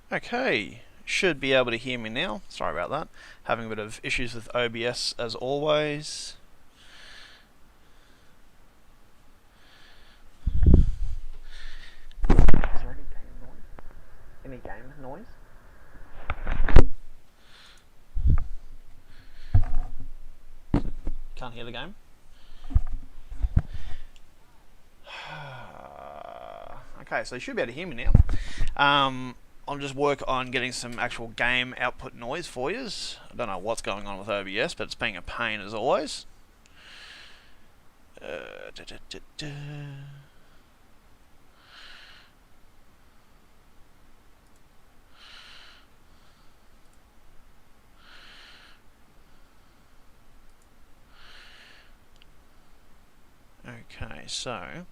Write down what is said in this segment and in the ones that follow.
Okay, should be able to hear me now. Sorry about that. Having a bit of issues with OBS as always. Is there any game noise? Any game noise? Can't hear the game? Okay, so you should be able to hear me now. I'll just work on getting some actual game output noise for you. I don't know what's going on with OBS, but it's being a pain as always. Okay, so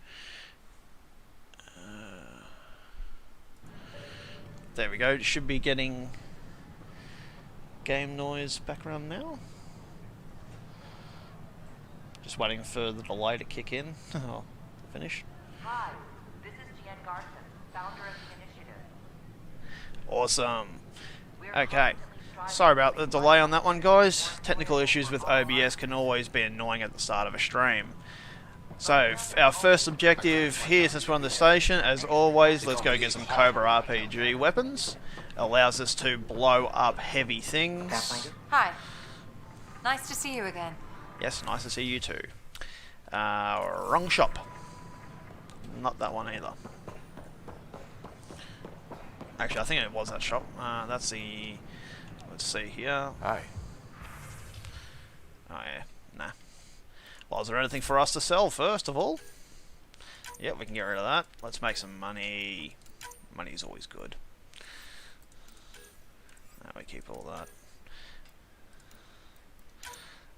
there we go. Should be getting game noise background now. Just waiting for the delay to kick in. Oh, finish. Hi, this is Jan Garson, founder of the initiative. Awesome. Okay. Sorry about the delay on that one, guys. Technical issues with OBS can always be annoying at the start of a stream. So, our first objective here, since we're on the station, as always, let's go get some Cobra RPG weapons. It allows us to blow up heavy things. Hi. Nice to see you again. Yes, nice to see you too. Wrong shop. Not that one either. Actually, I think it was that shop. That's the... Let's see here. Hi. Oh yeah, nah. Well, is there anything for us to sell first of all? Yep, we can get rid of that. Let's make some money. Money's always good. Now we keep all that.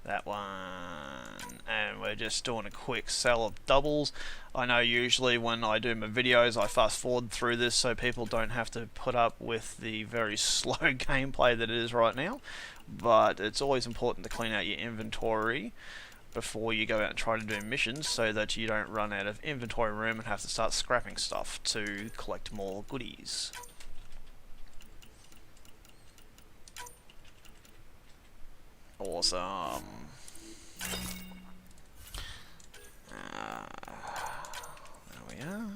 That one. And we're just doing a quick sell of doubles. I know usually when I do my videos I fast forward through this so people don't have to put up with the very slow gameplay that it is right now. But it's always important to clean out your inventory before you go out and try to do missions so that you don't run out of inventory room and have to start scrapping stuff to collect more goodies. Awesome. There we are.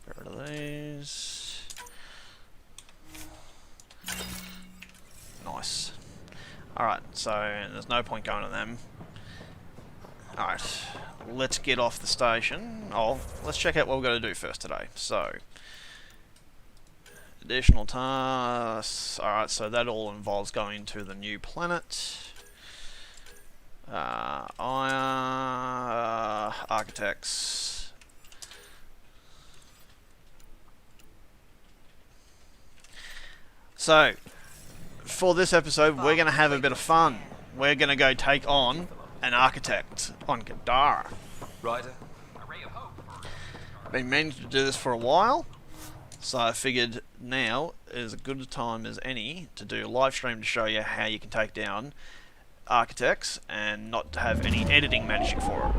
Get rid of these. Nice. Alright, so there's no point going to them. Alright, let's get off the station. Oh, let's check out what we've got to do first today. So, additional tasks. Alright, so that all involves going to the new planet. Architects. So, for this episode, we're going to have a bit of fun. We're going to go take on an architect on Gadara. Ryder? Been meaning to do this for a while, so I figured now is as good a time as any to do a live stream to show you how you can take down architects and not to have any editing magic for it.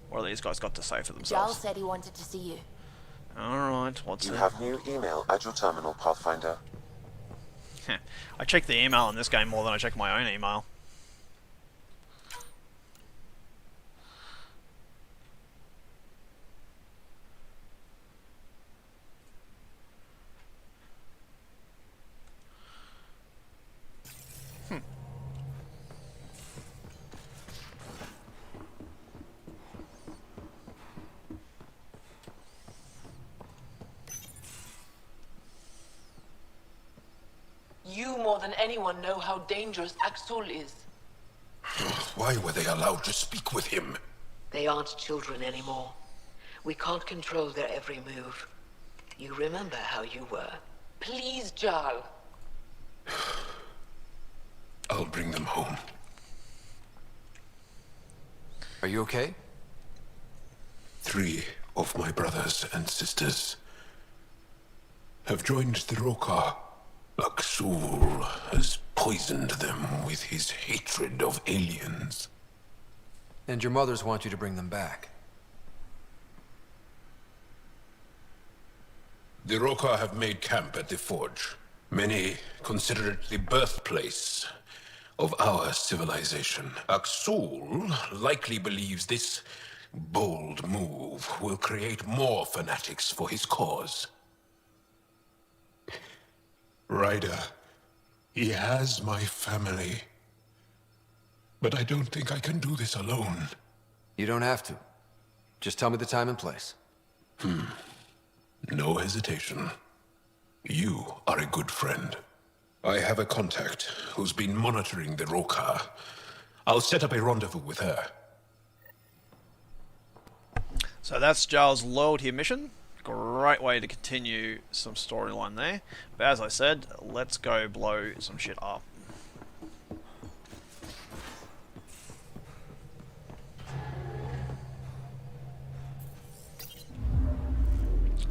What have these guys got to say for Jarl themselves? said he wanted to see you. Alright, what's You it? have new email at your terminal, Pathfinder. I check the email in this game more than I check my own email. You more than anyone know how dangerous Axel is. Why were they allowed to speak with him? They aren't children anymore. We can't control their every move. You remember how you were. Please, Jarl. I'll bring them home. Are you okay? 3 of my brothers and sisters have joined the Roka. Aksul has poisoned them with his hatred of aliens. And your mothers want you to bring them back. The Roka have made camp at the Forge. Many consider it the birthplace of our civilization. Aksul likely believes this bold move will create more fanatics for his cause. Ryder, he has my family. But I don't think I can do this alone. You don't have to. Just tell me the time and place. No hesitation. You are a good friend. I have a contact who's been monitoring the Roka. I'll set up a rendezvous with her. So that's Giles' loyalty mission. Great way to continue some storyline there. But as I said, let's go blow some shit up.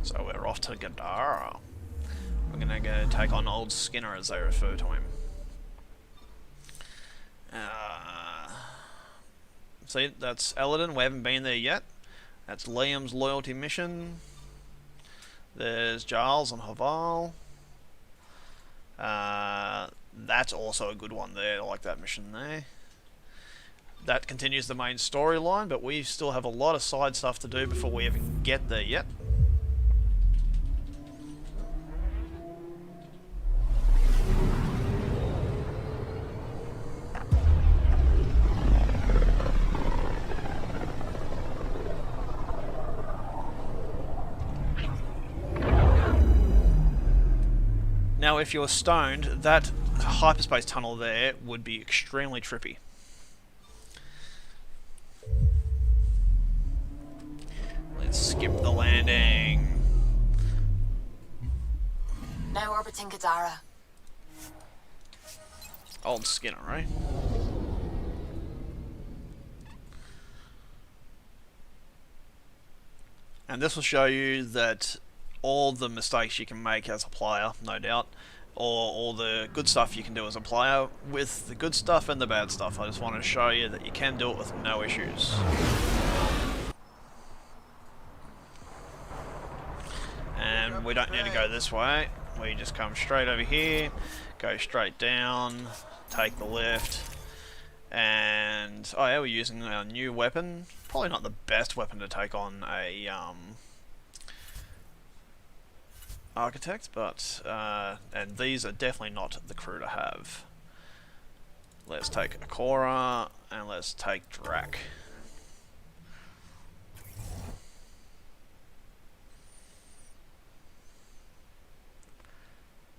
So we're off to Gadara. We're gonna go take on Old Skinner, as they refer to him. See, that's Eladin. We haven't been there yet. That's Liam's loyalty mission. There's Giles and Haval. That's also a good one there. I like that mission there. That continues the main storyline, but we still have a lot of side stuff to do before we even get there yet. Now, if you're stoned, that hyperspace tunnel there would be extremely trippy. Let's skip the landing. Now orbiting Gadara. Old Skinner, right? And this will show you that all the mistakes you can make as a player, no doubt, or all the good stuff you can do as a player, with the good stuff and the bad stuff. I just wanted to show you that you can do it with no issues. And we don't need to go this way. We just come straight over here, go straight down, take the left, and oh yeah, we're using our new weapon. Probably not the best weapon to take on a architect, but and these are definitely not the crew to have. Let's take Akora and let's take Drac.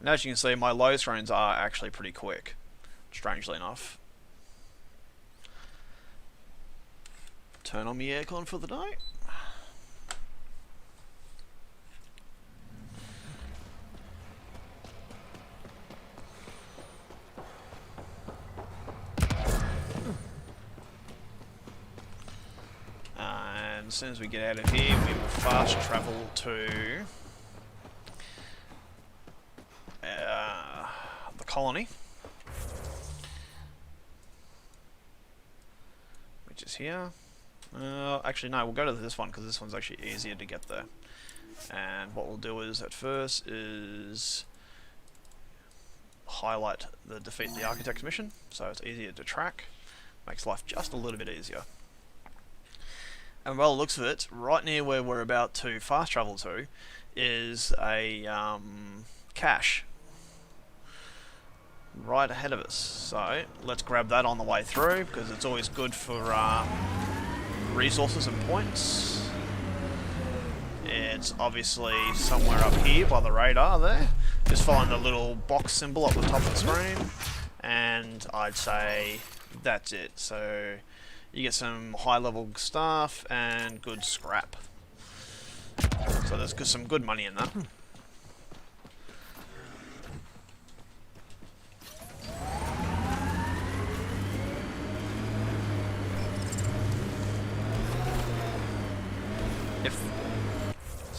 And as you can see, my low screens are actually pretty quick, strangely enough. Turn on the aircon for the day. And as soon as we get out of here, we will fast travel to the colony, which is here. Actually, no, we'll go to this one because this one's actually easier to get there. And what we'll do is, at first, is highlight the defeat the architect mission, so it's easier to track. Makes life just a little bit easier. And by the looks of it, right near where we're about to fast travel to is a cache right ahead of us. So let's grab that on the way through, because it's always good for resources and points. It's obviously somewhere up here by the radar there. Just find the little box symbol at the top of the screen, and I'd say that's it. So you get some high level stuff and good scrap. So there's some good money in that.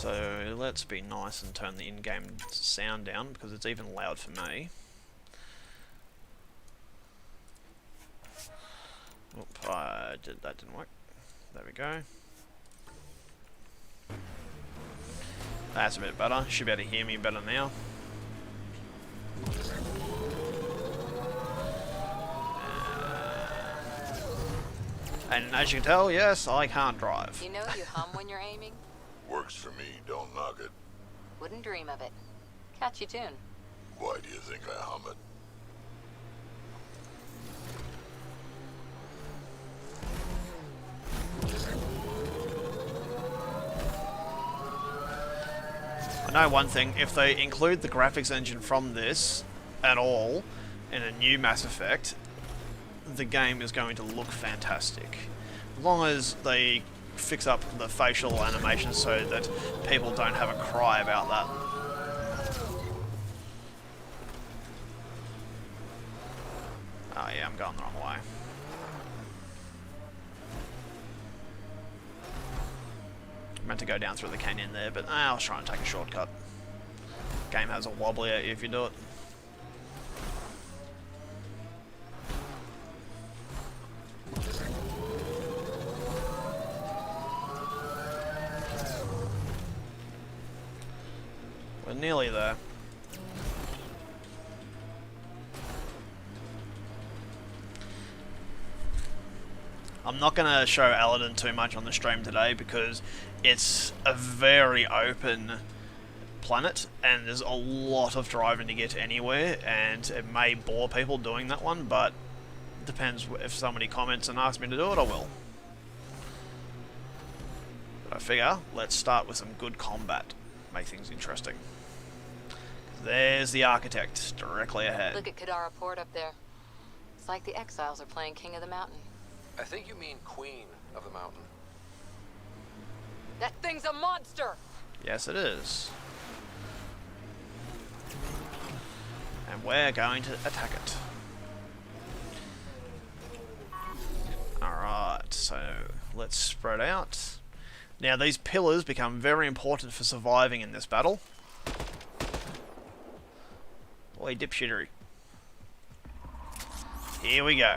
So let's be nice and turn the in-game sound down because it's even loud for me. Oop, that didn't work. There we go. That's a bit better. Should be able to hear me better now. And as you can tell, yes, I can't drive. You know you hum when you're aiming? Works for me, don't knock it. Wouldn't dream of it. Catchy tune. Why do you think I hum it? I know one thing, if they include the graphics engine from this at all in a new Mass Effect, the game is going to look fantastic. As long as they fix up the facial animation so that people don't have a cry about that. Oh yeah, I'm going the wrong way. Meant to go down through the canyon there, but I was trying to take a shortcut. Game has a wobbly at you if you do it. We're nearly there. I'm not going to show Aladdin too much on the stream today because it's a very open planet and there's a lot of driving to get anywhere, and it may bore people doing that one, but it depends. If somebody comments and asks me to do it, I will. But I figure let's start with some good combat, make things interesting. There's the Architect directly ahead. Look at Kadara Port up there. It's like the Exiles are playing King of the Mountain. I think you mean Queen of the Mountain. That thing's a monster! Yes, it is. And we're going to attack it. Alright, so let's spread out. Now these pillars become very important for surviving in this battle. Boy, dipshittery. Here we go.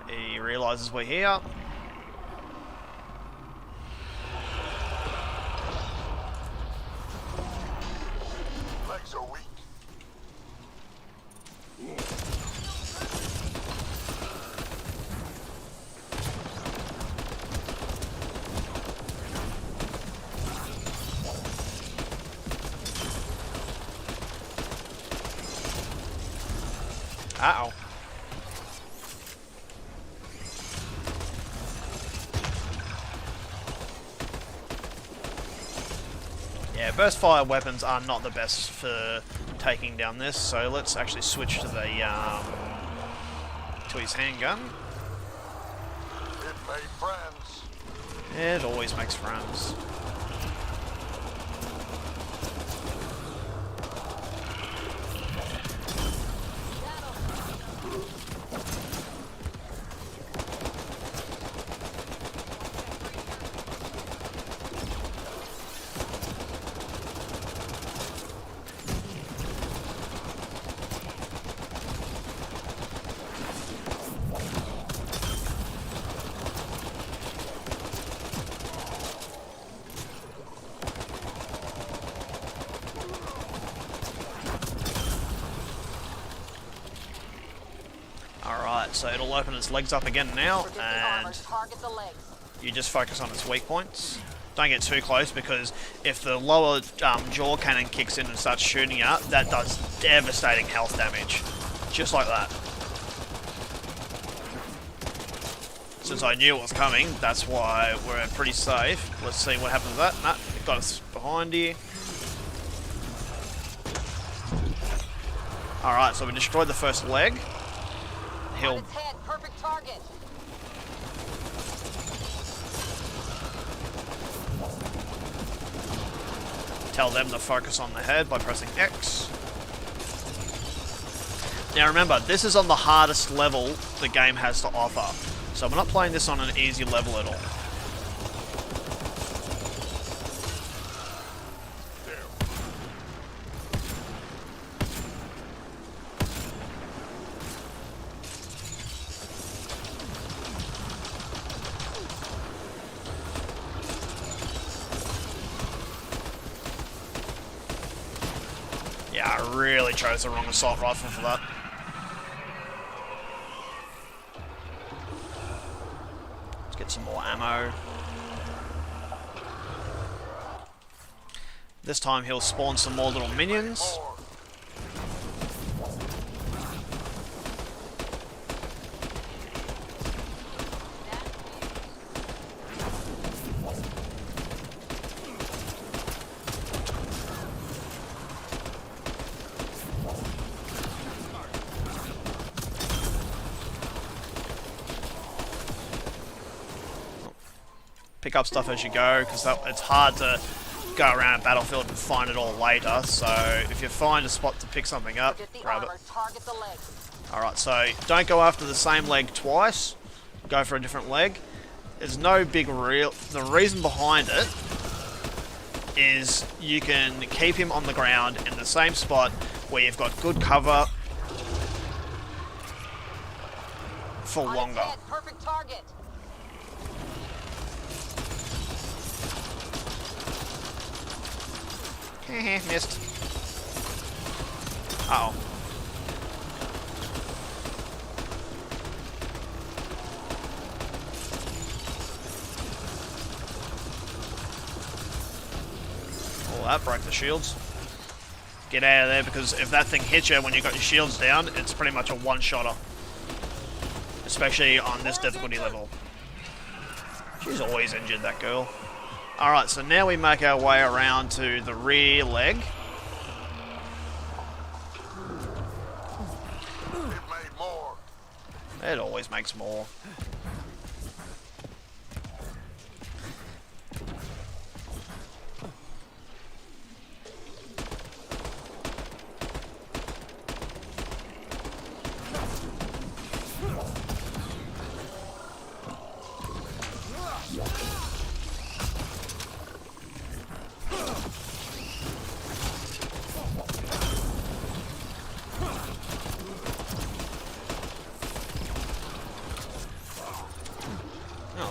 He realises we're here. Legs are weak. Uh-oh. Yeah, burst fire weapons are not the best for taking down this, so let's actually switch to the to his handgun. It made friends. It always makes friends. Alright, so it'll open its legs up again now, and Target the legs. you just focus on its weak points. Don't get too close, because if the lower jaw cannon kicks in and starts shooting out, that does devastating health damage. Just like that. Since I knew it was coming, that's why we're pretty safe. Let's see what happens to that. Nah, it got us behind here. Alright, so we destroyed the first leg. On its head, perfect target. Tell them to focus on the head by pressing X. Now remember, this is on the hardest level the game has to offer. So we're not playing this on an easy level at all. I really chose the wrong assault rifle for that. Let's get some more ammo. This time he'll spawn some more little minions. Pick up stuff as you go, because it's hard to go around a battlefield and find it all later, so if you find a spot to pick something up, grab it. Alright, so don't go after the same leg twice, go for a different leg. There's no big real... The reason behind it is you can keep him on the ground in the same spot where you've got good cover for longer. Perfect target. Missed. Uh oh. Oh, that broke the shields. Get out of there, because if that thing hits you when you got your shields down, it's pretty much a one-shotter. Especially on this difficulty level. She's always injured, that girl. Alright, so now we make our way around to the rear leg. It made more. It always makes more.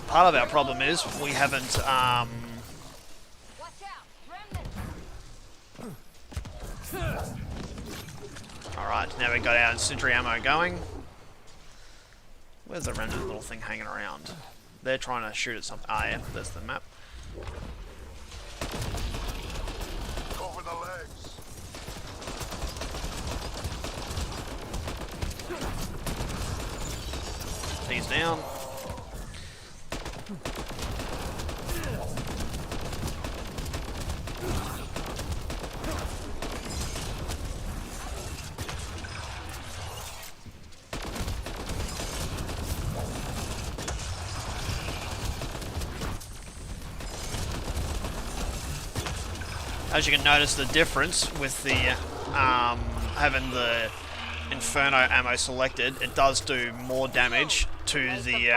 Part of our problem is we haven't, Alright, now we've got our sentry ammo going. Where's the remnant little thing hanging around? They're trying to shoot at something. Ah, yeah, there's the map. Over the legs. He's down. As you can notice, the difference with the having the Inferno ammo selected, it does do more damage to the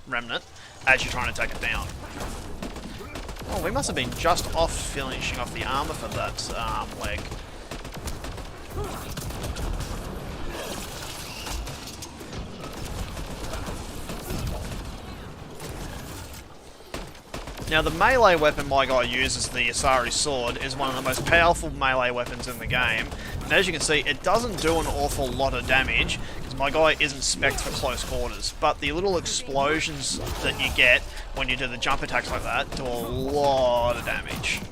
remnant as you're trying to take it down. Oh, we must have been just off finishing off the armor for that leg. Now the melee weapon my guy uses, the Asari sword, is one of the most powerful melee weapons in the game. And as you can see, it doesn't do an awful lot of damage, because my guy isn't spec'd for close quarters. But the little explosions that you get when you do the jump attacks like that do a lot of damage.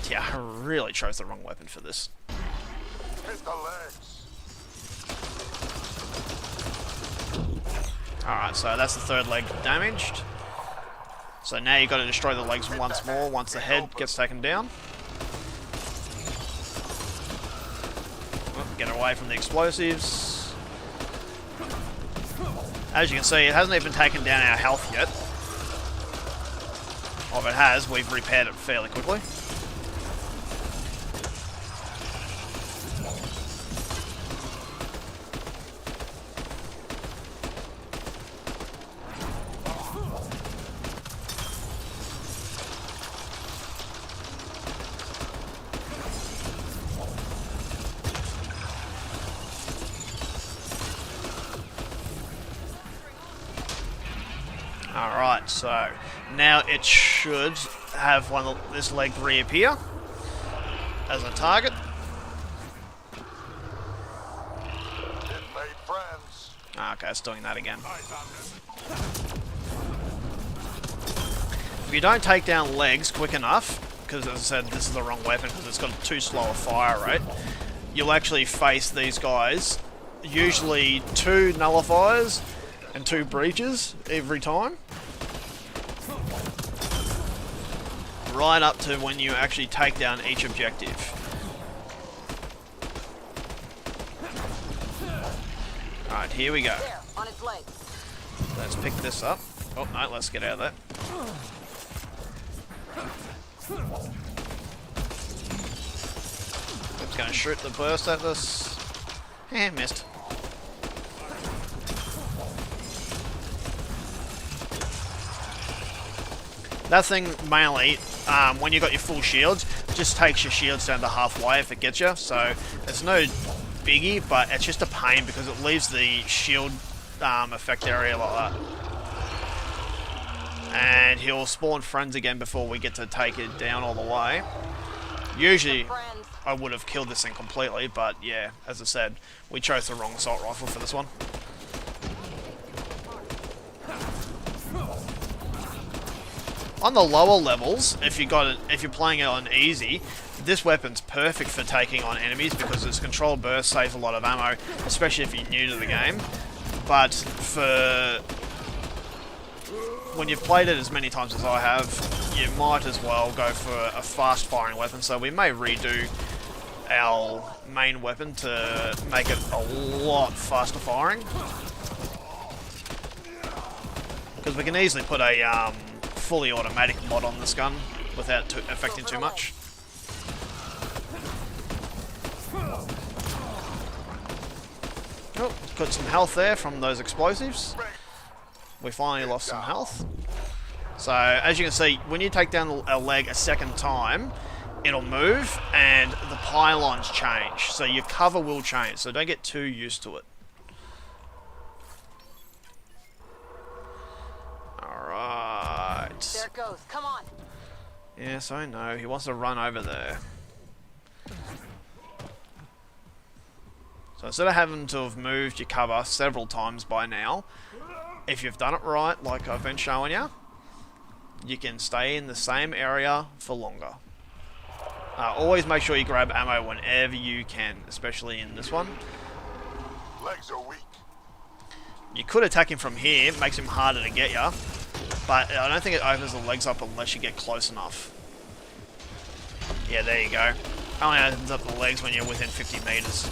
Yeah, I really chose the wrong weapon for this. Hit the legs. Alright, so that's the third leg damaged. So now you've got to destroy the legs once more, once the head gets taken down. Get away from the explosives. As you can see, it hasn't even taken down our health yet. Or if it has, we've repaired it fairly quickly. Alright, so now it should have this leg reappear. as a target. It made friends. Okay, it's doing that again. If you don't take down legs quick enough, because as I said, this is the wrong weapon because it's got too slow a fire rate, you'll actually face these guys, usually 2 nullifiers and 2 breaches every time. Right up to when you actually take down each objective. Alright, here we go. There, on its legs. Let's pick this up. Oh, no, let's get out of that. It's going to shoot the burst at us. Missed. That thing mainly, when you got your full shields, just takes your shields down to halfway if it gets you. So it's no biggie, but it's just a pain because it leaves the shield effect area like that. And he'll spawn friends again before we get to take it down all the way. Usually, I would have killed this thing completely, but yeah, as I said, we chose the wrong assault rifle for this one. On the lower levels, if you're playing it on easy, this weapon's perfect for taking on enemies because its controlled burst saves a lot of ammo, especially if you're new to the game. But for when you've played it as many times as I have, you might as well go for a fast firing weapon. So we may redo our main weapon to make it a lot faster firing. Because we can easily put a fully automatic mod on this gun without affecting too much. Oh, got some health there from those explosives. We finally lost some health. So, as you can see, when you take down a leg a second time, it'll move and the pylons change. So your cover will change, so don't get too used to it. Alright. There it goes. Come on. Yes, I know. He wants to run over there. So instead of having to have moved your cover several times by now, if you've done it right, like I've been showing you, you can stay in the same area for longer. Always make sure you grab ammo whenever you can, especially in this one. Legs are weak. You could attack him from here, it makes him harder to get you, but I don't think it opens the legs up unless you get close enough. Yeah, there you go. Only opens up the legs when you're within 50 meters.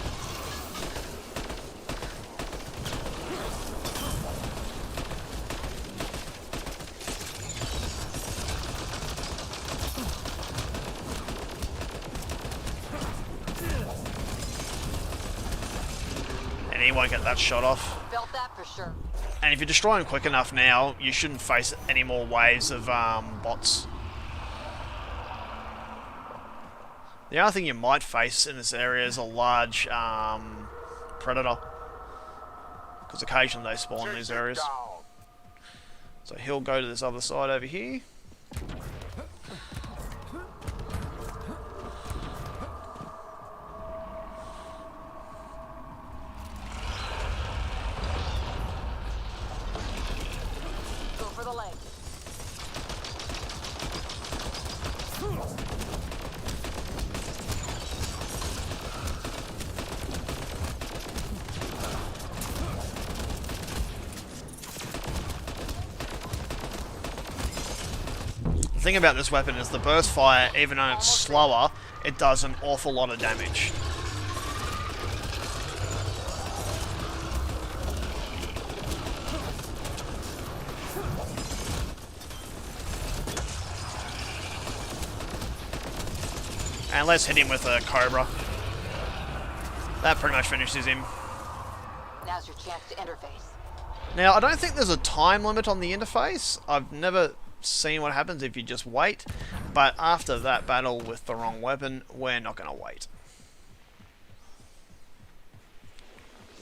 And he won't get that shot off. Felt that for sure. And if you destroy him quick enough now, you shouldn't face any more waves of bots. The other thing you might face in this area is a large predator. Because occasionally they spawn in these areas. So he'll go to this other side over here. Go for the leg. The thing about this weapon is the burst fire, even though it's slower, it does an awful lot of damage. And let's hit him with a Cobra. That pretty much finishes him. Now's your chance to interface. Now, I don't think there's a time limit on the interface. I've never seen what happens if you just wait. But after that battle with the wrong weapon, we're not going to wait.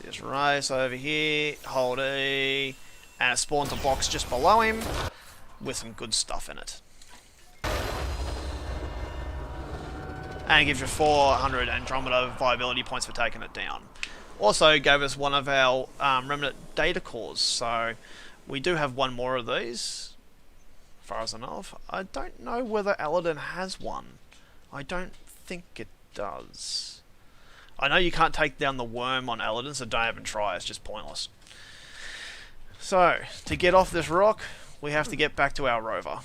Just race over here, hold E, and it spawns a box just below him with some good stuff in it. and it gives you 400 Andromeda viability points for taking it down. Also gave us one of our remnant data cores, so we do have one more of these, as far as I know of. I don't know whether Aladdin has one. I don't think it does. I know you can't take down the worm on Aladdin, so don't even try, it's just pointless. So, to get off this rock, we have to get back to our rover.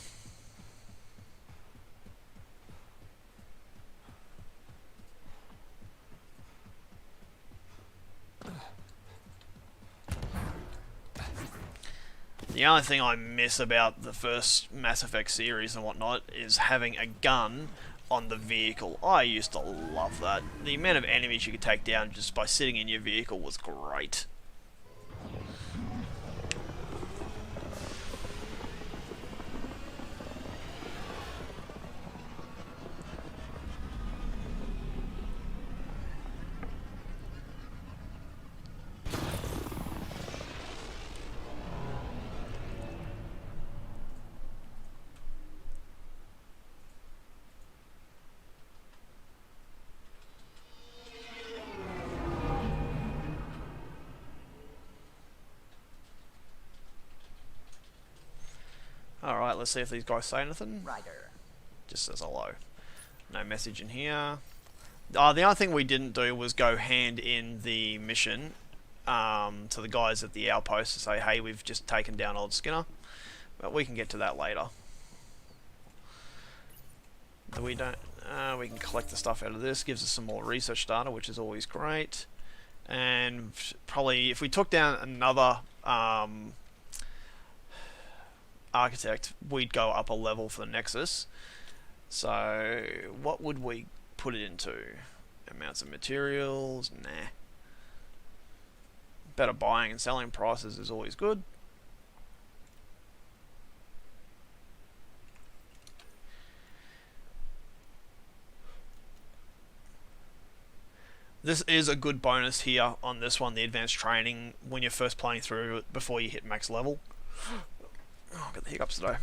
The only thing I miss about the first Mass Effect series and whatnot is having a gun on the vehicle. I used to love that. The amount of enemies you could take down just by sitting in your vehicle was great. Alright, let's see if these guys say anything. Ryder. Just says hello. No message in here. The only thing we didn't do was go hand in the mission to the guys at the outpost to say, hey, we've just taken down old Skinner. But we can get to that later. We don't. We can collect the stuff out of this. Gives us some more research data, which is always great. And probably if we took down another architect, we'd go up a level for the Nexus. So what would we put it into? Amounts of materials? Nah. Better buying and selling prices is always good. This is a good bonus here on this one, the advanced training, when you're first playing through it before you hit max level. Oh, I've got the hiccups today.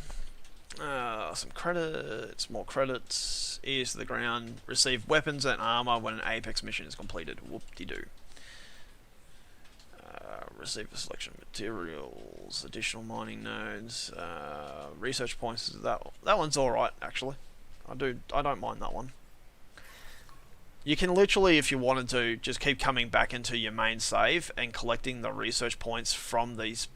Some credits, more credits, ears to the ground, receive weapons and armor when an Apex mission is completed. Whoop-de-doo. Receive a selection of materials, additional mining nodes, research points. That one's alright, actually. I don't mind that one. You can literally, if you wanted to, just keep coming back into your main save and collecting the research points from these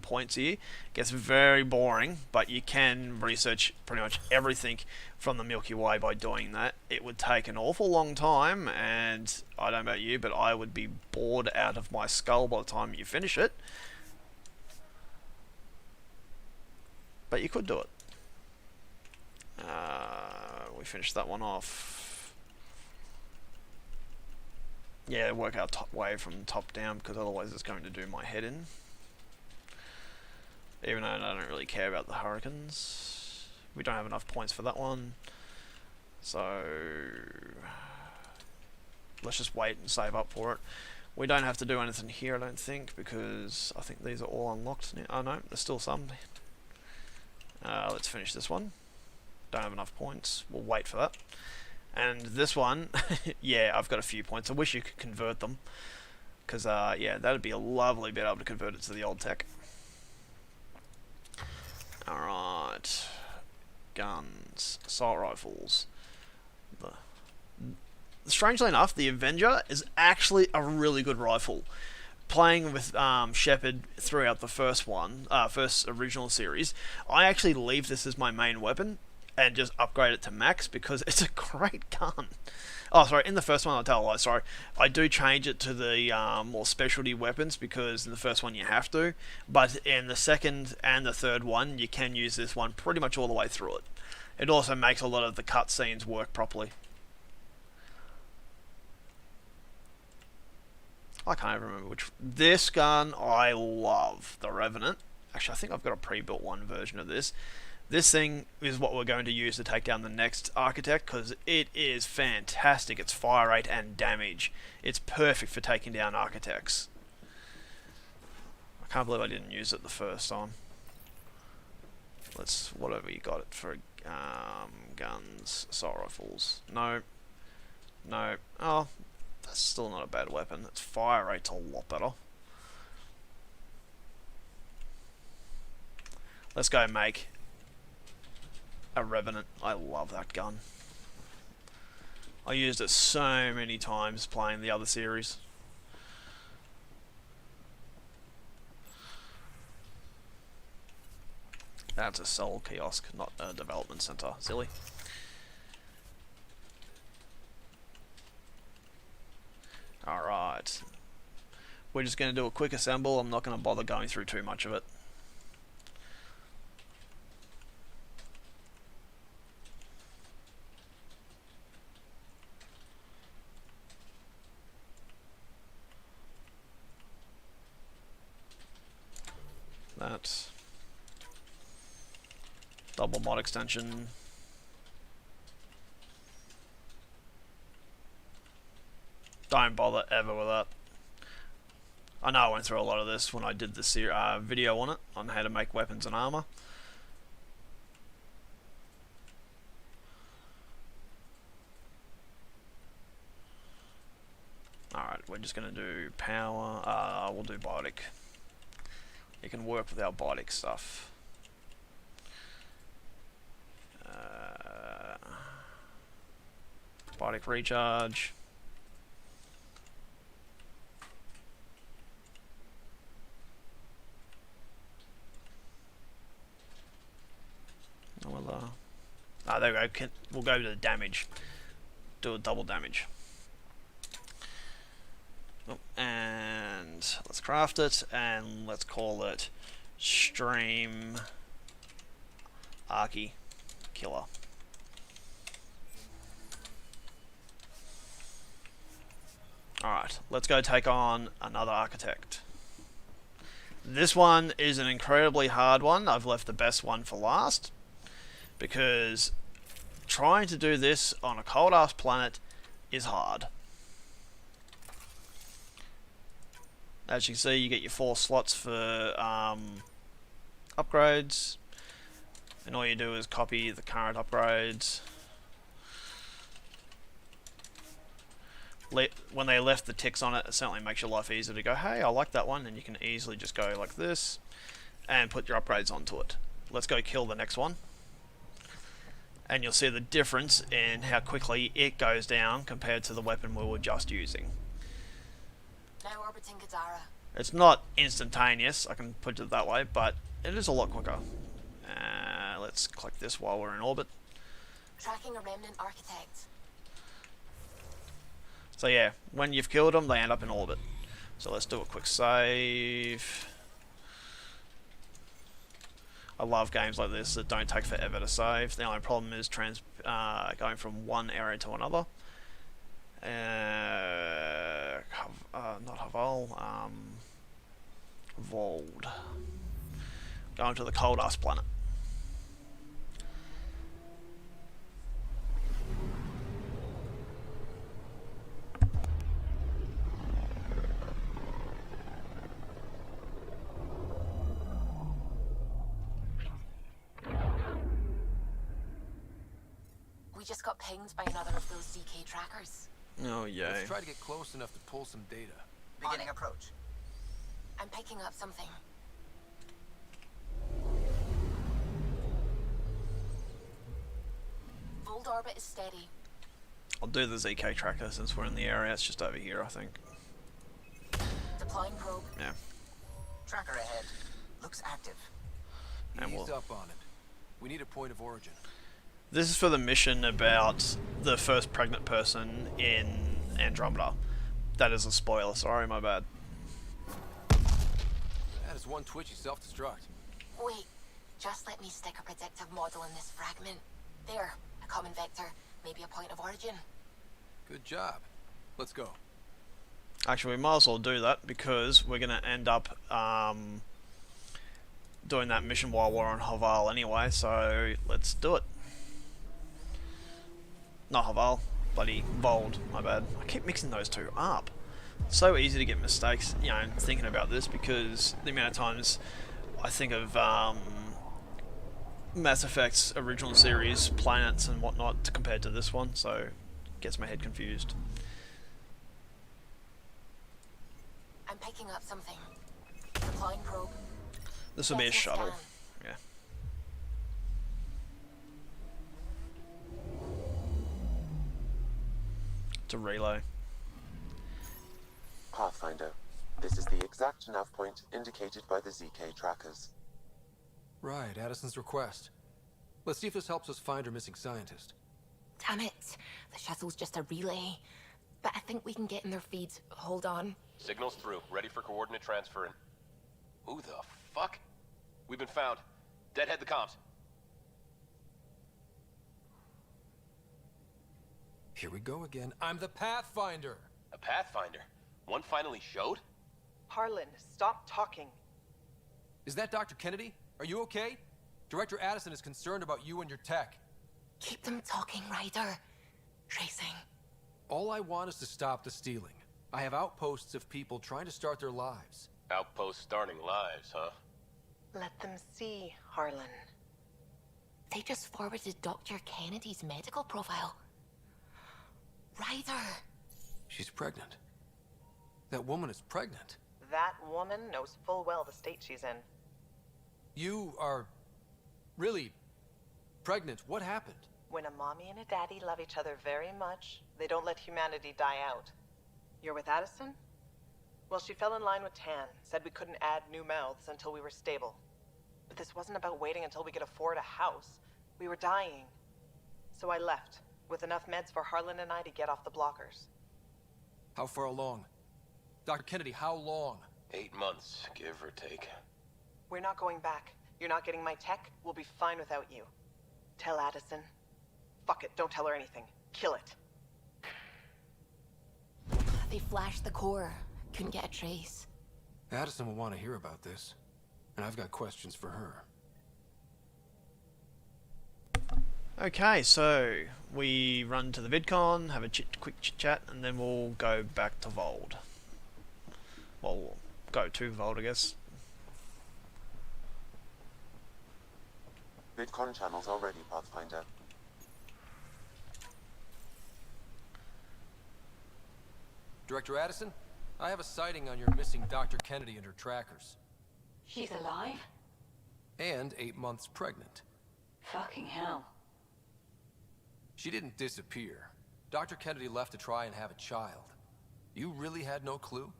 points here. It gets very boring, but you can research pretty much everything from the Milky Way by doing that. It would take an awful long time, and I don't know about you, but I would be bored out of my skull by the time you finish it. But you could do it. We finished that one off. Yeah, work out top way from top down, because otherwise it's going to do my head in. Even though I don't really care about the Hurricanes. We don't have enough points for that one. So let's just wait and save up for it. We don't have to do anything here, I don't think, because I think these are all unlocked now. Oh no, there's still some. Let's finish this one. Don't have enough points. We'll wait for that. And this one, yeah, I've got a few points. I wish you could convert them. Because, yeah, that'd be a lovely bit able to convert it to the old tech. Alright. Guns. Assault rifles. Strangely enough, the Avenger is actually a really good rifle. Playing with Shepard throughout the first original series, I actually leave this as my main weapon and just upgrade it to max because it's a great gun. Oh, sorry, in the first one, I'll tell a lie, sorry. I do change it to the more specialty weapons because in the first one you have to, but in the second and the third one, you can use this one pretty much all the way through it. It also makes a lot of the cutscenes work properly. I can't even remember which. This gun, I love. The Revenant. Actually, I think I've got a pre-built one version of this. This thing is what we're going to use to take down the next architect because it is fantastic. It's fire rate and damage. It's perfect for taking down architects. I can't believe I didn't use it the first time. Let's, whatever you got it for, guns, assault rifles. No, No. Oh, that's still not a bad weapon. Its fire rate's a lot better. Let's go make a Revenant. I love that gun. I used it so many times playing the other series. That's a Soul kiosk, not a development center. Silly. Alright. We're just going to do a quick assemble. I'm not going to bother going through too much of it. That. Double mod extension. Don't bother ever with that. I know I went through a lot of this when I did this video on it, on how to make weapons and armor. Alright, we're just going to do power. We'll do biotic. You can work with our biotic stuff. Biotic recharge. There we go. We'll go to the damage. Do a double damage. Oh, and let's craft it, and let's call it Stream Archie Killer. Alright, let's go take on another architect. This one is an incredibly hard one. I've left the best one for last, because trying to do this on a cold ass planet is hard. As you can see, you get your 4 slots for upgrades, and all you do is copy the current upgrades. When they left the ticks on it, it certainly makes your life easier to go, hey, I like that one, and you can easily just go like this and put your upgrades onto it. Let's go kill the next one, and you'll see the difference in how quickly it goes down compared to the weapon we were just using. Now orbiting Gadara. It's not instantaneous, I can put it that way, but it is a lot quicker. Let's click this while we're in orbit. Tracking a remnant architect. So yeah, when you've killed them, they end up in orbit. So let's do a quick save. I love games like this that don't take forever to save. The only problem is going from one area to another. Not Haval, Vold. Going to the cold ass planet. We just got pinged by another of those ZK trackers. Oh yay. Let's try to get close enough to pull some data. Beginning approach. I'm picking up something. Vold orbit is steady. I'll do the ZK tracker since we're in the area. It's just over here, I think. Deploying probe. Yeah. Tracker ahead. Looks active. And Ease up on it. We need a point of origin. This is for the mission about the first pregnant person in Andromeda. That is a spoiler, sorry, my bad. That is one twitchy self-destruct. Wait, just let me stick a predictive model in this fragment. There, a common vector, maybe a point of origin. Good job. Let's go. Actually, we might as well do that because we're going to end up doing that mission while we're on Haval anyway, so let's do it. Not Haval, bloody Vold, my bad. I keep mixing those two up. So easy to get mistakes, you know, thinking about this, because the amount of times I think of Mass Effect's original series, planets and whatnot, compared to this one, so gets my head confused. I'm picking up something. Deploying probe. This will be a Getting shuttle. scan. Yeah. It's a relay. Pathfinder, this is the exact nav point indicated by the ZK trackers. Right, Addison's request. Let's see if this helps us find her missing scientist. Damn it. The shuttle's just a relay. But I think we can get in their feeds. Hold on. Signal's through. Ready for coordinate transferring. Who the fuck? We've been found. Deadhead the comms. Here we go again. I'm the Pathfinder! A Pathfinder? One finally showed? Harlan, stop talking. Is that Dr. Kennedy? Are you okay? Director Addison is concerned about you and your tech. Keep them talking, Ryder. Tracing. All I want is to stop the stealing. I have outposts of people trying to start their lives. Outpost starting lives, huh? Let them see, Harlan. They just forwarded Dr. Kennedy's medical profile. Ryder. She's pregnant. That woman is pregnant. That woman knows full well the state she's in. You are really pregnant. What happened? When a mommy and a daddy love each other very much, they don't let humanity die out. You're with Addison? Well, she fell in line with Tan, said we couldn't add new mouths until we were stable. But this wasn't about waiting until we could afford a house. We were dying. So I left, with enough meds for Harlan and I to get off the blockers. How far along? Dr. Kennedy, how long? 8 months, give or take. We're not going back. You're not getting my tech. We'll be fine without you. Tell Addison. Fuck it, don't tell her anything. Kill it. They flashed the core. Couldn't get a trace. Addison will want to hear about this. And I've got questions for her. Okay, so we run to the VidCon, have a quick chit chat, and then we'll go back to Vold. Well, we'll go to Vold, I guess. VidCon channels are ready, Pathfinder. Director Addison, I have a sighting on your missing Dr. Kennedy and her trackers. She's alive? And 8 months pregnant. Fucking hell. She didn't disappear. Dr. Kennedy left to try and have a child. You really had no clue?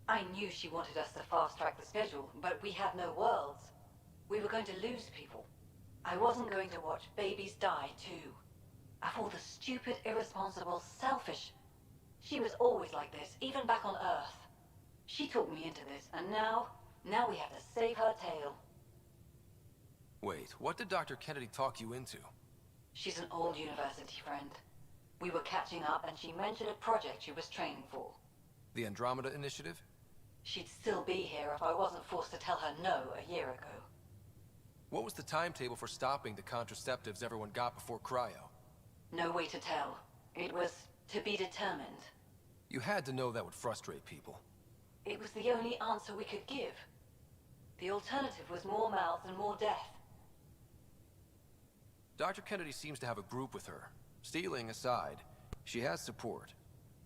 I knew she wanted us to fast-track the schedule, but we had no worlds. We were going to lose people. I wasn't going to watch babies die, too. Of all the stupid, irresponsible, selfish... She was always like this, even back on Earth. She talked me into this, and now we have to save her tail. Wait, what did Dr. Kennedy talk you into? She's an old university friend. We were catching up, and she mentioned a project she was training for. The Andromeda Initiative? She'd still be here if I wasn't forced to tell her no a year ago. What was the timetable for stopping the contraceptives everyone got before cryo? No way to tell. It was to be determined. You had to know that would frustrate people. It was the only answer we could give. The alternative was more mouths and more death. Dr. Kennedy seems to have a group with her. Stealing aside, she has support.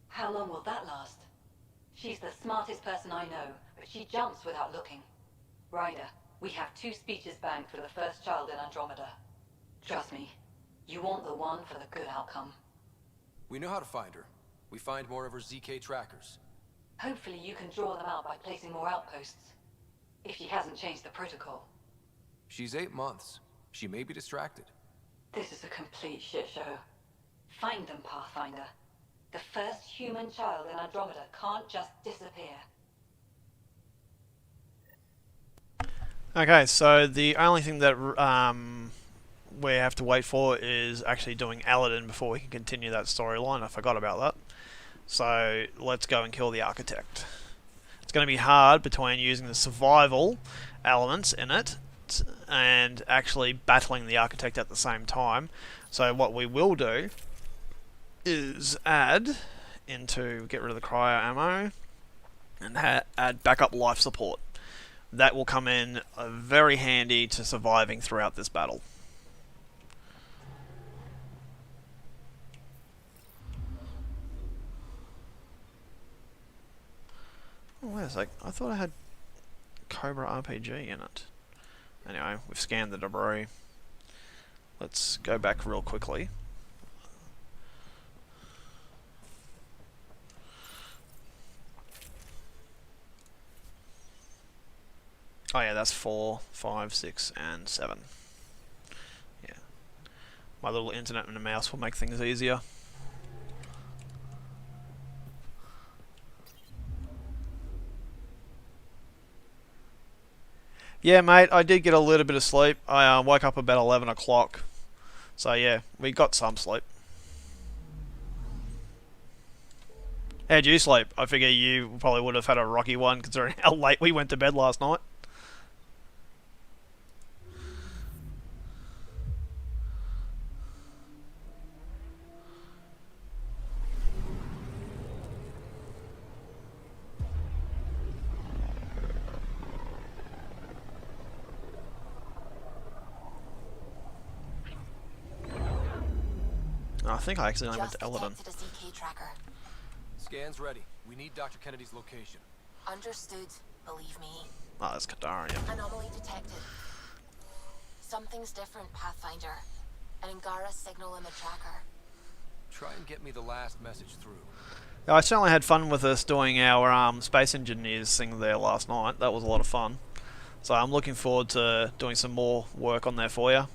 How long will that last? She's the smartest person I know, but she jumps without looking. Ryder, we have 2 speeches banked for the first child in Andromeda. Trust me, you want the one for the good outcome. We know how to find her. We find more of her ZK trackers. Hopefully you can draw them out by placing more outposts. If she hasn't changed the protocol. She's 8 months. She may be distracted. This is a complete shit show. Find them, Pathfinder. The first human child in Andromeda can't just disappear. Okay, so the only thing that we have to wait for is actually doing Aladdin before we can continue that storyline. I forgot about that. So let's go and kill the architect. It's going to be hard between using the survival elements in it and actually battling the architect at the same time. So what we will do is add into, get rid of the cryo ammo, and add backup life support. That will come in very handy to surviving throughout this battle. Oh, wait a sec. I thought I had Cobra RPG in it. Anyway, we've scanned the debris. Let's go back real quickly. Oh yeah, that's 4, 5, 6, and 7. Yeah. My little internet and a mouse will make things easier. Yeah, mate, I did get a little bit of sleep. I woke up about 11 o'clock. So yeah, we got some sleep. How'd you sleep? I figure you probably would have had a rocky one considering how late we went to bed last night. I think I accidentally went to Eldon. Just detected a ZK tracker. Scan's ready. We need Dr. Kennedy's location. Understood. Believe me. Oh, that's Katara, yeah. Anomaly detected. Something's different, Pathfinder. An Angara signal in the tracker. Try and get me the last message through. Yeah, I certainly had fun with us doing our Space Engineers thing there last night. That was a lot of fun. So I'm looking forward to doing some more work on there for you.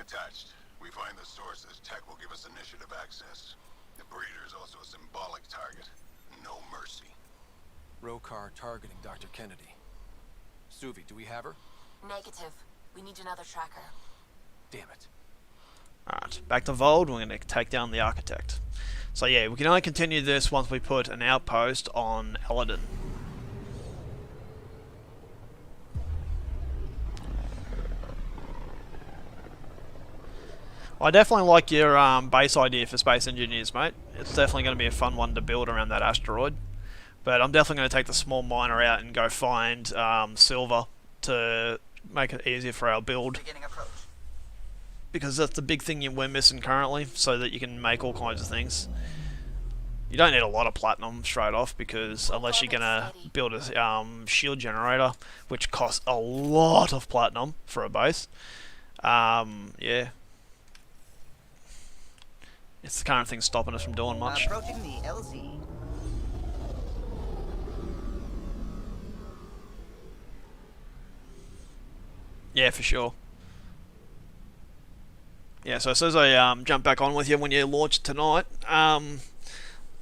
Attached. We find the sources. Tech will give us initiative access. The breeder is also a symbolic target. No mercy. Rokar targeting Dr. Kennedy. Suvi, do we have her? Negative. We need another tracker. Damn it. Alright, back to Vold. We're going to take down the Architect. So yeah, we can only continue this once we put an outpost on Eldon. I definitely like your base idea for Space Engineers, mate. It's definitely going to be a fun one to build around that asteroid. But I'm definitely going to take the small miner out and go find silver to make it easier for our build. Because that's the big thing we're missing currently, so that you can make all kinds of things. You don't need a lot of platinum straight off, because unless you're going to build a shield generator, which costs a lot of platinum for a base. Yeah. It's the current thing stopping us from doing much. Approaching the LZ. Yeah, for sure. Yeah, so as soon as I jump back on with you when you launch tonight, I'm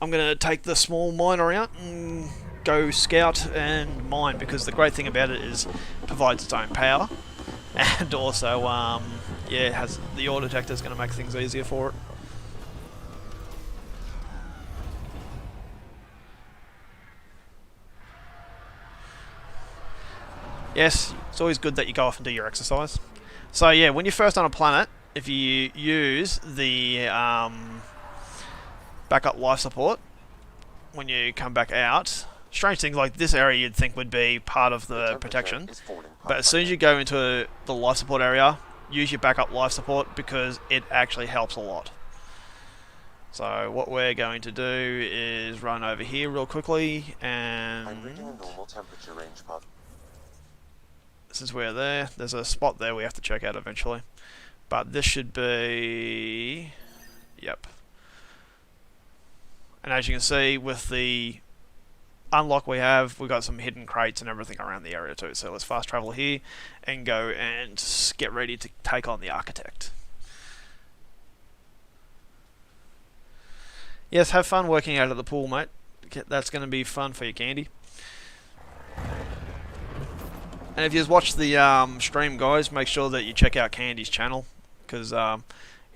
going to take the small miner out and go scout and mine, because the great thing about it is it provides its own power, and also, yeah, it has the ore detector is going to make things easier for it. Yes, it's always good that you go off and do your exercise. So yeah, when you're first on a planet, if you use the backup life support, when you come back out, strange things like this area you'd think would be part of the protection, but as soon as you go into the life support area, use your backup life support, because it actually helps a lot. So what we're going to do is run over here real quickly, and I'm reading a normal temperature range, Pod. since we're there, there's a spot there we have to check out eventually. But this should be... Yep. And as you can see, with the unlock we've got some hidden crates and everything around the area too. So let's fast travel here and go and get ready to take on the Architect. Yes, have fun working out at the pool, mate. That's going to be fun for you, Candy. And if you've watched the stream, guys, make sure that you check out Candy's channel, because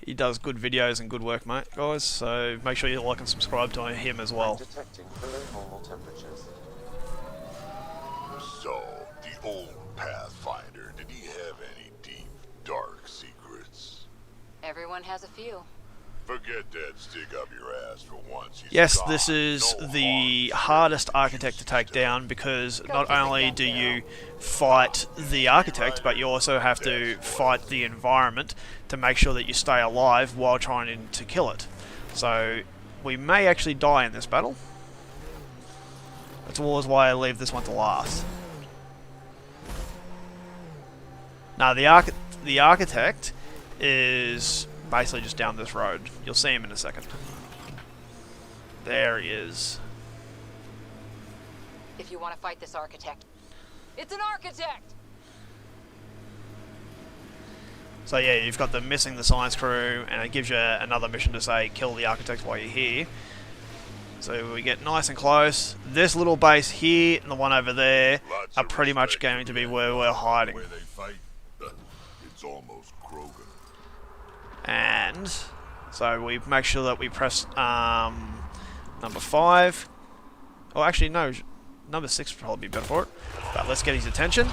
he does good videos and good work, mate, guys. So make sure you like and subscribe to him as well. Detecting below normal temperatures. So, the old Pathfinder, did he have any deep, dark secrets? Everyone has a few. Forget that stick up your ass for once. He's Yes, gone. this is No the harm. hardest architect to take down because not only do you fight the architect, but you also have to fight the environment to make sure that you stay alive while trying to kill it. So we may actually die in this battle. That's always why I leave this one to last. Now the architect is basically just down this road. You'll see him in a second. There he is. If you want to fight this architect. It's an architect! So yeah, you've got the missing the science crew, and it gives you another mission to say kill the architect while you're here. So we get nice and close. This little base here and the one over there are pretty much going to be where we're hiding. Where they fight, it's almost Krogan. And so we make sure that we press number 5. Oh, actually no, number 6 would probably be better for it. But let's get his attention.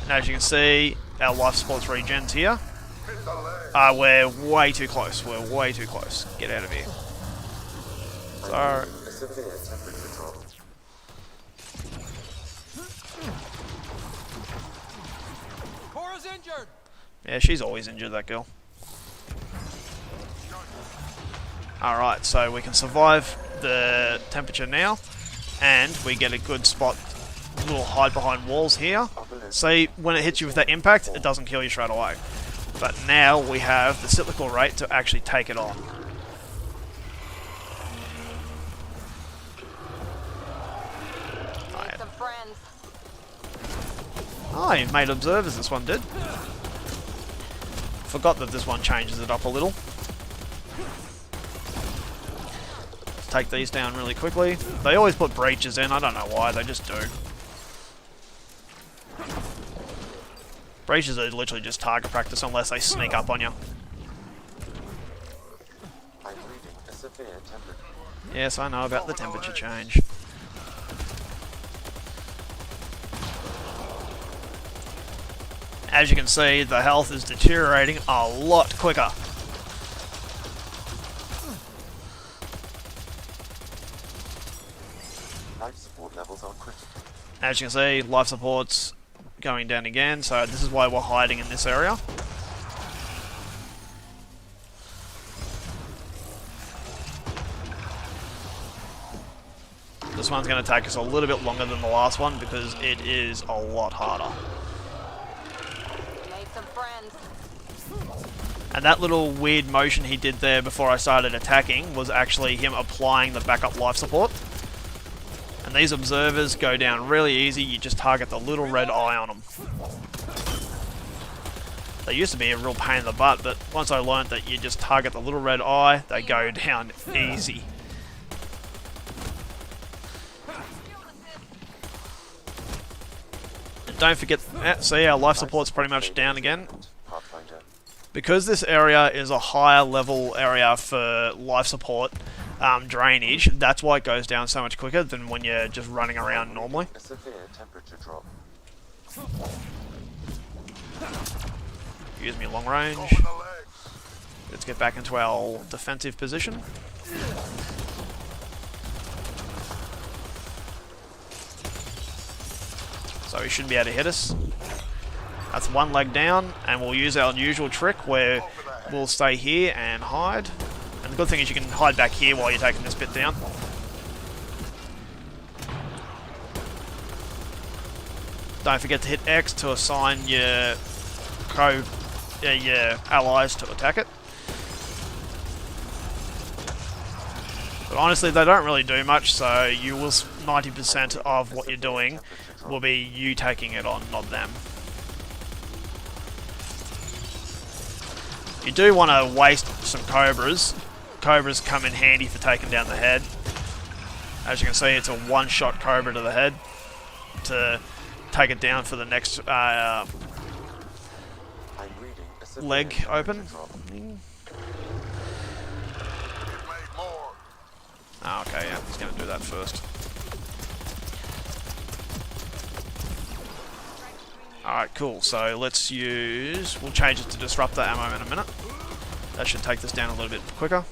And as you can see, our life supports regens here. We're way too close. We're way too close. Get out of here. So, Cora's injured! yeah, she's always injured, that girl. Alright, so we can survive the temperature now, and we get a good spot, little hide behind walls here. See, when it hits you with that impact, it doesn't kill you straight away. But now we have the cyclical rate to actually take it on. Some friends. Oh, you've made observers, this one did. Forgot that this one changes it up a little. Let's take these down really quickly. They always put breaches in, I don't know why, they just do. Breaches are literally just target practice unless they sneak up on you. I'm reading a severe temperature. Yes, I know about the temperature change. As you can see, the health is deteriorating a lot quicker. Life support levels are critical. As you can see, life support's going down again, so this is why we're hiding in this area. This one's going to take us a little bit longer than the last one because it is a lot harder. Made some friends. And that little weird motion he did there before I started attacking was actually him applying the backup life support. And these observers go down really easy, you just target the little red eye on them. They used to be a real pain in the butt, but once I learned that you just target the little red eye, they go down easy. And don't forget, see, our life support's pretty much down again. Pathfinder. Because this area is a higher level area for life support drainage, that's why it goes down so much quicker than when you're just running around normally. A severe temperature drop. Use me long range. Let's get back into our defensive position. So he shouldn't be able to hit us. That's one leg down, and we'll use our usual trick where we'll stay here and hide. And the good thing is you can hide back here while you're taking this bit down. Don't forget to hit X to assign your your allies to attack it. But honestly, they don't really do much, so you will 90% of what you're doing will be you taking it on, not them. You do want to waste some cobras. Cobras come in handy for taking down the head. As you can see, it's a one-shot cobra to the head to take it down for the next leg open. Oh, okay, yeah, he's going to do that first. Alright, cool. So let's use... We'll change it to disruptor ammo in a minute. That should take this down a little bit quicker.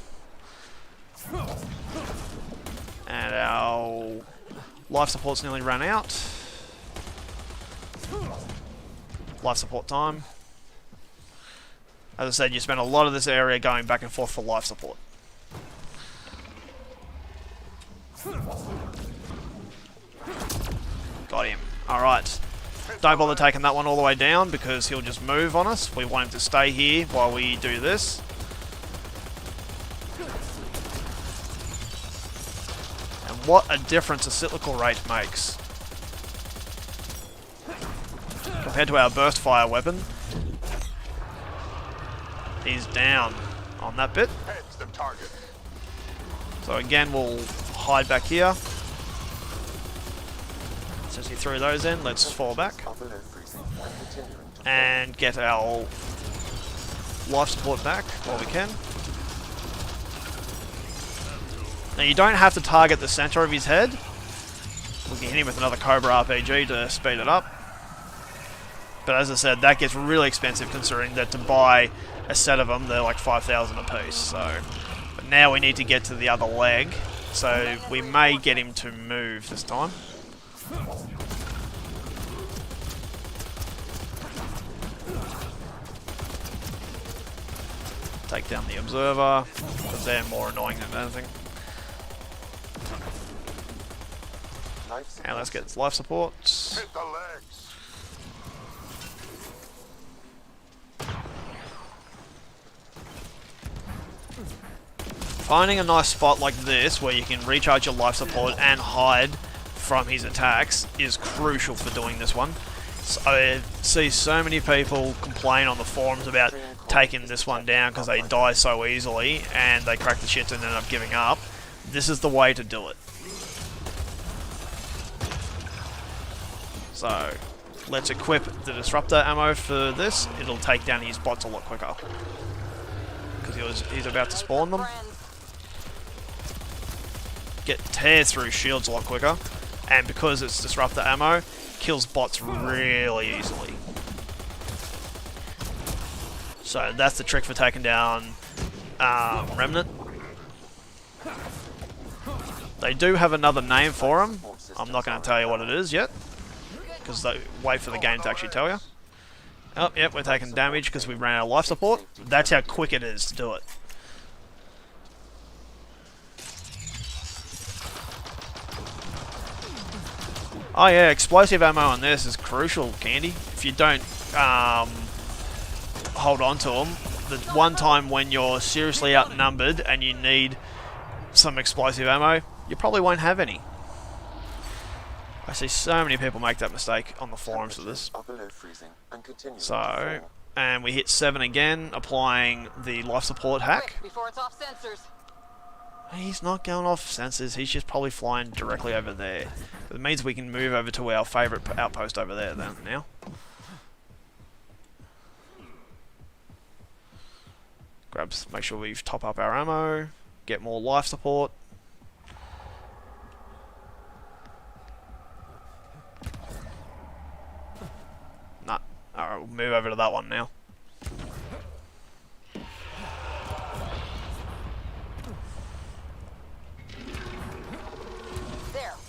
And our life support's nearly run out. Life support time. As I said, you spend a lot of this area going back and forth for life support. Got him. Alright. Don't bother taking that one all the way down because he'll just move on us. We want him to stay here while we do this. And what a difference a cyclical rate makes. Compared to our burst fire weapon. He's down on that bit. So again, we'll hide back here. Since he threw those in, let's fall back. And get our life support back while we can. Now you don't have to target the center of his head. We can hit him with another Cobra RPG to speed it up. But as I said, that gets really expensive considering that to buy a set of them, they're like 5,000 a piece. So, but now we need to get to the other leg. So we may get him to move this time. Take down the observer, because they're more annoying than anything. And let's get its life support. Hit the legs. Finding a nice spot like this where you can recharge your life support and hide from his attacks is crucial for doing this one. So I see so many people complain on the forums about taking this one down because they die so easily and they crack the shits and end up giving up. This is the way to do it. So let's equip the disruptor ammo for this. It'll take down his bots a lot quicker because he's about to spawn them. Tear through shields a lot quicker, and because it's disruptor ammo, kills bots really easily. So that's the trick for taking down Remnant. They do have another name for him. I'm not going to tell you what it is yet, because they wait for the game to actually tell you. Oh, yep, we're taking damage because we ran out of life support. That's how quick it is to do it. Oh yeah, explosive ammo on this is crucial, Candy. If you don't hold on to them, the one time when you're seriously outnumbered and you need some explosive ammo, you probably won't have any. I see so many people make that mistake on the forums for this. So, and we hit 7 again, applying the life support hack. Before it's off sensors. He's not going off sensors, he's just probably flying directly over there. It means we can move over to our favourite outpost over there then, now. Make sure we top up our ammo, get more life support. Nah, alright, we'll move over to that one now.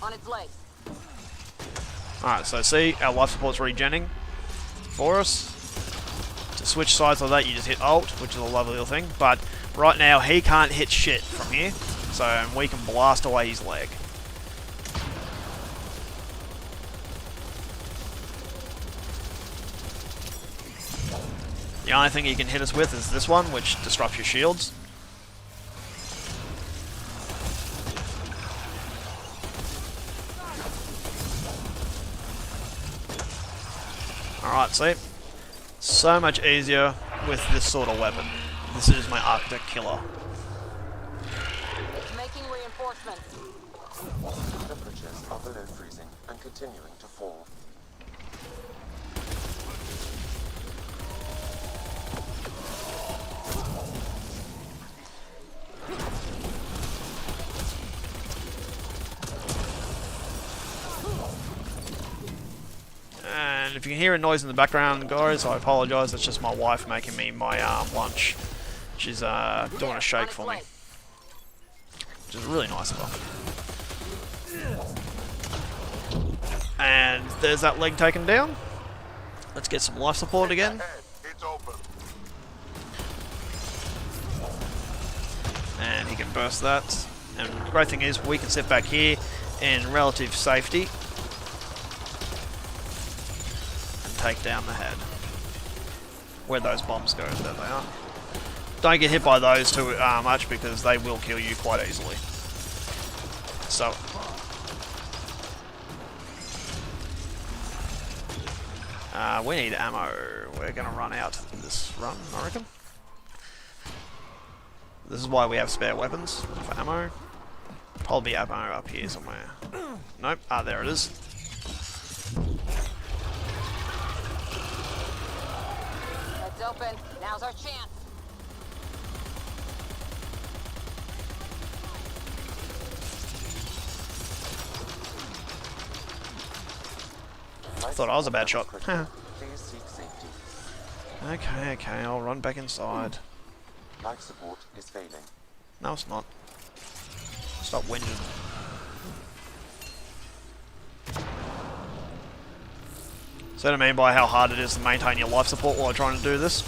On its legs. Alright, so see, our life support's regenning for us. To switch sides like that, you just hit Alt, which is a lovely little thing. But right now, he can't hit shit from here, so we can blast away his leg. The only thing he can hit us with is this one, which disrupts your shields. Alright, see? So much easier with this sort of weapon. This is my Arctic killer. Making reinforcements. Temperatures are below freezing and continuing to fall. And if you can hear a noise in the background, guys, I apologise. It's just my wife making me my lunch. which is doing a shake for me, which is really nice of her. And there's that leg taken down. Let's get some life support again. It's open. And he can burst that. And the great thing is we can sit back here in relative safety and take down the head. Where those bombs go, there they are. Don't get hit by those too much because they will kill you quite easily. So we need ammo. We're going to run out this run, I reckon. This is why we have spare weapons for ammo. Probably ammo up here somewhere. Nope. Ah, there it is. It's open. Now's our chance. I thought I was a bad shot. Please seek safety. Okay, I'll run back inside. Life support is failing. No, it's not. Stop whinging. So what I mean by how hard it is to maintain your life support while trying to do this.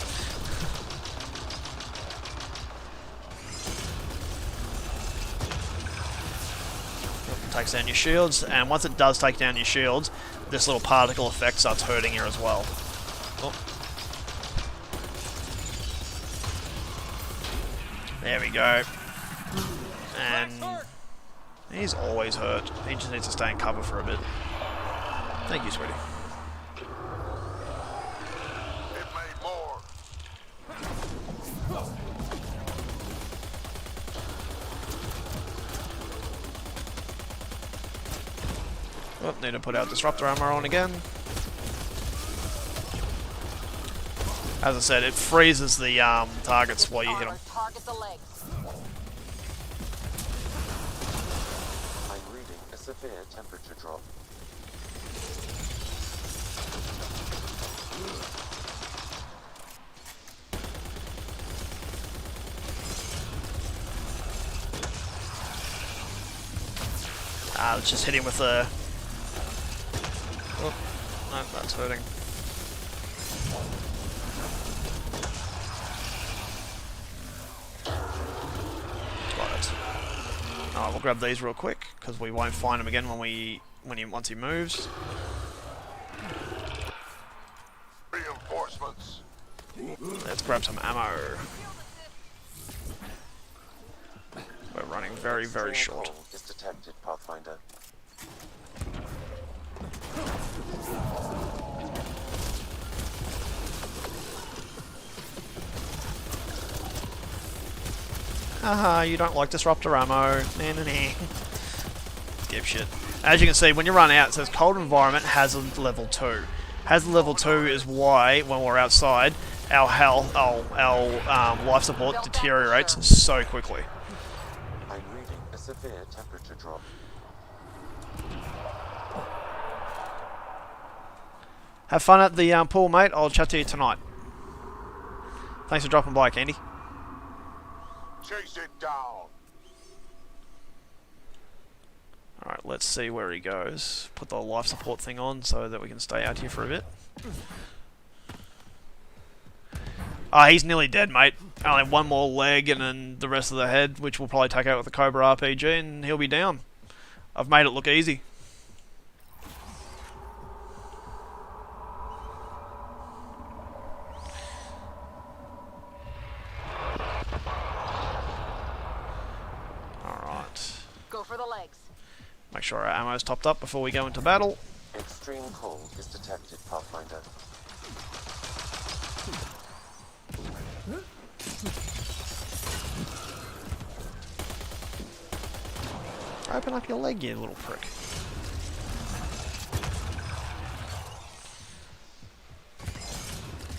Takes down your shields, and once it does take down your shields, this little particle effect starts hurting you as well. Oh. There we go. And he's always hurt. He just needs to stay in cover for a bit. Thank you, sweetie. It made more. Oh, need to put our disruptor armor on again. As I said, it freezes the targets while you hit them. Target the legs. I'm reading a severe temperature drop. Let's just hit him with the... Oh, no, that's hurting. Alright, we'll grab these real quick because we won't find him again once he moves. Reinforcements. Let's grab some ammo. We're running very, very short. Is detected, Pathfinder. Haha, you don't like disruptor ammo. Nah, nah, nah. Dipshit. As you can see, when you run out, it says cold environment, hazard level 2. Hazard level 2 is why, when we're outside, our health, our life support deteriorates so quickly. I'm reading a severe temperature drop. Have fun at the pool, mate. I'll chat to you tonight. Thanks for dropping by, Candy. Chase it down. Alright, let's see where he goes. Put the life support thing on so that we can stay out here for a bit. He's nearly dead, mate. Only one more leg and then the rest of the head, which we'll probably take out with the Cobra RPG, and he'll be down. I've made it look easy. Go for the legs. Make sure our ammo's topped up before we go into battle. Extreme cold is detected, Pathfinder. Open up your leg, you little prick.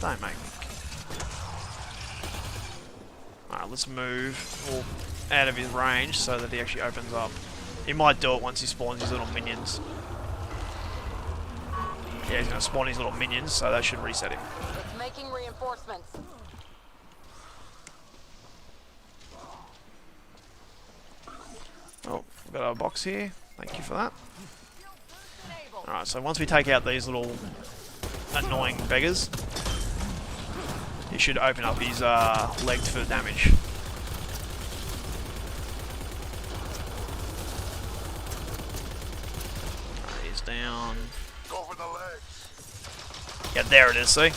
Don't make me. Alright, let's move out of his range so that he actually opens up. He might do it once he spawns his little minions. Yeah, he's going to spawn his little minions, so that should reset him. It's making reinforcements. got a box here. Thank you for that. Alright, so once we take out these little annoying beggars, he should open up his legs for damage. Alright, he's down. Go for the legs. Yeah, there it is, see?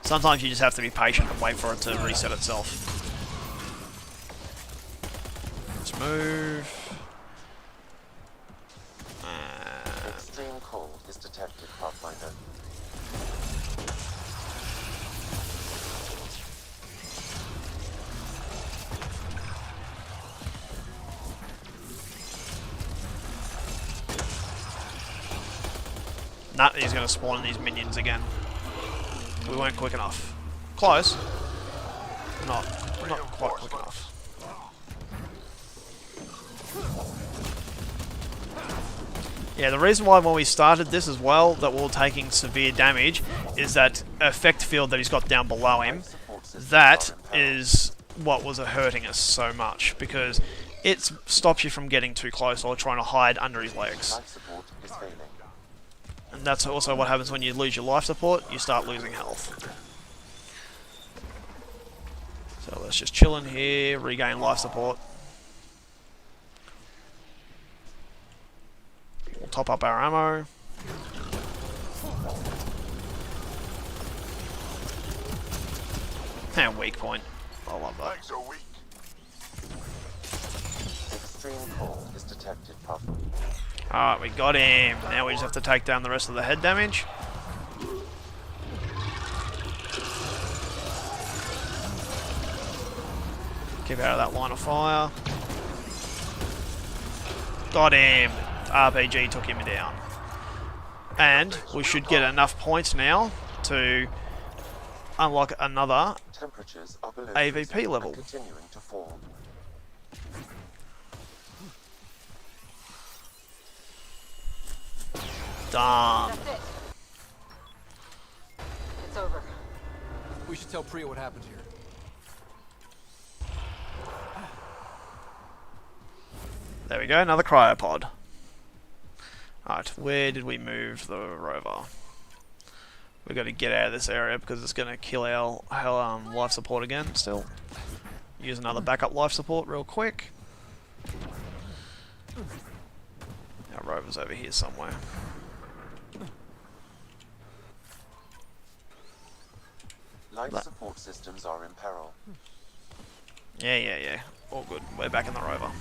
Sometimes you just have to be patient and wait for it to reset itself. Let's move. Extreme cold is detected, Pathfinder. Nah, he's going to spawn in these minions again. We weren't quick enough. Close. Not quite quick enough. Yeah, the reason why when we started this as well that we were taking severe damage is that effect field that he's got down below him. That is what was hurting us so much because it stops you from getting too close or trying to hide under his legs. Life support is failing. And that's also what happens when you lose your life support, you start losing health. So let's just chill in here, regain life support. We'll top up our ammo. And weak point. I love that. Legs are weak. Extreme cold is detected, Pathfinder. Alright, we got him. Now we just have to take down the rest of the head damage. Keep out of that line of fire. Got him. RPG took him down. And we should get enough points now to unlock another Temperatures are below AVP freezing level. and continuing to fall. Done. That's it. It's over. We should tell Priya what happened here. There we go, another cryopod. Alright, where did we move the rover? We've got to get out of this area because it's going to kill our life support again still. Use another backup life support real quick. Our rover's over here somewhere. Life support systems are in peril. Yeah. All good. We're back in the rover.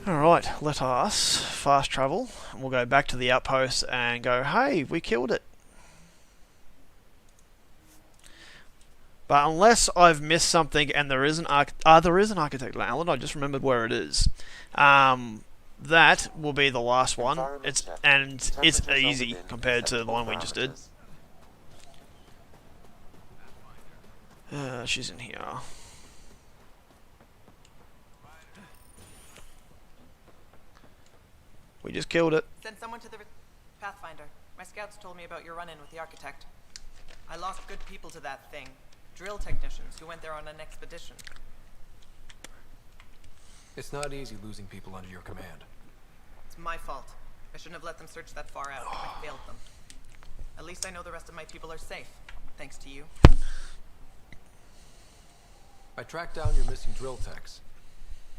Alright, let us fast travel. We'll go back to the outpost and go, hey, we killed it. But unless I've missed something and there is an architect island, I just remembered where it is. That will be the last one. It's easy compared to the one we just did. She's in here. We just killed it. Send someone to the Pathfinder. My scouts told me about your run-in with the architect. I lost good people to that thing. Drill technicians who went there on an expedition. It's not easy losing people under your command. It's my fault. I shouldn't have let them search that far out. I failed them. At least I know the rest of my people are safe, thanks to you. I tracked down your missing drill techs.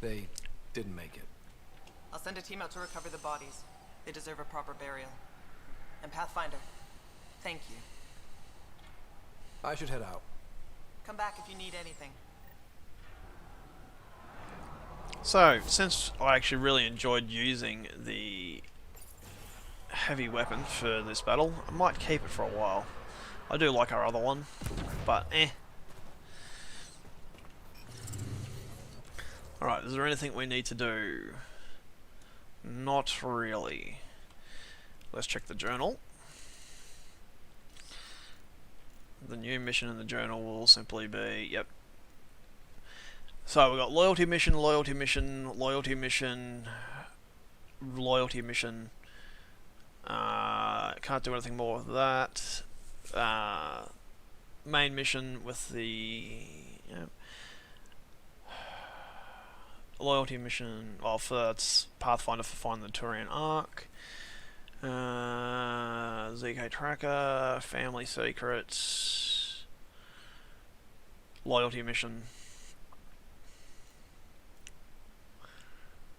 They didn't make it. I'll send a team out to recover the bodies. They deserve a proper burial. And Pathfinder, thank you. I should head out. Come back if you need anything. So, since I actually really enjoyed using the heavy weapon for this battle, I might keep it for a while. I do like our other one, but eh. Alright, is there anything we need to do? Not really. Let's check the journal. The new mission in the journal will simply be, yep. So we've got loyalty mission, loyalty mission, loyalty mission, loyalty mission. Can't do anything more with that. Main mission with the... Yep. loyalty mission. Well, for it's Pathfinder for finding the Turian Ark. ZK tracker, family secrets, loyalty mission,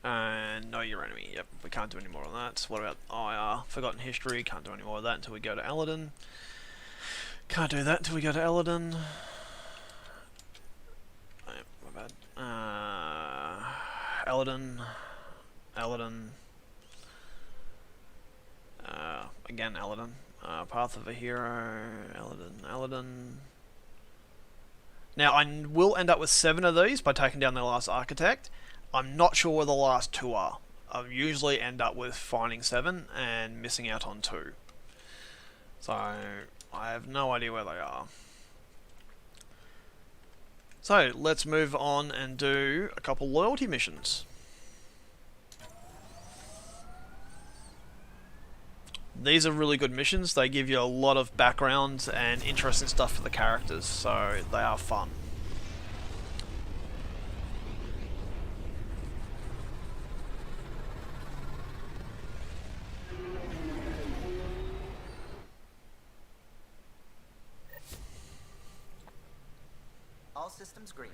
and know your enemy. Yep, we can't do any more on that. What about IR? Forgotten history. Can't do any more of that until we go to Aladdin. Can't do that until we go to Aladdin. My bad. Aladdin. Again, Aladdin. Path of a Hero. Aladdin. Now, I will end up with 7 of these by taking down the last Architect. I'm not sure where the last 2 are. I usually end up with finding 7 and missing out on 2. So, I have no idea where they are. So, let's move on and do a couple loyalty missions. These are really good missions. They give you a lot of background and interesting stuff for the characters, so they are fun. All systems green.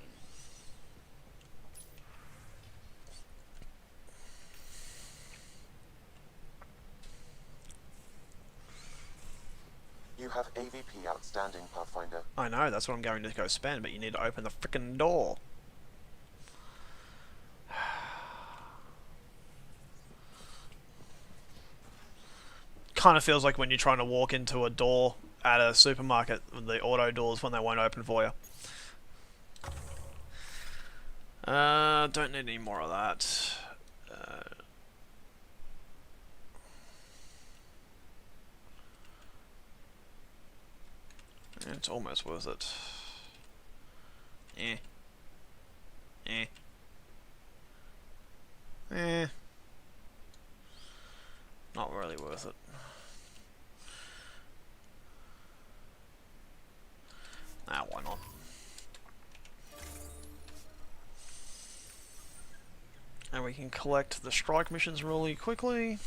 You have AVP outstanding, Pathfinder. I know, that's what I'm going to go spend, but you need to open the frickin' door. Kind of feels like when you're trying to walk into a door at a supermarket with the auto doors when they won't open for you. Don't need any more of that. It's almost worth it. Not really worth it. Nah, why not? And we can collect the strike missions really quickly.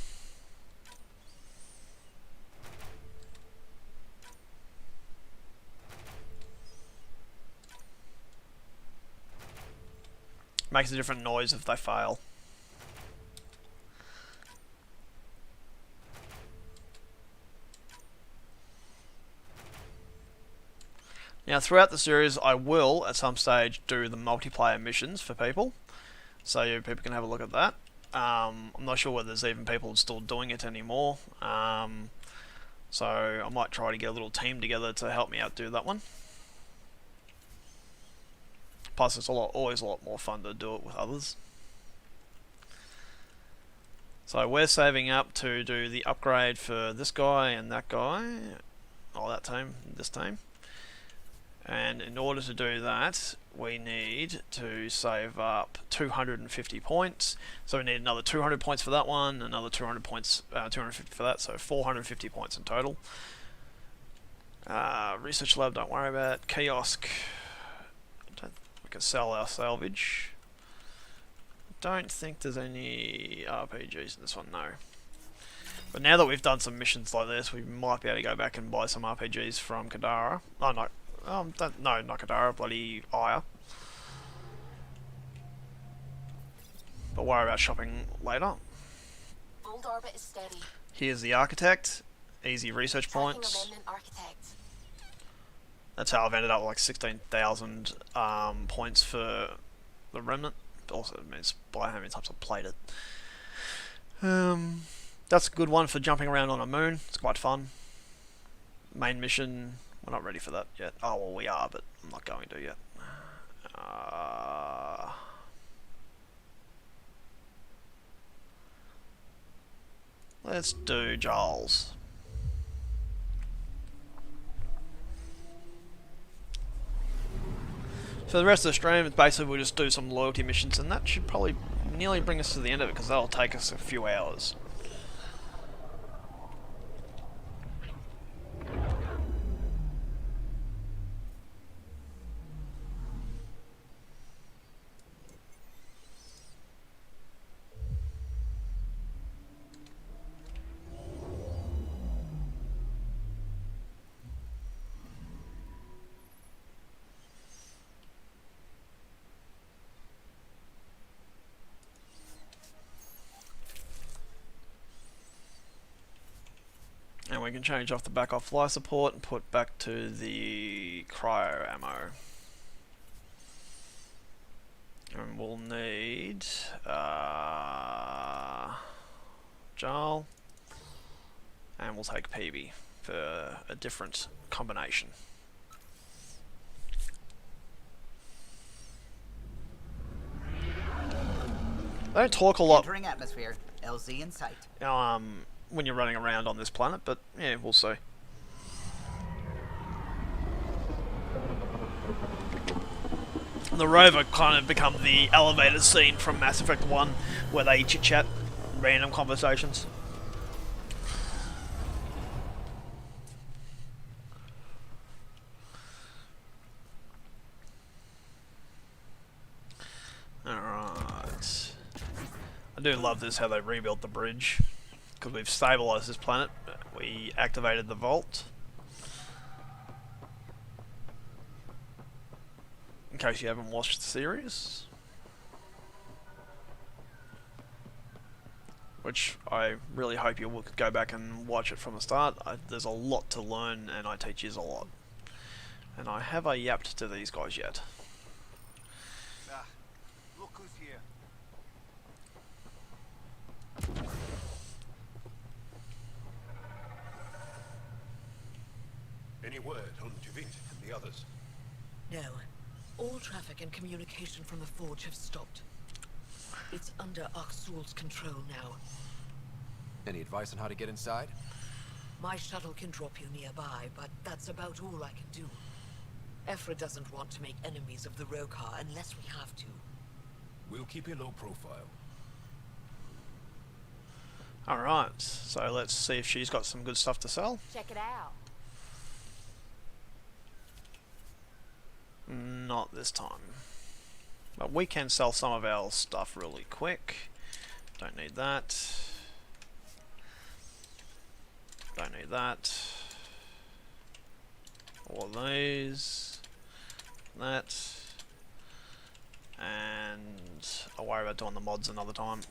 Makes a different noise if they fail. Now, throughout the series, I will, at some stage, do the multiplayer missions for people, so people can have a look at that. I'm not sure whether there's even people still doing it anymore, so I might try to get a little team together to help me out do that one. Plus, it's always a lot more fun to do it with others. So we're saving up to do the upgrade for this guy and that guy, or that team, this team. And in order to do that, we need to save up 250 points. So we need another 200 points for that one, another 200 points, 250 for that, so 450 points in total. Research lab, don't worry about it. Kiosk, we can sell our salvage. Don't think there's any RPGs in this one, no. But now that we've done some missions like this, we might be able to go back and buy some RPGs from Kadara. Oh no. No, not Kadara, bloody Aya. But worry about shopping later. Old orbit is steady. Here's the Architect. Easy research Tracking points. a remnant architect. That's how I've ended up with like 16,000 points for the Remnant. Also, it means by how many times I've played it. That's a good one for jumping around on a moon. It's quite fun. Main mission. We're not ready for that yet. Oh, well, we are, but I'm not going to yet. Let's do Giles. For the rest of the stream, it's basically we'll just do some loyalty missions, and that should probably nearly bring us to the end of it, because that'll take us a few hours. we can change off the back off fly support and put back to the cryo ammo. And we'll need Jarl, and we'll take PB for a different combination. They don't talk a lot. Entering atmosphere. LZ in sight. When you're running around on this planet, but yeah, we'll see. The rover kind of become the elevator scene from Mass Effect 1, where they chit-chat, random conversations. Alright. I do love this, how they rebuilt the bridge. Because we've stabilized this planet. We activated the vault. In case you haven't watched the series. Which I really hope you will go back and watch it from the start. There's a lot to learn and I teach you a lot. And I haven't yapped to these guys yet. Look who's here. Any word on Juvint and the others? No. All traffic and communication from the forge have stopped. It's under Aksul's control now. Any advice on how to get inside? My shuttle can drop you nearby, but that's about all I can do. Efra doesn't want to make enemies of the Rokar unless we have to. We'll keep a low profile. Alright, so let's see if she's got some good stuff to sell. Check it out. Not this time. But we can sell some of our stuff really quick. Don't need that. Don't need that. All these. That. And I'll worry about doing the mods another time.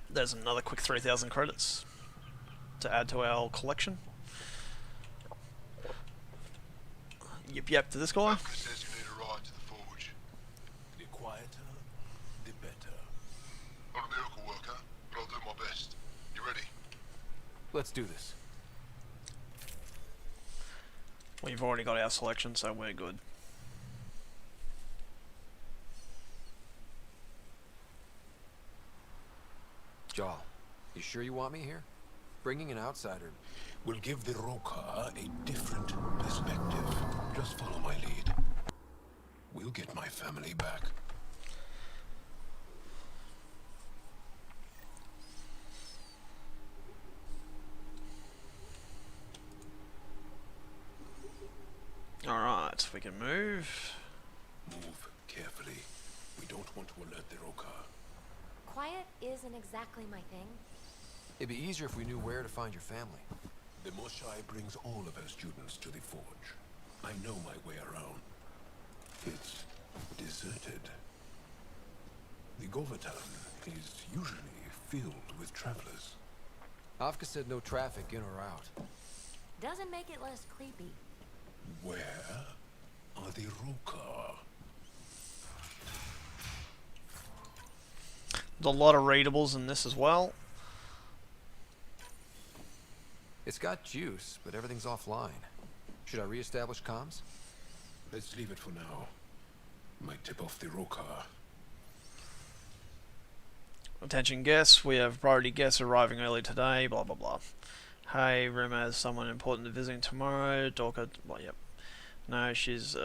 There's another quick 3,000 credits to add to our collection. Yep to this guy. Says you need a ride to the forge. The quieter, the better. Not a miracle worker, but I'll do my best. You ready? Let's do this. We've already got our selection, so we're good. Jarl, you sure you want me here? Bringing an outsider will give the Rokar a different perspective. Just follow my lead. We'll get my family back. Alright, we can move. Move carefully. We don't want to alert the Rokar. Quiet isn't exactly my thing. It'd be easier if we knew where to find your family. The Moshai brings all of her students to the forge. I know my way around. It's deserted. The Govatan is usually filled with travelers. Afka said no traffic in or out. Doesn't make it less creepy. Where are the Rokar? There's a lot of readables in this as well. It's got juice, but everything's offline. Should I re-establish comms? Let's leave it for now. Might tip off the Rokar. Attention guests, we have priority guests arriving early today, blah blah blah. Hey, rumor has someone important visiting tomorrow. Dorka, well, yep. No, she's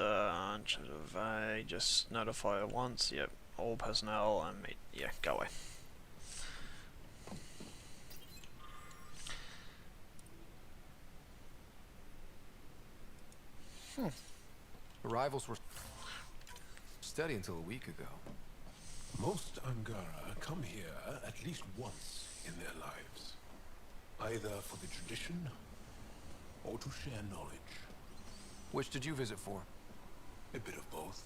just notify her once, yep. All personnel and meet, yeah, go away. Arrivals were steady until a week ago. Most Angara come here at least once in their lives. Either for the tradition, or to share knowledge. Which did you visit for? A bit of both.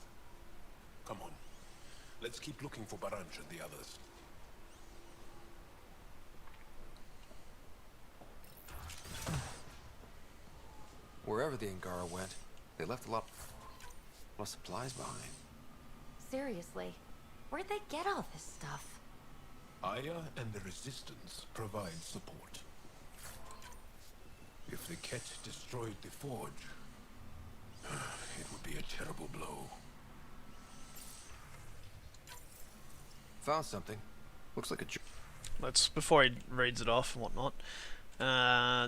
Come on. Let's keep looking for Baranch and the others. Wherever the Angara went, they left a lot of supplies behind. Seriously, where'd they get all this stuff? Aya and the Resistance provide support. If the Ket destroyed the forge, it would be a terrible blow. Found something. Looks like a... Let's, before he reads it off and whatnot,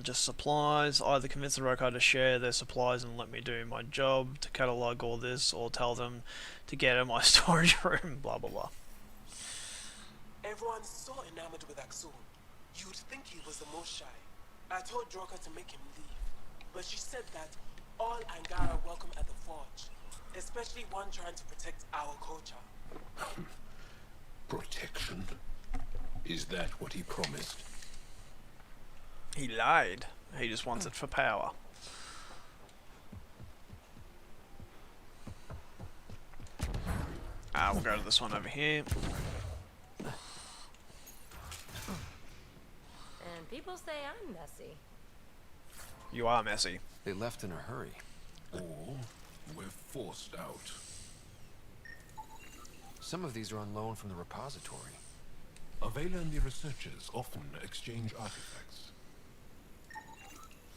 just supplies. Either convince the Rokar to share their supplies and let me do my job, to catalog all this, or tell them to get in my storage room, blah blah blah. Everyone's so enamored with Axel. You'd think he was the most shy. I told Droka to make him leave, but she said that all Angara are welcome at the forge, especially one trying to protect our culture. Protection? Is that what he promised? He lied. He just wants it for power. We'll go to this one over here. And people say I'm messy. You are messy. They left in a hurry. Or we're forced out. Some of these are on loan from the repository. Avela and the researchers often exchange artifacts.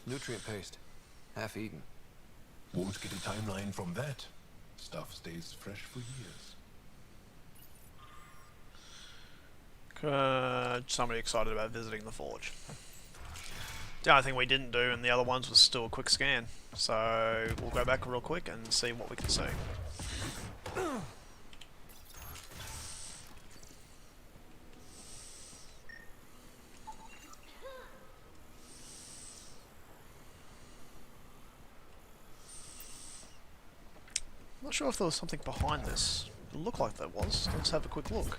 Nutrient paste. Half eaten. Won't get a timeline from that. Stuff stays fresh for years. Somebody excited about visiting the forge. The only thing we didn't do in the other ones was still a quick scan. So we'll go back real quick and see what we can see. Not sure if there was something behind this. It looked like there was. Let's have a quick look.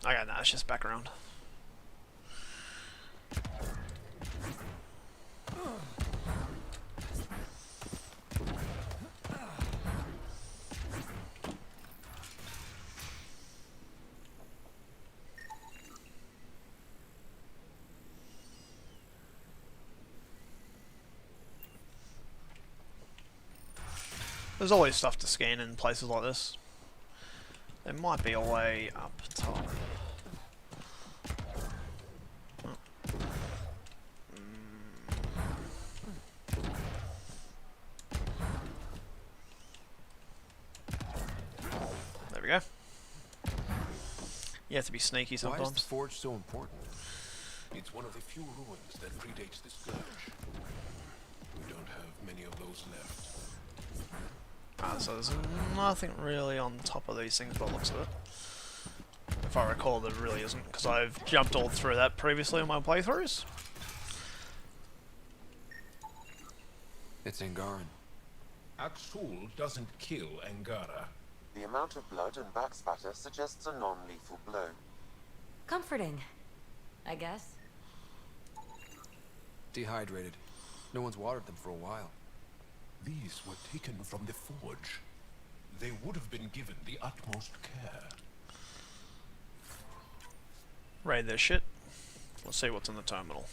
Okay, nah, it's just background. There's always stuff to scan in places like this. There might be a way up top. There we go. You have to be sneaky sometimes. Why is the forge so important? It's one of the few ruins that predates the Scourge. We don't have many of those left. So there's nothing really on top of these things by the looks of it. If I recall, there really isn't, because I've jumped all through that previously in my playthroughs. It's Angaran. Axul doesn't kill Angara. The amount of blood and backspatter suggests a non-lethal blow. Comforting, I guess. Dehydrated. No one's watered them for a while. These were taken from the forge. They would have been given the utmost care. Raid their shit. Let's see what's in the terminal.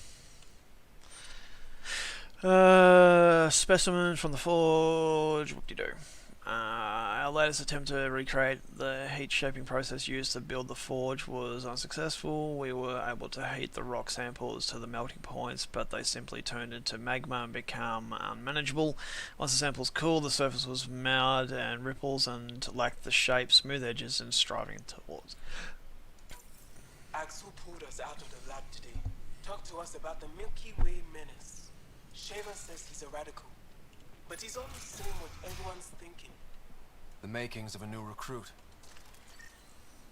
Specimen from the forge. Whoop-de-doo. Our latest attempt to recreate the heat shaping process used to build the forge was unsuccessful. We were able to heat the rock samples to the melting points, but they simply turned into magma and become unmanageable. Once the samples cooled, the surface was marred and ripples and lacked the shape, smooth edges, and striving towards. Axel pulled us out of the lab today. Talked to us about the Milky Way menace. Shaver says he's a radical, but he's only saying what everyone's thinking. The makings of a new recruit.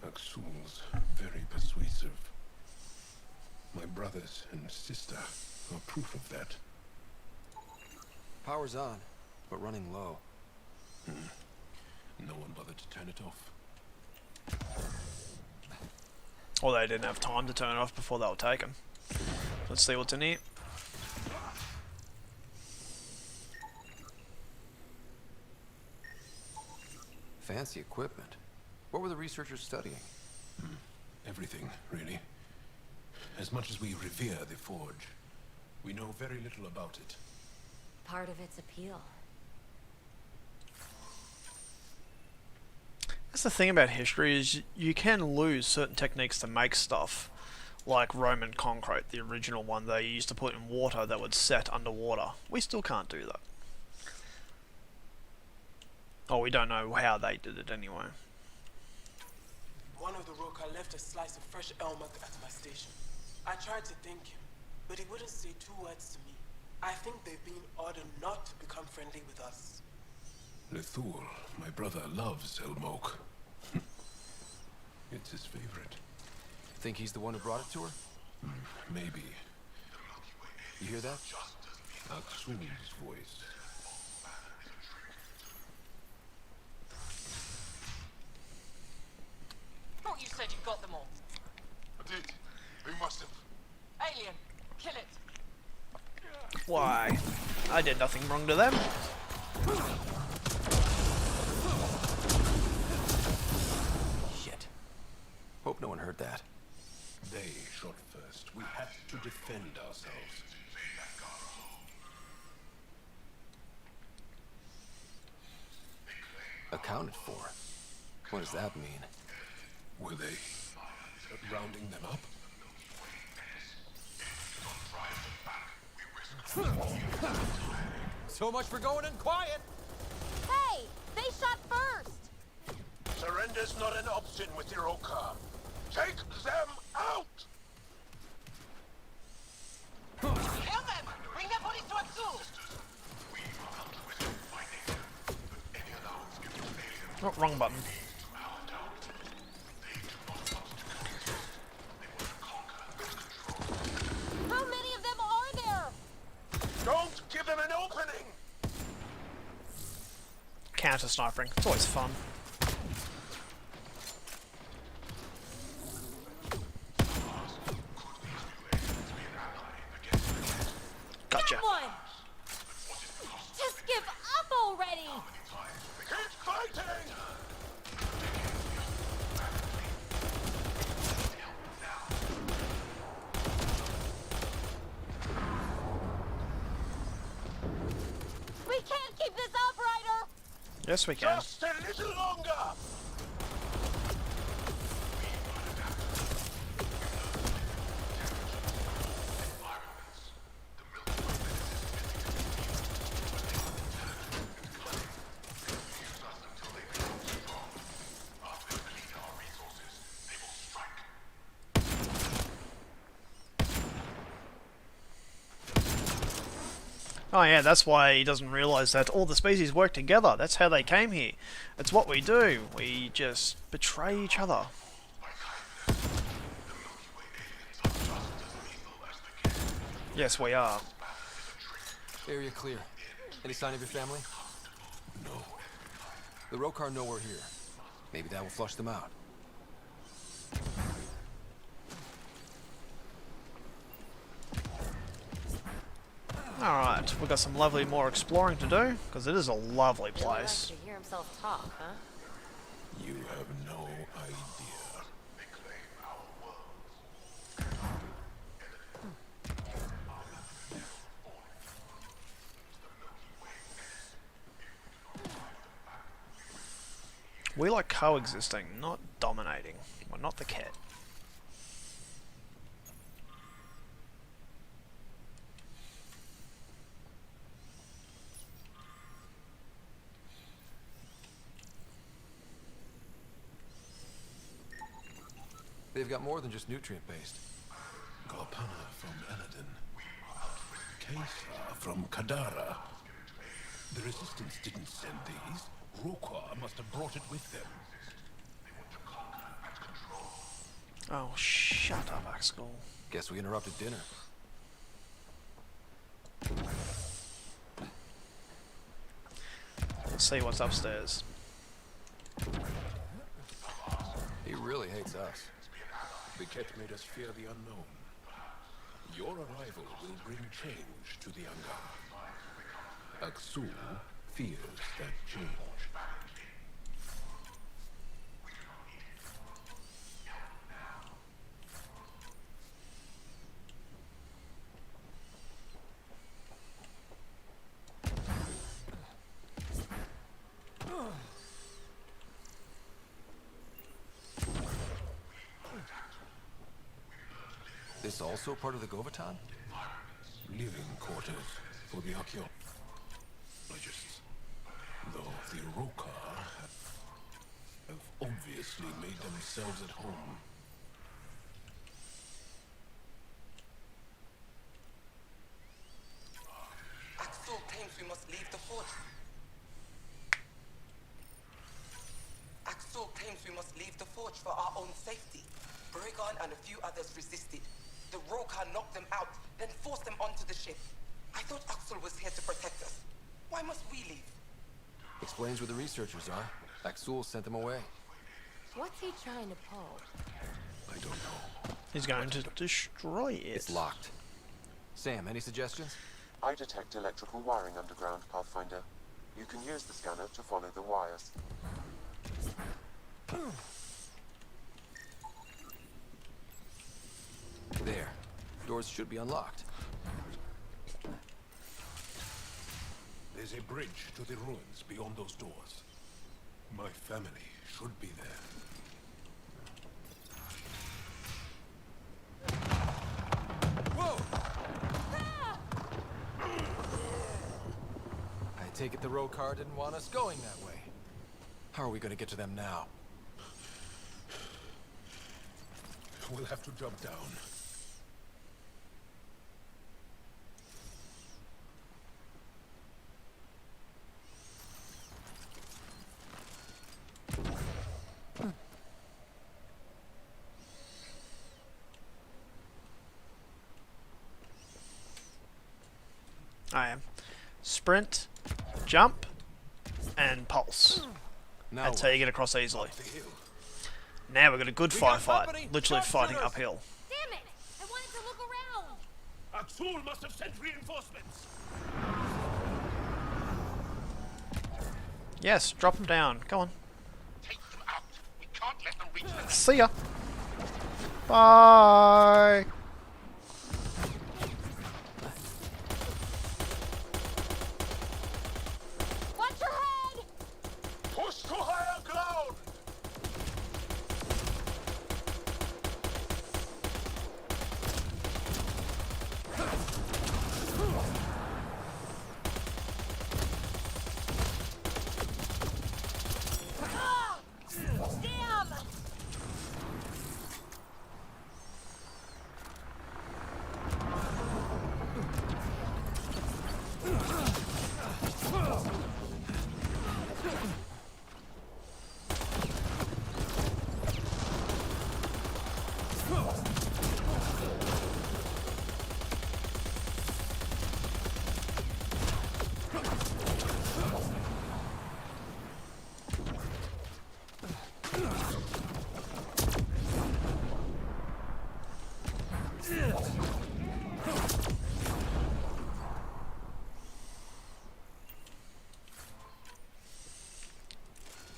Axul's very persuasive. My brothers and sister are proof of that. Power's on, but running low. No one bothered to turn it off. Or they didn't have time to turn it off before they were taken. Let's see what's in here. Fancy equipment. What were the researchers studying? Everything, really. As much as we revere the forge, We know very little about it. Part of its appeal. That's the thing about history, is you can lose certain techniques to make stuff. Like Roman concrete, the original one they used to put in water that would set underwater. We still can't do that. Oh, we don't know how they did it anyway. One of the Roka left a slice of fresh elmuck at my station. I tried to thank him, but he wouldn't say 2 words to me. I think they've been ordered not to become friendly with us. Lethul, my brother, loves Elmok. It's his favorite. Think he's the one who brought it to her? Maybe. You hear that? Aksu's voice. Thought you said you got them all. I did. We must have. Alien, kill it. Why? I did nothing wrong to them. Shit. Hope no one heard that. They shot first. We had to defend ourselves. Accounted for? What does that mean? Were they rounding them up? So much for going in quiet! Hey! They shot first! Surrender's not an option with your Oka. Take them out! Kill them! Bring their bodies to Aksu! Oh, wrong button. How many of them are there? Don't give them an opening! Counter sniping. It's always fun. Gotcha. Got one! Just give up already! Keep fighting! We can't keep this up, Ryder! Yes, we can. Just a little longer! Oh yeah, that's why he doesn't realise that all the species work together. That's how they came here. It's what we do. We just betray each other. Yes, we are. Area clear. Any sign of your family? No. The Rokar know we're here. Maybe that will flush them out. Alright, we've got some lovely more exploring to do, because it is a lovely Really likes place. to hear himself talk, huh? You have no idea. We like coexisting, not dominating. We're not the cat. They've got more than just nutrient-based. Garpana from Eladin. Kaisa from Kadara. The Resistance didn't send these. Rokar must have brought it with them. Oh, shut up, Axel. Guess we interrupted dinner. Let's see what's upstairs. He really hates us. The Ket made us fear the unknown. Your arrival will bring change to the Angara. Aksu fears that change. this also part of the Govatan? Living quarters for the archaeologists. Though the Rokar have obviously made themselves at home. Axel claims we must leave the fort. Axel claims we must leave the forge for our own safety. Bregon and a few others resisted. The Rokar knocked them out, then forced them onto the ship. I thought Axel was here to protect us. Why must we leave? Explains where the researchers are. Axul sent them away. What's he trying to pull? I don't know. He's going to destroy it. It's locked. Sam, any suggestions? I detect electrical wiring underground, Pathfinder. You can use the scanner to follow the wires. There. Doors should be unlocked. There's a bridge to the ruins beyond those doors. My family should be there. Whoa! I take it the Rokar didn't want us going that way. How are we going to get to them now? We'll have to jump down. I am. Sprint, jump, and pulse. Now That's how you get across easily. Now we've got a good firefight. Literally fighting uphill. Damn it! I wanted to look around! Axul must have sent reinforcements! Yes, drop them down. Go on. Take them out. We can't let them reach them. See ya. Bye. Watch your head! Push to higher ground! Damn!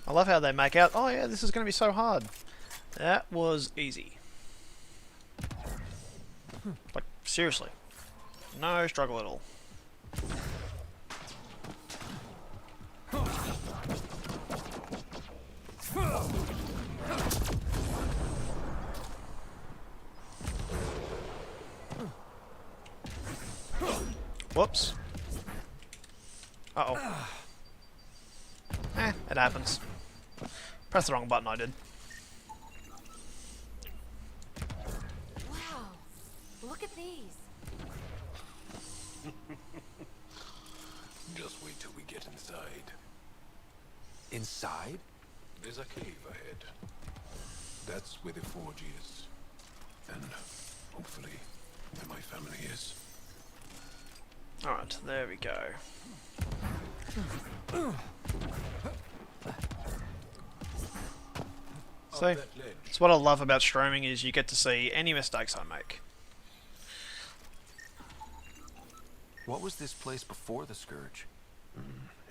I love how they make out, oh yeah, this is going to be so hard. That was easy. Like, seriously. No struggle at all. Whoops. Uh-oh. It happens. Press the wrong button, I did. Wow. Look at these. Just wait till we get inside. Inside? There's a cave ahead. That's where the forge is. And hopefully where my family is. Alright, there we go. So, it's what I love about streaming is you get to see any mistakes I make. What was this place before the Scourge?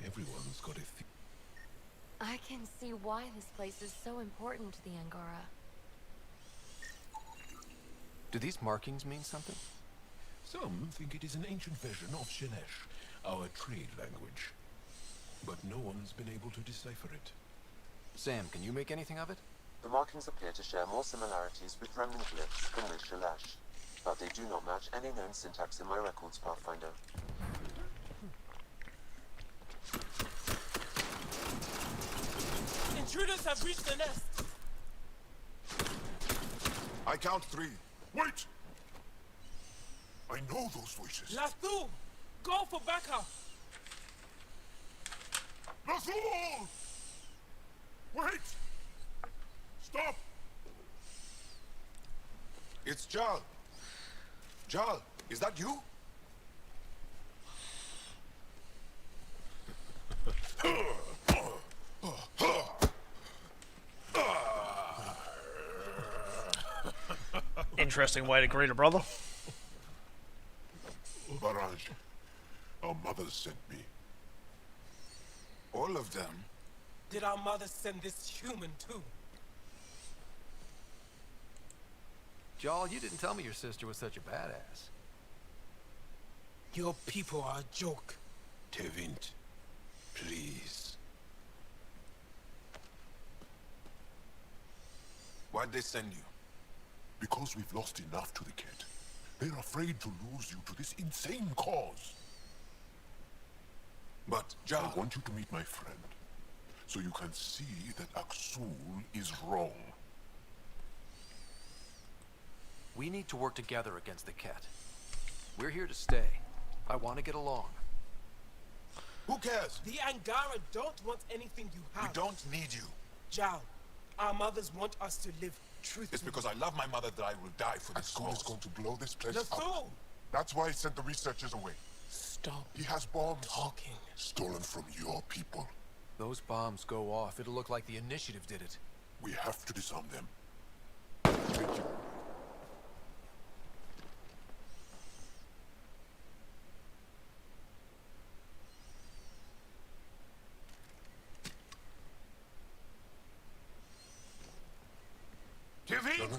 Everyone's got a I can see why this place is so important to the Angara. Do these markings mean something? Some think it is an ancient version of Shelesh, our trade language. But no one's been able to decipher it. Sam, can you make anything of it? The markings appear to share more similarities with remnant glyphs than with Shalash. but they do not match any known syntax in my records, Pathfinder. Intruders have reached the nest. I count 3. Wait! I know those voices. Lathul, go for backup. Lathul! Wait! Stop! It's Jal. Jal, is that you? Interesting way to greet a brother. Barrage, our mothers sent me. All of them? Did our mothers send this human too? Jarl, you didn't tell me your sister was such a badass. Your people are a joke. Tevint, please. Why'd they send you? Because we've lost enough to the kid. They're afraid to lose you to this insane cause. But, Jal, I want you to meet my friend, so you can see that Aksul is wrong. We need to work together against the Ket. We're here to stay. I want to get along. Who cares? The Angara don't want anything you have. We don't need you. Jal, our mothers want us to live truthfully. It's because I love my mother that I will die for this cause. Is going to blow this place Lathul! up. That's why he sent the researchers away. Stop. He has bombs. Talking. Stolen from your people. Those bombs go off, it'll look like the Initiative did it. We have to disarm them. Thank you.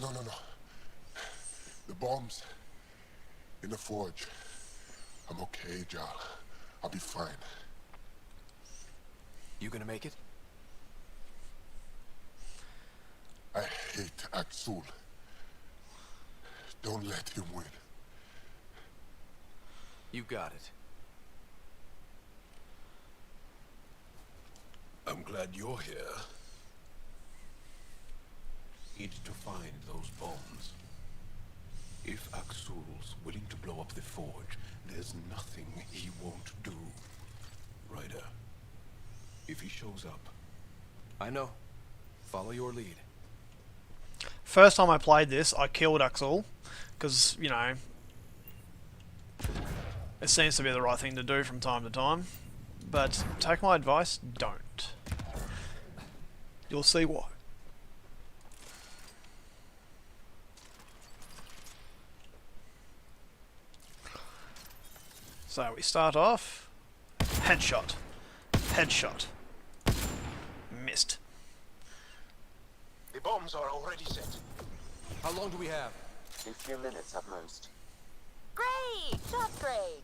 No. The bombs in the forge. I'm okay, Jal. I'll be fine. You gonna make it? I hate Aksul. Don't let him win. You got it. I'm glad you're here. Need to find those bombs. If Aksul's willing to blow up the forge, there's nothing he won't do. Ryder, if he shows up... I know. Follow your lead. First time I played this, I killed Aksul, because, you know, it seems to be the right thing to do from time to time. But take my advice, don't. You'll see why. So we start off, headshot, headshot, missed. The bombs are already set. How long do we have? A few minutes at most. Great! Just great!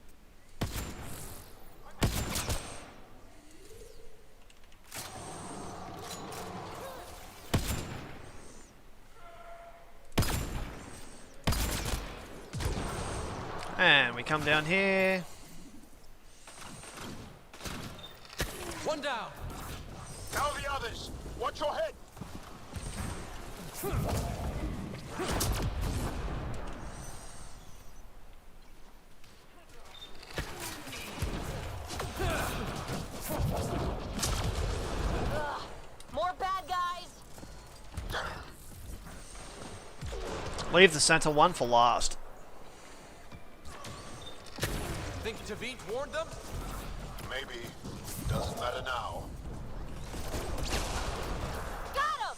And we come down here. One down. Now the others. Watch your head. More bad guys! Leave the center one for last. Think Tevint warned them? Maybe. Doesn't matter now. Got him!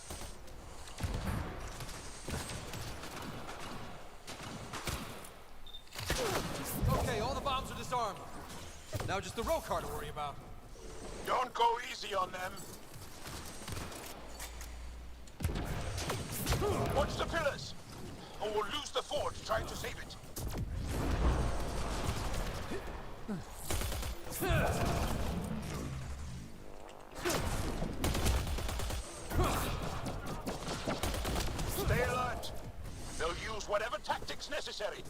Okay, all the bombs are disarmed. Now just the Rokar to worry about. Don't go easy on them. Watch the pillars, or we'll lose the forge trying to save it. Stay alert. They'll use whatever tactics what's necessary.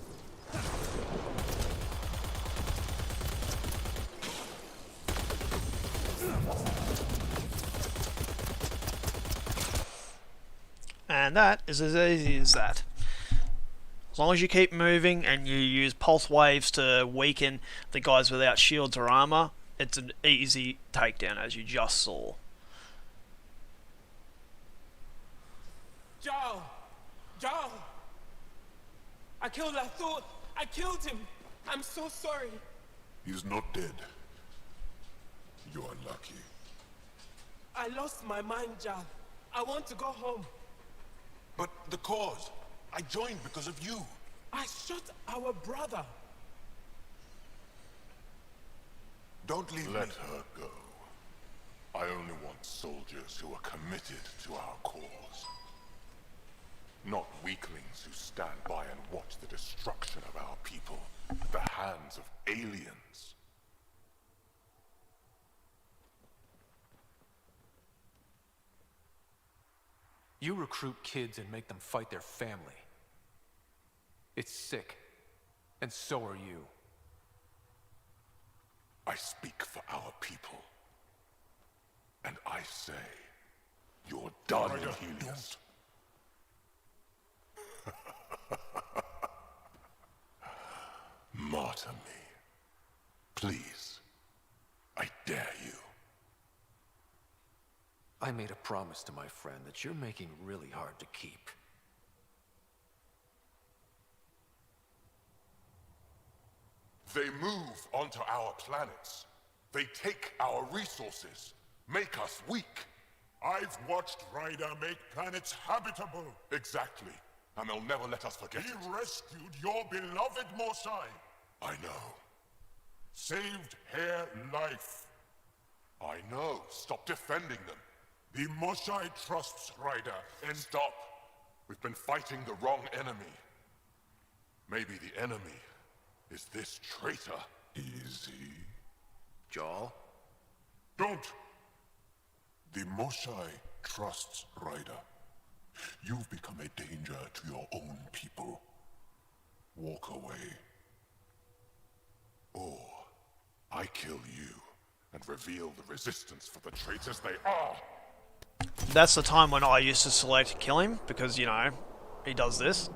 And that is as easy as that. As long as you keep moving and you use pulse waves to weaken the guys without shields or armor, it's an easy takedown, as you just saw. Joe! Joe! I killed Lathur! I killed him! I'm so sorry! He's not dead. You're lucky. I lost my mind, Jal. I want to go home. But the cause? I joined because of you. I shot our brother. Don't leave Let her go. I only want soldiers who are committed to our cause. Not weaklings who stand by and watch the destruction of our people at the hands of aliens. You recruit kids and make them fight their family. It's sick. And so are you. I speak for our people. And I say, you're done in Helios. Martyr me. Please. I dare you. I made a promise to my friend that you're making really hard to keep. They move onto our planets. They take our resources, make us weak. I've watched Ryder make planets habitable. Exactly. And they'll never let us forget it. He rescued your beloved Mosai. I know. Saved her life. I know. Stop defending them. The Mosai trusts Ryder, and stop. We've been fighting the wrong enemy. Maybe the enemy is this traitor. Easy. Jarl? Don't! The Mosai trusts Ryder. You've become a danger to your own people. Walk away. Or I kill you and reveal the resistance for the traitors they are. That's the time when I used to select kill him, because, you know, he does this.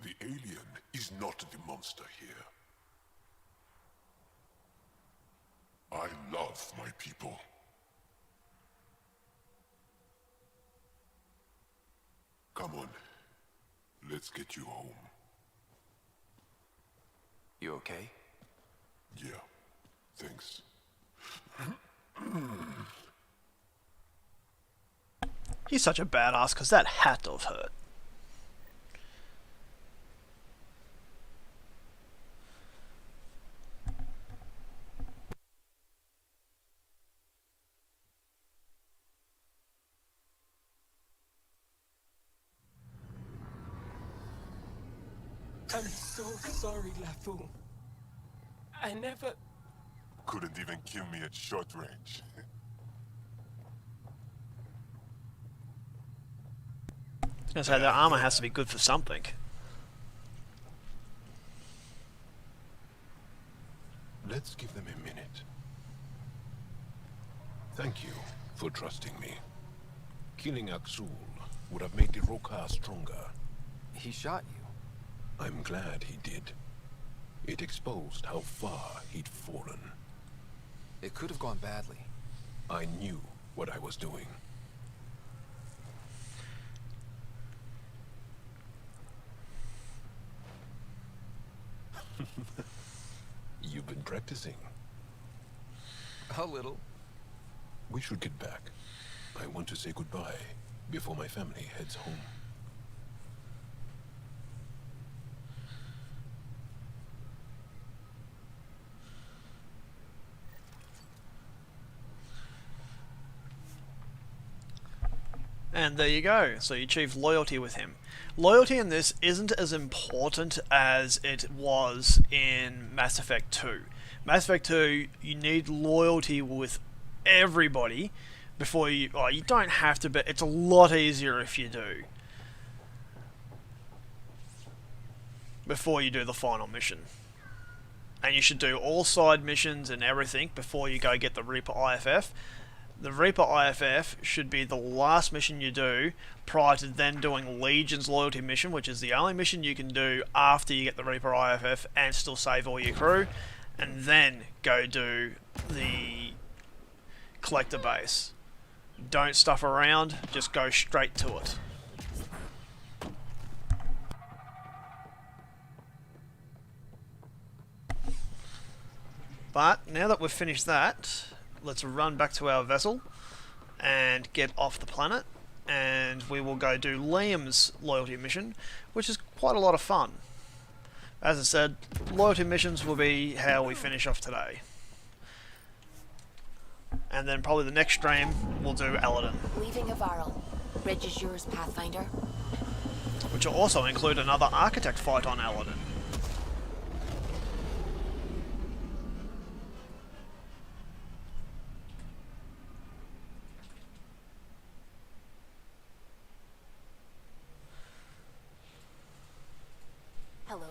The alien is not the monster here. I love my people. Come on. Let's get you home. You okay? Yeah. Thanks. He's such a badass, because that had to have hurt. I'm so sorry, Lathur. I never... Couldn't even kill me at short range. I was gonna say, their armor has to be good for something. Let's give them a minute. Thank you for trusting me. Killing Aksul would have made the Rokar stronger. He shot you. I'm glad he did. It exposed how far he'd fallen. It could have gone badly. I knew what I was doing. You've been practicing. A little. We should get back. I want to say goodbye before my family heads home. And there you go. So you achieve loyalty with him. Loyalty in this isn't as important as it was in Mass Effect 2. Mass Effect 2, you need loyalty with everybody before you... Oh, you don't have to, but it's a lot easier if you do. Before you do the final mission. And you should do all side missions and everything before you go get the Reaper IFF. The Reaper IFF should be the last mission you do prior to then doing Legion's loyalty mission, which is the only mission you can do after you get the Reaper IFF and still save all your crew, and then go do the collector base. Don't stuff around, just go straight to it. But now that we've finished that, let's run back to our vessel and get off the planet, and we will go do Liam's loyalty mission, which is quite a lot of fun. As I said, loyalty missions will be how we finish off today. And then probably the next stream we'll do Aladdin. Leaving Avaril. Bridge is yours, Pathfinder. Which will also include another architect fight on Aladdin. Hello?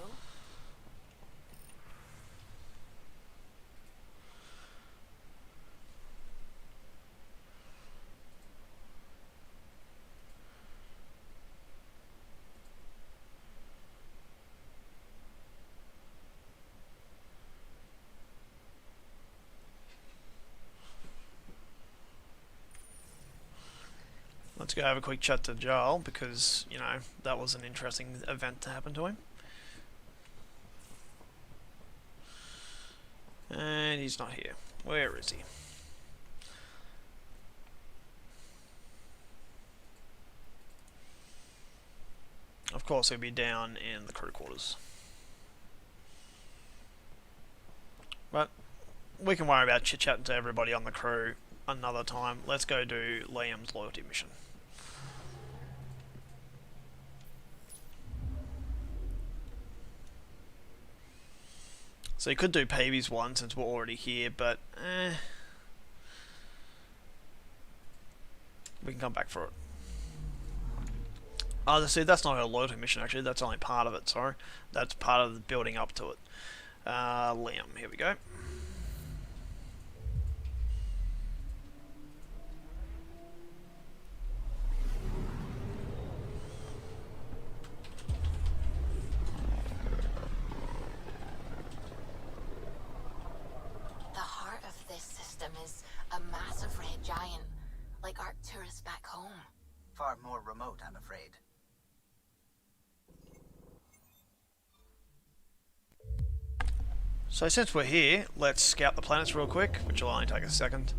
Let's go have a quick chat to Joel, because, you know, that was an interesting event to happen to him. And he's not here. Where is he? Of course, he'll be down in the crew quarters. But we can worry about chit-chatting to everybody on the crew another time. Let's go do Liam's loyalty mission. So you could do Peavy's one since we're already here, but we can come back for it. Oh, see, that's not a loyalty mission actually, that's only part of it, sorry. That's part of the building up to it. Liam, here we go. The heart of this system is a massive red giant, like Arcturus back home. Far more remote, I'm afraid. So since we're here, let's scout the planets real quick, which will only take a second.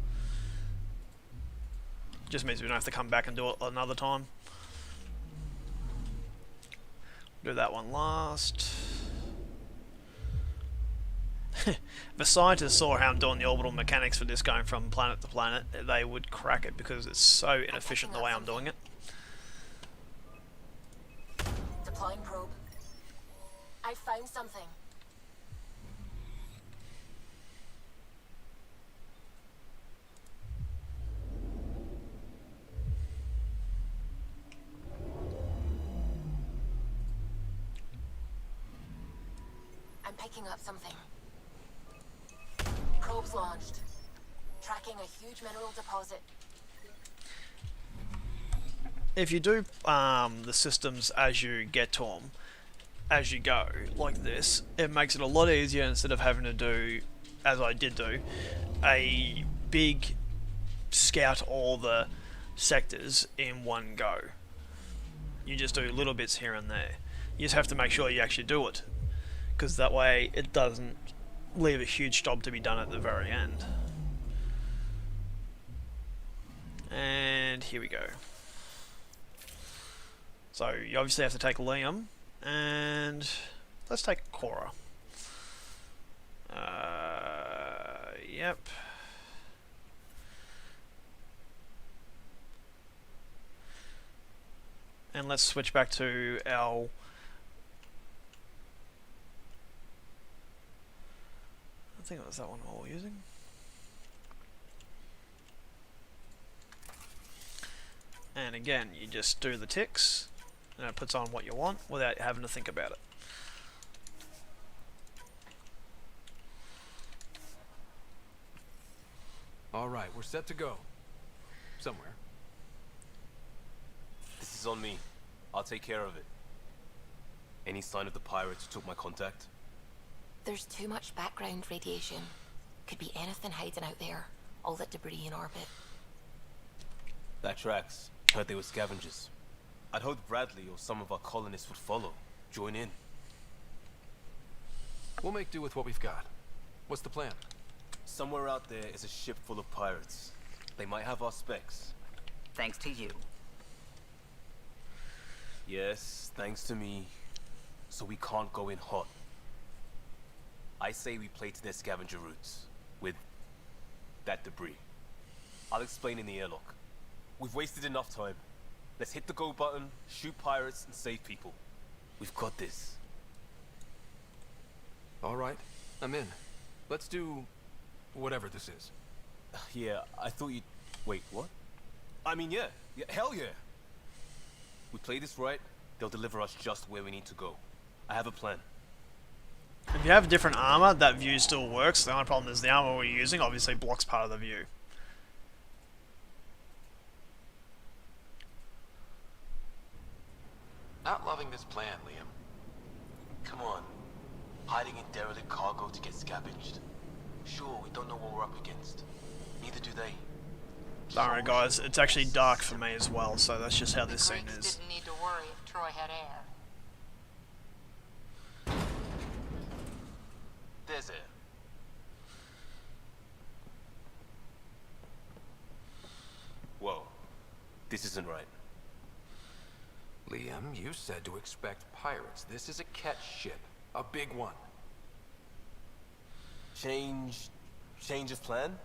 Just means we don't have to come back and do it another time. Do that one last. If the scientists saw how I'm doing the orbital mechanics for this going from planet to planet, they would crack it because it's so inefficient the way I'm doing it. Deploying probe. I found something. I'm picking up something. Probes launched. Tracking a huge mineral deposit. If you do the systems as you get to them, as you go, like this, it makes it a lot easier instead of having to do, as I did do, a big scout all the sectors in one go. You just do little bits here and there. You just have to make sure you actually do it, because that way it doesn't leave a huge job to be done at the very end. And here we go. So you obviously have to take Liam, and let's take Cora. Yep. And let's switch back to our... I think it was that one we were using. And again, you just do the ticks, and it puts on what you want without having to think about it. All right, we're set to go. Somewhere. This is on me. I'll take care of it. Any sign of the pirates who took my contact? There's too much background radiation. Could be anything hiding out there. All that debris in orbit. That tracks. Heard they were scavengers. I'd hoped Bradley or some of our colonists would follow. Join in. We'll make do with what we've got. What's the plan? Somewhere out there is a ship full of pirates. They might have our specs. Thanks to you. Yes, thanks to me. So we can't go in hot. I say we play to their scavenger routes. With that debris. I'll explain in the airlock. We've wasted enough time. Let's hit the go button, shoot pirates, and save people. We've got this. All right, I'm in. Let's do whatever this is. Yeah, I thought you'd... Wait, what? I mean, yeah, hell yeah. We play this right, they'll deliver us just where we need to go. I have a plan. If you have different armor, that view still works. The only problem is the armor we're using obviously blocks part of the view. Not loving this plan, Liam. Come on. Hiding in derelict cargo to get scavenged. Sure, we don't know what we're up against. Neither do they. Don't worry guys, it's actually dark for me as well, so that's just how this scene is. Didn't need to worry if Troy had air. There's it. Whoa. This isn't right. Liam, you said to expect pirates. This is a catch ship. A big one. Change of plan?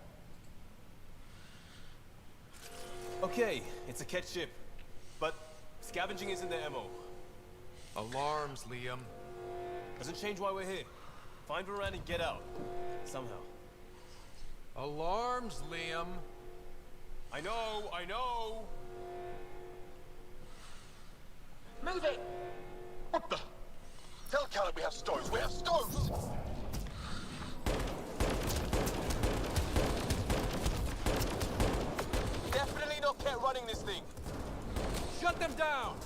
Okay, it's a catch ship. But scavenging isn't their MO. Alarms, Liam. Doesn't change why we're here. Find Varan and get out. Somehow. Alarms, Liam. I know! Move it! What the? Tell Caleb we have stoves. We have stoves! Definitely not kept running this thing. Shut them down!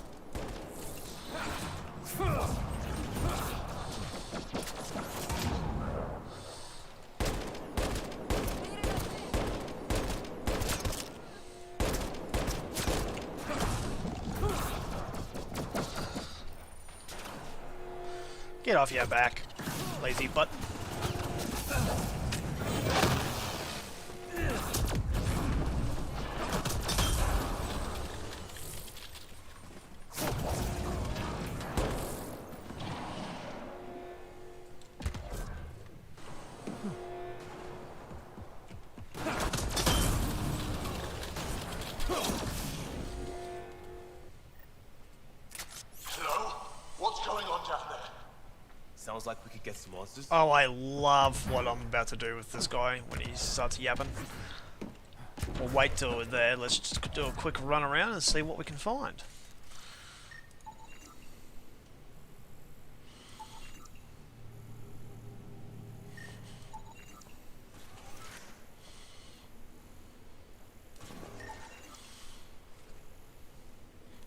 Get off your back, lazy butt. Hello? What's going on down there? Sounds like we could get some monsters. Oh, I love what I'm about to do with this guy when he starts yapping. We'll wait till we're there. Let's just do a quick run around and see what we can find.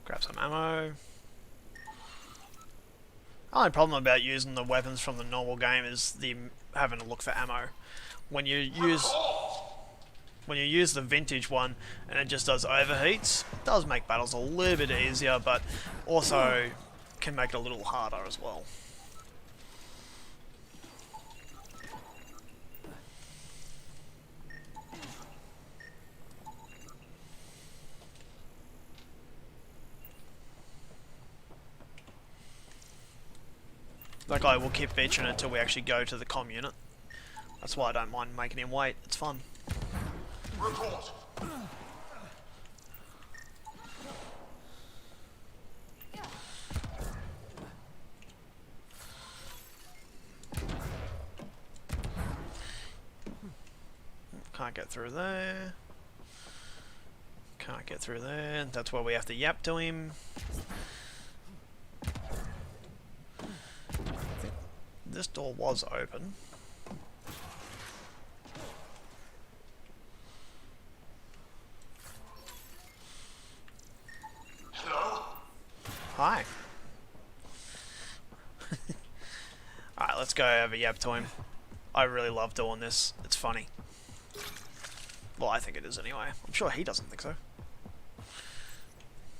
Grab some ammo. The only problem about using the weapons from the normal game is the having to look for ammo. When you use the vintage one and it just does overheats, it does make battles a little bit easier, but also can make it a little harder as well. That guy will keep featuring it until we actually go to the comm unit. That's why I don't mind making him wait. It's fun. Report! Can't get through there. Can't get through there. That's why we have to yap to him. This door was open. Hello? Hi. Alright, let's go over yap to him. I really love doing this. It's funny. Well, I think it is anyway. I'm sure he doesn't think so.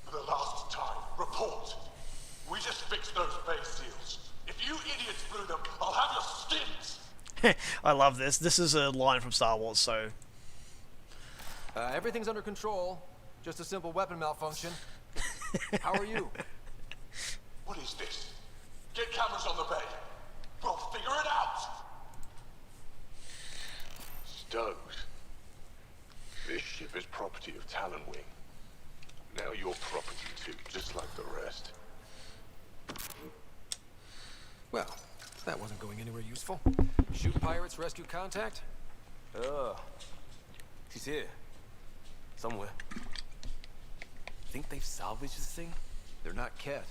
For the last time, report. We just fixed those base seals. If you idiots blew them, I'll have your skins. I love this. This is a line from Star Wars, so... Everything's under control. Just a simple weapon malfunction. How are you? What is this? Get cameras on the bay. We'll figure it out. Stoked. This ship is property of Talonwing. Now you're property too, just like the rest. Well, that wasn't going anywhere useful. Shoot pirates, rescue contact? She's here. Somewhere. Think they've salvaged this thing? They're not Ket.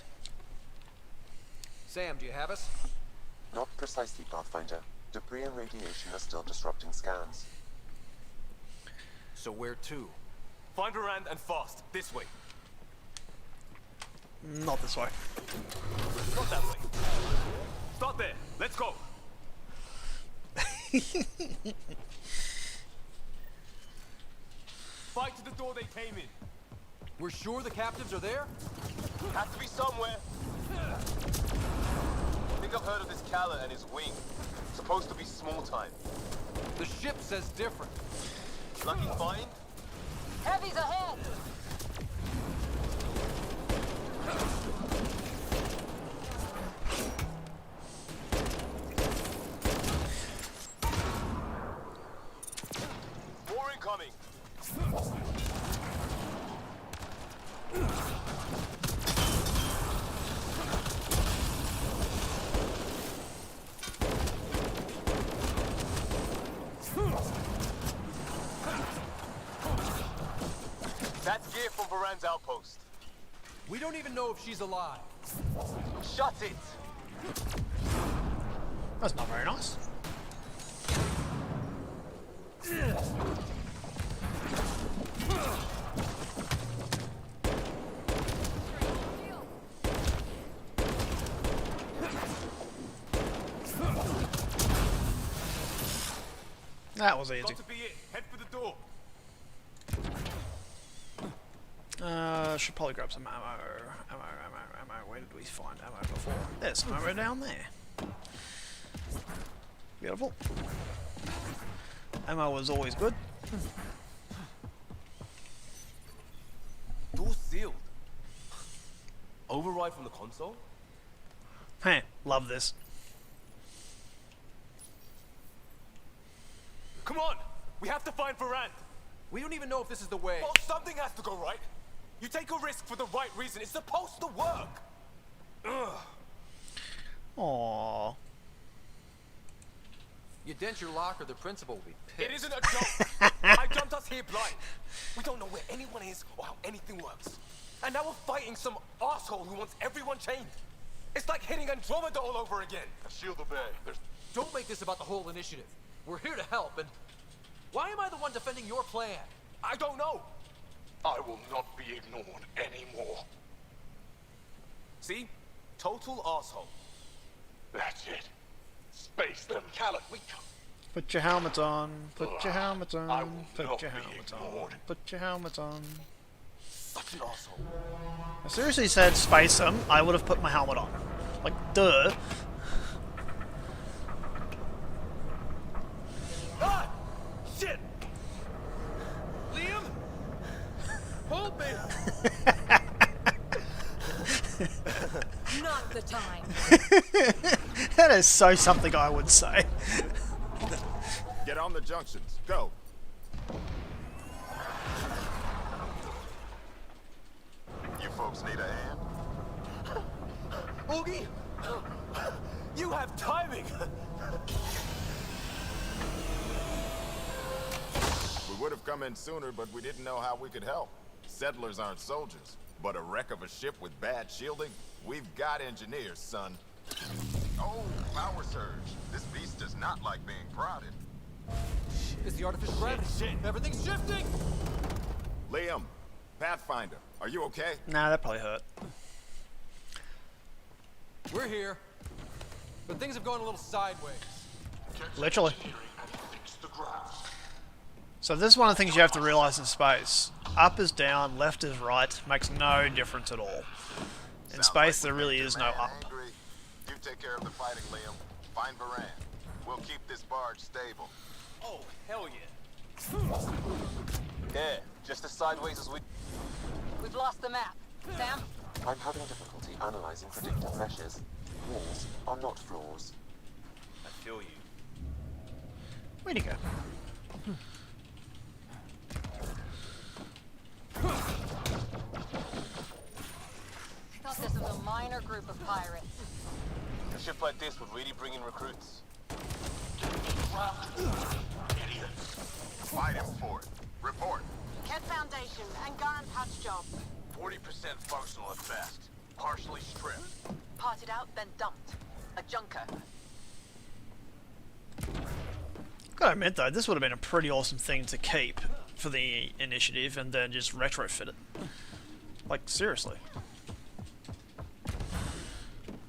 Sam, do you have us? Not precisely, Pathfinder. Debris and radiation are still disrupting scans. So where to? Find Rand and fast. This way. Not this way. Not that way. Start there. Let's go. Fight to the door they came in. We're sure the captives are there? Has to be somewhere. I think I've heard of this Kala and his wing. Supposed to be small time. The ship says different. Lucky find? Heavy's ahead! More incoming. That's gear from Varan's outpost. We don't even know if she's alive. Shut it! That's not very nice. That was easy. Got to be it. Head for the door. Should probably grab some ammo. Where did we find ammo before? There's some ammo down there. Beautiful. Ammo was always good. Door sealed. Override from the console? Hey, love this. Come on! We have to find Varan! We don't even know if this is the way. Well, something has to go right. You take a risk for the right reason. It's supposed to work. Ugh. Aww. You dent your locker, the principal will be pissed. It isn't a joke. I jumped us here blind. We don't know where anyone is or how anything works. And now we're fighting some asshole who wants everyone chained. It's like hitting Andromeda all over again. Shield the bay. Don't make this about the whole initiative. We're here to help, and why am I the one defending your plan? I don't know. I will not be ignored anymore. See? Total asshole. That's it. Space them, Callan. We can't. Put your helmet on. Put your helmet I on. will Put not your be helmet ignored. on. Put your helmet on. Such an asshole. I seriously said space him, I would have put my helmet on. Like, duh. Ah! Shit! Liam? Hold me! Not the time. That is so something I would say. Get on the junctions. Go. You folks need a hand? Oogie! You have timing! would have come in sooner, but we didn't know how we could help. Settlers aren't soldiers, but a wreck of a ship with bad shielding? We've got engineers, son. Oh, power surge. This beast does not like being prodded. It's the artificial gravity. Shit. Everything's shifting! Liam, Pathfinder, are you okay? Nah, that probably hurt. We're here, but things have gone a little sideways. Literally. So this is one of the things you have to realize in space. Up is down, left is right, makes no difference at all. In space, there really is no up. You take care of the fighting, Liam. Find Varan. We'll keep this barge stable. Oh, hell yeah. Yeah, just as sideways as we... We've lost the map. Sam? I'm having difficulty analyzing predictive meshes. Walls are not floors. I feel you. Where'd he go? I thought this was a minor group of pirates. A ship like this would really bring in recruits. Fight him for it. Report. Kett Foundation and Garan patch job. 40% functional at best. Partially stripped. Parted out, then dumped. A junker. Gotta admit though, this would have been a pretty awesome thing to keep for the initiative and then just retrofit it. Like, seriously.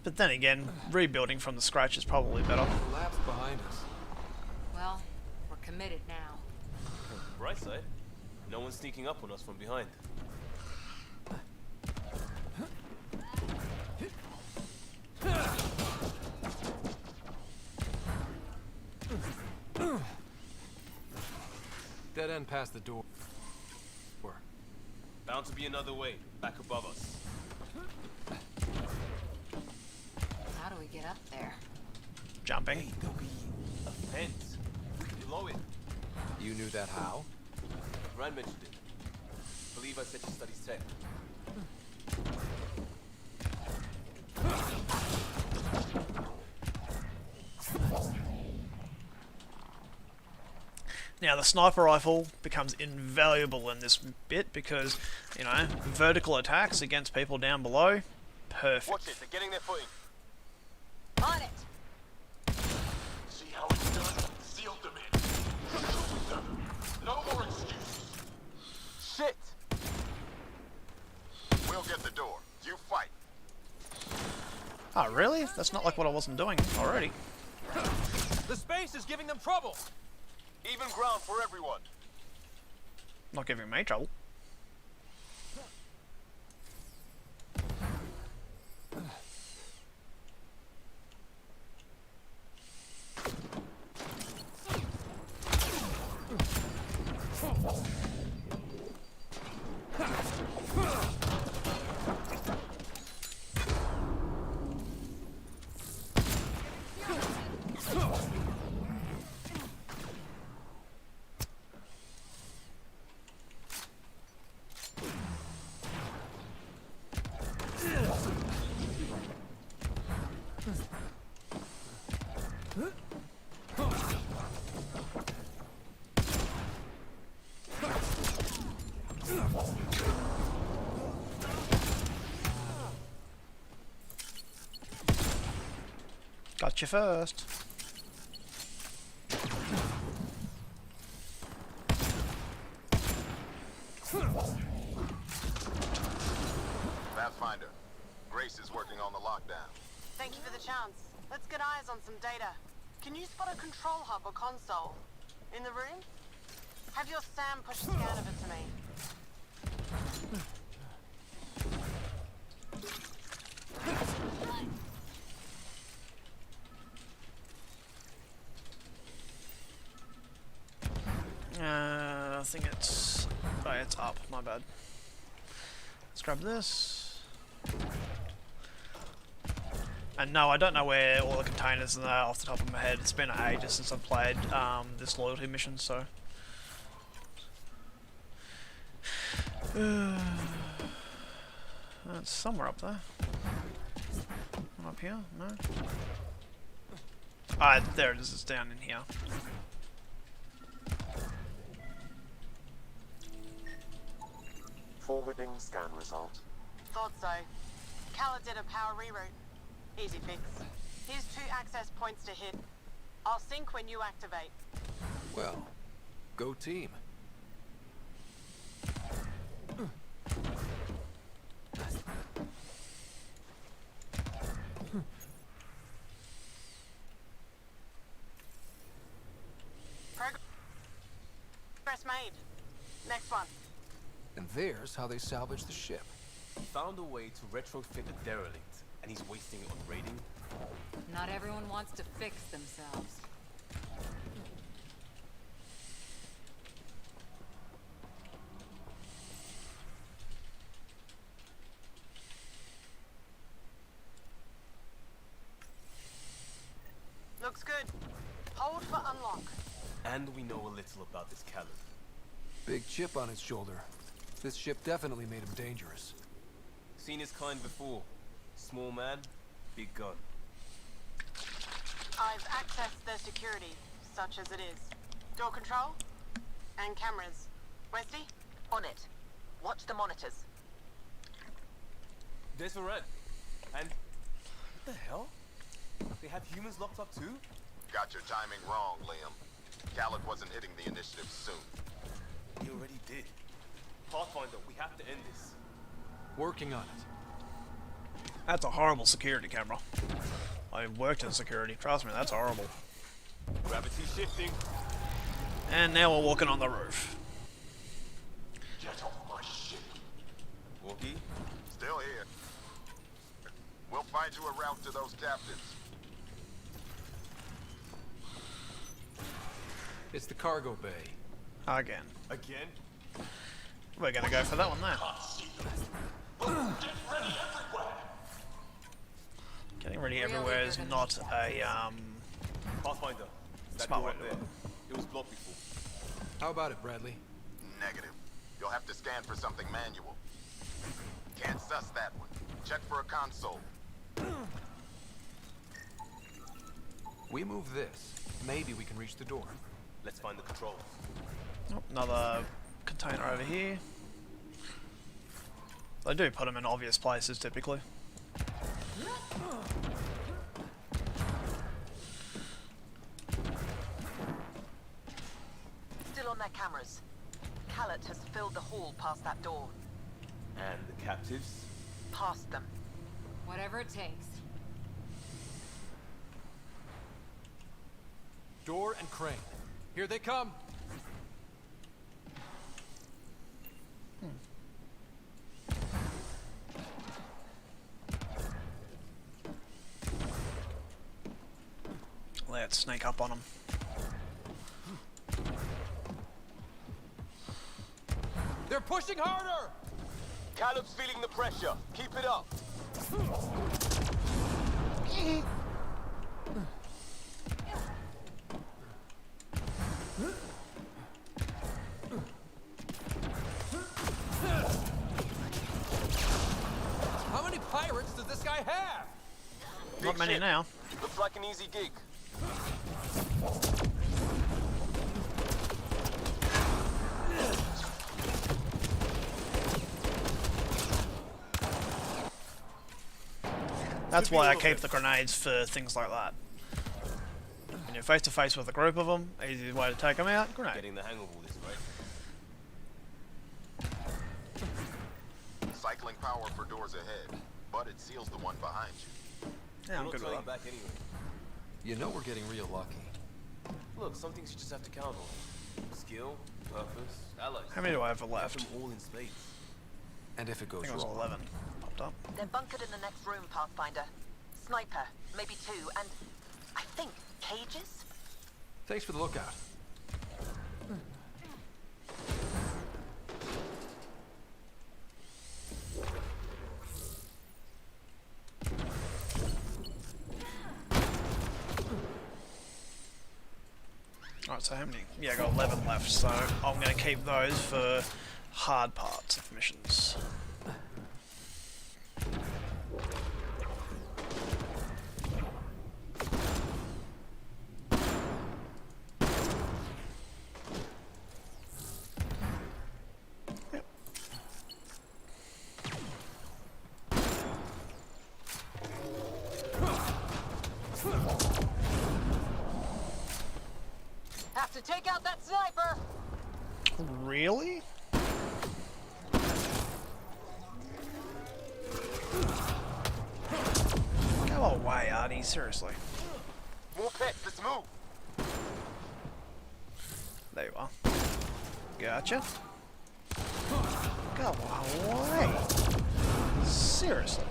But then again, rebuilding from the scratch is probably better. The lab's behind us. Well, we're committed now. Bright side, no one's sneaking up on us from behind. Dead end past the door. Bound to be another way, back above us. How do we get up there? Jumping. Hey, there'll be a fence. Below it. You knew that how? Rand mentioned it. Believe I said she studies tech. Now the sniper rifle becomes invaluable in this bit because, you know, vertical attacks against people down below, perfect. Watch it, they're getting their footing. On it! See how it's done? Seal them in. Control them. No more excuses. Shit! We'll get the door. You fight. Oh really? That's not like what I wasn't doing already. The space is giving them trouble! Even ground for everyone. Not giving me trouble. Got you first. Pathfinder, Grace is working on the lockdown. Thank you for the chance. Let's get eyes on some data. Can you spot a control hub or console? In the room? Have your Sam push a scan of it to me. I think it's... Oh, it's up. My bad. Let's grab this. And no, I don't know where all the containers are off the top of my head. It's been ages since I've played this loyalty mission, so... It's somewhere up there. Not up here? No? Ah, there it is. It's down in here. Forwarding scan result. Thought so. Kala did a power reroute. Easy fix. Here's 2 access points to hit. I'll sync when you activate. Well, go team. Progress made. Next one. And there's how they salvage the ship. He found a way to retrofit a derelict, and he's wasting it on raiding. Not everyone wants to fix themselves. Looks good. Hold for unlock. And we know a little about this Callum. Big chip on his shoulder. This ship definitely made him dangerous. Seen his kind before. Small man, big gun. I've accessed their security, such as it is. Door control and cameras. Westy? On it. Watch the monitors. There's a red. And what the hell? They have humans locked up too? Got your timing wrong, Liam. Khaled wasn't hitting the initiative soon. He already did. Pathfinder, we have to end this. Working on it. That's a horrible security camera. I worked in security. Trust me, that's horrible. Gravity shifting. And now we're walking on the roof. Get off my ship. Walkie? Still here. We'll find you a route to those captives. It's the cargo bay. Again. Again? We're gonna go for that one there. Getting ready everywhere is not a Pathfinder. That smart door way up to there. do it. It was blocked before. How about it, Bradley? Negative. You'll have to scan for something manual. Can't suss that one. Check for a console. We move this. Maybe we can reach the door. Let's find the controls. Oh, another container over here. They do put them in obvious places typically. Still on their cameras. Khaled has filled the hall past that door. And the captives? Past them. Whatever it takes. Door and crane. Here they come. Let's sneak up on them. They're pushing harder! Caleb's feeling the pressure. Keep it up. How many pirates does this guy have? Not many ship. now. Looks like an easy gig. That's why I keep the grenades for things like that. When you're face to face with a group of them, easy way to take them out, grenade. Getting the hang of all this, right? Cycling power for doors ahead, but it seals the one behind you. Yeah, I'm We're good not with turning that. back anyway. You know we're getting real lucky. Look, some things you just have to count on. Skill, purpose, allies. How many do I have left? Them all in spades. And if it I goes think it was wrong, 11. Popped up. They're bunkered in the next room, Pathfinder. Sniper, maybe 2, and I think cages? thanks for the lookout. Alright, so how many? Yeah, I got 11 left, so I'm going to keep those for hard parts of missions. Yep. to take out that sniper! Really? Go away, Artie, seriously. More pets, let's move! There you are. Gotcha. Go away. Seriously.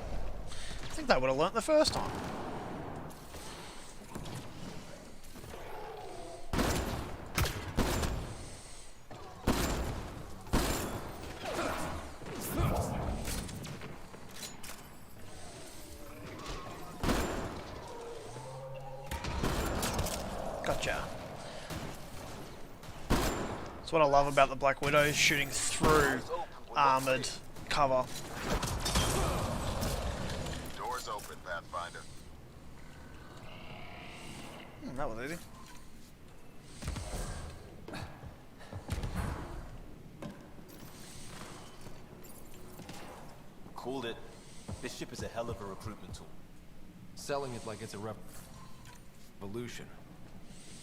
I think they would have learnt the first time. Gotcha. That's what I love about the Black Widow, shooting through armoured cover. Doors open, Pathfinder. That was easy. Cooled it. This ship is a hell of a recruitment tool. Selling it like it's a revolution.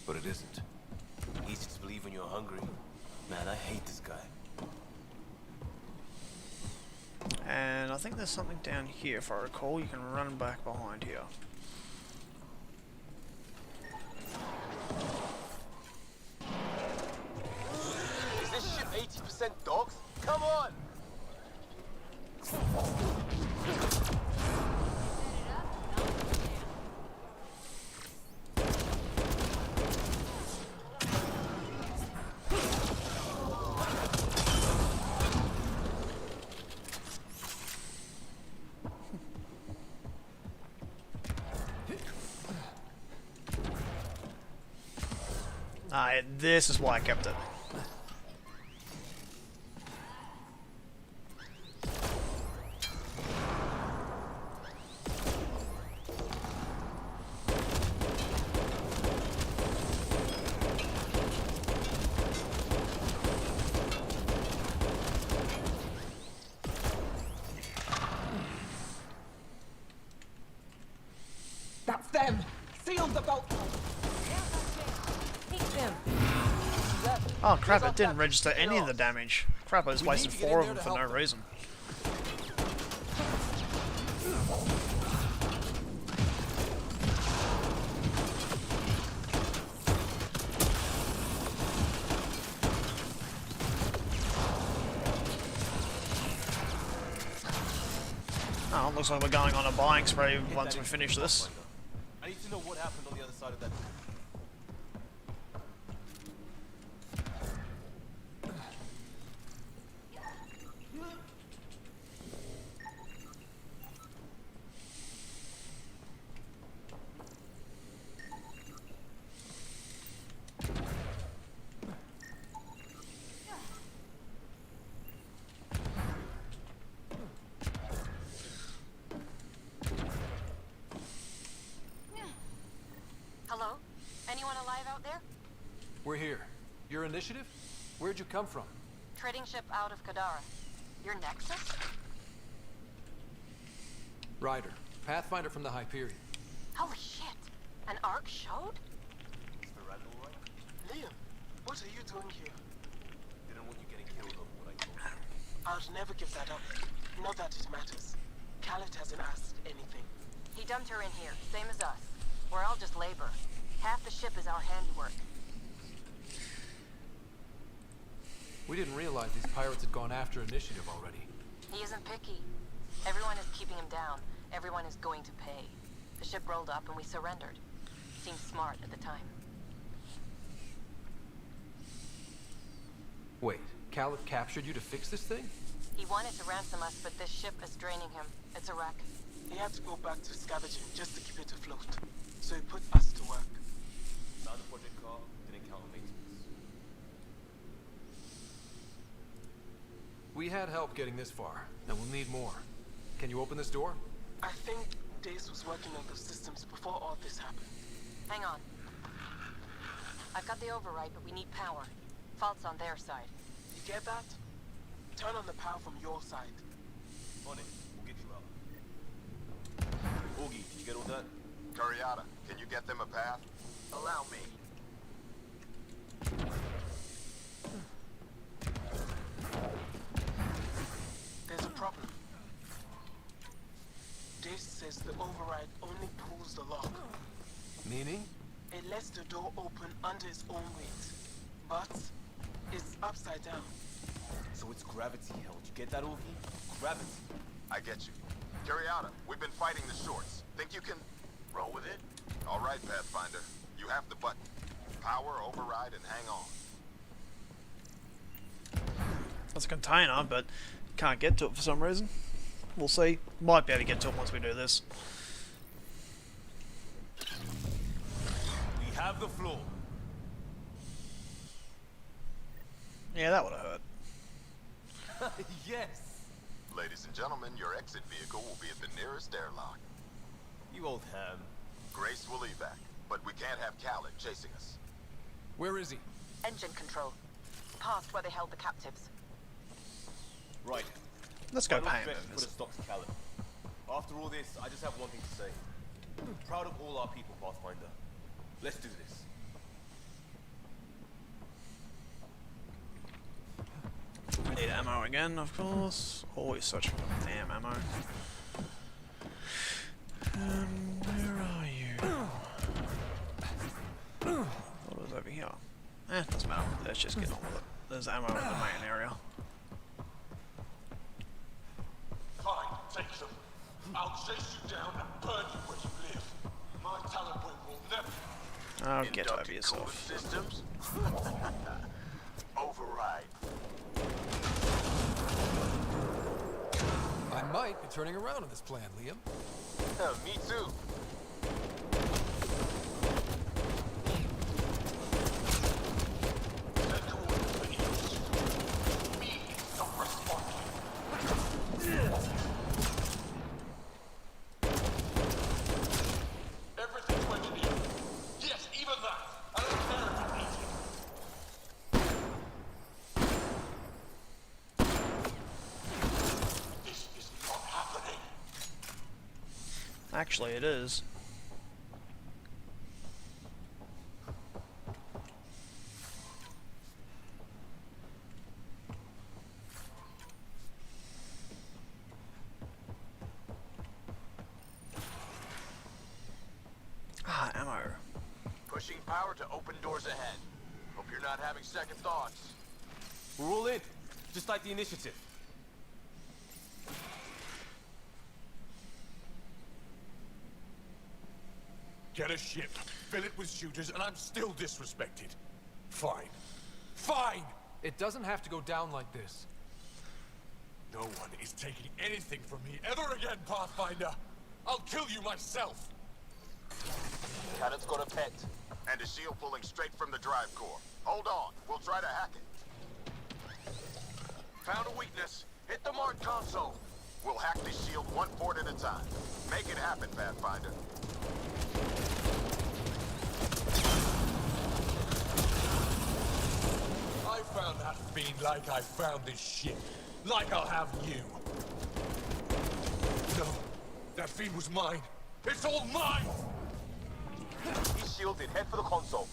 But it isn't. Easy to believe when you're hungry. Man, I hate this guy. And I think there's something down here, if I recall. You can run back behind here. Is this ship 80% dogs? Come on! This is why I kept it. That's them! Seal the boat! Take them! Oh crap, it didn't register any of the damage. Crap, I just wasted 4 of them for no reason. Oh, looks like we're going on a buying spree once we finish this. I need to know what happened on the other side of that. Hello? Anyone alive out there? We're here. Your initiative? Where'd you come from? Trading ship out of Kadara. Your Nexus? Ryder. Pathfinder from the Hyperion. Holy shit! An arc showed? Liam, what are you doing here? Didn't want you getting killed over what I told you. I'll never give that up. Not that it matters. Khaled hasn't asked anything. He dumped her in here, same as us. We're all just labor. Half the ship is our handiwork. We didn't realize these pirates had gone after initiative already. He isn't picky. Everyone is keeping him down. Everyone is going to pay. The ship rolled up and we surrendered. Seemed smart at the time. Wait, Khaled captured you to fix this thing? He wanted to ransom us, but this ship is draining him. It's a wreck. He had to go back to scavenging just to keep it afloat. So he put us to work. Found the project car, didn't count on maintenance. We had help getting this far, and we'll need more. Can you open this door? I think Dace was working on those systems before all this happened. Hang on. I've got the override, but we need power. Fault's on their side. You get that? Turn on the power from your side. On it, we'll get you out. Oogie, did you get all that? Curiata, can you get them a path? Allow me. This says the override only pulls the lock. Meaning? It lets the door open under its own weight. But it's upside down. So it's gravity held. You get that, Ovi? Gravity. I get you. Carriata, we've been fighting the shorts. Think you can roll with it? All right, Pathfinder. You have the button. Power, override, and hang on. That's a container, but can't get to it for some reason. We'll see. Might be able to get to it once we do this. We have the floor. Yeah, that would have hurt. Yes. Ladies and gentlemen, your exit vehicle will be at the nearest airlock. You old ham. Grace will evac, but we can't have Khaled chasing us. Where is he? Engine control. Past where they held the captives. Right. Let's go Final pay him. stretch to put a stop to Callan. After all this, I just have one thing to say. I'm proud of all our people, Pathfinder. Let's do this. We need ammo again, of course. Always searching for damn ammo. Where are you? What was over here? Doesn't matter. Let's just get on with it. There's ammo in the main area. Fine, take them. I'll chase you down and burn you where you live. My talent will never... Oh, get over yourself. Systems? Override. I might be turning around on this plan, Liam. Yeah, me too. Everything's went in here. Yes, even that. I don't care if you eat it. This is not happening. Actually, it is. Ah, ammo. Pushing power to open doors ahead. Hope you're not having second thoughts. We're all in. Just like the initiative. Get a ship, fill it with shooters, and I'm still disrespected. Fine. Fine! It doesn't have to go down like this. No one is taking anything from me ever again, Pathfinder. I'll kill you myself. Cannon's got a pet. And a shield pulling straight from the drive core. Hold on, we'll try to hack it. Found a weakness. Hit the mark console. We'll hack the shield one port at a time. Make it happen, Pathfinder. I found that fiend like I found this ship. Like I'll have you. No, that fiend was mine. It's all mine! He's shielded. Head for the console.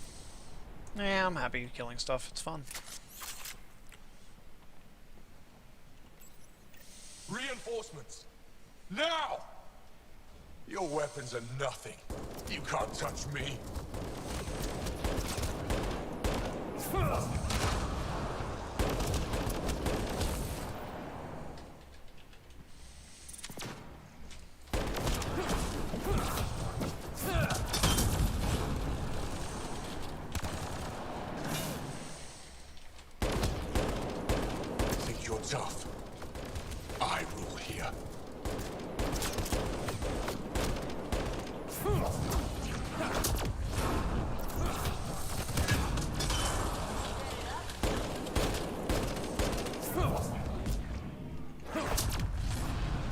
Yeah, I'm happy killing stuff. It's fun. Reinforcements! Now! Your weapons are nothing. You can't touch me. Think you're tough? I rule here.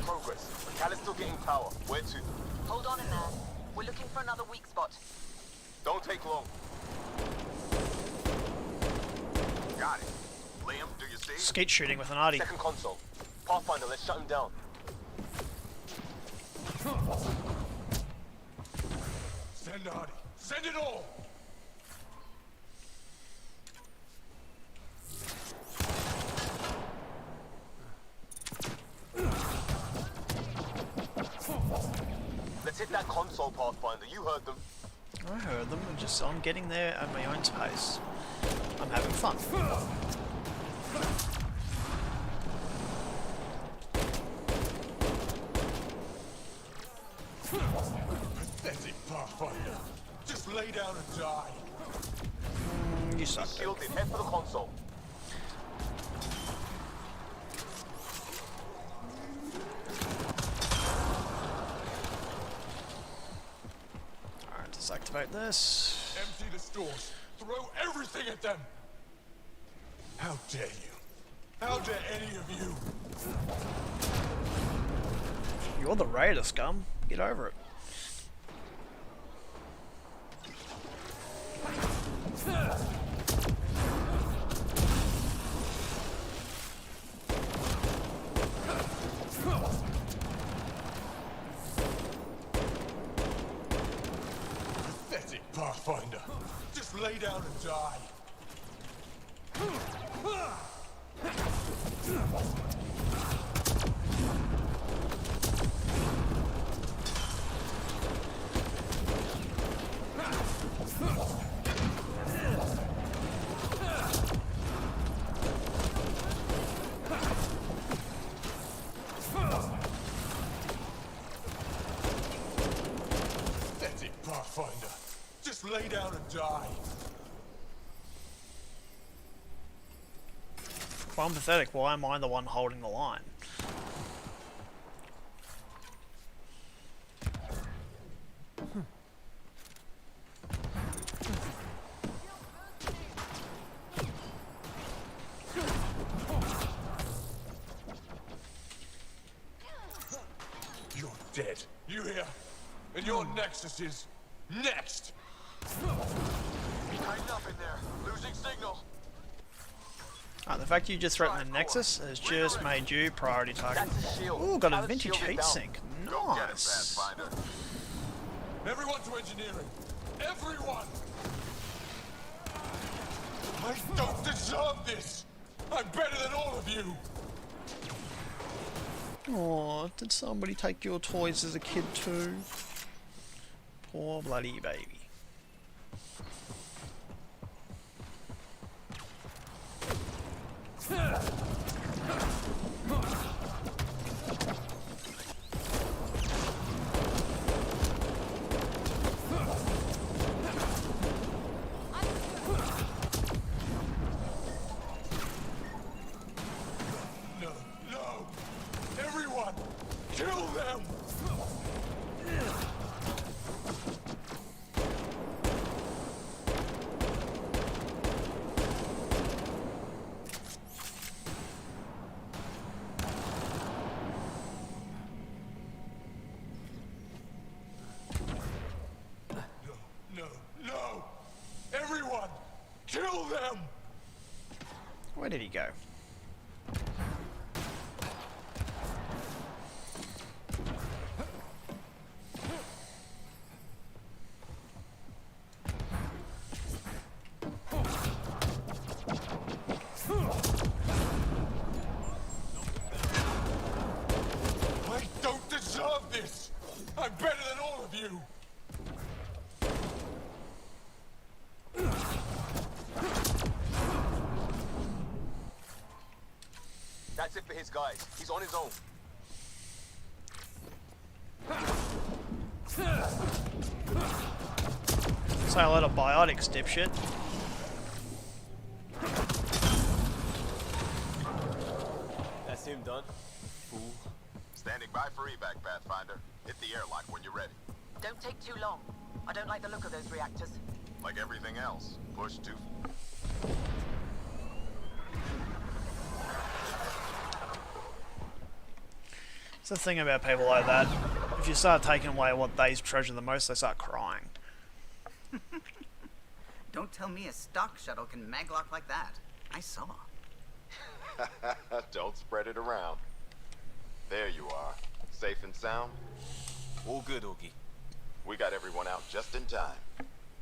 Progress. Callan's still getting power. Where to? Hold on in there. We're looking for another weak spot. Don't take long. Got it. Liam, do you see? Skeet shooting with an arty. Second console. Pathfinder, let's shut him down. Send Artie. Send it all! hit that console, Pathfinder. You heard them. I heard them. I'm getting there at my own pace. I'm having fun. Pathetic Pathfinder. Just lay down and die. You suck. Shielded. Head for the console. Alright, let's activate this. Empty the stores. Throw everything at them. How dare you? How dare any of you? You're the raider, scum. Get over it. Pathetic Pathfinder. Just lay down and die. Pathetic Pathfinder. Just lay down and die. If I'm pathetic, why am I the one holding the line? You're dead. You hear? And your Nexus is next. Tighten up in there. Losing signal. The fact you just threatened the Nexus has just made you priority target. Ooh, got a vintage heatsink. Nice. Everyone to engineering. Everyone. I don't deserve this. I'm better than all of you. Aw, did somebody take your toys as a kid too? Poor bloody baby. No, no. Everyone, kill them. No, no. Everyone, kill them. Where did he go? I don't deserve this. I'm better than all of you. That's it for his guys. He's on his own. Say hello to biotics, dipshit. That's him done. Fool. Standing by for evac, Pathfinder. Hit the airlock when you're ready. Don't take too long. I don't like the look of those reactors. Like everything else, push to... It's the thing about people like that. If you start taking away what they treasure the most, they start crying. Don't tell me a stock shuttle can maglock like that. I saw. Don't spread it around. There you are. Safe and sound? All good, Oogie. We got everyone out just in time.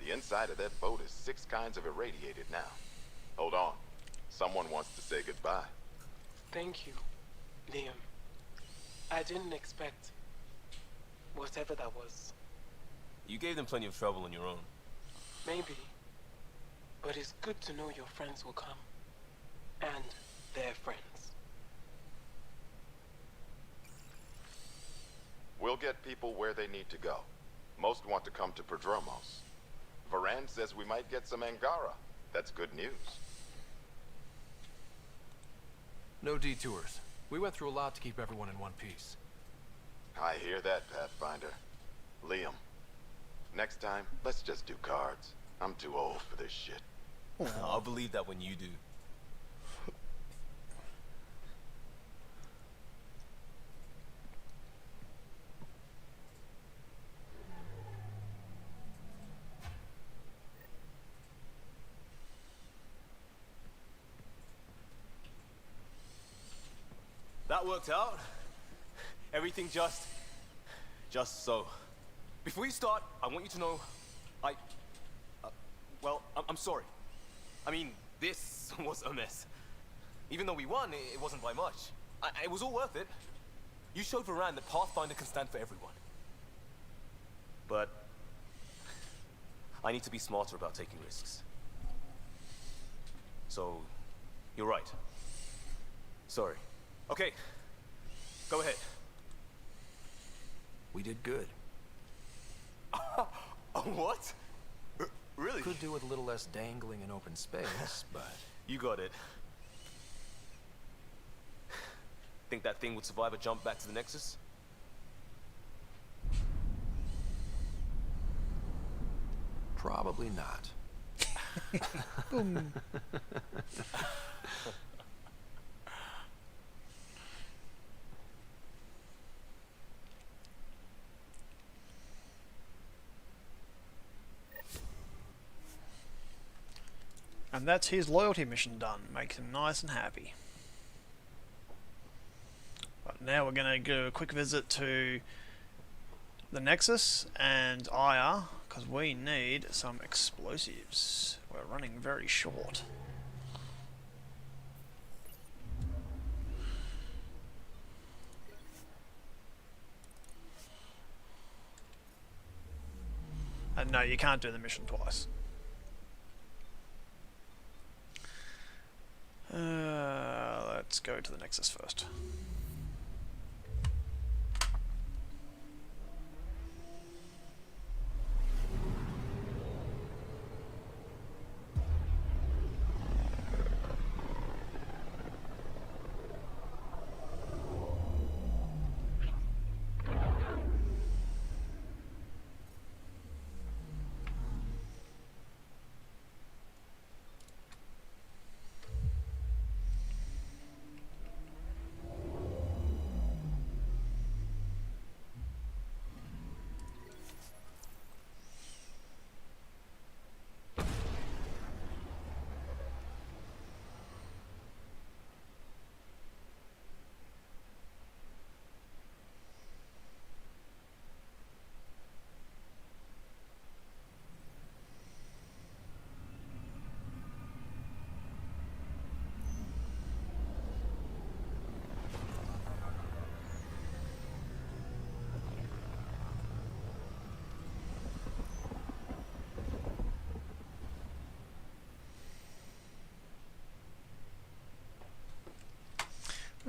The inside of that boat is 6 kinds of irradiated now. Hold on. Someone wants to say goodbye. Thank you, Liam. I didn't expect. Was whatever that was. You gave them plenty of trouble on your own. Maybe. But it's good to know your friends will come. And their friends. We'll get people where they need to go. Most want to come to Prodromos. Varan says we might get some Angara. That's good news. No detours. We went through a lot to keep everyone in one piece. I hear that, Pathfinder. Liam, next time, let's just do cards. I'm too old for this shit. I'll believe that when you do. That worked out. Everything just so. Before you start, I want you to know, well, I'm sorry. I mean, this was a mess. Even though we won, it wasn't by much. It was all worth it. You showed Varan that Pathfinder can stand for everyone. But I need to be smarter about taking risks. So, you're right. Sorry. Okay, go ahead. We did good. What? Really? Could do with a little less dangling in open space, but... You got it. Think that thing would survive a jump back to the Nexus? Probably not. Boom. And that's his loyalty mission done. Makes him nice and happy. But now we're going to do a quick visit to the Nexus and Aya, because we need some explosives. We're running very short. And no, you can't do the mission twice. Let's go to the Nexus first.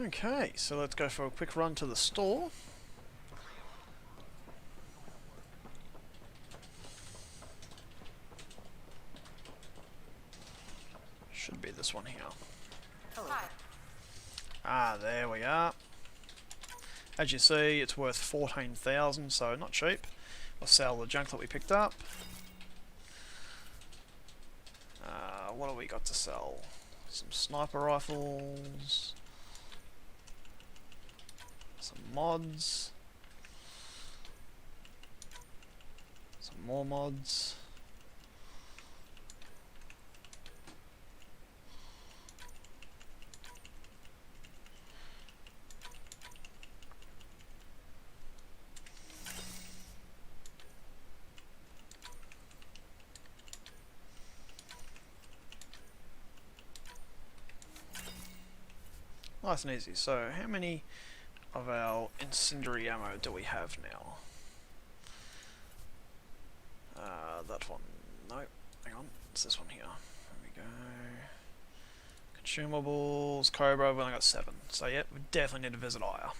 Okay, so let's go for a quick run to the store. Should be this one here. Hi. Ah, there we are. As you see, it's worth 14,000, so not cheap. We'll sell the junk that we picked up. What do we got to sell? Some sniper rifles. Some mods. Some more mods. Nice and easy. So how many of our incendiary ammo do we have now? what's this one here? There we go. Consumables, Cobra, we've only got 7. So yeah, we definitely need to visit Aya.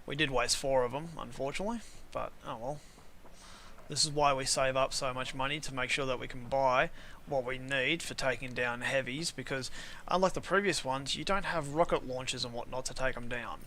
We did waste 4 of them, unfortunately, but oh well. This is why we save up so much money, to make sure that we can buy what we need for taking down heavies, because unlike the previous ones, you don't have rocket launchers and whatnot to take them down.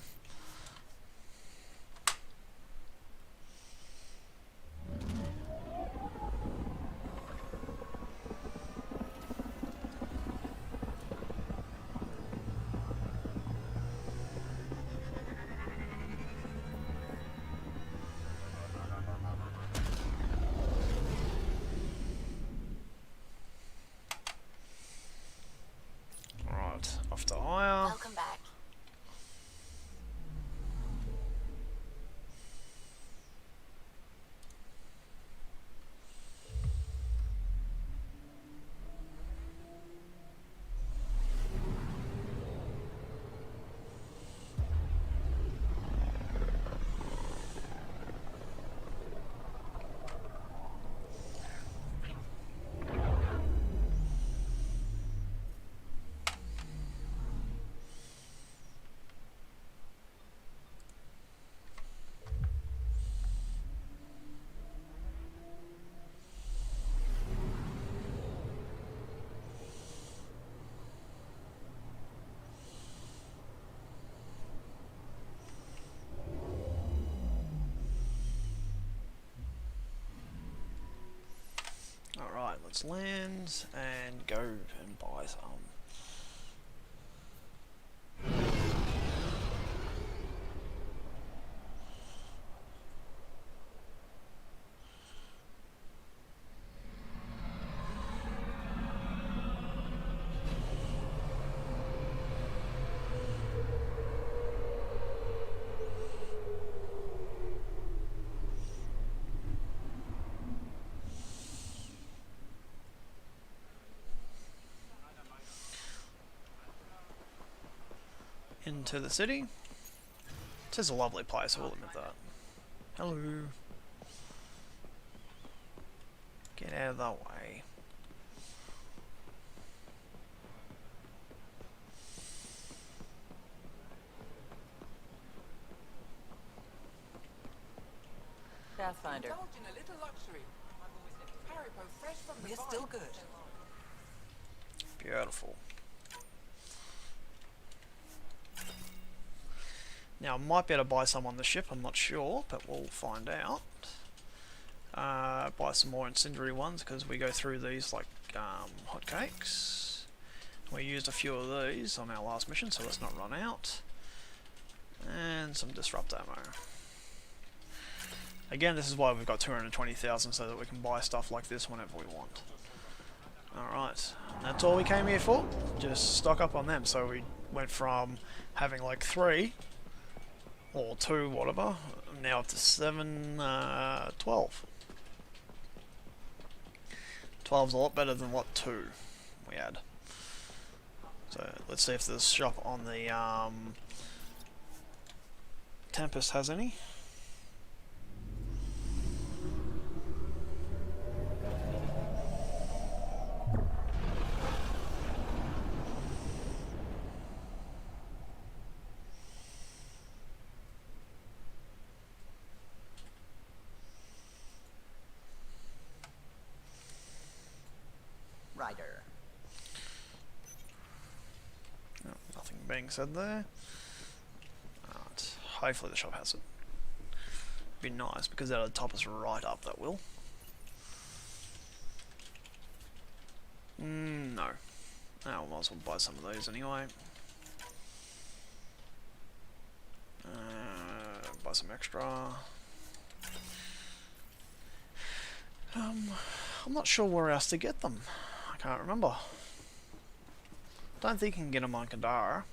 Off to Aya. Welcome back. Alright, let's land and go and buy some. Into the city. It is a lovely place, I will admit that. Hello. Get out of the way. Pathfinder. Indulge in a little luxury. Haribo fresh from the We're vine. still good. Beautiful. Now I might be able to buy some on the ship, I'm not sure, but we'll find out. Buy some more incendiary ones, because we go through these like hotcakes. We used a few of these on our last mission, so let's not run out. And some disrupt ammo. Again, this is why we've got 220,000, so that we can buy stuff like this whenever we want. Alright, that's all we came here for, just stock up on them. So we went from having like 3 or 2, whatever, now up to 7, 12. 12's a lot better than what 2 we had. So let's see if this shop on the Tempest has any. Rider. Oh, nothing being said there. Right. Hopefully the shop has it. Be nice, because that'll top us right up, that will. No. Oh, we might as well buy some of these anyway. Buy some extra. I'm not sure where else to get them. I can't remember. Don't think you can get them on Kadara.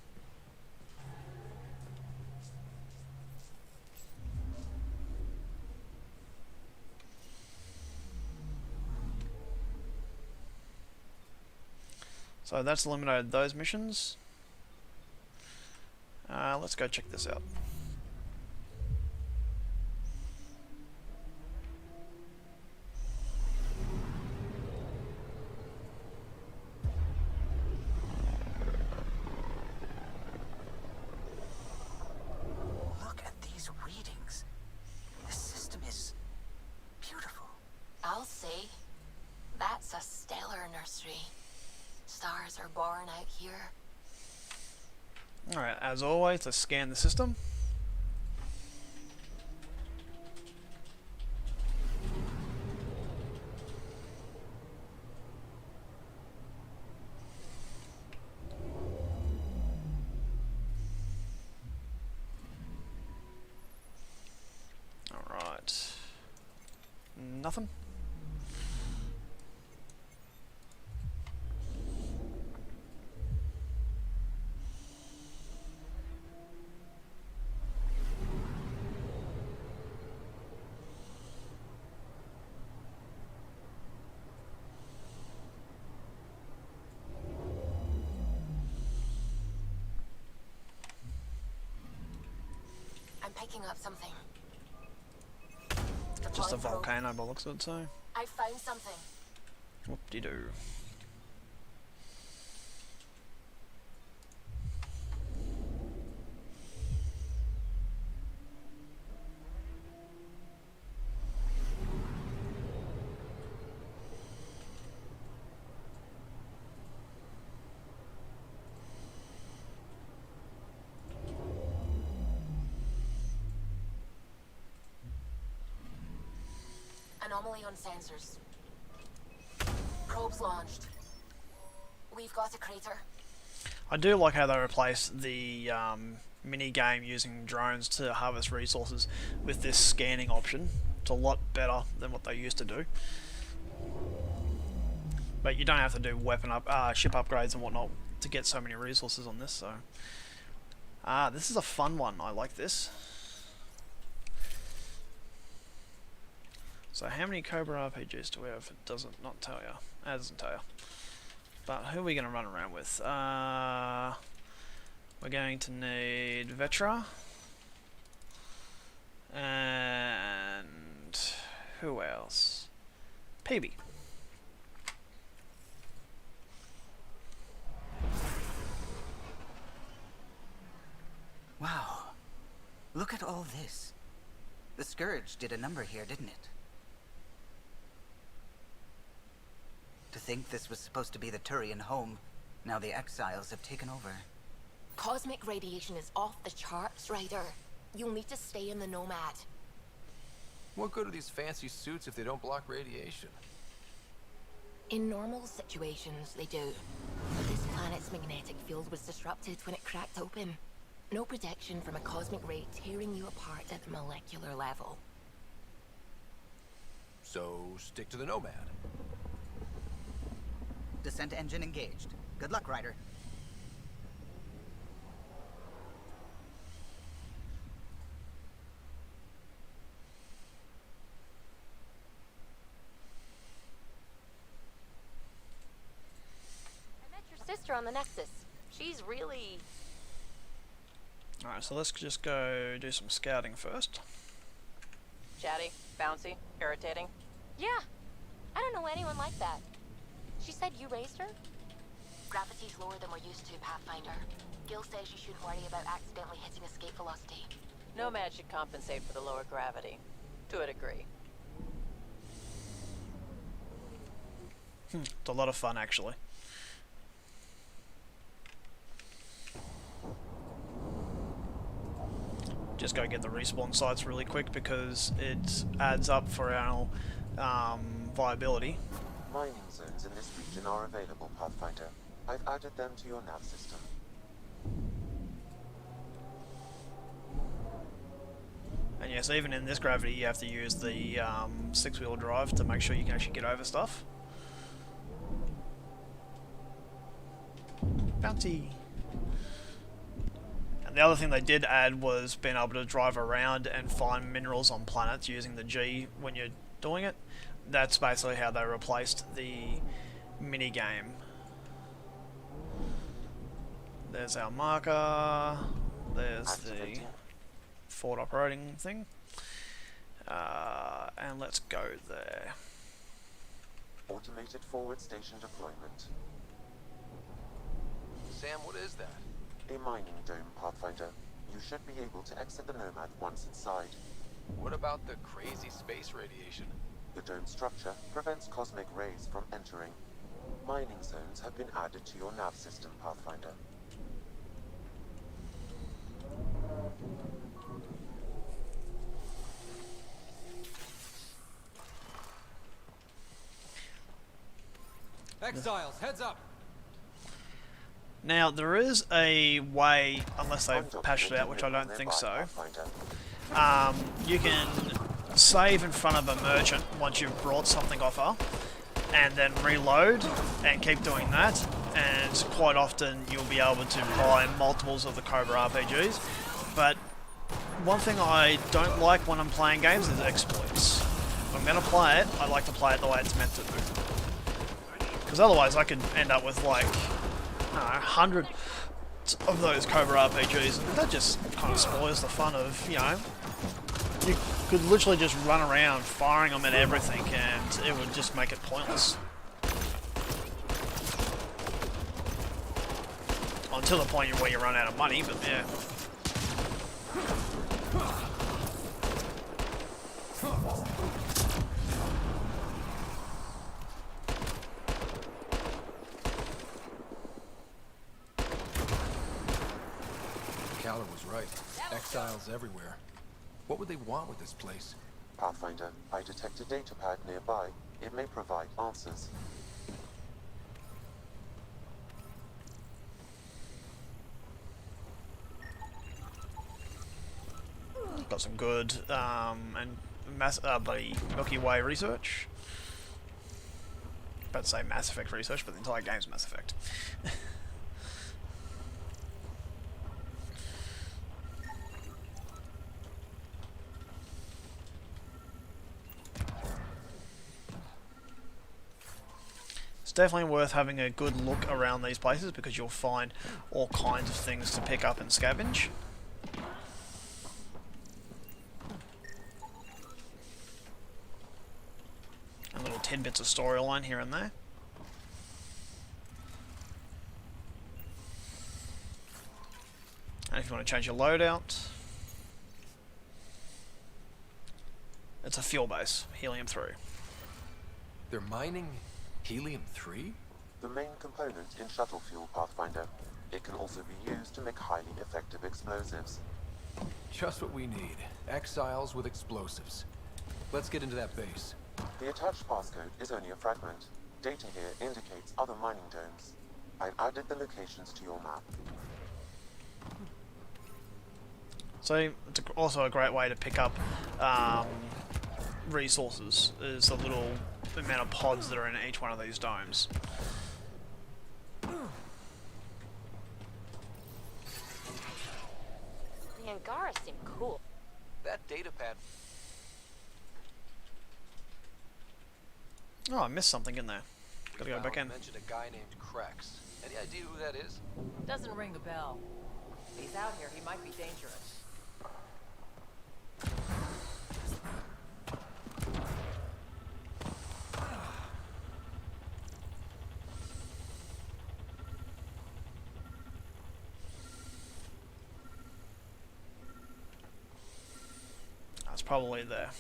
So that's eliminated those missions. Let's go check this out. are barring out here. Alright, as always, let's scan the system. Alright. Nothing. I'm picking up something. Just a volcano by the looks of it, so. I found something. Whoop-de-doo. Anomaly on sensors. Probes launched. We've got a crater. I do like how they replace the mini game using drones to harvest resources with this scanning option. It's a lot better than what they used to do. But you don't have to do ship upgrades and whatnot to get so many resources on this. So, this is a fun one. I like this. So how many Cobra RPGs do we have? It doesn't not tell you. It doesn't tell you. But who are we going to run around with? We're going to need Vetra. And who else? PB. Wow. Look at all this. The Scourge did a number here, didn't it? To think this was supposed to be the Turian home, now the Exiles have taken over. Cosmic radiation is off the charts, Ryder. You'll need to stay in the Nomad. What good are these fancy suits if they don't block radiation? In normal situations, they do. But this planet's magnetic field was disrupted when it cracked open. No protection from a cosmic ray tearing you apart at the molecular level. So, stick to the Nomad. Descent engine engaged. Good luck, Ryder. I met your sister on the Nexus. She's really... Alright, so let's just go do some scouting first. Chatty, bouncy, irritating. Yeah. I don't know anyone like that. She said you raised her? Gravity's lower than we're used to, Pathfinder. Gil says you shouldn't worry about accidentally hitting escape velocity. Nomad should compensate for the lower gravity. To a degree. It's a lot of fun, actually. Just go get the respawn sites really quick because it adds up for our viability. Mining zones in this region are available, Pathfinder. I've added them to your nav system. And yes, even in this gravity you have to use the six-wheel drive to make sure you can actually get over stuff. Bounty! And the other thing they did add was being able to drive around and find minerals on planets using the G when you're doing it. That's basically how they replaced the mini game. There's our marker. There's the forward operating thing. And let's go there. Automated forward station deployment. Sam, what is that? A mining dome, Pathfinder. You should be able to exit the Nomad once inside. What about the crazy space radiation? The dome structure prevents cosmic rays from entering. Mining zones have been added to your nav system, Pathfinder. Exiles, heads up! Now, there is a way, unless they've patched it out, which I don't think so, you can save in front of a merchant once you've brought something off her, and then reload, and keep doing that, and quite often you'll be able to buy multiples of the Cobra RPGs, but one thing I don't like when I'm playing games is exploits. If I'm going to play it, I like to play it the way it's meant to do. Because otherwise I could end up with like, I don't know, 100 of those Cobra RPGs, and that just kind of spoils the fun of, you know, you could literally just run around firing them at everything and it would just make it pointless. Until the point where you run out of money, but yeah. Callum was right. Exiles everywhere. What would they want with this place? Pathfinder, I detect a datapad nearby. It may provide answers. Got some good and bloody Milky Way research. About to say Mass Effect research, but the entire game's Mass Effect. It's definitely worth having a good look around these places because you'll find all kinds of things to pick up and scavenge. And little tidbits of storyline here and there. And if you want to change your loadout, it's a fuel base, helium-3. They're mining helium-3? The main component in shuttle fuel, Pathfinder. It can also be used to make highly effective explosives. Just what we need. Exiles with explosives. Let's get into that base. The attached passcode is only a fragment. Data here indicates other mining domes. I've added the locations to your map. So it's also a great way to pick up resources, is the little amount of pods that are in each one of these domes. The Angara seem cool. That datapad. Oh, I missed something in there. Gotta go back in. Mentioned a guy named Krex. Any idea who that is? Doesn't ring a bell. If he's out here, he might be dangerous. That's probably there.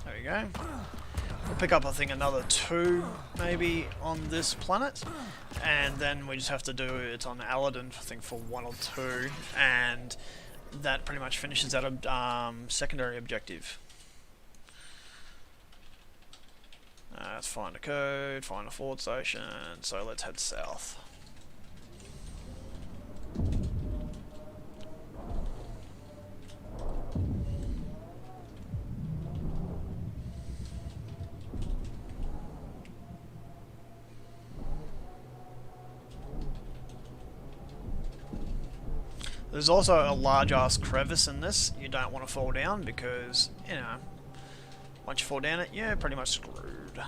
There we go. We'll pick up, I think, another 2 maybe on this planet, and then we just have to do it on Aladdin, I think, for 1 or 2, and that pretty much finishes that secondary objective. Let's find a code, find a forward station, so let's head south. There's also a large ass crevice in this. You don't want to fall down because, you know, once you fall down it, you're pretty much screwed.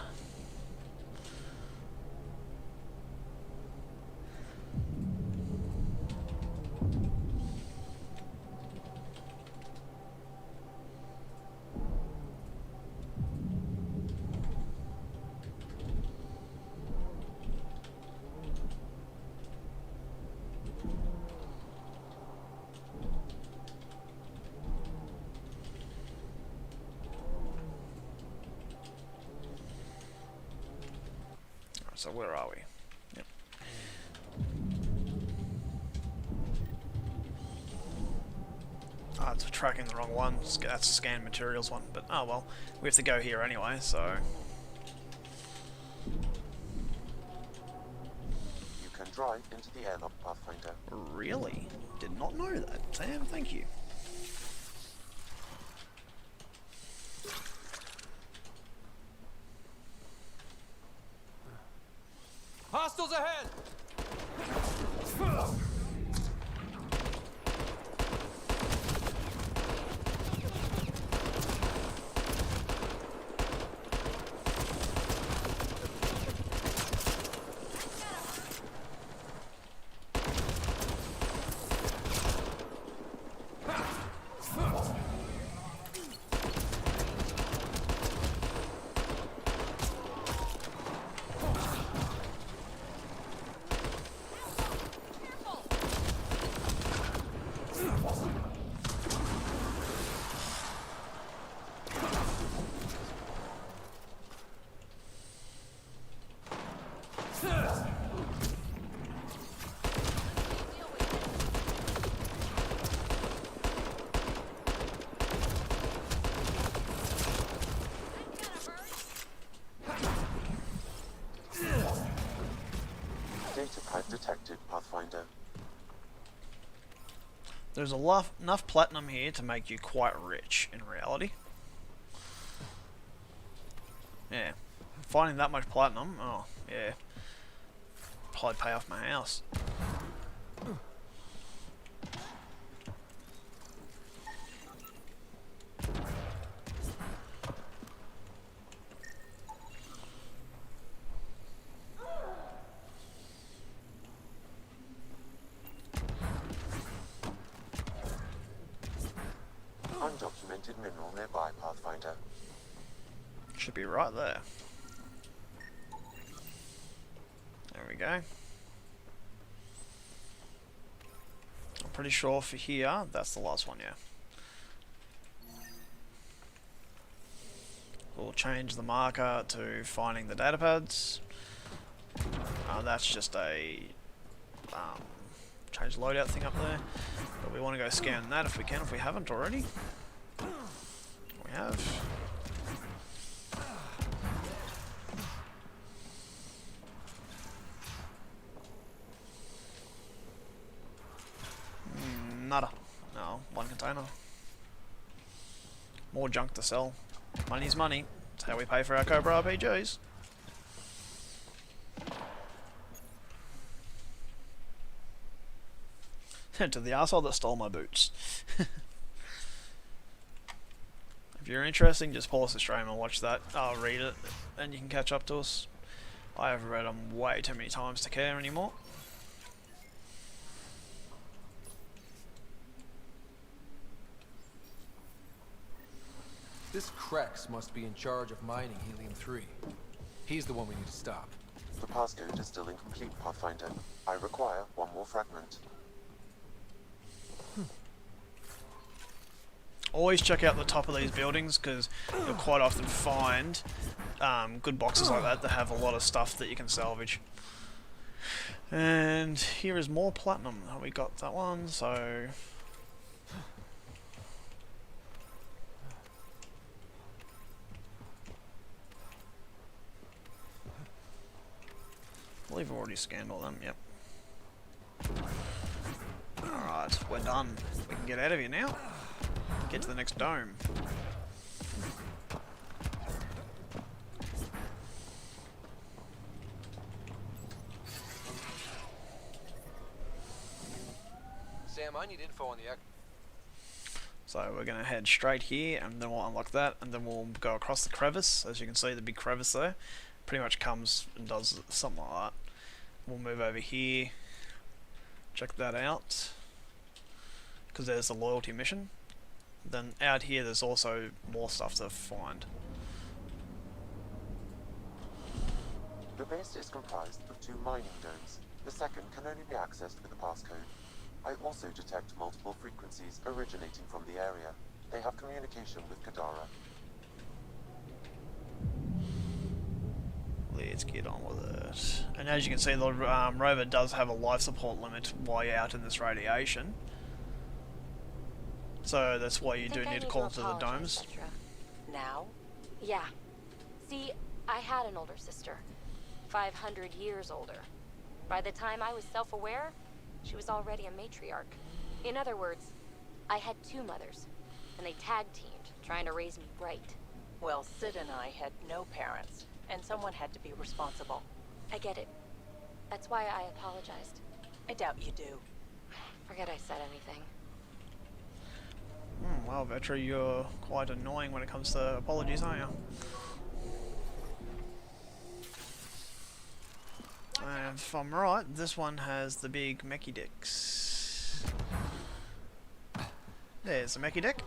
So where are we? Yep. Ah, it's tracking the wrong one. That's a scan materials one, but oh well. We have to go here anyway, so... You can drive into the airlock, Pathfinder. Really? Did not know that. Sam, thank you. Hostiles ahead! Data pipe detected, Pathfinder. There's enough platinum here to make you quite rich, in reality. Yeah. Finding that much platinum, oh, yeah. Probably pay off my house. Undocumented mineral nearby, Pathfinder. Should be right there. There we go. I'm pretty sure for here, that's the last one, yeah. We'll change the marker to finding the data pads. That's just a change loadout thing up there. But we want to go scan that if we can, if we haven't already. We have. Nada. No, one container. More junk to sell. Money's money. That's how we pay for our Cobra RPGs. To the arsehole that stole my boots. If you're interested, just pause the stream and watch that. I'll read it and you can catch up to us. I have read them way too many times to care anymore. This Krex must be in charge of mining helium-3. He's the one we need to stop. The passcode is still incomplete, Pathfinder. I require one more fragment. Always check out the top of these buildings because you'll quite often find good boxes like that have a lot of stuff that you can salvage. And here is more platinum. We got that one, so... I believe I've already scanned all them, yep. Alright, we're done. We can get out of here now. Get to the next dome. Sam, I need info on the... So we're going to head straight here, and then we'll unlock that, and then we'll go across the crevice. As you can see, the big crevice there pretty much comes and does something like that. We'll move over here, check that out, because there's the loyalty mission. Then out here there's also more stuff to find. The base is comprised of 2 mining domes. The second can only be accessed with a passcode. I also detect multiple frequencies originating from the area. They have communication with Kadara. let's get on with it. And as you can see, the rover does have a life support limit while you're out in this radiation. So that's why you do need to call to the domes. Now? Yeah. See, I had an older sister. 500 years older. By the time I was self-aware, she was already a matriarch. In other words, I had two mothers, and they tag-teamed, trying to raise me right. Well, Sid and I had no parents, and someone had to be responsible. I get it. That's why I apologized. I doubt you do. Forget I said anything. Well, Vetra, you're quite annoying when it comes to apologies, aren't you? And if I'm right, this one has the big mechie dicks. There's a mechie dick.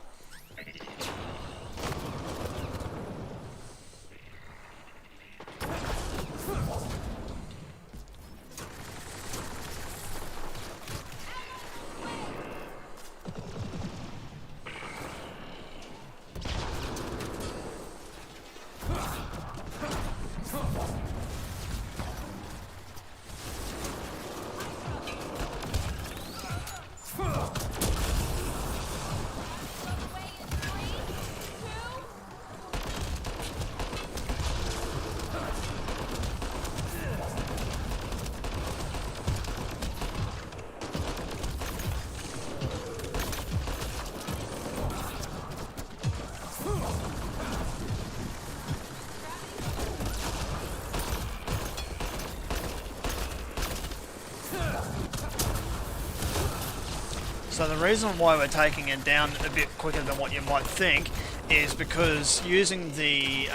So the reason why we're taking it down a bit quicker than what you might think is because using the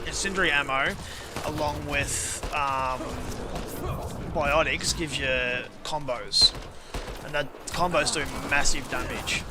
incendiary ammo along with biotics gives you combos, and that combos do massive damage.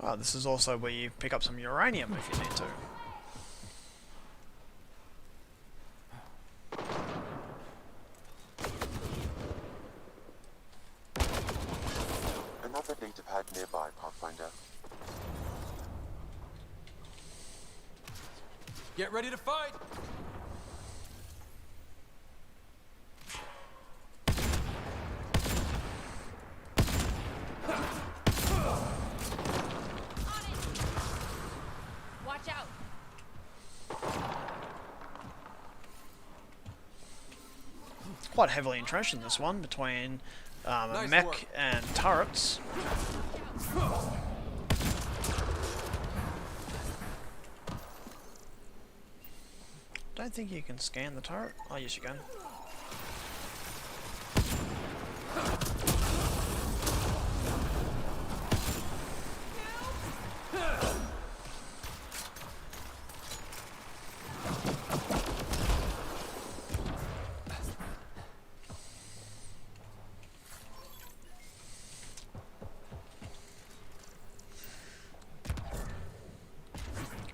Oh, this is also where you pick up some uranium if you need to. Another data pad nearby, Pathfinder. Get ready to fight! Watch out! Quite heavily entrenched in this one between a Nice mech work. and turrets. Don't think you can scan the turret. Oh, yes, you can.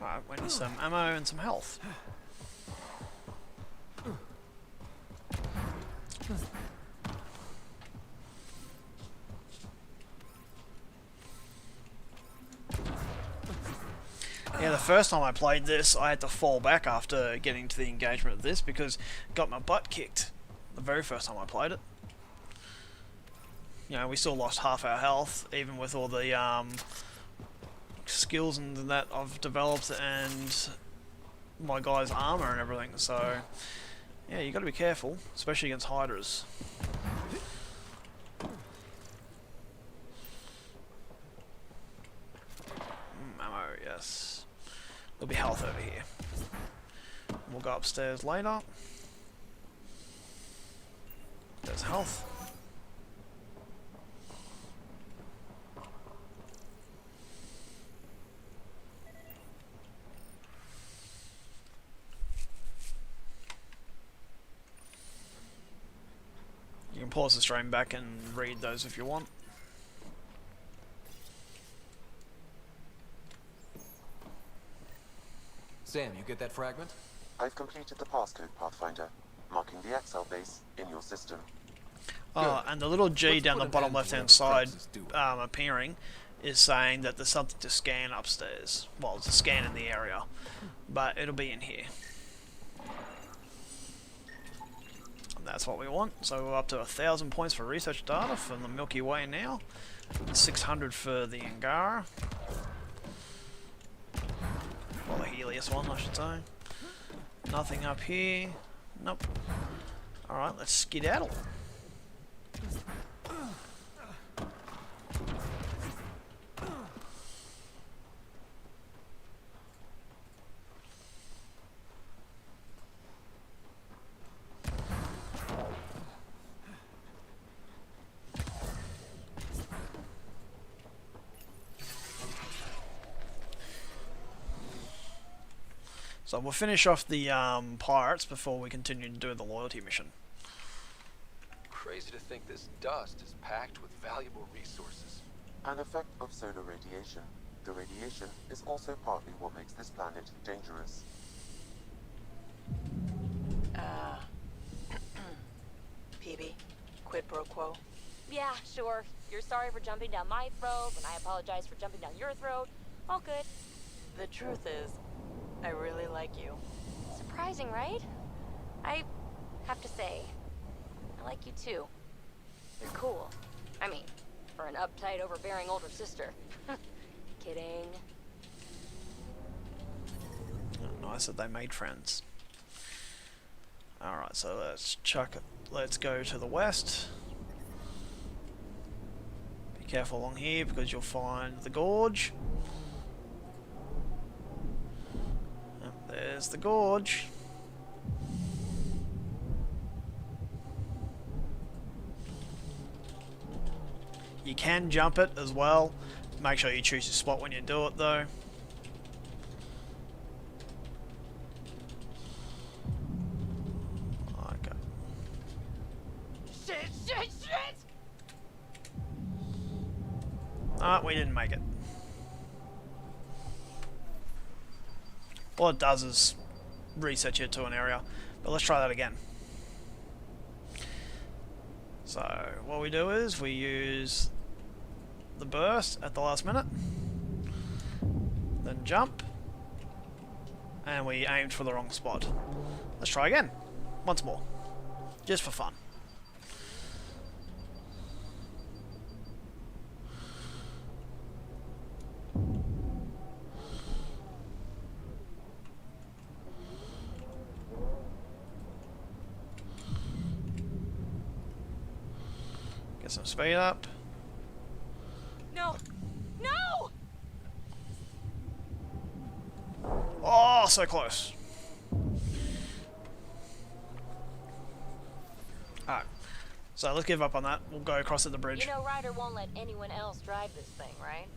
Alright, we need some ammo and some health. Yeah, the first time I played this, I had to fall back after getting to the engagement of this because I got my butt kicked the very first time I played it. You know, we still lost half our health, even with all the skills and that I've developed and my guy's armor and everything. So, yeah, you got to be careful, especially against hydras. Ammo, yes. There'll be health over here. We'll go upstairs later. There's health. You can pause the stream back and read those if you want. Sam, you get that fragment? I've completed the passcode, Pathfinder, marking the Excel base in your system. Oh, and the little G down the bottom left-hand side appearing is saying that there's something to scan upstairs. Well, it's a scan in the area, but it'll be in here. And that's what we want. So we're up to 1,000 points for research data from the Milky Way now. 600 for the Angara. Well, the Helios one, I should say. Nothing up here. Nope. Alright, let's skedaddle. So we'll finish off the pirates before we continue to do the loyalty mission. Crazy to think this dust is packed with valuable resources. An effect of solar radiation. The radiation is also partly what makes this planet dangerous. PB, quid pro quo. Yeah, sure. You're sorry for jumping down my throat, and I apologize for jumping down your throat. All good. The truth is, I really like you. Surprising, right? I have to say, I like you too. You're cool. I mean, for an uptight, overbearing older sister. Kidding. Oh, nice that they made friends. Alright, so let's chuck it. Let's go to the west. Be careful along here because you'll find the gorge. Yep, there's the gorge. You can jump it as well. Make sure you choose your spot when you do it though. Okay. Shit! Ah, we didn't make it. All it does is reset you to an area. But let's try that again. So, what we do is we use the burst at the last minute, then jump, and we aimed for the wrong spot. Let's try again, once more, just for fun. Get some speed up. No! No! Oh, so close. Alright, so let's give up on that. We'll go across at the bridge. You know Ryder won't let anyone else drive this thing, right?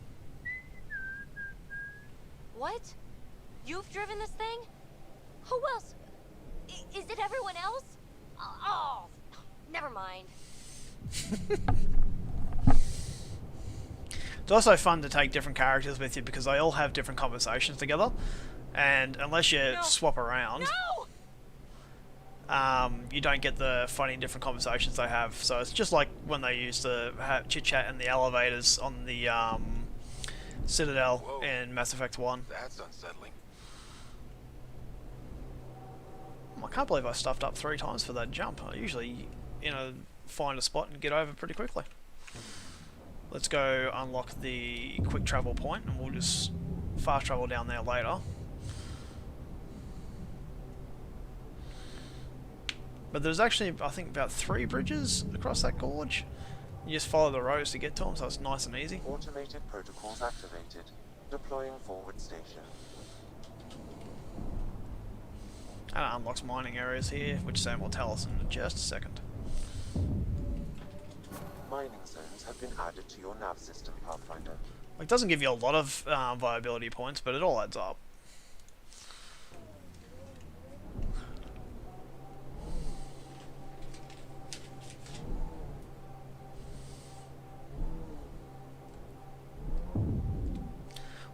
What? You've driven this thing? Who else? Is it everyone else? Oh, never mind. It's also fun to take different characters with you because they all have different conversations together, and unless you swap around, you don't get the funny different conversations they have. So it's just like when they used to chit chat in the elevators on the Citadel in Mass Effect 1. That's unsettling. I can't believe I stuffed up 3 times for that jump. I usually, find a spot and get over pretty quickly. Let's go unlock the quick travel point and we'll just fast travel down there later. But there's actually, I think, about 3 bridges across that gorge. You just follow the roads to get to them, so it's nice and easy. Automated protocols activated. Deploying forward station. And it unlocks mining areas here, which Sam will tell us in just a second. Mining zones have been added to your nav system, Pathfinder. It doesn't give you a lot of viability points, but it all adds up.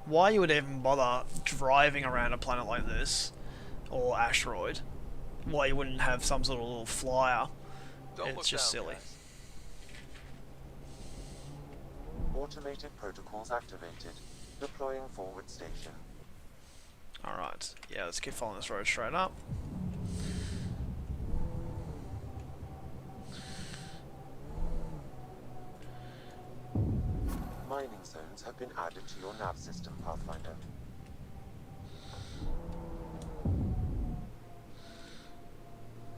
Why you would even bother driving around a planet like this, or asteroid, why you wouldn't have some sort of little flyer, it's just silly. Automated protocols activated. Deploying forward station. Alright, yeah, let's keep following this road straight up. Mining zones have been added to your nav system, Pathfinder.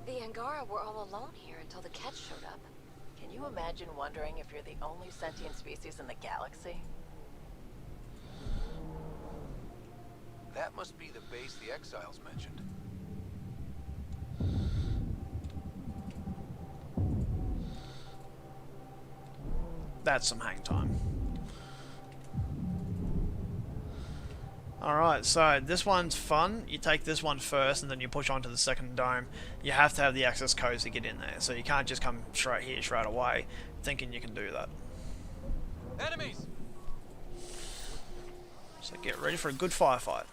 The Angara were all alone here until the Ketch showed up. Can you imagine wondering if you're the only sentient species in the galaxy? That must be the base the Exiles mentioned. That's some hang time. Alright, so this one's fun. You take this one first and then you push on to the second dome. You have to have the access codes to get in there, so you can't just come straight here straight away thinking you can do that. Enemies! So get ready for a good firefight.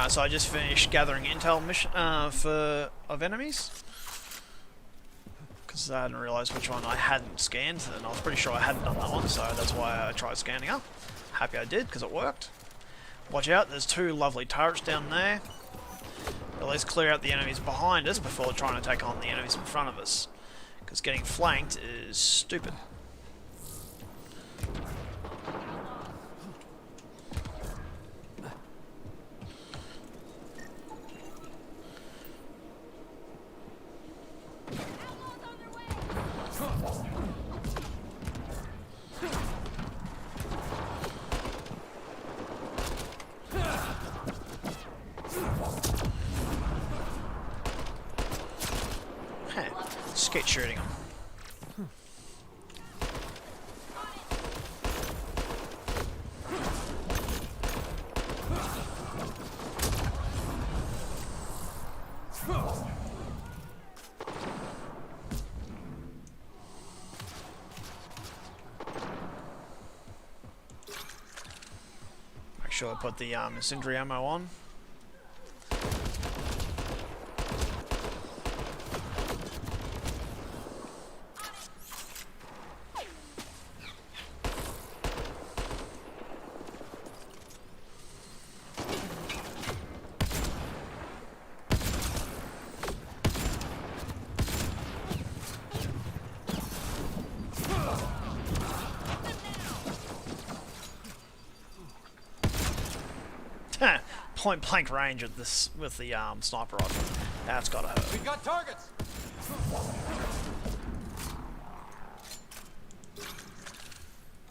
So I just finished gathering intel mission of enemies, because I hadn't realised which one I hadn't scanned, and I was pretty sure I hadn't done that one, so that's why I tried scanning up. Happy I did, because it worked. Watch out, there's two lovely turrets down there. At least clear out the enemies behind us before trying to take on the enemies in front of us, because getting flanked is stupid. Skate shooting them. Make sure I put the incendiary ammo on. Point blank range at this with the sniper rifle. That's gotta hurt. We've got targets.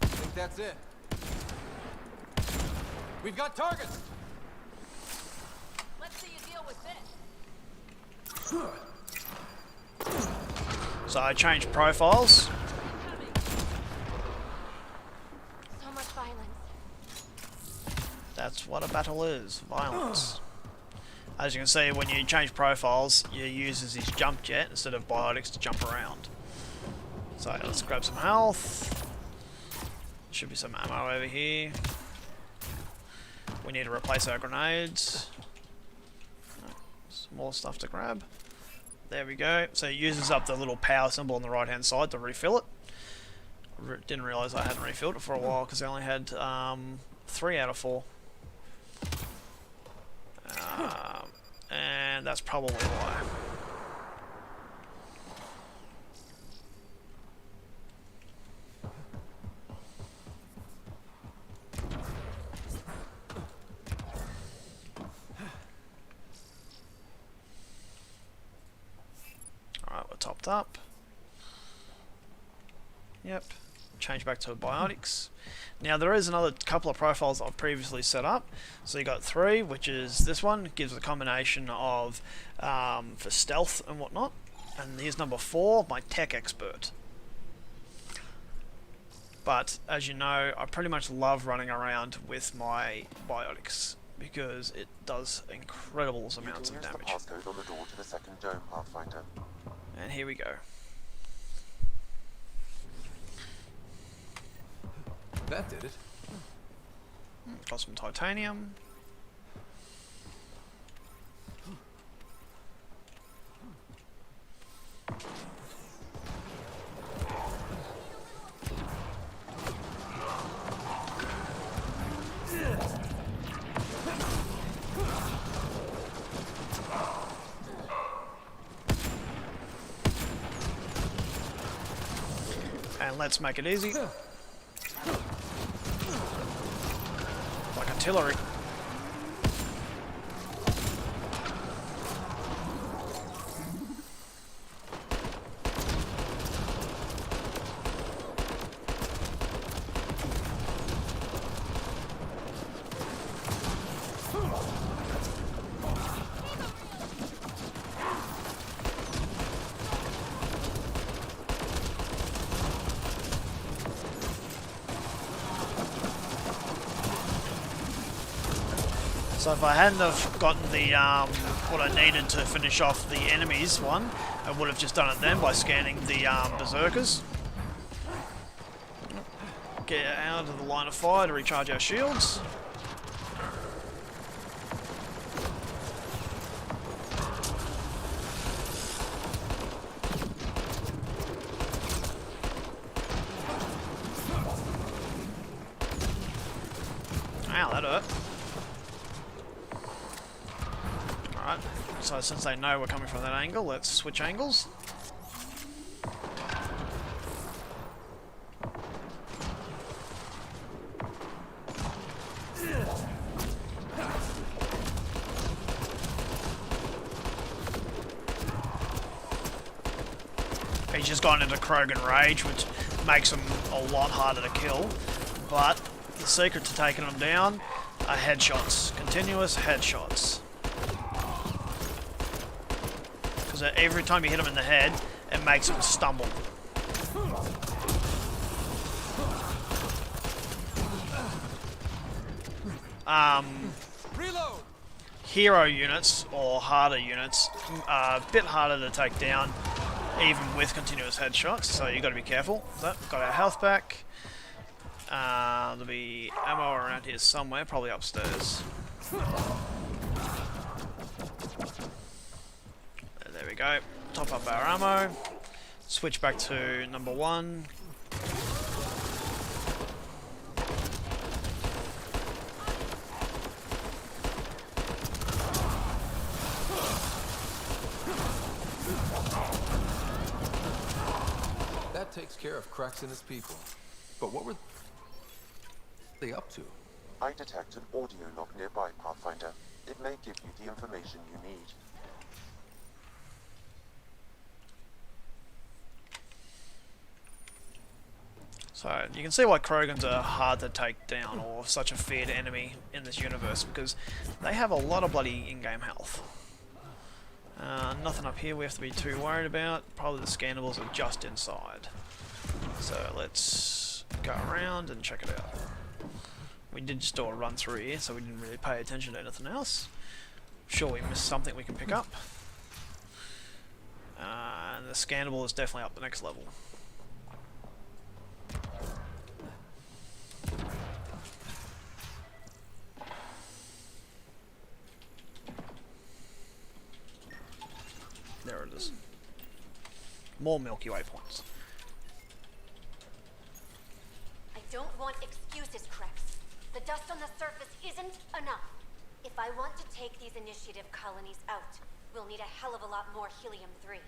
I think that's it. We've got targets. Let's see you deal with this. So I changed profiles. So much violence. That's what a battle is, violence. As you can see, when you change profiles, you uses his jump jet instead of biotics to jump around. So let's grab some health. Should be some ammo over here. We need to replace our grenades. Some more stuff to grab. There we go. So it uses up the little power symbol on the right hand side to refill it. Didn't realise I hadn't refilled it for a while because I only had 3 out of 4. And that's probably why. Alright, we're topped up. Yep. Change back to biotics. Now there is another couple of profiles I've previously set up. So you got 3, which is this one, gives a combination of for stealth and whatnot. And here's number 4, my tech expert. But as you know, I pretty much love running around with my biotics because it does incredible amounts of damage. Use the passcode on the door to the second dome, Pathfinder. And here we go. That did it. Got some titanium. And let's make it easy. Like artillery. So if I hadn't have gotten the what I needed to finish off the enemies one, I would have just done it then by scanning the berserkers. Get out of the line of fire to recharge our shields. Ow, that hurt. Alright, so since they know we're coming from that angle, let's switch angles. He's just gone into Krogan Rage, which makes him a lot harder to kill, but the secret to taking him down are headshots, continuous headshots. Because every time you hit him in the head, it makes him stumble. Hero units, or harder units, are a bit harder to take down, even with continuous headshots, so you got to be careful. So, got our health back. There'll be ammo around here somewhere, probably upstairs. There we go. Top up our ammo. Switch back to number 1. That takes care of Cracks and his people. But what were they up to? I detect an audio log nearby, Pathfinder. It may give you the information you need. So you can see why Krogans are hard to take down, or such a feared enemy in this universe, because they have a lot of bloody in-game health. Nothing up here we have to be too worried about. Probably the scannables are just inside. So let's go around and check it out. We did just do a run through here, so we didn't really pay attention to anything else. sure we missed something we can pick up. And the scannable is definitely up the next level. There it is. More Milky Way points. I don't want excuses, Krebs. The dust on the surface isn't enough. If I want to take these initiative colonies out, we'll need a hell of a lot more helium-3.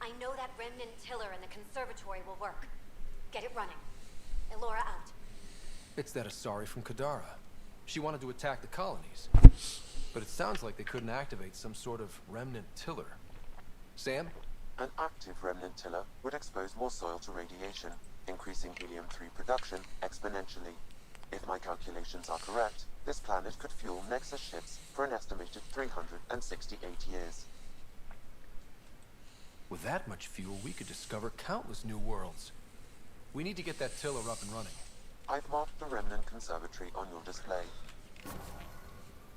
I know that remnant tiller in the conservatory will work. Get it running. Elora out. It's that Asari from Kadara. She wanted to attack the colonies. But it sounds like they couldn't activate some sort of remnant tiller. Sam? An active remnant tiller would expose more soil to radiation, increasing helium-3 production exponentially. If my calculations are correct, this planet could fuel Nexus ships for an estimated 368 years. With that much fuel, we could discover countless new worlds. We need to get that tiller up and running. I've marked the remnant conservatory on your display.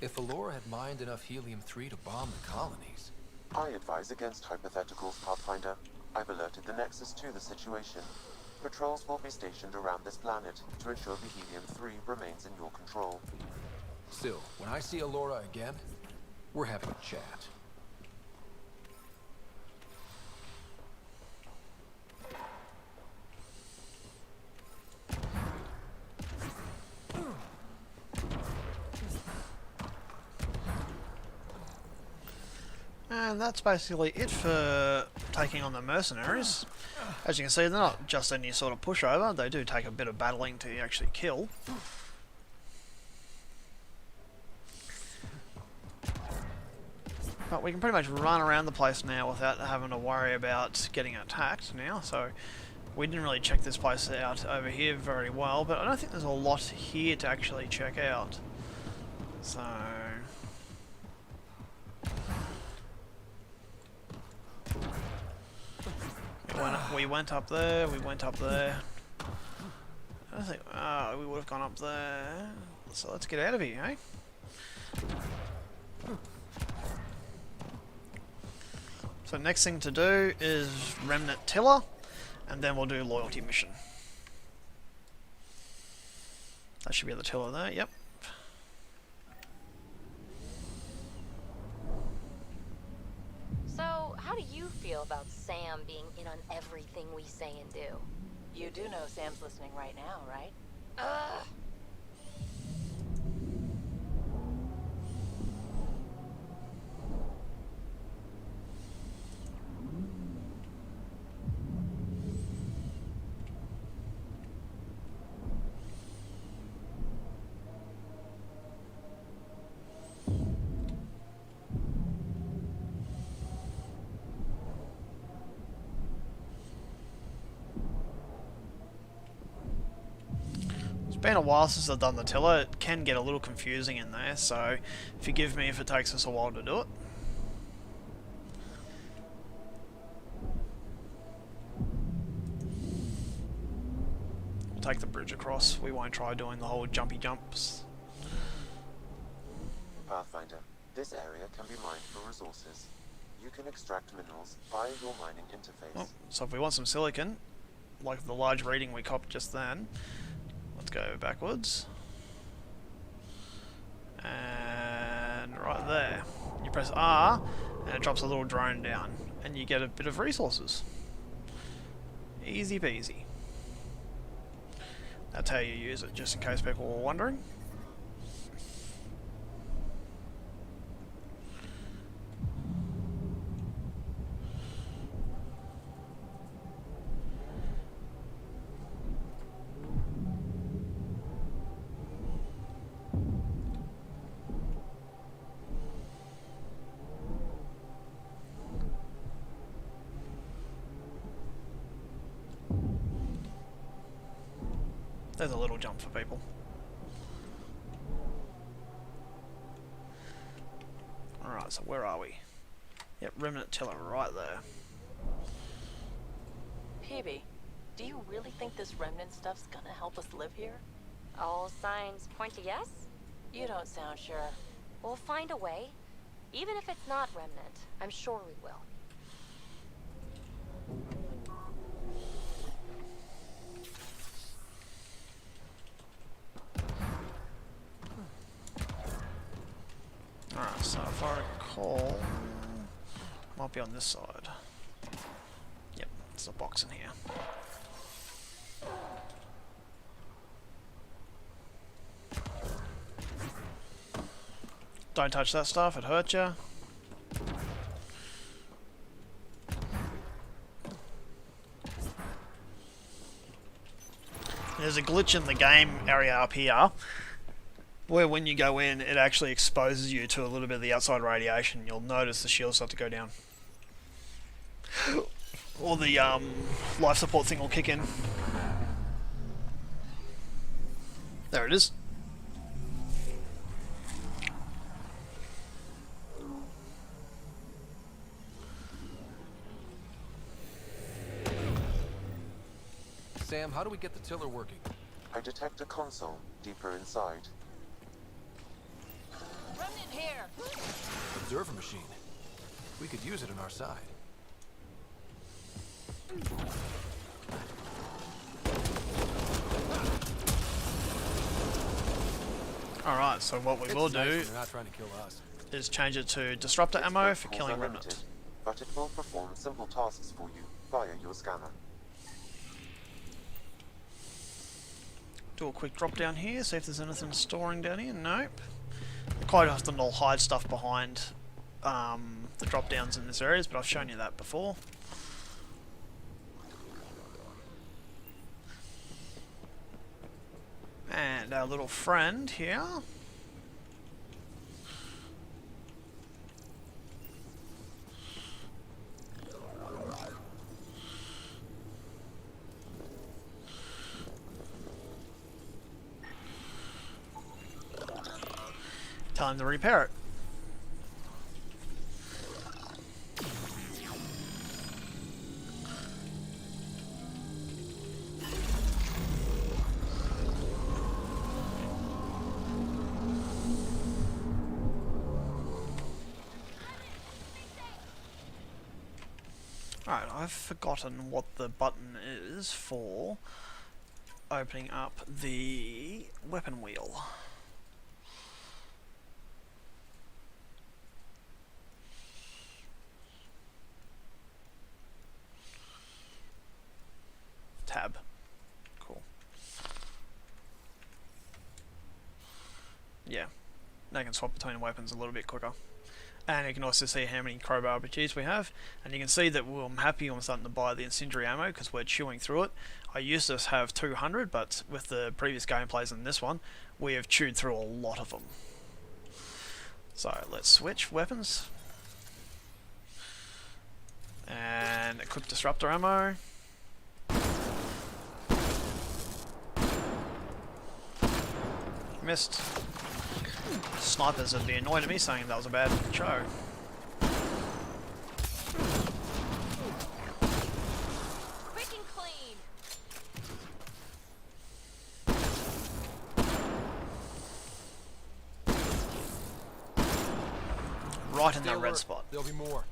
If Elora had mined enough helium-3 to bomb the colonies... I advise against hypotheticals, Pathfinder. I've alerted the Nexus to the situation. Patrols will be stationed around this planet to ensure the helium-3 remains in your control. Still, when I see Elora again, we're having a chat. And that's basically it for taking on the mercenaries. As you can see, they're not just any sort of pushover, they do take a bit of battling to actually kill. But we can pretty much run around the place now without having to worry about getting attacked now, so we didn't really check this place out over here very well, but I don't think there's a lot here to actually check out. So... we went up there, we went up there. I think we would have gone up there. So let's get out of here, eh? So next thing to do is Remnant Tiller, and then we'll do Loyalty Mission. That should be the tiller there, yep. So, how do you feel about Sam being in on everything we say and do? You do know Sam's listening right now, right? Ugh! It's been a while since I've done the tiller. It can get a little confusing in there, so forgive me if it takes us a while to do it. We'll take the bridge across. We won't try doing the whole jumpy jumps. Pathfinder, this area can be mined for resources. You can extract minerals via your mining interface. Well, so if we want some silicon, like the large reading we copped just then, let's go backwards. And right there. You press R, and it drops a little drone down, and you get a bit of resources. Easy peasy. That's how you use it, just in case people were wondering. There's a little jump for people. Alright, so where are we? Yep, Remnant Tiller right there. Peavy, do you really think this remnant stuff's gonna help us live here? All signs point to yes. You don't sound sure. We'll find a way. Even if it's not Remnant, I'm sure we will. Alright, so if I recall, might be on this side. Yep, there's a box in here. Don't touch that stuff, it hurt you. There's a glitch in the game area up here where when you go in it actually exposes you to a little bit of the outside radiation. You'll notice the shields start to go down. Or the life support thing will kick in. There it is. Sam, how do we get the tiller working? I detect a console deeper inside. Remnant here! Observer machine. We could use it on our side. Alright, so what we will do They're not trying to kill us. is change it to disruptor ammo for killing Remnant. But it will perform simple tasks for you via your scanner. Do a quick drop down here, see if there's anything storing down here. Nope. Quite often they'll hide stuff behind the drop downs in this areas, but I've shown you that before. And our little friend here. Tell him to repair it. Alright, I've forgotten what the button is for opening up the weapon wheel. Tab. Cool. Yeah. Now you can swap between weapons a little bit quicker. And you can also see how many crowbar RPGs we have. And you can see that I'm happy I'm starting to buy the incendiary ammo because we're chewing through it. I used to have 200, but with the previous gameplays in this one, we have chewed through a lot of them. So let's switch weapons. And equip disruptor ammo. Missed. Snipers would be annoyed at me saying that was a bad show. Quick and clean! Right in that red spot. There'll be more.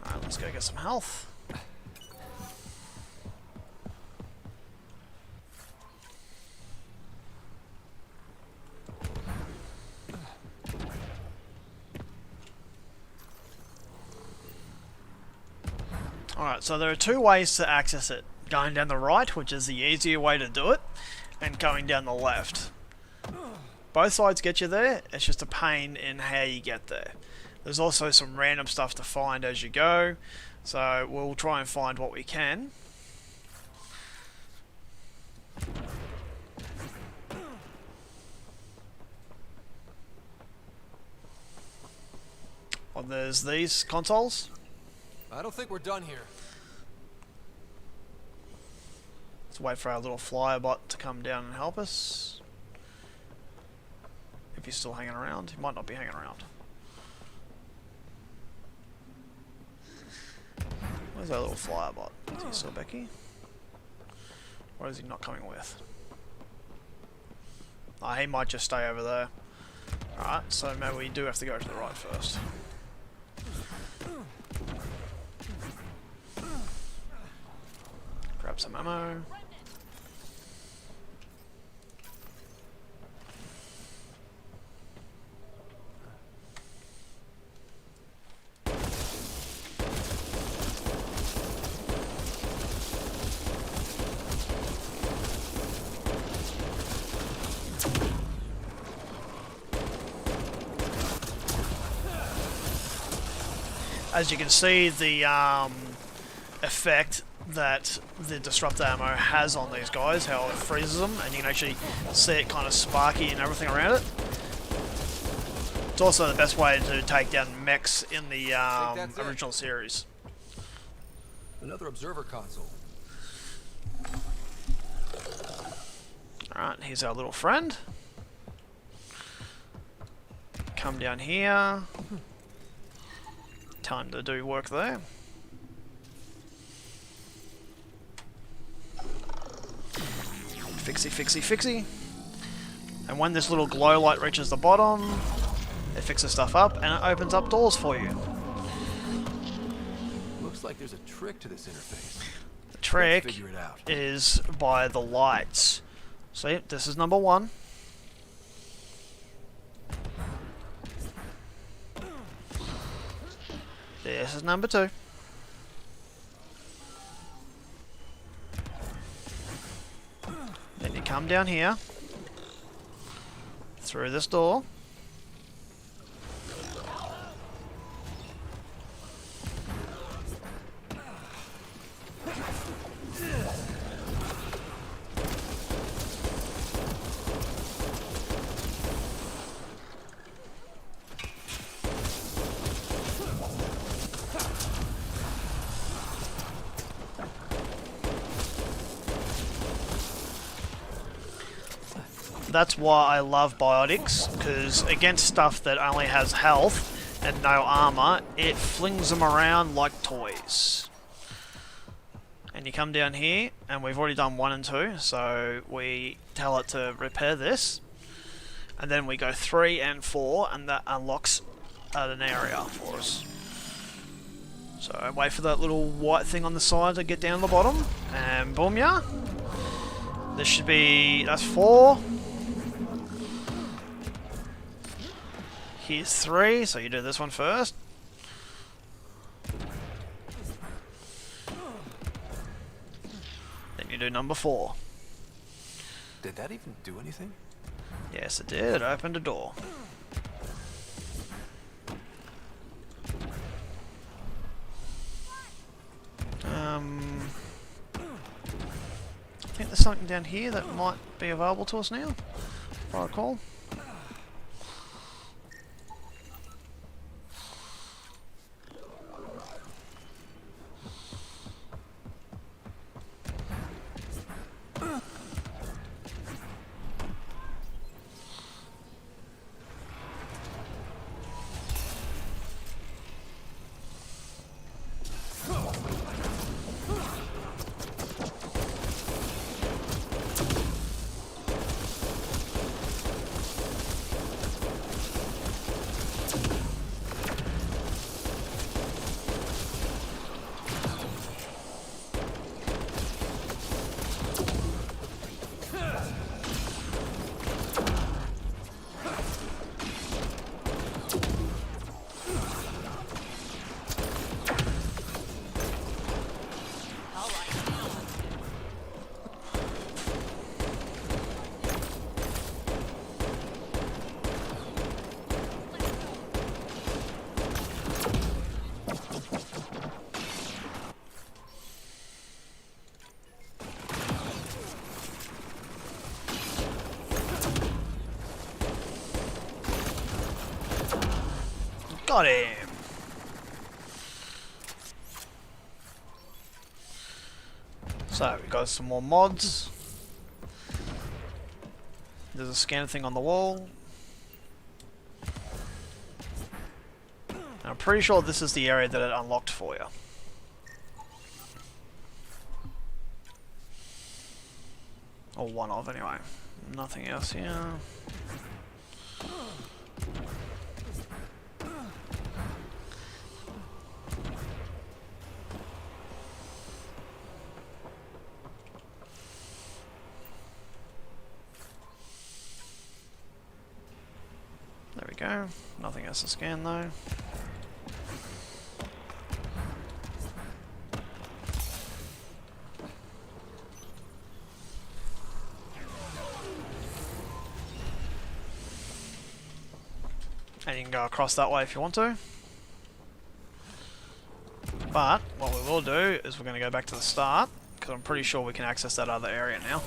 Alright, let's go get some health. Alright, so there are two ways to access it. Going down the right, which is the easier way to do it, and going down the left. Both sides get you there, it's just a pain in how you get there. There's also some random stuff to find as you go, so we'll try and find what we can. Well, there's these consoles. I don't think we're done here. Let's wait for our little flyer bot to come down and help us. If he's still hanging around. He might not be hanging around. Where's our little flyer bot? Is he still Becky? Or is he not coming with? Oh, he might just stay over there. Alright, so maybe we do have to go to the right first. Grab some ammo. As you can see, the effect that the disruptor ammo has on these guys, how it freezes them, and you can actually see it kind of sparky and everything around it. It's also the best way to take down mechs in the original series. Another observer console. Alright, here's our little friend. Come down here. Time to do work there. Fixie, fixie, fixie. And when this little glow light reaches the bottom, it fixes stuff up and it opens up doors for you. Looks like there's a trick to this interface. The trick is by the lights. See, this is number 1. This is number 2. Then you come down here, through this door. That's why I love biotics, because against stuff that only has health and no armor, it flings them around like toys. And you come down here, and we've already done 1 and 2, so we tell it to repair this. And then we go 3 and 4, and that unlocks an area for us. So wait for that little white thing on the side to get down to the bottom, and boom, yeah. This should be, that's 4. Here's 3, so you do this one first. Then you do number 4. Did that even do anything? Yes, it did. It opened a door. I think there's something down here that might be available to us now, if I recall. Got him! So, we got some more mods. There's a scanner thing on the wall. And I'm pretty sure this is the area that it unlocked for you. Or one of, anyway. Nothing else here. go. Nothing else to scan though. And you can go across that way if you want to. But what we will do is we're going to go back to the start, because I'm pretty sure we can access that other area now.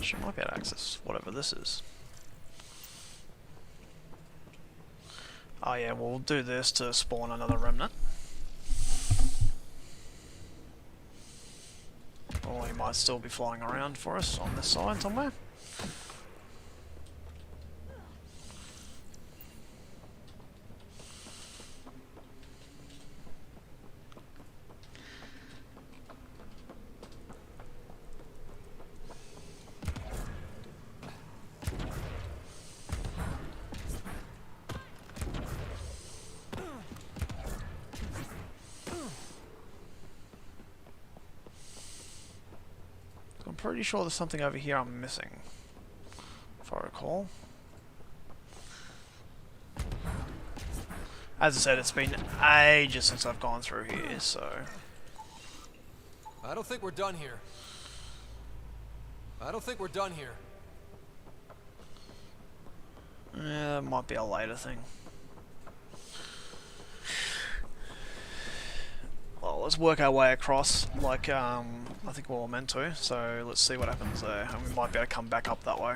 She might be able to access whatever this is. Oh yeah, we'll do this to spawn another remnant. Or he might still be flying around for us on this side somewhere. I'm pretty sure there's something over here I'm missing, if I recall. As I said, it's been ages since I've gone through here, so... I don't think we're done here. I don't think we're done here. Yeah, it might be a later thing. Well, let's work our way across like I think we were meant to, so let's see what happens there, and we might be able to come back up that way.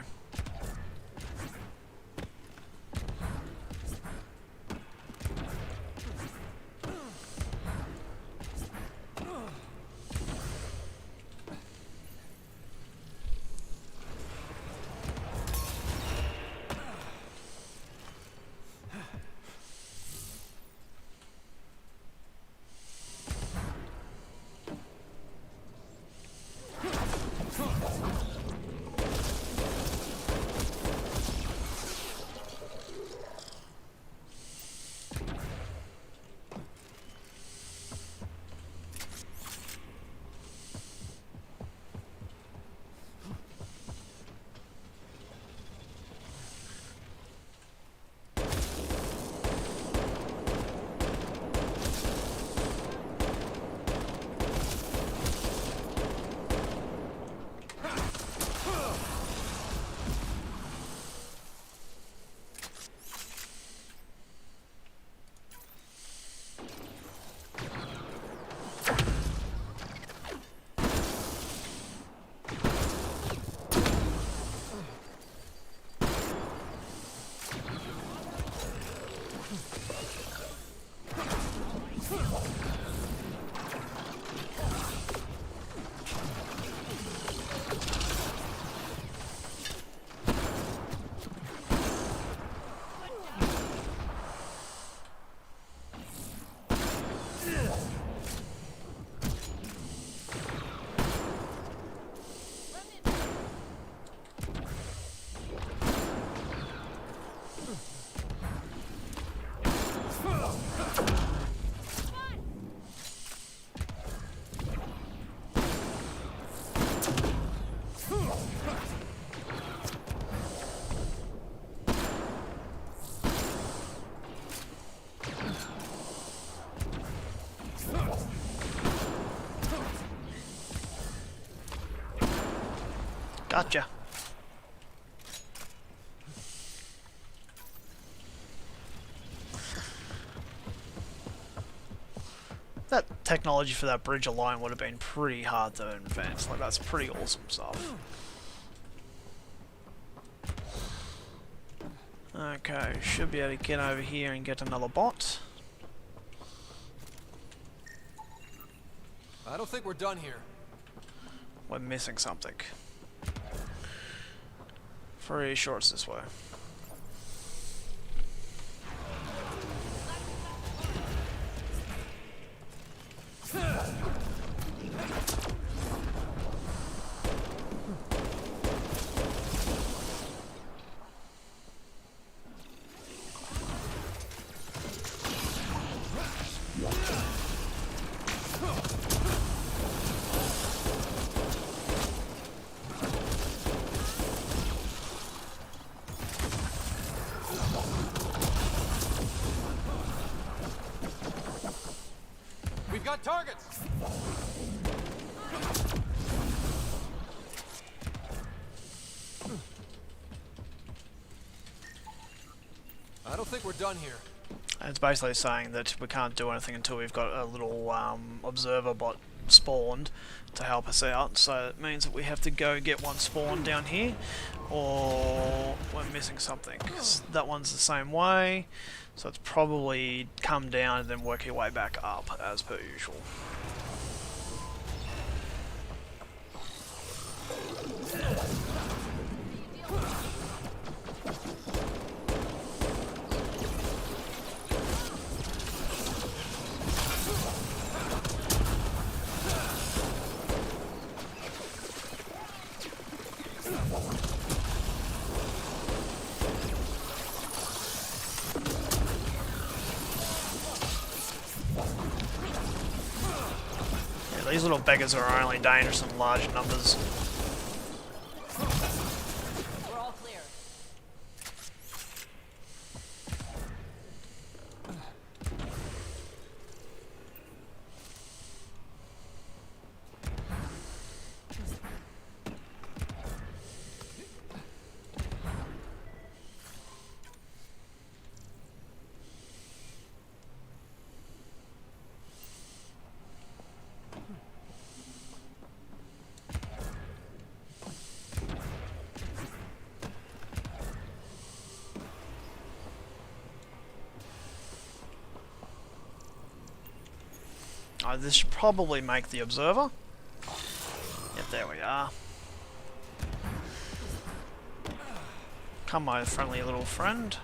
Gotcha. That technology for that bridge alone would have been pretty hard to invent. Like, that's pretty awesome stuff. Okay, should be able to get over here and get another bot. I don't think we're done here. We're missing something. Pretty sure it's this way. got targets! I don't think we're done here. It's basically saying that we can't do anything until we've got a little observer bot spawned to help us out, so it means that we have to go get one spawned down here, or we're missing something. That one's the same way, so it's probably come down and then work your way back up as per usual. These little beggars are only dangerous in large numbers. We're all clear. This should probably make the observer. Yep, there we are. Come, my friendly little friend.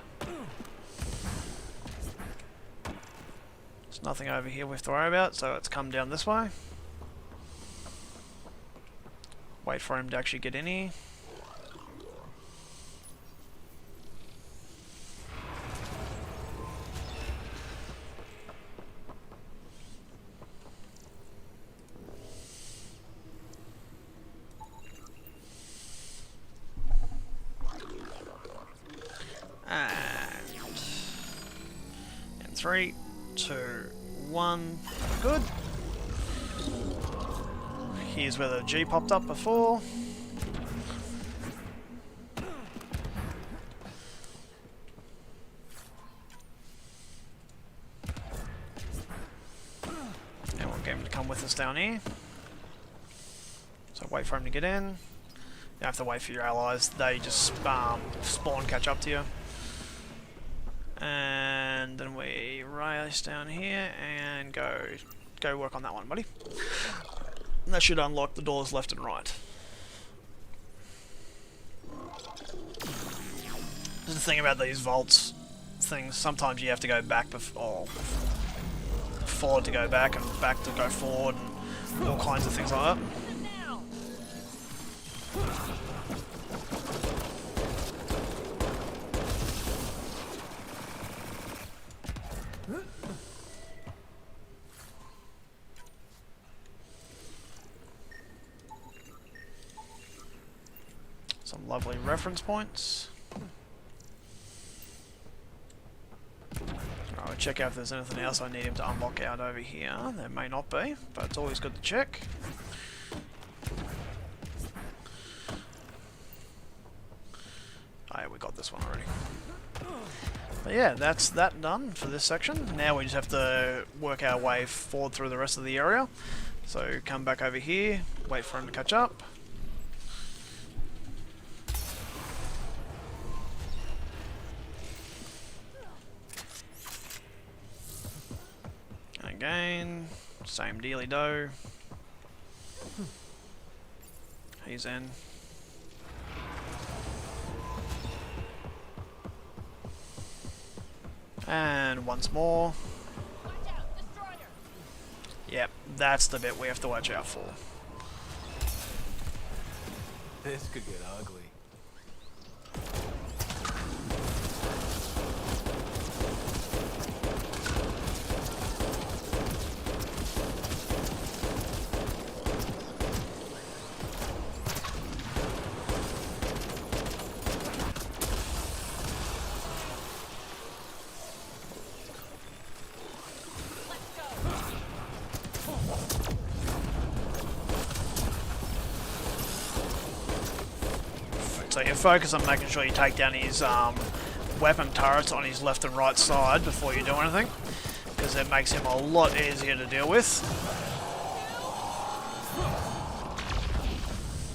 There's nothing over here we have to worry about, so let's come down this way. Wait for him to actually get in here. And 3, 2, 1, good. Here's where the G popped up before. And we'll get him to come with us down here. So wait for him to get in. You have to wait for your allies. They just spawn, catch up to you. And then we race down here and go work on that one, buddy. And that should unlock the doors left and right. There's the thing about these vaults things. Sometimes you have to go back forward to go back, and back to go forward, and all kinds of things like that. Some lovely reference points. I'll check out if there's anything else I need him to unlock out over here. There may not be, but it's always good to check. Oh yeah, we got this one already. But yeah, that's that done for this section. Now we just have to work our way forward through the rest of the area. So come back over here, wait for him to catch up. Again, same dealy do. He's in. And once more. Yep, that's the bit we have to watch out for. This could get ugly. So you focus on making sure you take down his weapon turrets on his left and right side before you do anything, because it makes him a lot easier to deal with.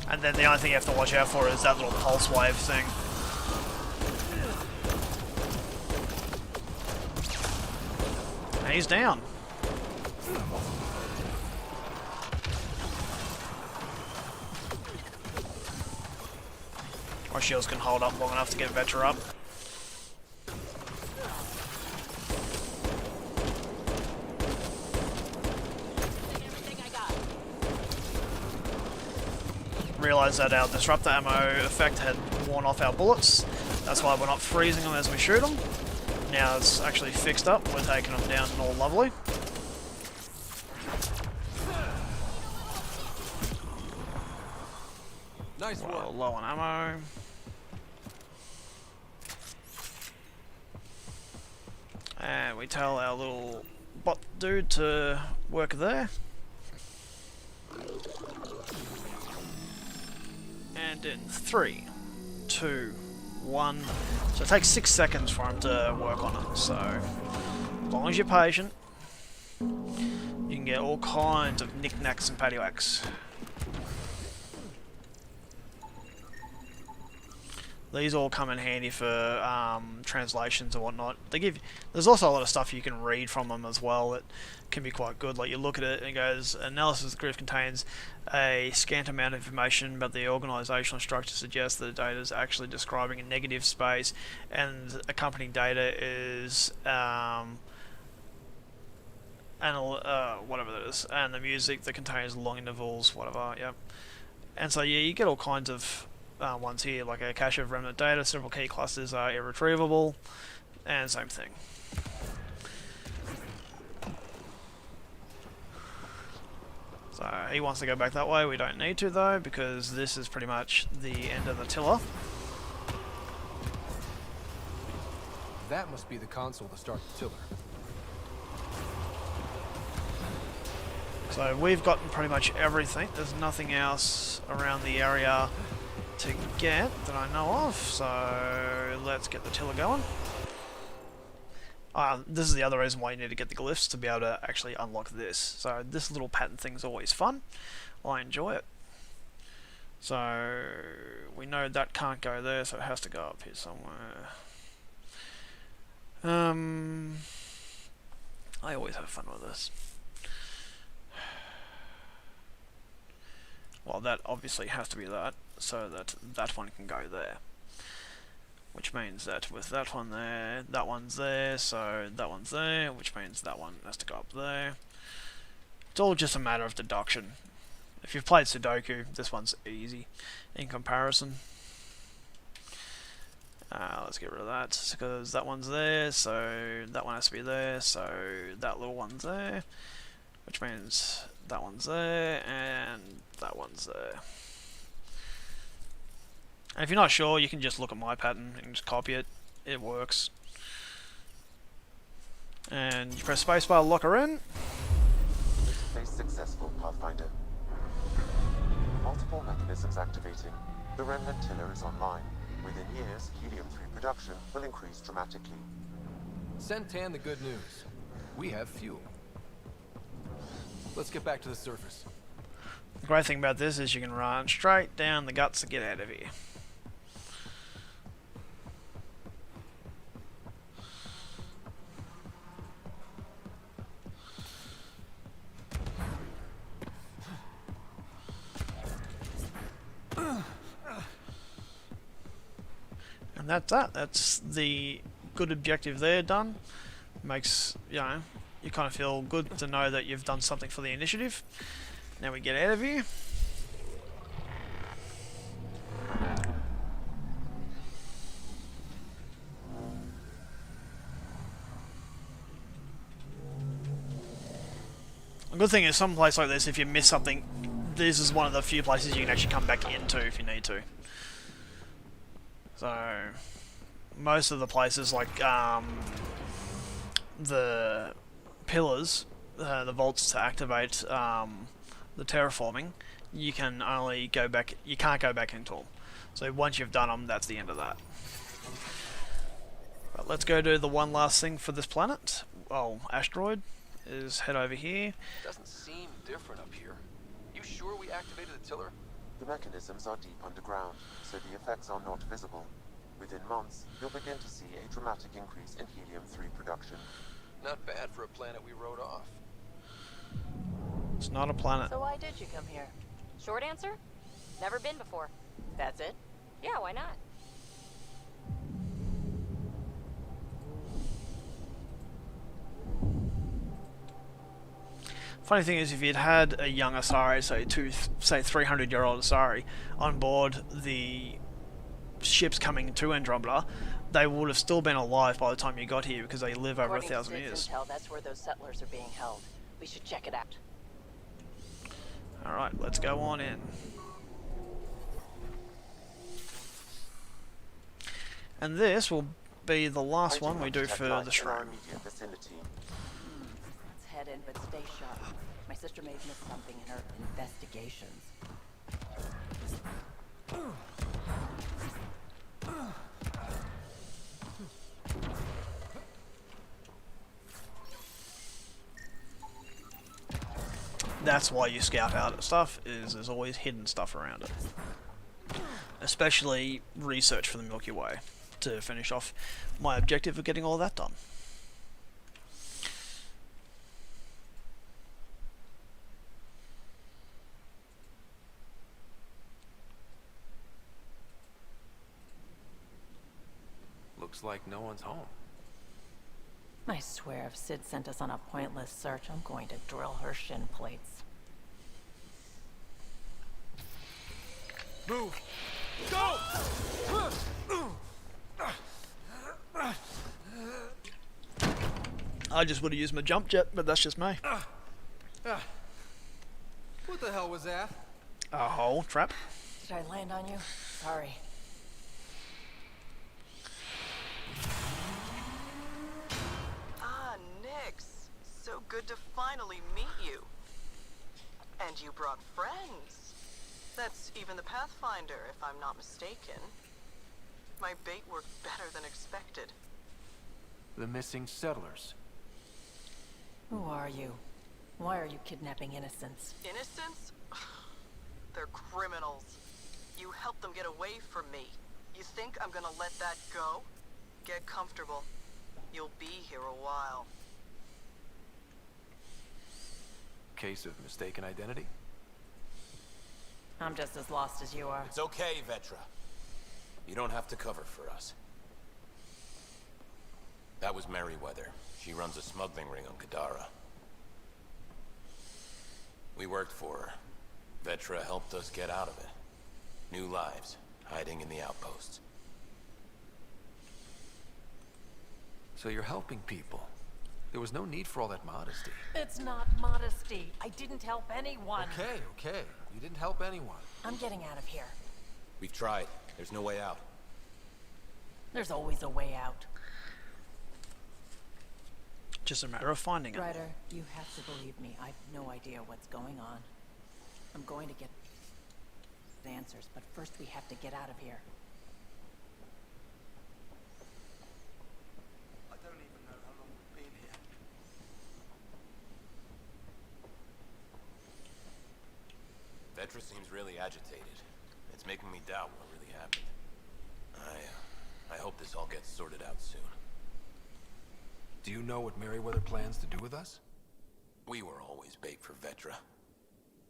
And then the only thing you have to watch out for is that little pulse wave thing. And he's down. Our shields can hold up long enough to get Vetra up. Realised that our disruptor ammo effect had worn off our bullets. That's why we're not freezing them as we shoot them. Now it's actually fixed up. We're taking them down and all lovely. Nice work. Well, low on ammo. And we tell our little bot dude to work there. And in 3, 2, 1. So it takes 6 seconds for him to work on it. So as long as you're patient, you can get all kinds of knickknacks and paddywhacks. These all come in handy for translations and whatnot. They give. There's also a lot of stuff you can read from them as well that can be quite good. Like you look at it and it goes, analysis of the grid contains a scant amount of information, but the organisational structure suggests that the data is actually describing a negative space, and accompanying data is whatever that is, and the music that contains long intervals, whatever. Yep. And so yeah, you get all kinds of ones here, like a cache of remnant data, several key clusters are irretrievable, and same thing. So he wants to go back that way, we don't need to though, because this is pretty much the end of the tiller. That must be the console to start the tiller. So we've gotten pretty much everything, there's nothing else around the area to get that I know of, so let's get the tiller going. This is the other reason why you need to get the glyphs, to be able to actually unlock this. So this little pattern thing's always fun. I enjoy it. So we know that can't go there, so it has to go up here somewhere. I always have fun with this. Well, that obviously has to be that, so that that one can go there. Which means that with that one there, that one's there, so that one's there, which means that one has to go up there. It's all just a matter of deduction. If you've played Sudoku, this one's easy in comparison. Let's get rid of that, because that one's there, so that one has to be there, so that little one's there, which means that one's there, and that one's there. And if you're not sure, you can just look at my pattern and just copy it. It works. And you press spacebar to lock her in. Interface successful, Pathfinder. Multiple mechanisms activating. The remnant tiller is online. Within years, helium-3 production will increase dramatically. Send Tan the good news. We have fuel. Let's get back to the surface. The great thing about this is you can run straight down the guts to get out of here. And that's that. That's the good objective there done. Makes, you know, you kind of feel good to know that you've done something for the initiative. Now we get out of here. A good thing is, some place like this, if you miss something, this is one of the few places you can actually come back into if you need to. So most of the places, like the pillars, the vaults to activate the terraforming, you can only go back. You can't go back into them. So once you've done them, that's the end of that. But let's go do the one last thing for this planet. Oh, asteroid is head over here. Doesn't seem different up here. You sure we activated the tiller? The mechanisms are deep underground, so the effects are not visible. Within months, you'll begin to see a dramatic increase in helium-3 production. Not bad for a planet we wrote off. It's not a planet. So why did you come here? Short answer? Never been before. That's it? Yeah, why not? Funny thing is, if you'd had a young Asari, say 300-year-old Asari, on board the ships coming to Andromeda, they would have still been alive by the time you got here because they live over 1,000 years. Intel, that's where those settlers are being held. We should check it out. Alright, let's go on in. And this will be the last one we do for the shrine. Let's head in, but stay sharp. My sister may have missed something in her investigations. That's why you scout out at stuff, is there's always hidden stuff around it. Especially research for the Milky Way, to finish off my objective of getting all that done. Looks like no one's home. I swear if Sid sent us on a pointless search, I'm going to drill her shin plates. Move! Go! I just would have used my jump jet, but that's just me. What the hell was that? A hole trap. Did I land on you? Sorry. Ah, Nix. So good to finally meet you. And you brought friends. That's even the Pathfinder, if I'm not mistaken. My bait worked better than expected. The missing settlers. Who are you? Why are you kidnapping innocents? Innocents? They're criminals. You helped them get away from me. You think I'm gonna let that go? Get comfortable. You'll be here a while. Case of mistaken identity? I'm just as lost as you are. It's okay, Vetra. You don't have to cover for us. That was Merryweather. She runs a smuggling ring on Kadara. We worked for her. Vetra helped us get out of it. New lives, hiding in the outposts. So you're helping people. There was no need for all that modesty. It's not modesty. I didn't help anyone. Okay. You didn't help anyone. I'm getting out of here. We've tried. There's no way out. There's always a way out. Just a matter of finding it. Ryder, you have to believe me. I've no idea what's going on. I'm going to get answers, but first we have to get out of here. I don't even know how long we've been here. Vetra seems really agitated. It's making me doubt what really happened. I hope this all gets sorted out soon. Do you know what Merryweather plans to do with us? We were always bait for Vetra.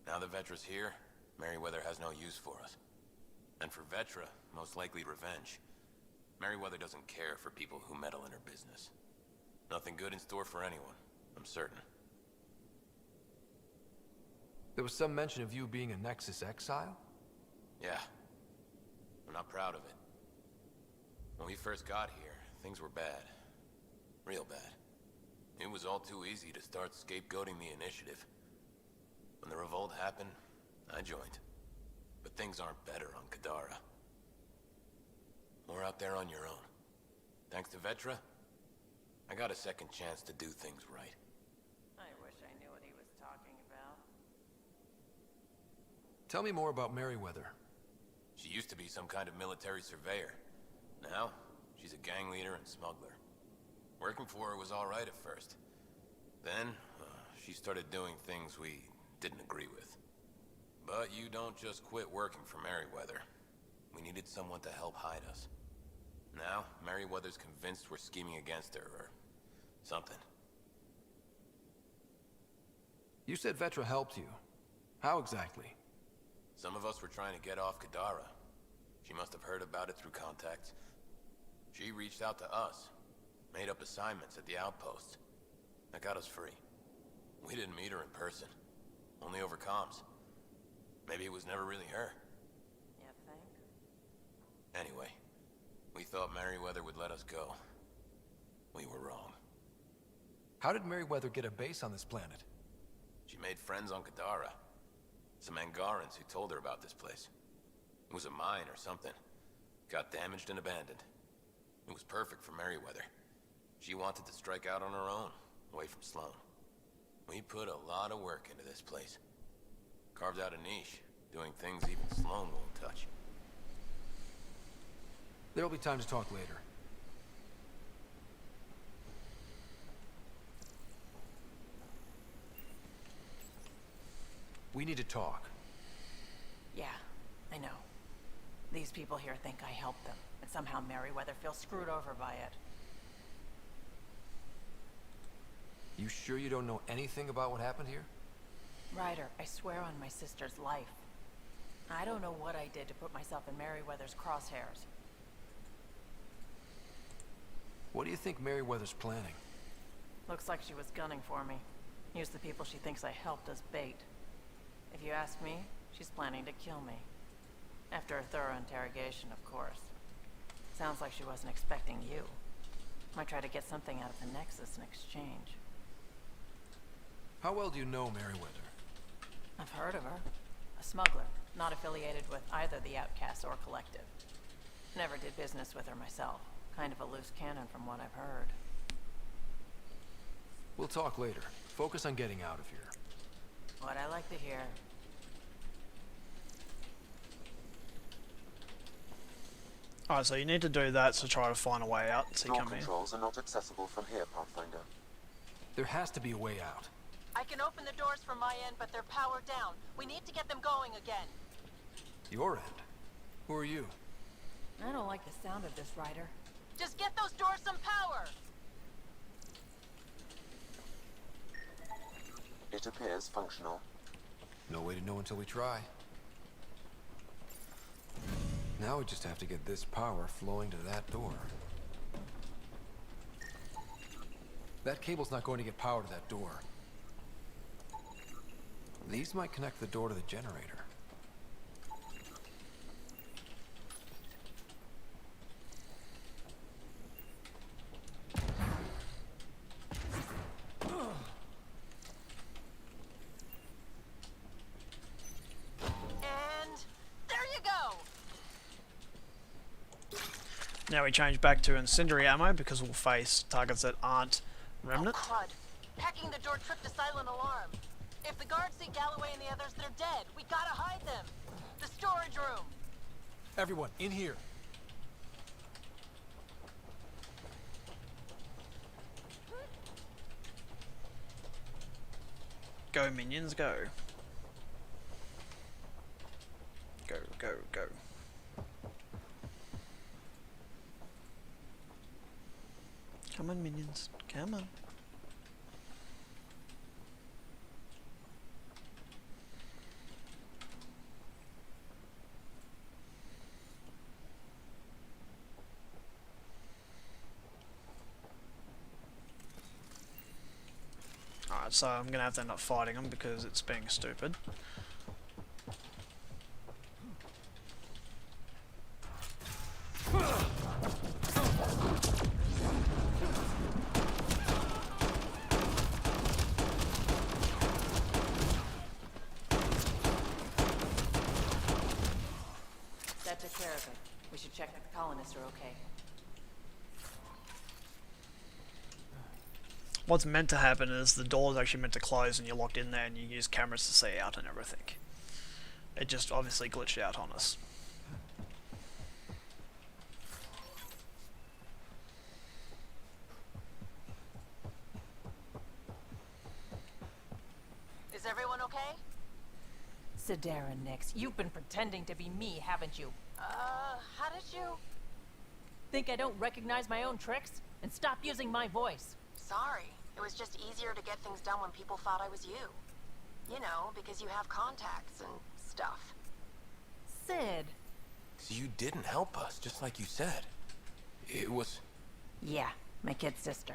Now that Vetra's here, Merryweather has no use for us. And for Vetra, most likely revenge. Merryweather doesn't care for people who meddle in her business. Nothing good in store for anyone, I'm certain. There was some mention of you being a Nexus exile? Yeah. I'm not proud of it. When we first got here, things were bad. Real bad. It was all too easy to start scapegoating the initiative. When the revolt happened, I joined. But things aren't better on Kadara. More out there on your own. Thanks to Vetra, I got a second chance to do things right. I wish I knew what he was talking about. Tell me more about Merryweather. She used to be some kind of military surveyor. Now, she's a gang leader and smuggler. Working for her was alright at first. Then, she started doing things we didn't agree with. But you don't just quit working for Merryweather. We needed someone to help hide us. Now, Merryweather's convinced we're scheming against her, or something. You said Vetra helped you. How exactly? Some of us were trying to get off Kadara. She must have heard about it through contacts. She reached out to us, made up assignments at the outposts. That got us free. We didn't meet her in person, only over comms. Maybe it was never really her. You think? Anyway, we thought Merryweather would let us go. We were wrong. How did Merryweather get a base on this planet? She made friends on Kadara. Some Angarans who told her about this place. It was a mine or something. Got damaged and abandoned. It was perfect for Merryweather. She wanted to strike out on her own, away from Sloan. We put a lot of work into this place. Carved out a niche, doing things even Sloan won't touch. There'll be time to talk later. We need to talk. Yeah, I know. These people here think I helped them, and somehow Merryweather feels screwed over by it. You sure you don't know anything about what happened here? Ryder, I swear on my sister's life. I don't know what I did to put myself in Merryweather's crosshairs. What do you think Merryweather's planning? Looks like she was gunning for me. Use the people she thinks I helped as bait. If you ask me, she's planning to kill me. After a thorough interrogation, of course. Sounds like she wasn't expecting you. Might try to get something out of the Nexus in exchange. How well do you know Merryweather? I've heard of her. A smuggler, not affiliated with either the Outcasts or Collective. Never did business with her myself. Kind of a loose cannon from what I've heard. We'll talk later. Focus on getting out of here. What I like to hear. Alright, so you need to do that to try to find a way out. So you Door come in. controls are not accessible from here, Pathfinder. There has to be a way out. I can open the doors from my end, but they're powered down. We need to get them going again. Your end? Who are you? I don't like the sound of this, Ryder. Just get those doors some power! It appears functional. No way to know until we try. Now we just have to get this power flowing to that door. That cable's not going to get power to that door. These might connect the door to the generator. Now we change back to incendiary ammo because we'll face targets that aren't remnant. Oh, crud. Hacking the door tripped a silent alarm. If the guards see Galloway and the others, they're dead. We gotta hide them. The storage room. Everyone, in here. Go, minions, go. Go, go, go. Come on, minions. Come on. Alright, so I'm gonna have to end up fighting them because it's being stupid. That took care of it. We should check that the colonists are okay. What's meant to happen is the door is actually meant to close and you're locked in there and you use cameras to see out and everything. It just obviously glitched out on us. everyone okay? Sidera, Nix, you've been pretending to be me, haven't you? How did you... Think I don't recognize my own tricks? And stop using my voice. Sorry. It was just easier to get things done when people thought I was you. You know, because you have contacts and stuff. Sid. So you didn't help us, just like you said. It was... Yeah, my kid sister.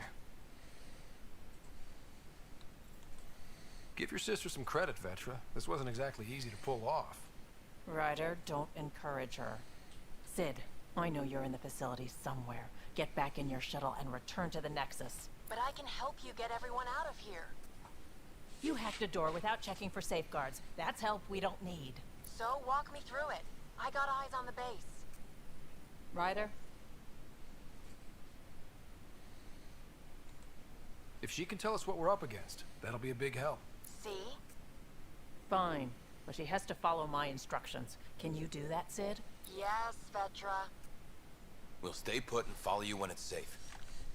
Give your sister some credit, Vetra. This wasn't exactly easy to pull off. Ryder, don't encourage her. Sid, I know you're in the facility somewhere. Get back in your shuttle and return to the Nexus. But I can help you get everyone out of here. You hacked a door without checking for safeguards. That's help we don't need. So walk me through it. I got eyes on the base. Ryder? If she can tell us what we're up against, that'll be a big help. See? Fine, but she has to follow my instructions. Can you do that, Sid? Yes, Vetra. We'll stay put and follow you when it's safe.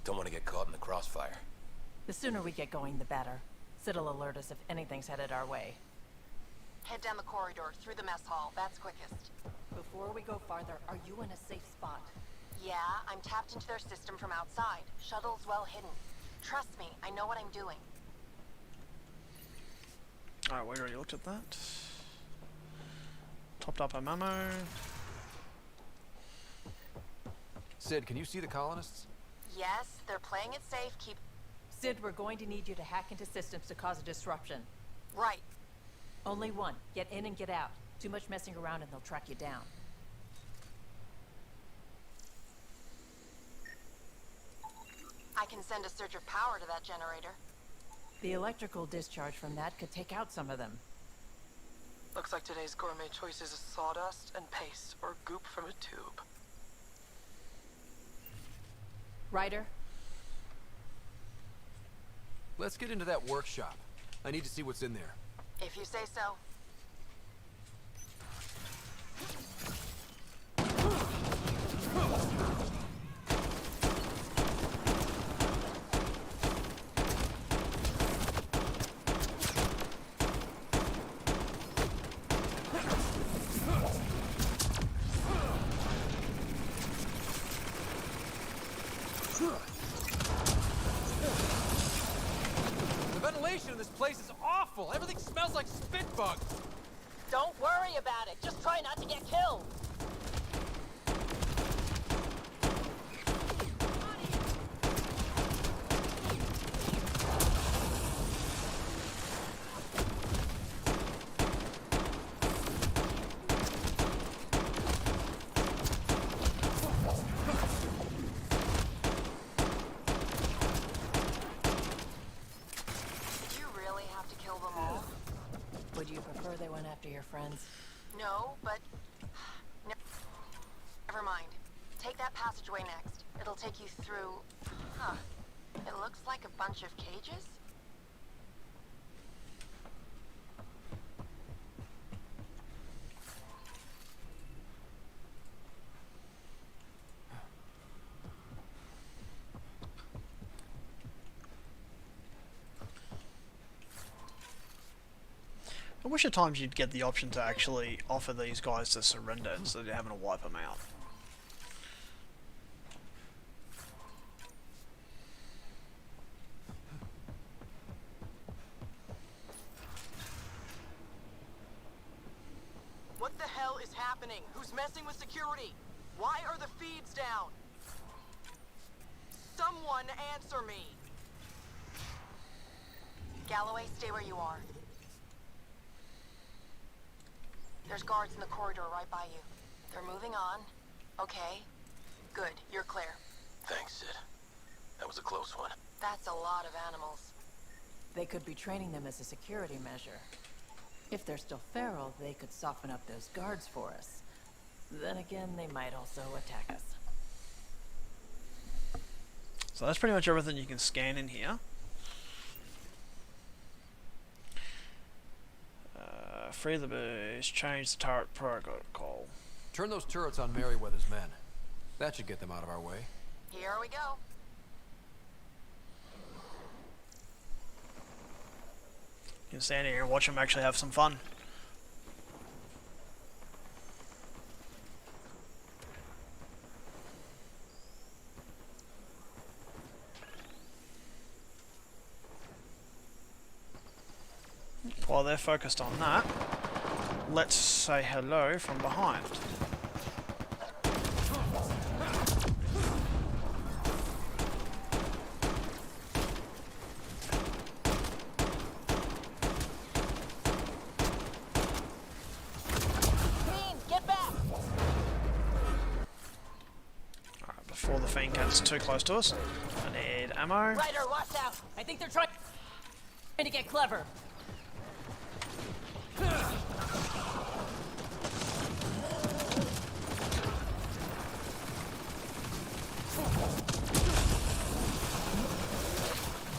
Don't want to get caught in the crossfire. The sooner we get going, the better. Sid'll alert us if anything's headed our way. Head down the corridor, through the mess hall. That's quickest. Before we go farther, are you in a safe spot? Yeah, I'm tapped into their system from outside. Shuttle's well hidden. Trust me, I know what I'm doing. Alright, we already looked at that. Topped up a memo. Sid, can you see the colonists? Yes, they're playing it safe. Keep... Sid, we're going to need you to hack into systems to cause a disruption. Right. Only one. Get in and get out. Too much messing around and they'll track you down. I can send a surge of power to that generator. The electrical discharge from that could take out some of them. Looks like today's gourmet choices is sawdust and paste, or goop from a tube. Ryder? Let's get into that workshop. I need to see what's in there. If you say so. The ventilation in this place is awful. Everything smells like spit bugs. Don't worry about it. Just try not to get killed. Did you really have to kill them all? Would you prefer they went after your friends? No, but... Never mind. Take that passageway next. It'll take you through... Huh. It looks like a bunch of cages? I wish at times you'd get the option to actually offer these guys to surrender instead of having to wipe them out. What the hell is happening? Who's messing with security? Why are the feeds down? Someone answer me! Galloway, stay where you are. There's guards in the corridor right by you. They're moving on. Okay. Good, you're clear. Thanks, Sid. That was a close one. That's a lot of animals. They could be training them as a security measure. If they're still feral, they could soften up those guards for us. Then again, they might also attack us. So that's pretty much everything you can scan in here. Free the base, change the turret protocol. Turn those turrets on Merryweather's men. That should get them out of our way. Here we go. can stand here and watch them actually have some fun. While they're focused on that, let's say hello from behind. Alright, before the Fiend gets too close to us, I need ammo. Ryder, watch out! I think they're trying to get clever.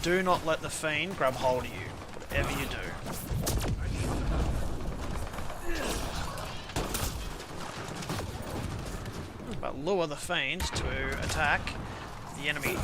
Do not let the Fiend grab hold of you, whatever you do. But lure the Fiend to attack the enemy.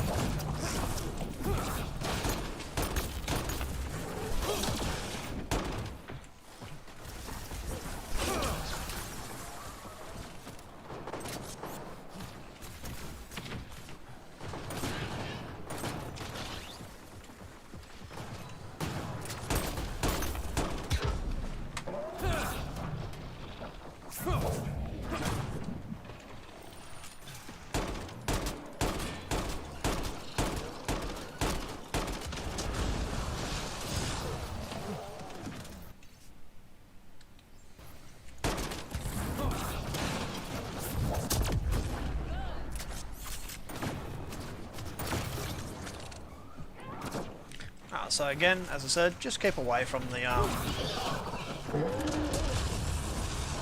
So again, as I said, just keep away from the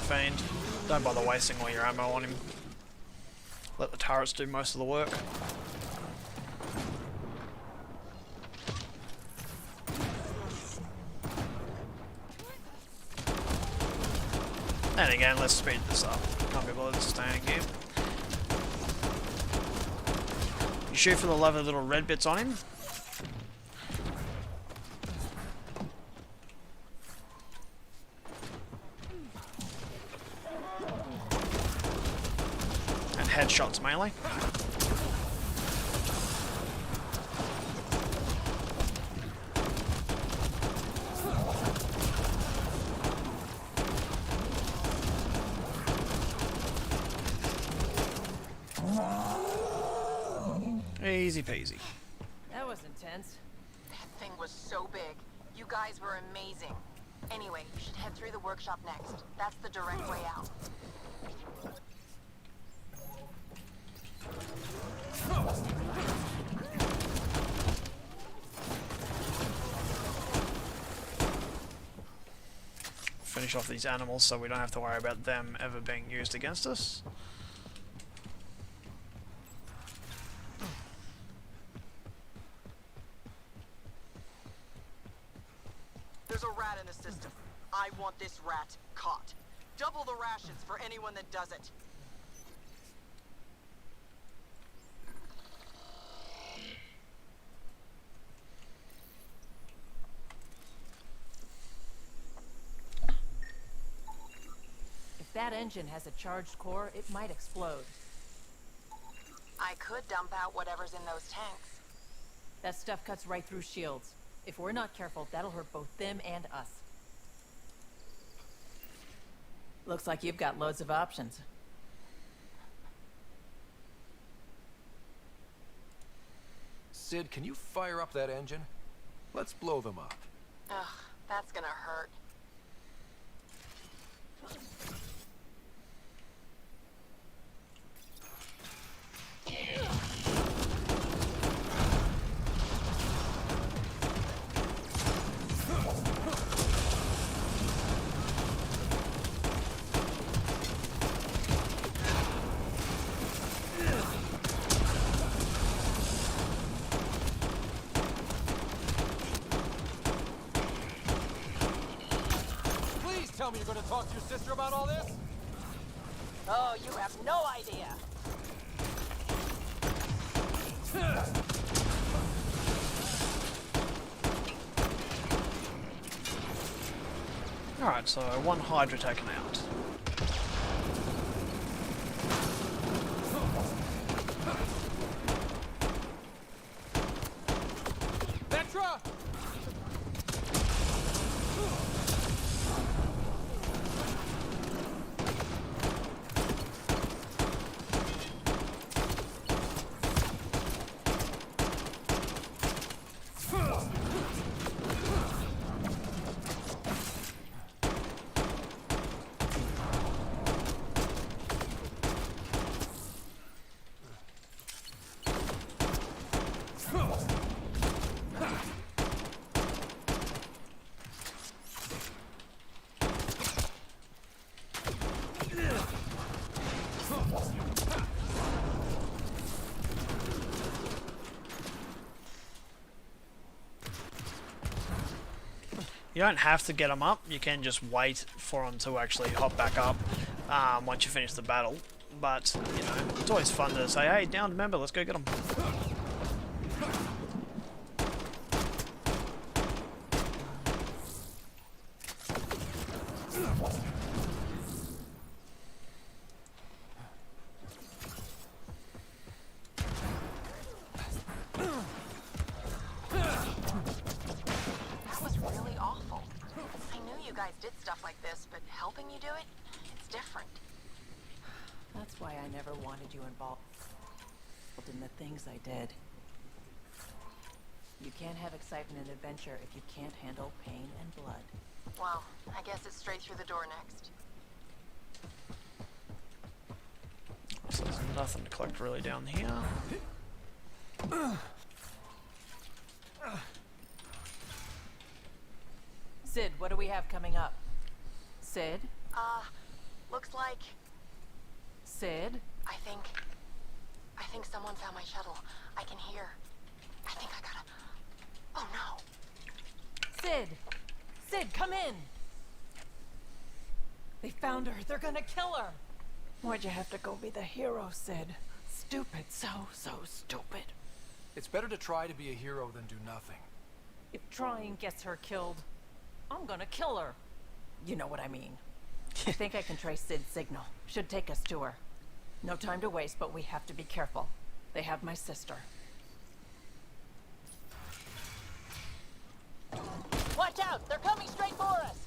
Fiend. Don't bother wasting all your ammo on him. Let the turrets do most of the work. And again, let's speed this up. Can't be bothered staying here. You shoot for the lovely little red bits on him. Headshots mainly. Easy peasy. That was intense. That thing was so big. You guys were amazing. Anyway, you should head through the workshop next. That's the direct way out. Finish off these animals so we don't have to worry about them ever being used against us. There's a rat in the system. I want this rat caught. Double the rations for anyone that does it. If that engine has a charged core, it might explode. I could dump out whatever's in those tanks. That stuff cuts right through shields. If we're not careful, that'll hurt both them and us. Looks like you've got loads of options. Sid, can you fire up that engine? Let's blow them up. Ugh, that's gonna hurt. Tell me you're going to talk to your sister about all this? Oh, you have no idea. Alright, so one Hydra taken out. Petra! You don't have to get them up, you can just wait for them to actually hop back up once you finish the battle. But, you know, it's always fun to say, hey, downed member, let's go get them. Did stuff like this, but helping you do it, it's different. That's why I never wanted you involved in the things I did. You can't have excitement and adventure if you can't handle pain and blood. Well, I guess it's straight through the door next. So there's nothing to collect really down here. Sid, what do we have coming up? Sid? Looks like... Sid? I think someone found my shuttle. I can hear. I think I gotta... Oh no! Sid! Sid, come in! They found her. They're gonna kill her! Why'd you have to go be the hero, Sid? Stupid. So stupid. It's better to try to be a hero than do nothing. If trying gets her killed, I'm gonna kill her. You know what I mean. I think I can trace Sid's signal. Should take us to her. No time to waste, but we have to be careful. They have my sister. Watch out! They're coming straight for us!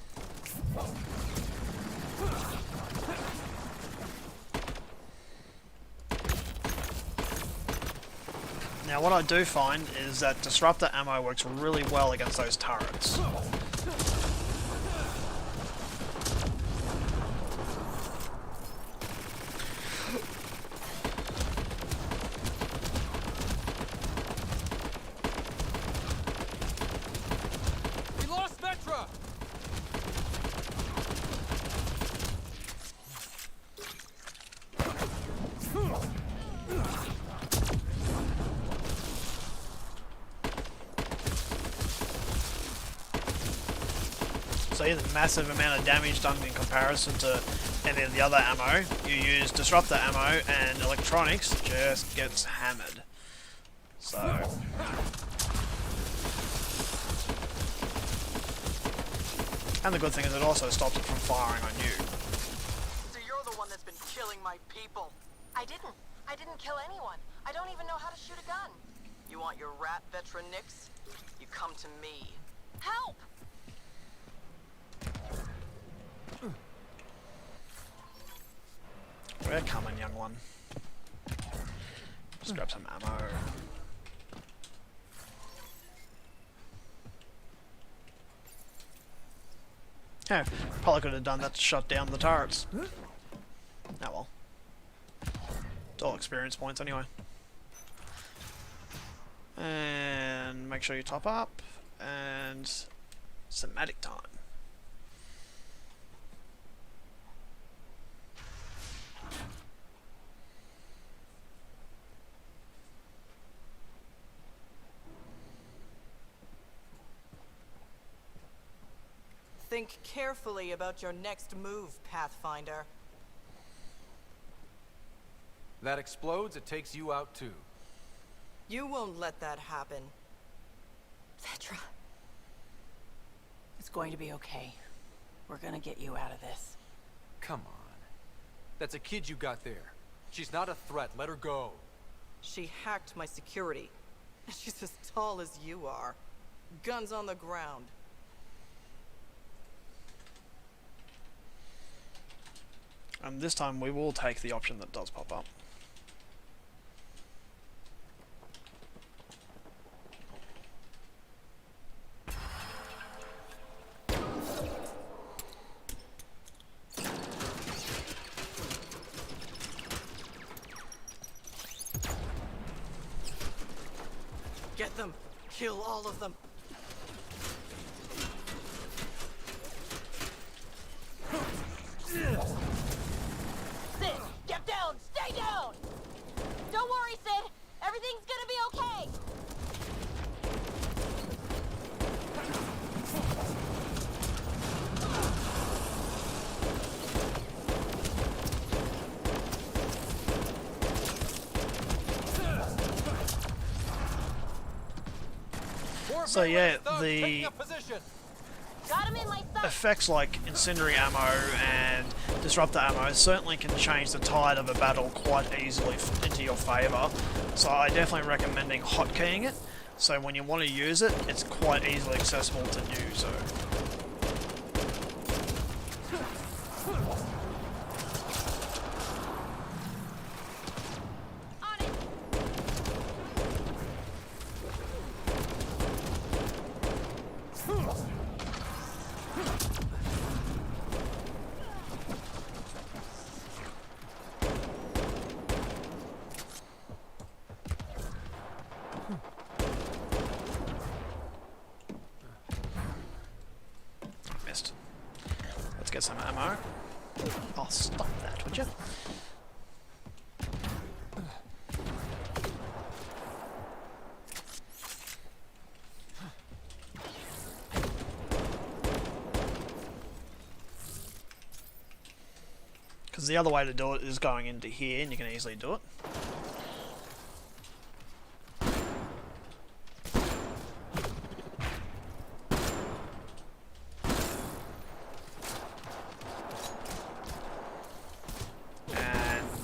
Now what I do find is that disruptor ammo works really well against those turrets. We lost Petra! See the massive amount of damage done in comparison to any of the other ammo. You use disruptor ammo and electronics just gets hammered. So... And the good thing is it also stops it from firing on you. So you're the one that's been killing my people. I didn't kill anyone. I don't even know how to shoot a gun. You want your rat veteran nicks? You come to me. Help! We're coming, young one. Just grab some ammo. Yeah, probably could have done that to shut down the turrets. Oh well. It's all experience points anyway. And make sure you top up. And cinematic time. Think carefully about your next move, Pathfinder. That explodes, it takes you out too. You won't let that happen. Petra. It's going to be okay. We're gonna get you out of this. Come on. That's a kid you got there. She's not a threat. Let her go. She hacked my security. She's as tall as you are. Guns on the ground. And this time we will take the option that does pop up. Get them! Kill all of them! Sid, get down! Stay down! Don't worry, Sid! Everything's gonna be okay! So yeah, the Got him in my sight! effects like incendiary ammo and disruptor ammo certainly can change the tide of a battle quite easily into your favour. So I definitely recommending hotkeying it. So when you want to use it, it's quite easily accessible to do so. Missed. Let's get some ammo. Oh, stop that, would you? Because the other way to do it is going into here, and you can easily do it.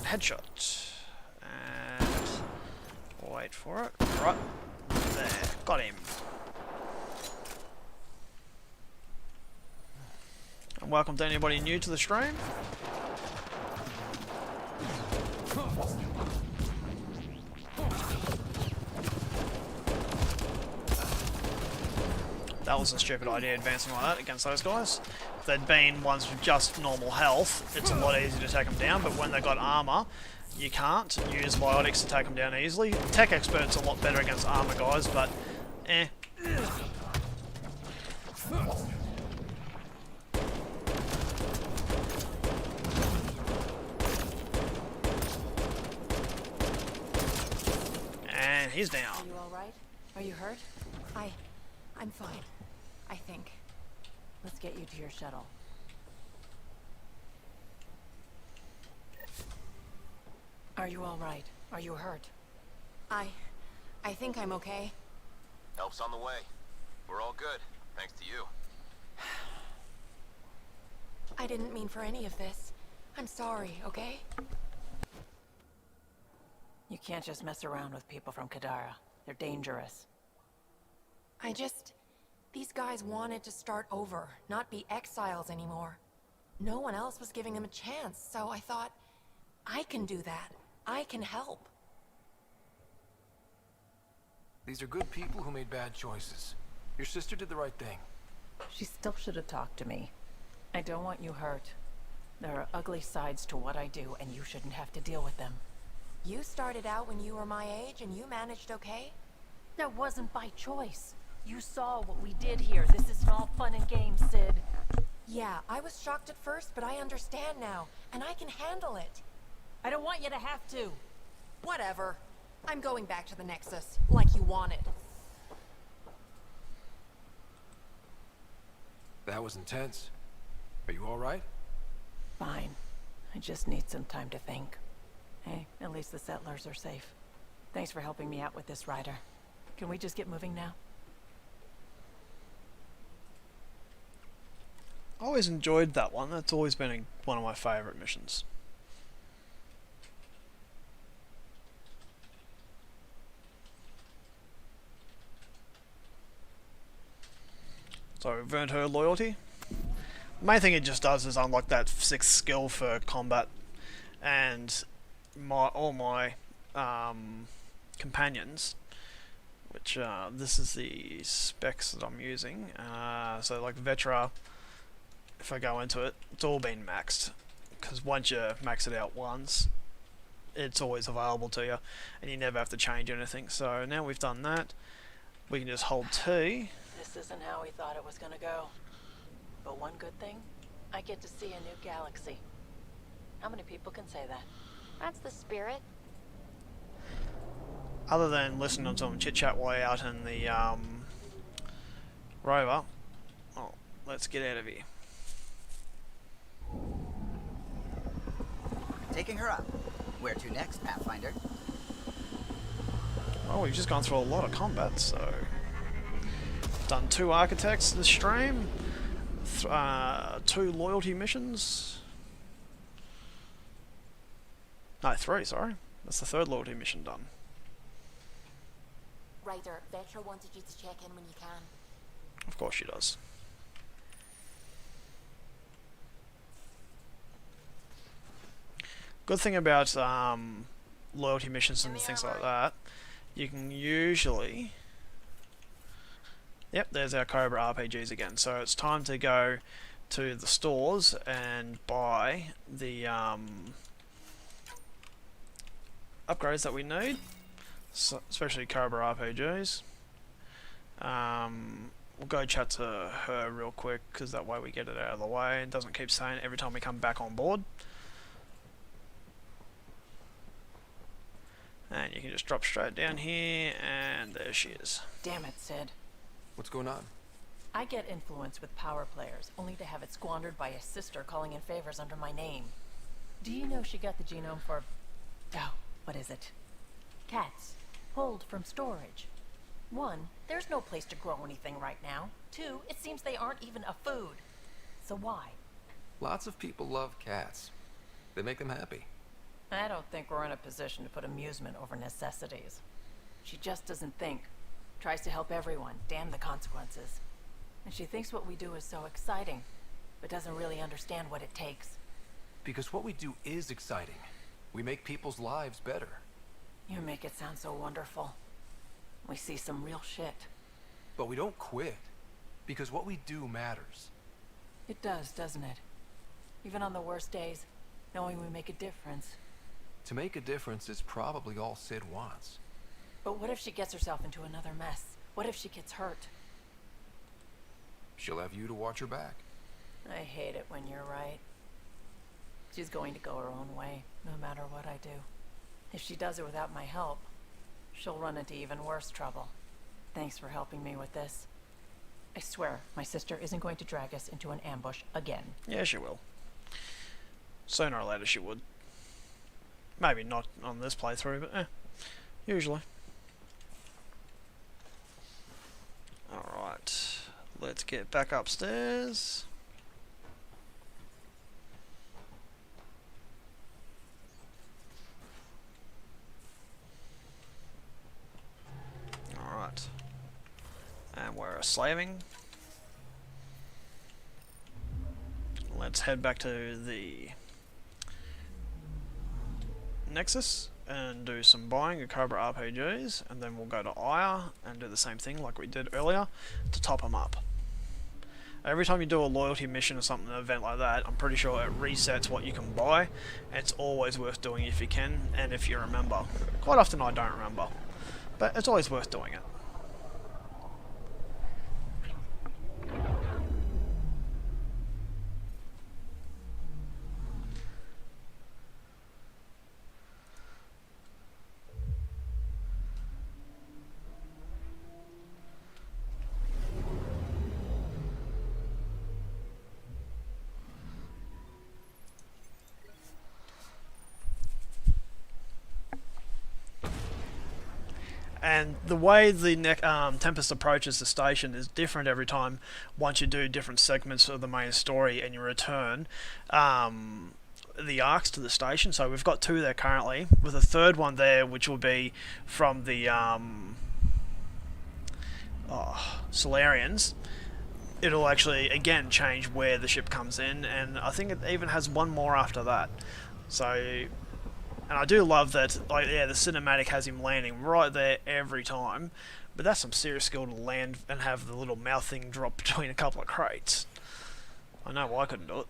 Headshot. And wait for it. Right there. Got him. And welcome to anybody new to the stream. That was a stupid idea, advancing like that against those guys. If they'd been ones with just normal health, it's a lot easier to take them down, but when they've got armor, you can't use biotics to take them down easily. Tech expert's a lot better against armor guys, but eh. And he's down. Are you alright? Are you hurt? I'm fine. I think. Let's get you to your shuttle. Are you alright? Are you hurt? I think I'm okay. Help's on the way. We're all good, thanks to you. I didn't mean for any of this. I'm sorry, okay? You can't just mess around with people from Kadara. They're dangerous. These guys wanted to start over, not be exiles anymore. No one else was giving them a chance, so I thought, I can do that. I can help. These are good people who made bad choices. Your sister did the right thing. She still should have talked to me. I don't want you hurt. There are ugly sides to what I do, and you shouldn't have to deal with them. You started out when you were my age, and you managed okay? That wasn't by choice. You saw what we did here. This isn't all fun and games, Sid. Yeah, I was shocked at first, but I understand now, and I can handle it. I don't want you to have to. Whatever. I'm going back to the Nexus, like you wanted. That was intense. Are you alright? Fine. I just need some time to think. Hey, at least the settlers are safe. Thanks for helping me out with this, Ryder. Can we just get moving now? always enjoyed that one. That's always been one of my favourite missions. So we've earned her loyalty. The main thing it just does is unlock that 6th skill for combat, and all my companions, which this is the specs that I'm using. So like Vetra, if I go into it, it's all been maxed, because once you max it out once, it's always available to you, and you never have to change anything. So now we've done that, we can just hold T. This isn't how we thought it was gonna go. But one good thing, I get to see a new galaxy. How many people can say that? That's the spirit. Other than listening to them chit chat while out in the rover, oh, let's get out of here. Taking her up. Where to next, Pathfinder? Well, we've just gone through a lot of combat, so done 2 architects this stream, 2 loyalty missions. No, 3, sorry. That's the 3rd loyalty mission done. Ryder, Vetra wanted you to check in when you can. Of course she does. Good thing about loyalty missions and things like that, you can usually... Yep, there's our Cobra RPGs again. So it's time to go to the stores and buy the upgrades that we need, so, especially Cobra RPGs. We'll go chat to her real quick, because that way we get it out of the way. It doesn't keep saying it every time we come back on board. And you can just drop straight down here, and there she is. Damn it, Sid. What's going on? I get influence with power players, only to have it squandered by a sister calling in favors under my name. Do you know she got the genome for... oh, what is it? Cats. Pulled from storage. 1, there's no place to grow anything right now. 2, it seems they aren't even a food. So why? Lots of people love cats. They make them happy. I don't think we're in a position to put amusement over necessities. She just doesn't think. Tries to help everyone, damn the consequences. And she thinks what we do is so exciting, but doesn't really understand what it takes. Because what we do is exciting. We make people's lives better. You make it sound so wonderful. We see some real shit. But we don't quit. Because what we do matters. It does, doesn't it? Even on the worst days, knowing we make a difference. To make a difference is probably all Sid wants. But what if she gets herself into another mess? What if she gets hurt? She'll have you to watch her back. I hate it when you're right. She's going to go her own way, no matter what I do. If she does it without my help, she'll run into even worse trouble. Thanks for helping me with this. I swear, my sister isn't going to drag us into an ambush again. Yeah, she will. Sooner or later she would. Maybe not on this playthrough, but usually. Alright, let's get back upstairs. Alright. And we're slaving. Let's head back to the Nexus and do some buying of Cobra RPGs, and then we'll go to Aya and do the same thing like we did earlier to top them up. Every time you do a loyalty mission or something, an event like that, I'm pretty sure it resets what you can buy, and it's always worth doing if you can and if you remember. Quite often I don't remember, but it's always worth doing it. And the way the Tempest approaches the station is different every time. Once you do different segments of the main story and you return the arcs to the station. So we've got 2 there currently, with a 3rd one there, which will be from the Solarians. It'll actually again change where the ship comes in, and I think it even has one more after that. So, and I do love that, like, yeah, the cinematic has him landing right there every time, but that's some serious skill to land and have the little mouth thing drop between a couple of crates. I know I couldn't do it.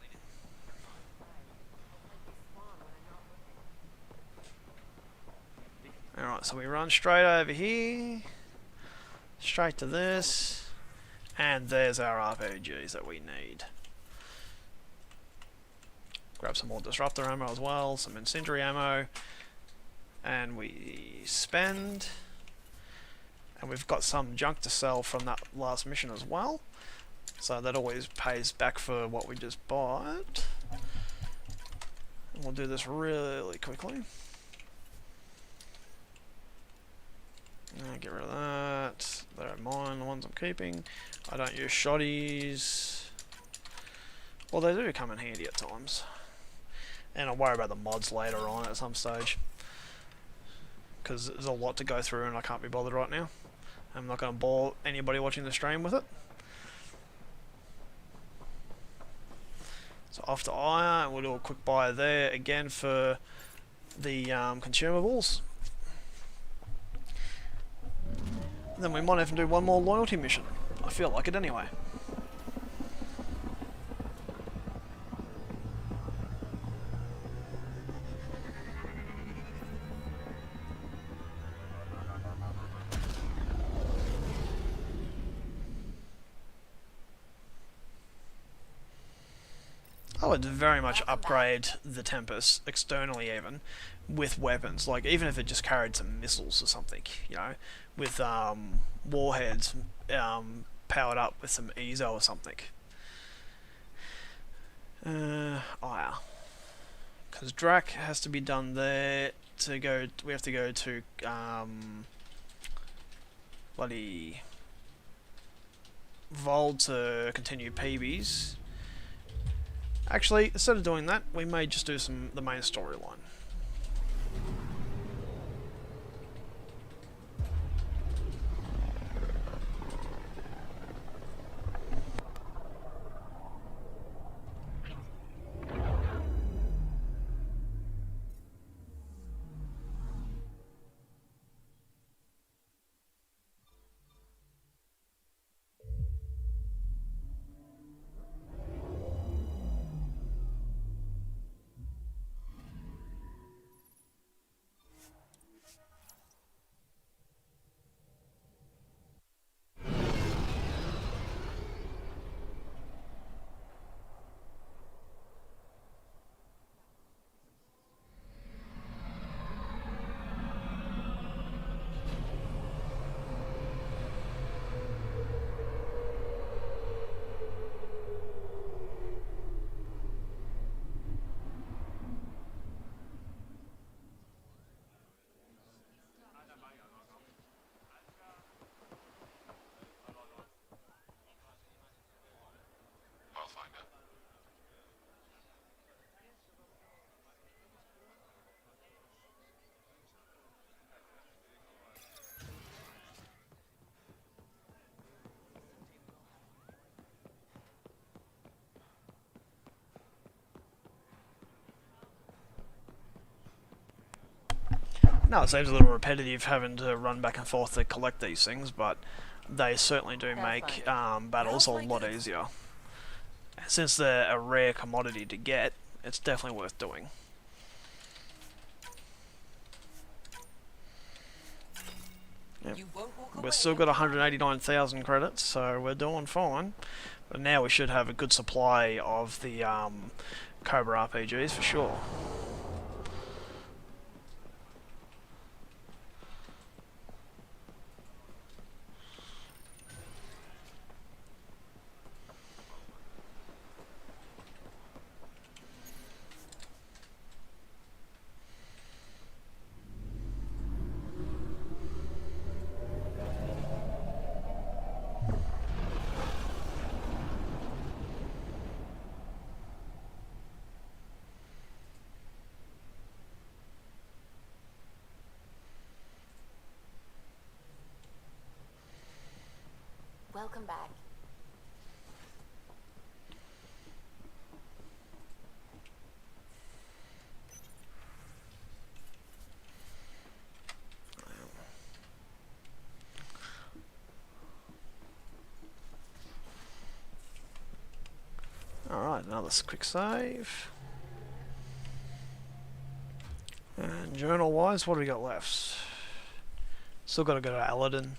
Alright, so we run straight over here, straight to this, and there's our RPGs that we need. Grab some more disruptor ammo as well, some incendiary ammo, and we spend, and we've got some junk to sell from that last mission as well, so that always pays back for what we just bought. And we'll do this really quickly. Get rid of that. They're mine, the ones I'm keeping. I don't use shotties. Well, they do come in handy at times. And I'll worry about the mods later on at some stage. Because there's a lot to go through and I can't be bothered right now. I'm not going to bore anybody watching the stream with it. So off to Aya, and we'll do a quick buy there again for the consumables. Then we might even do one more loyalty mission. I feel like it anyway. I would very much upgrade the Tempest, externally even, with weapons. Like, even if it just carried some missiles or something, you know, with warheads powered up with some EZO or something. Oh yeah. Because Drac has to be done there to go, we have to go to bloody Vol to continue PBs. Actually, instead of doing that, we may just do the main storyline. I'll find her. No, it seems a little repetitive having to run back and forth to collect these things, but they certainly do make battles a lot easier. Since they're a rare commodity to get, it's definitely worth doing. Yep. We've still got 189,000 credits, so we're doing fine. But now we should have a good supply of the Cobra RPGs for sure. Welcome back. Alright, another quick save. And journal wise, what do we got left? Still got to go to Aladdin.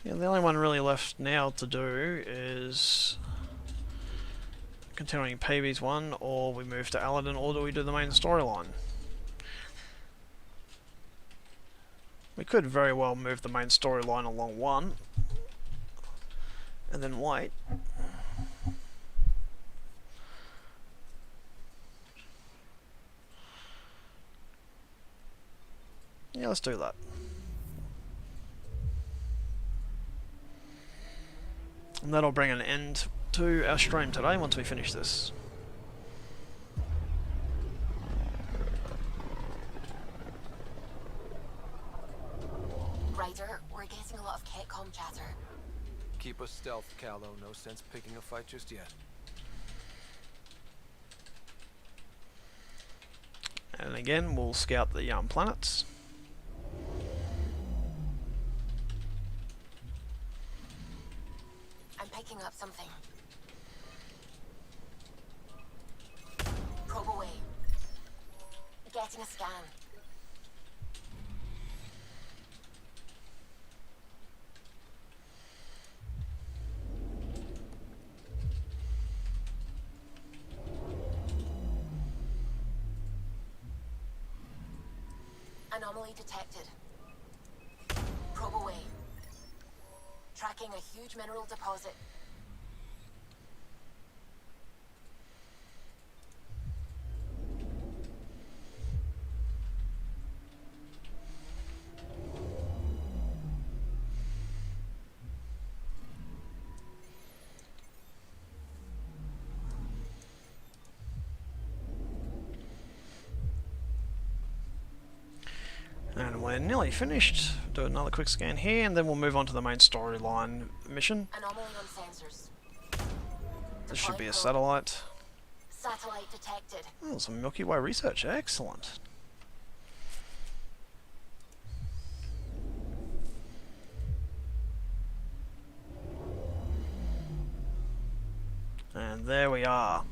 Yeah, the only one really left now to do is continuing Peavy's one, or we move to Aladdin, or do we do the main storyline? We could very well move the main storyline along one, and then wait. Yeah, let's do that. And that'll bring an end to our stream today once we finish this. Ryder, we're getting a lot of Catcom chatter. Keep us stealth, Callow. No sense picking a fight just yet. And again, we'll scout the planets. I'm picking up something. Probe away. Getting a scan. Anomaly detected. Probe away. Tracking a huge mineral deposit. And we're nearly finished. Do another quick scan here, and then we'll move on to the main storyline mission. Anomaly on sensors. This should be a satellite. Satellite detected. Oh, some Milky Way research. Excellent. And there we are.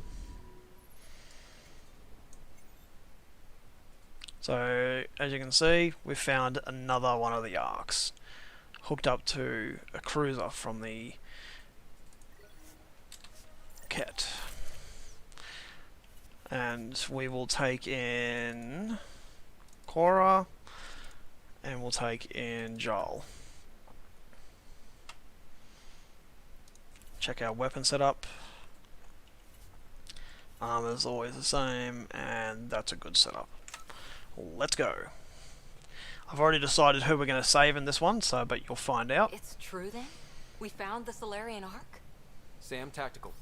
So, as you can see, we've found another one of the arcs hooked up to a cruiser from the Ket. And we will take in Cora, and we'll take in Joel. Check our weapon setup. Armor's always the same, and that's a good setup. Let's go. I've already decided who we're going to save in this one, so but you'll find out. It's true then? We found the Solarian Ark? Sam, tactical.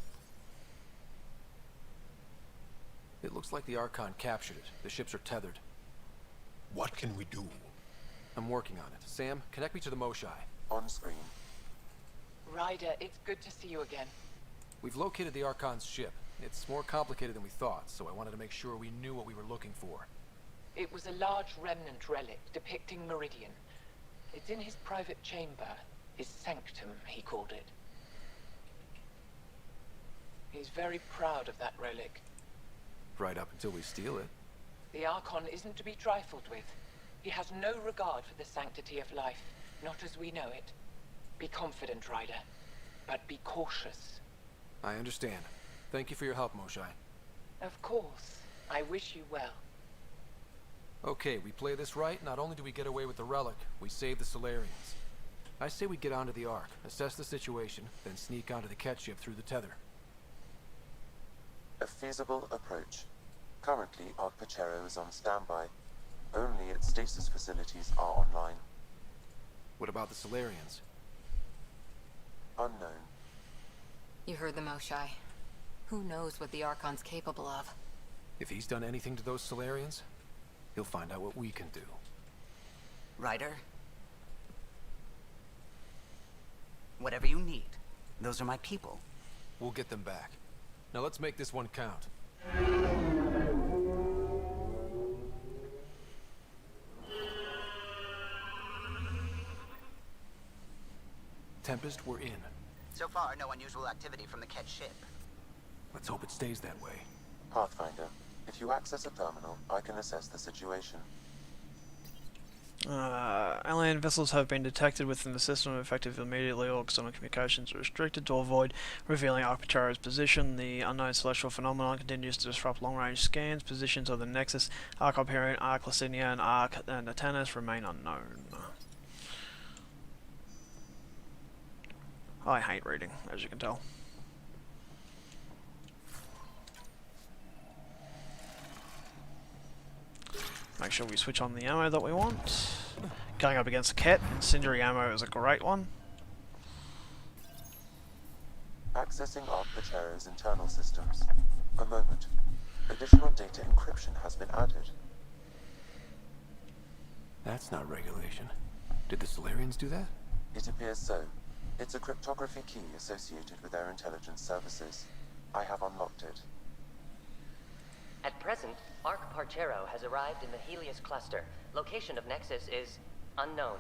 It looks like the Archon captured it. The ships are tethered. What can we do? I'm working on it. Sam, connect me to the Moshai. On screen. Ryder, it's good to see you again. We've located the Archon's ship. It's more complicated than we thought, so I wanted to make sure we knew what we were looking for. It was a large remnant relic depicting Meridian. It's in his private chamber. His sanctum, he called it. He's very proud of that relic. Right up until we steal it. The Archon isn't to be trifled with. He has no regard for the sanctity of life, not as we know it. Be confident, Ryder, but be cautious. I understand. Thank you for your help, Moshai. Of course. I wish you well. Okay, we play this right, not only do we get away with the relic, we save the Solarians. I say we get onto the Ark, assess the situation, then sneak onto the Ket ship through the tether. A feasible approach. Currently, Arc Pachero is on standby. Only its stasis facilities are online. What about the Solarians? Unknown. You heard the Moshai. Who knows what the Archon's capable of? If he's done anything to those Solarians, he'll find out what we can do. Ryder? Whatever you need. Those are my people. We'll get them back. Now let's make this one count. Tempest, we're in. So far, no unusual activity from the Ket ship. Let's hope it stays that way. Pathfinder, if you access a terminal, I can assess the situation. Alien vessels have been detected within the system. Effective immediately, all external communications are restricted to avoid revealing Arbitrary's position. The unknown celestial phenomenon continues to disrupt long-range scans. Positions of the Nexus, Arc Hyperion, Arc Lacinia, and Arc Natanus remain unknown. I hate reading, as you can tell. Make sure we switch on the ammo that we want. Going up against the Ket, incendiary ammo is a great one. Accessing Arc Pachero's internal systems. A moment. Additional data encryption has been added. That's not regulation. Did the Solarians do that? It appears so. It's a cryptography key associated with their intelligence services. I have unlocked it. At present, Arc Parchero has arrived in the Helios cluster. Location of Nexus is unknown.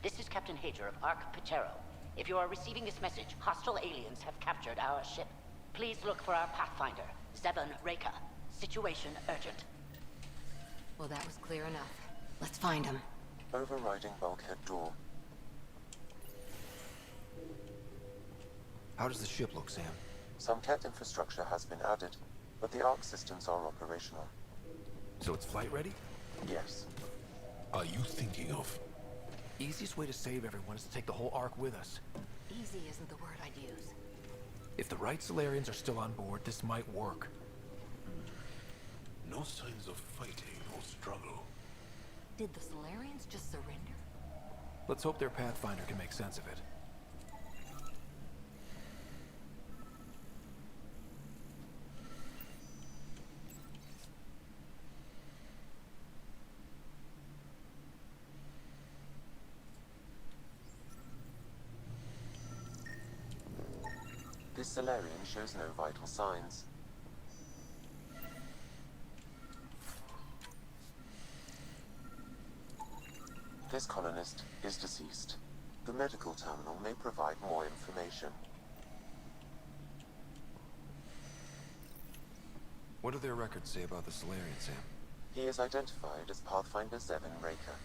This is Captain Hager of Arc Pachero. If you are receiving this message, hostile aliens have captured our ship. Please look for our Pathfinder, Zevon Reka. Situation urgent. Well, that was clear enough. Let's find him. Overriding bulkhead door. How does the ship look, Sam? Some Ket infrastructure has been added, but the Arc systems are operational. So it's flight ready? Yes. Are you thinking of? Easiest way to save everyone is to take the whole Ark with us. Easy isn't the word I'd use. If the right Solarians are still on board, this might work. No signs of fighting or struggle. Did the Solarians just surrender? Let's hope their Pathfinder can make sense of it. This Solarian shows no vital signs. This colonist is deceased. The medical terminal may provide more information. What do their records say about the Solarian, Sam? He is identified as Pathfinder Zevon Reka.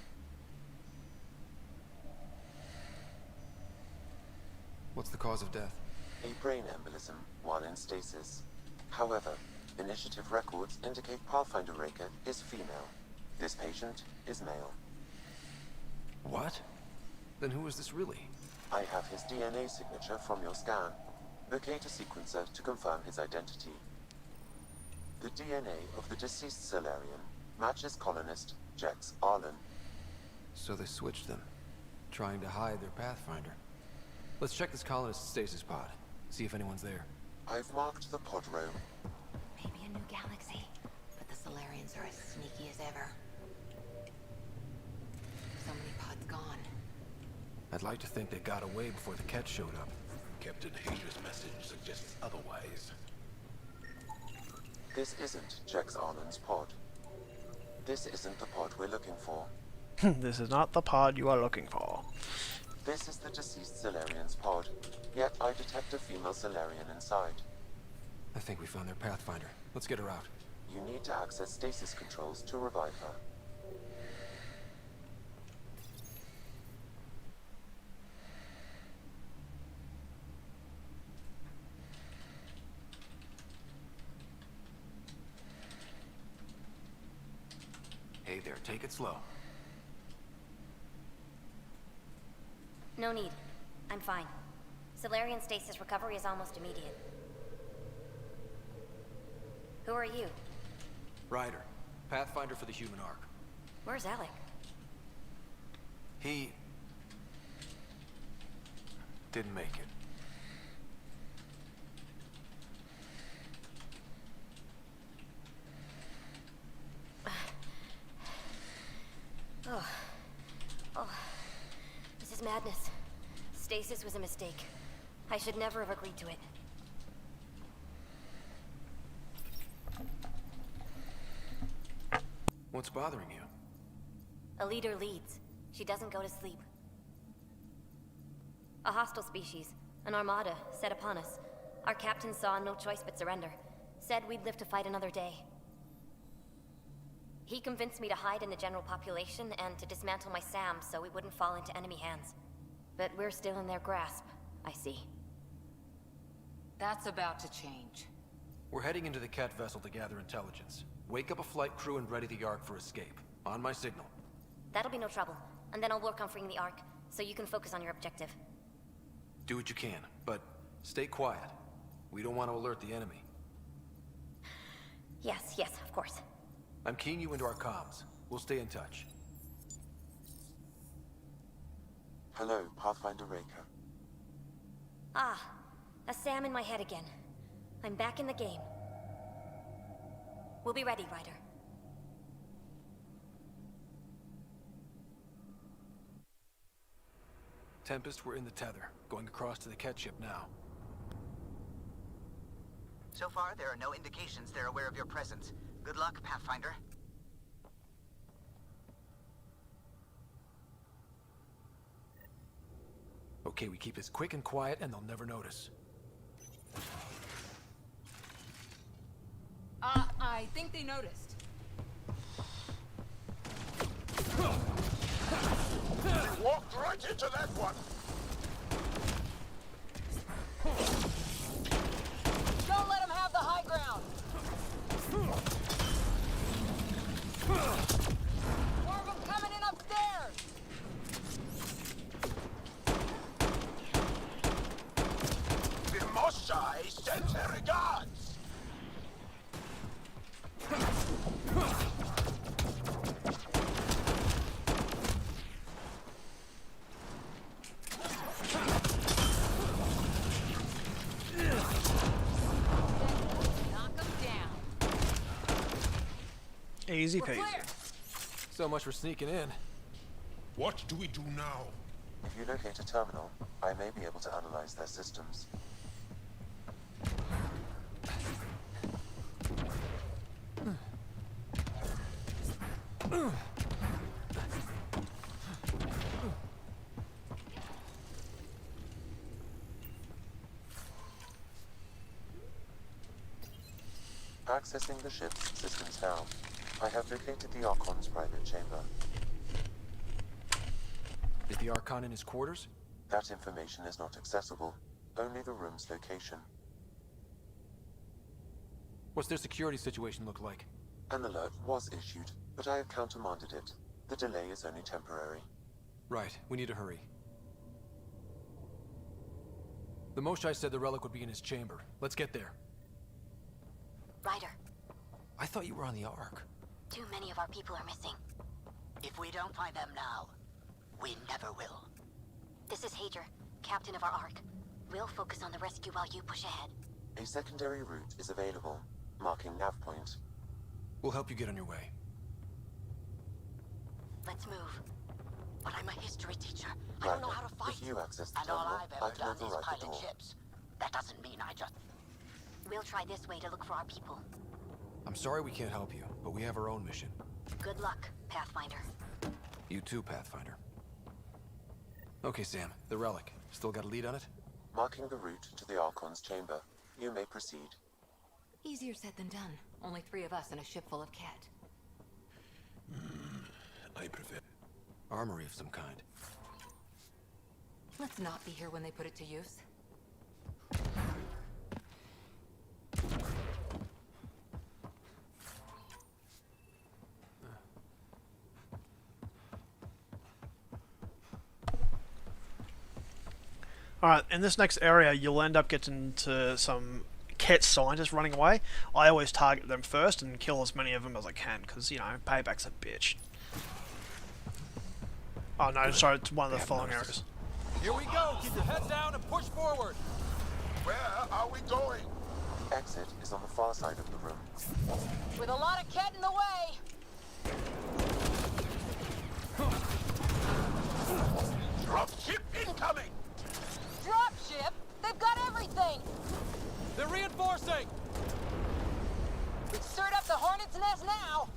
What's the cause of death? A brain embolism while in stasis. However, initiative records indicate Pathfinder Reka is female. This patient is male. What? Then who is this really? I have his DNA signature from your scan. Locate a sequencer to confirm his identity. The DNA of the deceased Solarian matches colonist Jex Arlen. So they switched them, trying to hide their Pathfinder. Let's check this colonist's stasis pod. See if anyone's there. I've marked the pod room. Maybe a new galaxy, but the Solarians are as sneaky as ever. So many pods gone. I'd like to think they got away before the Ket showed up. Captain Hager's message suggests otherwise. This isn't Jex Arlen's pod. This isn't the pod we're looking for. This is not the pod you are looking for. This is the deceased Solarian's pod, yet I detect a female Solarian inside. I think we found their Pathfinder. Let's get her out. You need to access stasis controls to revive her. Hey there, take it slow. No need. I'm fine. Solarian stasis recovery is almost immediate. Who are you? Ryder, Pathfinder for the Human Ark. Where's Alec? He... didn't make it. Oh, this is madness. Stasis was a mistake. I should never have agreed to it. What's bothering you? A leader leads. She doesn't go to sleep. A hostile species, an armada, set upon us. Our captain saw no choice but surrender. Said we'd live to fight another day. He convinced me to hide in the general population and to dismantle my SAM so we wouldn't fall into enemy hands. But we're still in their grasp, I see. That's about to change. We're heading into the Cat vessel to gather intelligence. Wake up a flight crew and ready the Ark for escape. On my signal. That'll be no trouble. And then I'll work on freeing the Ark, so you can focus on your objective. Do what you can, but stay quiet. We don't want to alert the enemy. Yes, of course. I'm keying you into our comms. We'll stay in touch. Hello, Pathfinder Raker. Ah, a SAM in my head again. I'm back in the game. We'll be ready, Ryder. Tempest, we're in the tether. Going across to the Cat ship now. So far, there are no indications they're aware of your presence. Good luck, Pathfinder. Okay, we keep this quick and quiet, and they'll never notice. I think they noticed. You walked right into that one! Don't let him have the high ground! More of them coming in upstairs! The Moshai send their regards! Knock them down. Easy We're peasy. clear. So much for sneaking in. What do we do now? If you locate a terminal, I may be able to analyze their systems. Accessing the ship's systems now. I have located the Archon's private chamber. Is the Archon in his quarters? That information is not accessible. Only the room's location. What's their security situation look like? An alert was issued, but I have countermanded it. The delay is only temporary. Right, we need to hurry. The Moshai said the relic would be in his chamber. Let's get there. Ryder, I thought you were on the Ark. too many of our people are missing. If we don't find them now, we never will. This is Hager, captain of our Ark. We'll focus on the rescue while you push ahead. A secondary route is available, marking nav point. We'll help you get on your way. Let's move. But I'm a history teacher. I don't know how to fight. If you access the And all terminal, I've I ever can done is override the pilot door. ships. That doesn't mean I just... We'll try this way to look for our people. I'm sorry we can't help you, but we have our own mission. Good luck, Pathfinder. You too, Pathfinder. Okay, Sam. The relic. Still got a lead on it? Marking the route to the Archon's chamber. You may proceed. Easier said than done. Only 3 of us in a ship full of cat. I prefer... armory of some kind. Let's not be here when they put it to use. Alright, in this next area, you'll end up getting to some catch scientists running away, I always target them first and kill as many of them as I can, because, you know, payback's a bitch. Oh no, sorry, it's one of the following areas. Here we go! Keep your head down and push forward! Where are we going? The exit is on the far side of the room. With a lot of cat in the way. Dropship incoming! Dropship? They've got everything! They're reinforcing! We've stirred up the hornet's nest now!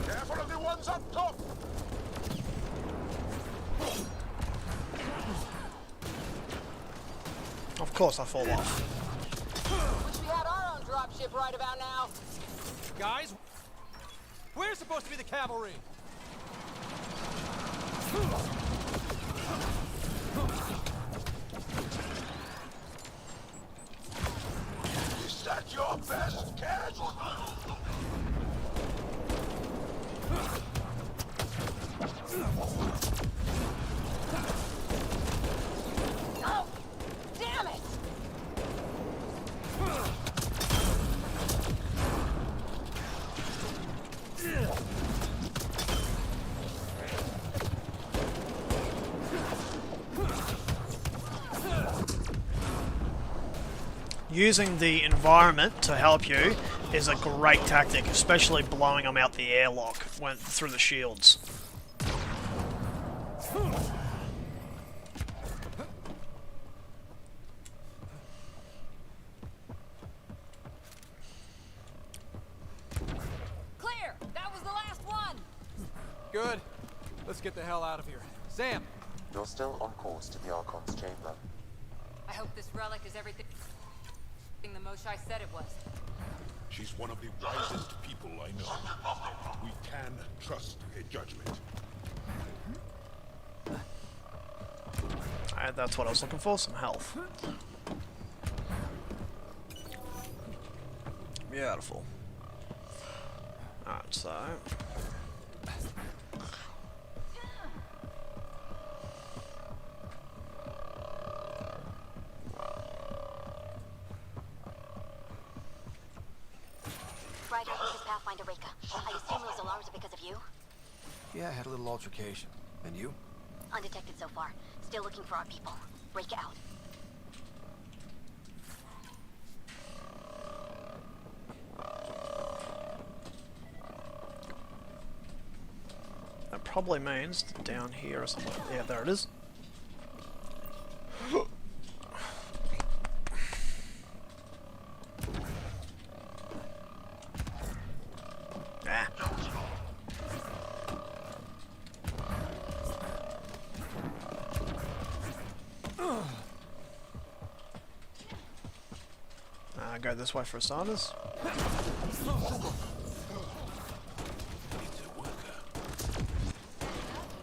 Careful of the ones up top! Of course I fall off. Wish we had our own dropship right about now. Guys, we're supposed to be the cavalry! Is that your best catch? Oh, damn it! Using the environment to help you is a great tactic, especially blowing them out the airlock through the shields. Clear! That was the last one! Good. Let's get the hell out of here. Sam! You're still on course to the Archon's chamber. I hope this relic is everything the Moshai said it was. She's one of the wisest people I know. We can trust her judgment. Alright, that's what I was looking for, some health. Beautiful. Alright, so... Ryder, this is Pathfinder Reka. I assume those alarms are because of you? Yeah, I had a little altercation. And you? Undetected so far. Still looking for our people. Reka out. That probably means down here or something. Yeah, there it is. Go this way for starters.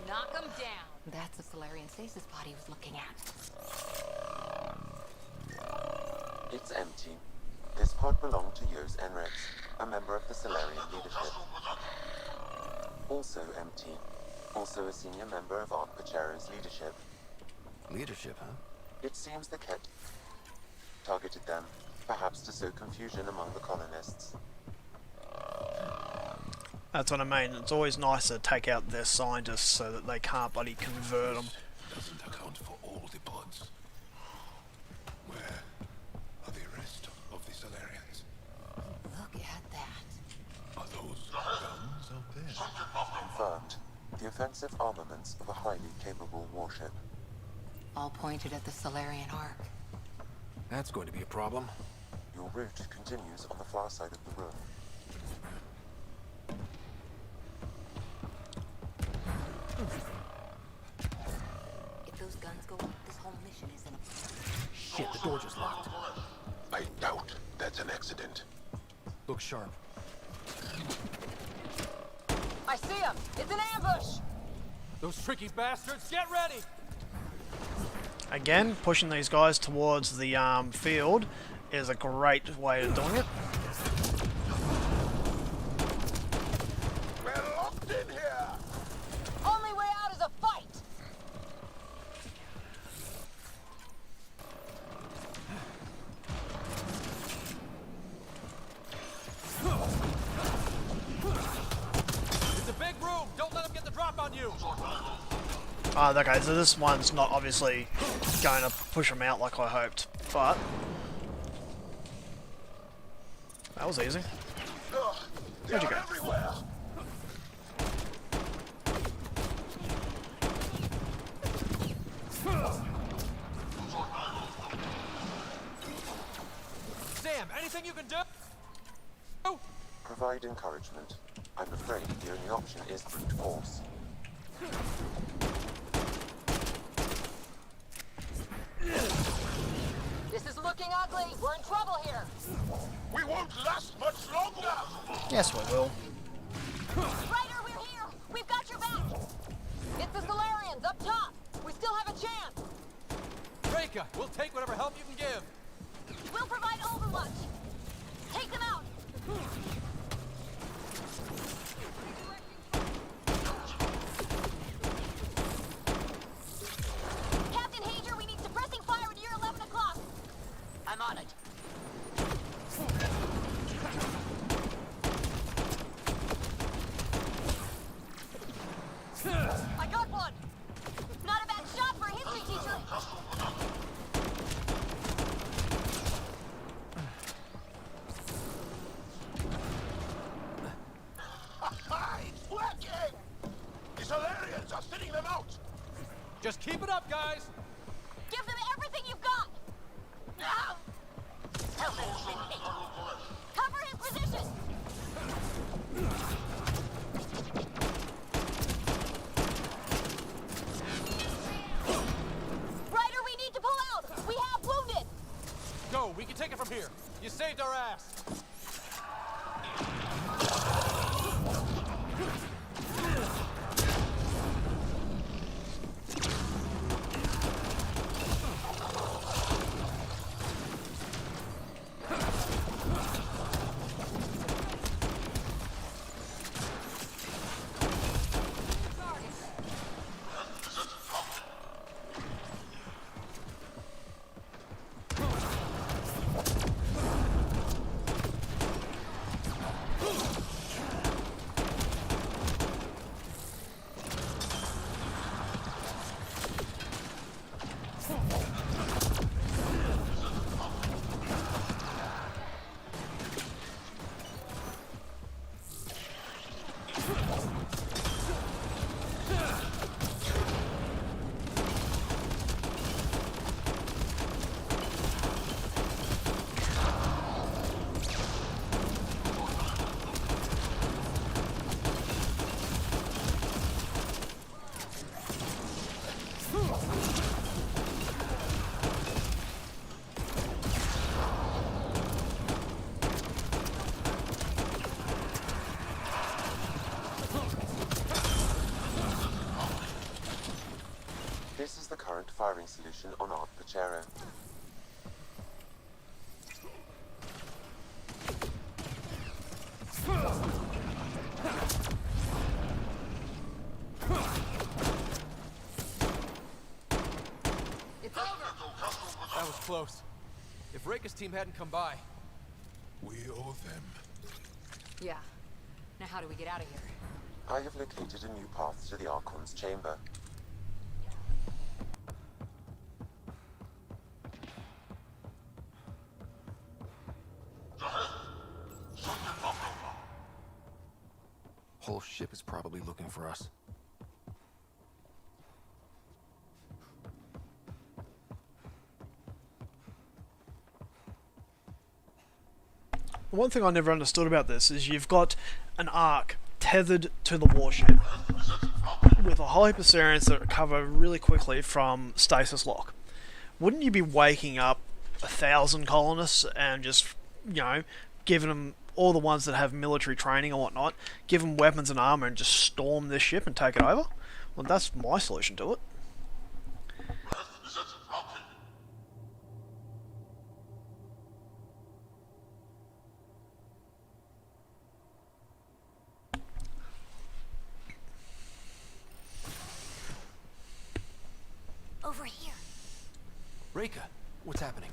Knock them down. That's the Solarian stasis pod he was looking at. It's empty. This pod belonged to Yos Enrex, a member of the Solarian leadership. Also empty. Also a senior member of Ark Pachero's leadership. Leadership, huh? It seems the Ket targeted them, perhaps to sow confusion among the colonists. That's what I mean. It's always nice to take out their scientists so that they can't bloody convert them. Doesn't account for all the pods. Where are the rest of the Solarians? Look at that. Are those guns out there? Confirmed. The offensive armaments of a highly capable warship. All pointed at the Solarian Ark. That's going to be a problem. Your route continues on the far side of the room. If those guns go off, this whole mission is in a... Shit, the door just locked. I doubt that's an accident. Look sharp. I see him! It's an ambush! Those tricky bastards, get ready! Again, pushing these guys towards the field is a great way of doing it. We're locked in here! Okay, so this one's not obviously going to push them out like I hoped, but that was easy. Where'd you go? Sam, anything you can do? Provide encouragement. I'm afraid the only option is brute force. This is looking ugly. We're in trouble here. We won't last much longer! Yes, we will. Ryder, we're here. We've got your back. It's the Solarians up top. We still have a chance. Reika, we'll take whatever help you can give. We'll provide overwatch. Take them out. Captain Hager, we need suppressing fire near 11 o'clock. I'm on it. I got one. Not a bad shot for a history teacher. It's working! The Solarians are thinning them out! Just keep it up, guys! Give them everything you've got. Now. Tell them it's been hit. Cover his position. Ryder, we need to pull out. We have wounded. Go, we can take it from here. You saved our ass. This is the current firing solution on Arc Pachero. It's over. That was close. If Reika's team hadn't come by... We owe them. Yeah. Now how do we get out of here? I have located a new path to the Archon's chamber. Whole ship is probably looking for us. One thing I never understood about this is you've got an arc tethered to the warship with a hypersearance that recover really quickly from stasis lock. Wouldn't you be waking up 1,000 colonists and just, you know, giving them all the ones that have military training and whatnot, give them weapons and armor and just storm this ship and take it over? Well, that's my solution to it. Over here. Reika, what's happening?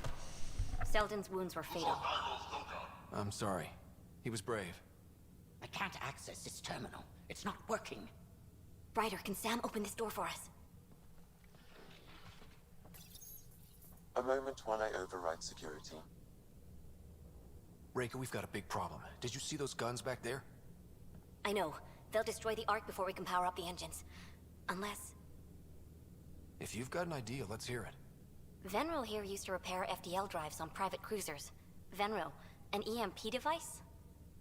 Selden's wounds were fatal. I'm sorry. He was brave. I can't access this terminal. It's not working. Ryder, can Sam open this door for us? A moment while I override security. Reika, we've got a big problem. Did you see those guns back there? I know. They'll destroy the Ark before we can power up the engines. Unless... If you've got an idea, let's hear it. Venro here used to repair FDL drives on private cruisers. Venro, an EMP device?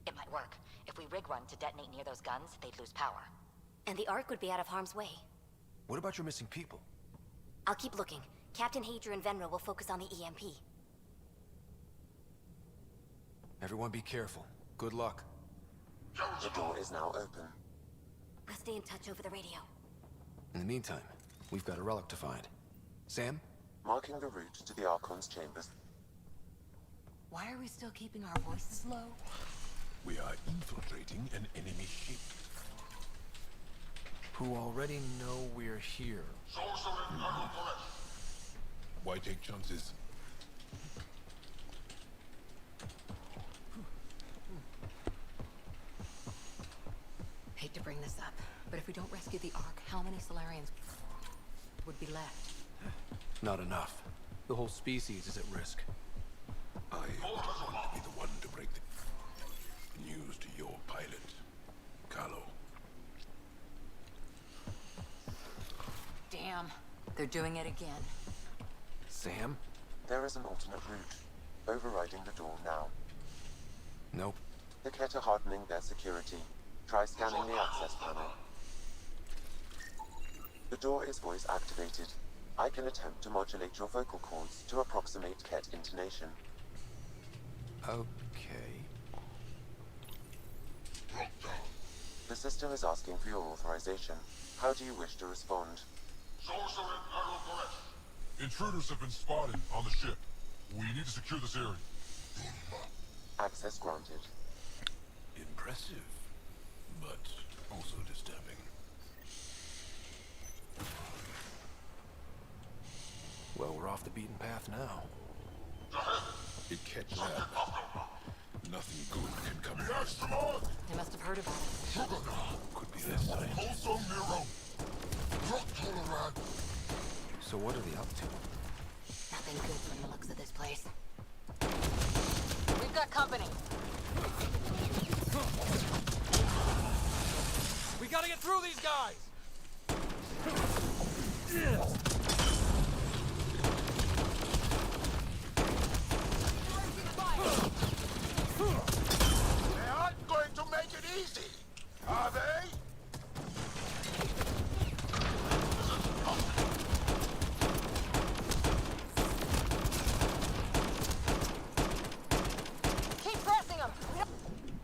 It might work. If we rig one to detonate near those guns, they'd lose power. And the Ark would be out of harm's way. What about your missing people? I'll keep looking. Captain Hadra and Venro will focus on the EMP. Everyone be careful. Good luck. The door is now open. We'll stay in touch over the radio. In the meantime, we've got a relic to find. Sam? Marking the route to the Archon's chambers. Why are we still keeping our voices low? We are infiltrating an enemy ship. Who already know we're here. Why take chances? Hate to bring this up, but if we don't rescue the Ark, how many Solarians would be left? Not enough. The whole species is at risk. I want to be the one to break the news to your pilot, Carlo. Damn, they're doing it again. Sam? There is an alternate route. Overriding the door now. Nope. The Ket are hardening their security. Try scanning the access panel. The door is voice activated. I can attempt to modulate your vocal cords to approximate Ket intonation. Okay. The system is asking for your authorization. How do you wish to respond? Intruders have been spotted on the ship. We need to secure this area. Access granted. Impressive, but also disturbing. Well, we're off the beaten path now. It catch lab. Nothing good can come of this. They must have heard about it. Could be this time. So what are they up to? Nothing good from the looks of this place. We've got company. We gotta get through these guys! They aren't going to make it easy, are they? Keep pressing them.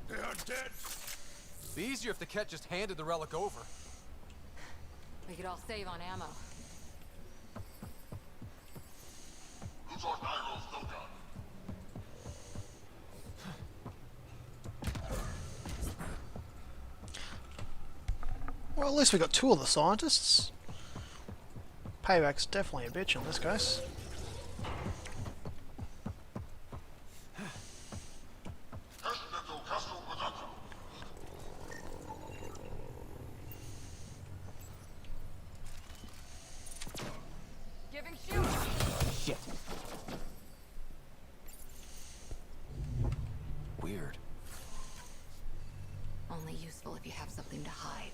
They are dead. Be easier if the Ket just handed the relic over. We could all save on ammo. Well, at least we got two of the scientists. Payback's definitely a bitch in this case. Giving shoot. Shit. Weird. Only useful if you have something to hide.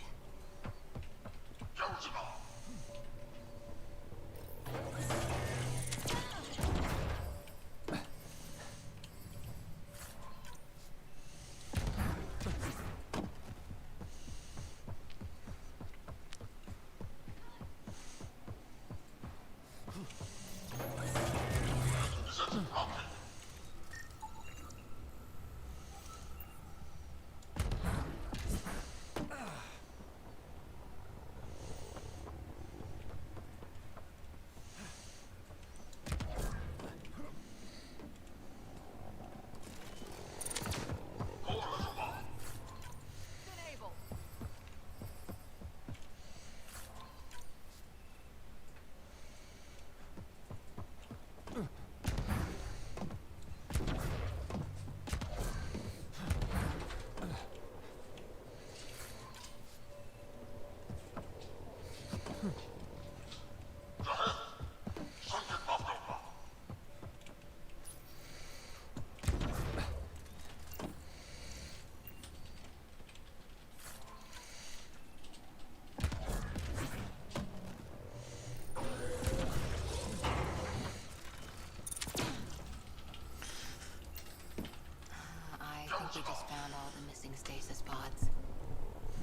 We just found all the missing stasis pods.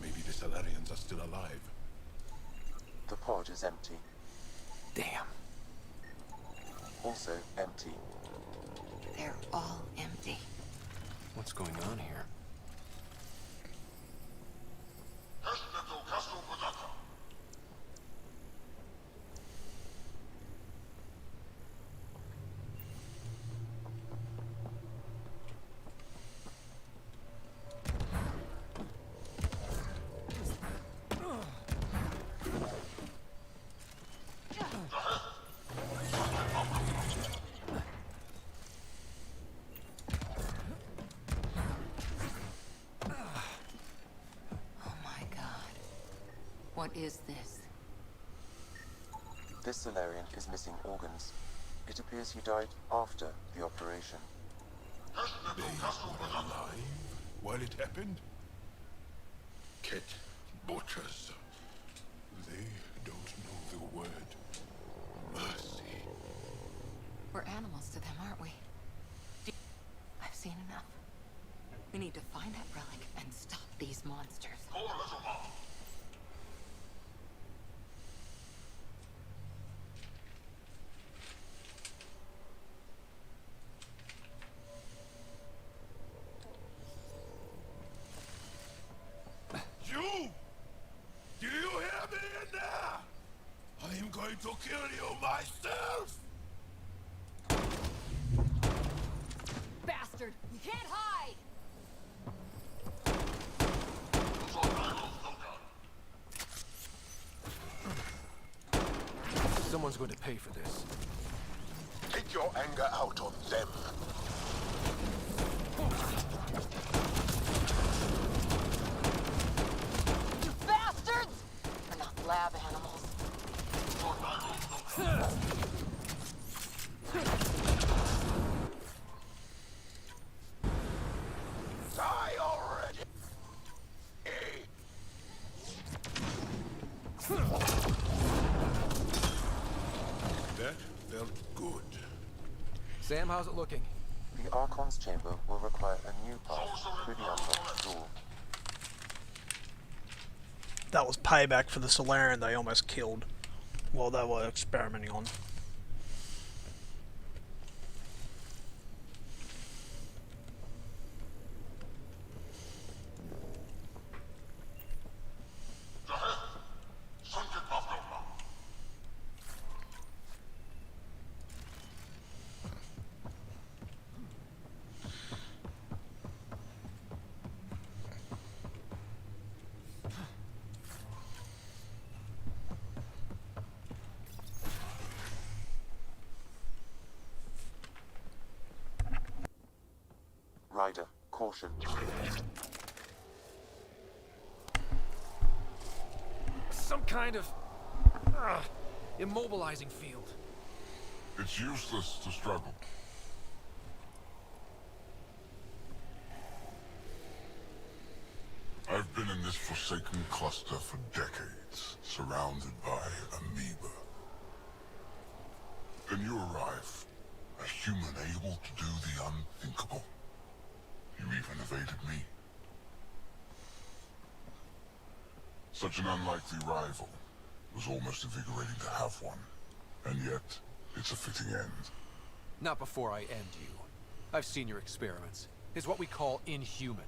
Maybe the Salarians are still alive. The pod is empty. Damn. Also empty. They're all empty. What's going on here? What is this? This Solarian is missing organs. It appears he died after the operation. They were alive while it happened? Ket butchers. They don't know the word mercy. We're animals to them, aren't we? I've seen enough. We need to find that relic and stop these monsters. You! Do you hear me in there? I am going to kill you myself! Bastard! You can't hide! Someone's going to pay for this. Take your anger out on them. You bastards! We're not lab animals. Die already! That felt good. Sam, how's it looking? The Archon's chamber will require a new path through the unlocked door. That was payback for the Solarian they almost killed while they were experimenting on. Ryder, caution. Some kind of immobilizing field. It's useless to struggle. I've been in this forsaken cluster for decades, surrounded by amoeba. Then you arrive, a human able to do the unthinkable. You even evaded me. Such an unlikely rival. It was almost invigorating to have one. And yet, it's a fitting end. Not before I end you. I've seen your experiments. It's what we call inhuman.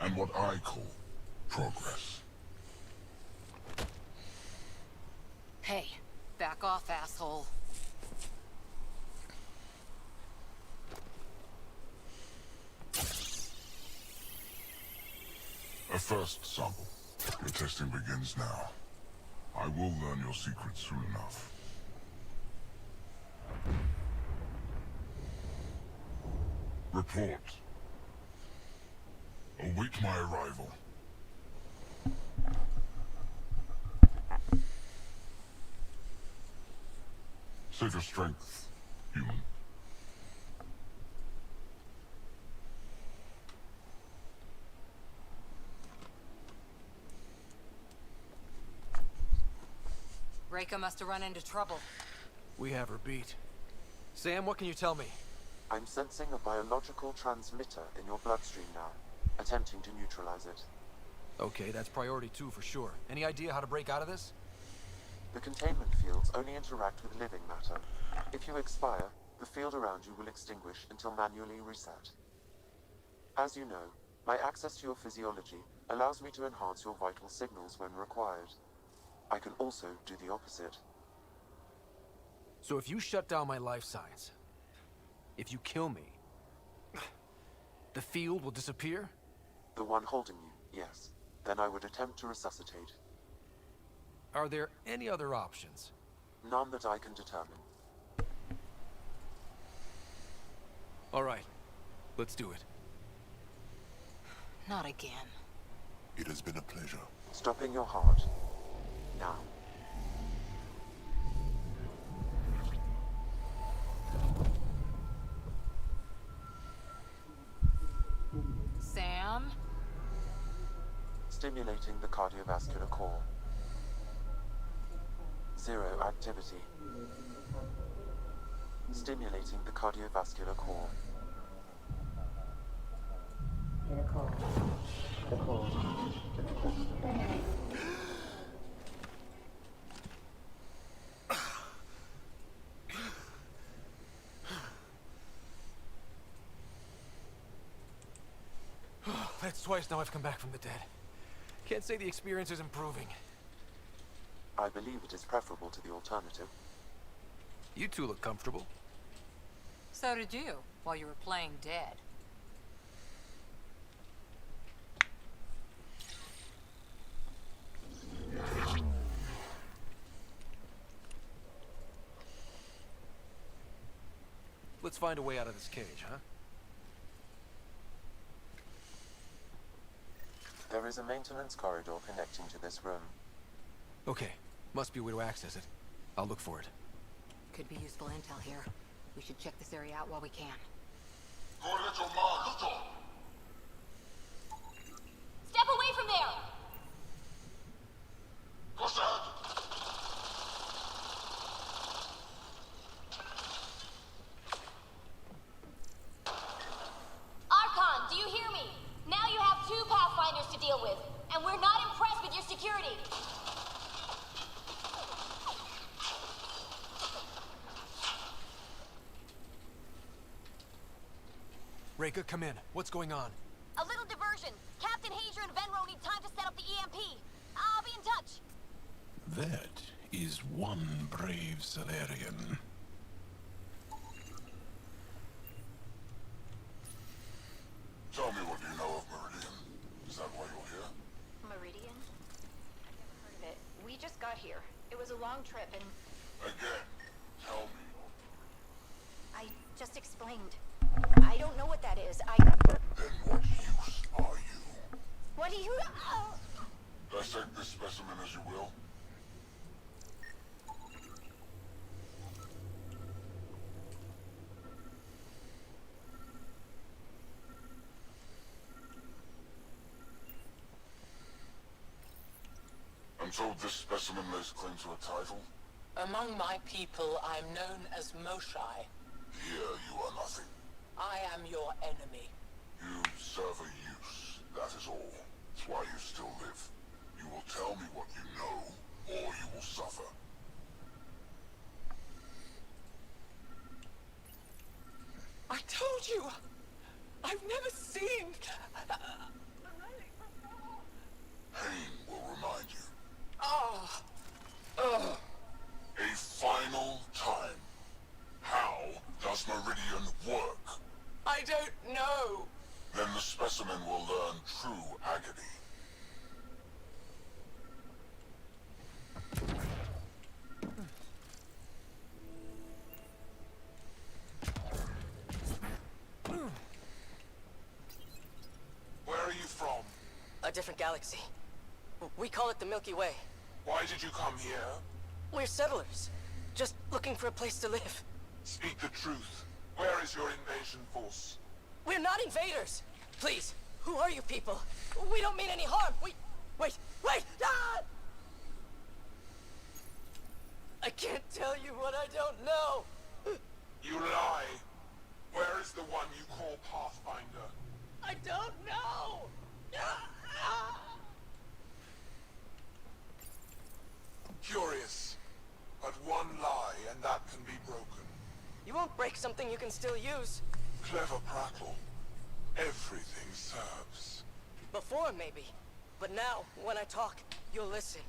And what I call progress. Hey, back off, asshole. A first sample. Your testing begins now. I will learn your secrets soon enough. Report. Await my arrival. Save your strength, human. Reika must have run into trouble. We have her beat. Sam, what can you tell me? I'm sensing a biological transmitter in your bloodstream now, attempting to neutralize it. Okay, that's priority 2 for sure. Any idea how to break out of this? The containment fields only interact with living matter. If you expire, the field around you will extinguish until manually reset. As you know, my access to your physiology allows me to enhance your vital signals when required. I can also do the opposite. So if you shut down my life signs, if you kill me, the field will disappear? The one holding you, yes. Then I would attempt to resuscitate. Are there any other options? None that I can determine. All right, let's do it. Not again. It has been a pleasure. Stopping your heart. Now. Sam? Stimulating the cardiovascular core. 0 activity. Stimulating the cardiovascular core. That's twice now I've come back from the dead. Can't say the experience is improving. I believe it is preferable to the alternative. You two look comfortable. So did you, while you were playing dead. Let's find a way out of this cage, huh? There is a maintenance corridor connecting to this room. Okay, must be a way to access it. I'll look for it. Could be useful intel here. We should check this area out while we can. Step away from there! Archon, do you hear me? Now you have 2 Pathfinders to deal with, and we're not impressed with your security. Reika, come in. What's going on? A little diversion. Captain Hager and Venro need time to set up the EMP. I'll be in touch. That is one brave Salarian. Tell me what you know of Meridian. Is that why you're here? Meridian? I've never heard of it. We just got here. It was a long trip and... Again, tell me. I just explained. I don't know what that is. Then what use are you? What do you... Dissect this specimen as you will. I'm told this specimen lays claim to a title. Among my people, I'm known as Moshai. Here you are nothing. I am your enemy. You serve a use, that is all. That's why you still live. You will tell me what you know, or you will suffer. I told you! I've never seen... Pain will remind you. Ah! A final time. How does Meridian work? I don't know! Then the specimen will learn true agony. Where are you from? A different galaxy. We call it the Milky Way. Why did you come here? We're settlers. Just looking for a place to live. Speak the truth. Where is your invasion force? We're not invaders! Please, who are you people? We don't mean any harm! Wait! Ah! I can't tell you what I don't know! You lie. Where is won't break something you can still use. Clever prattle. Everything serves. Before, maybe. But now, when I talk, you'll listen.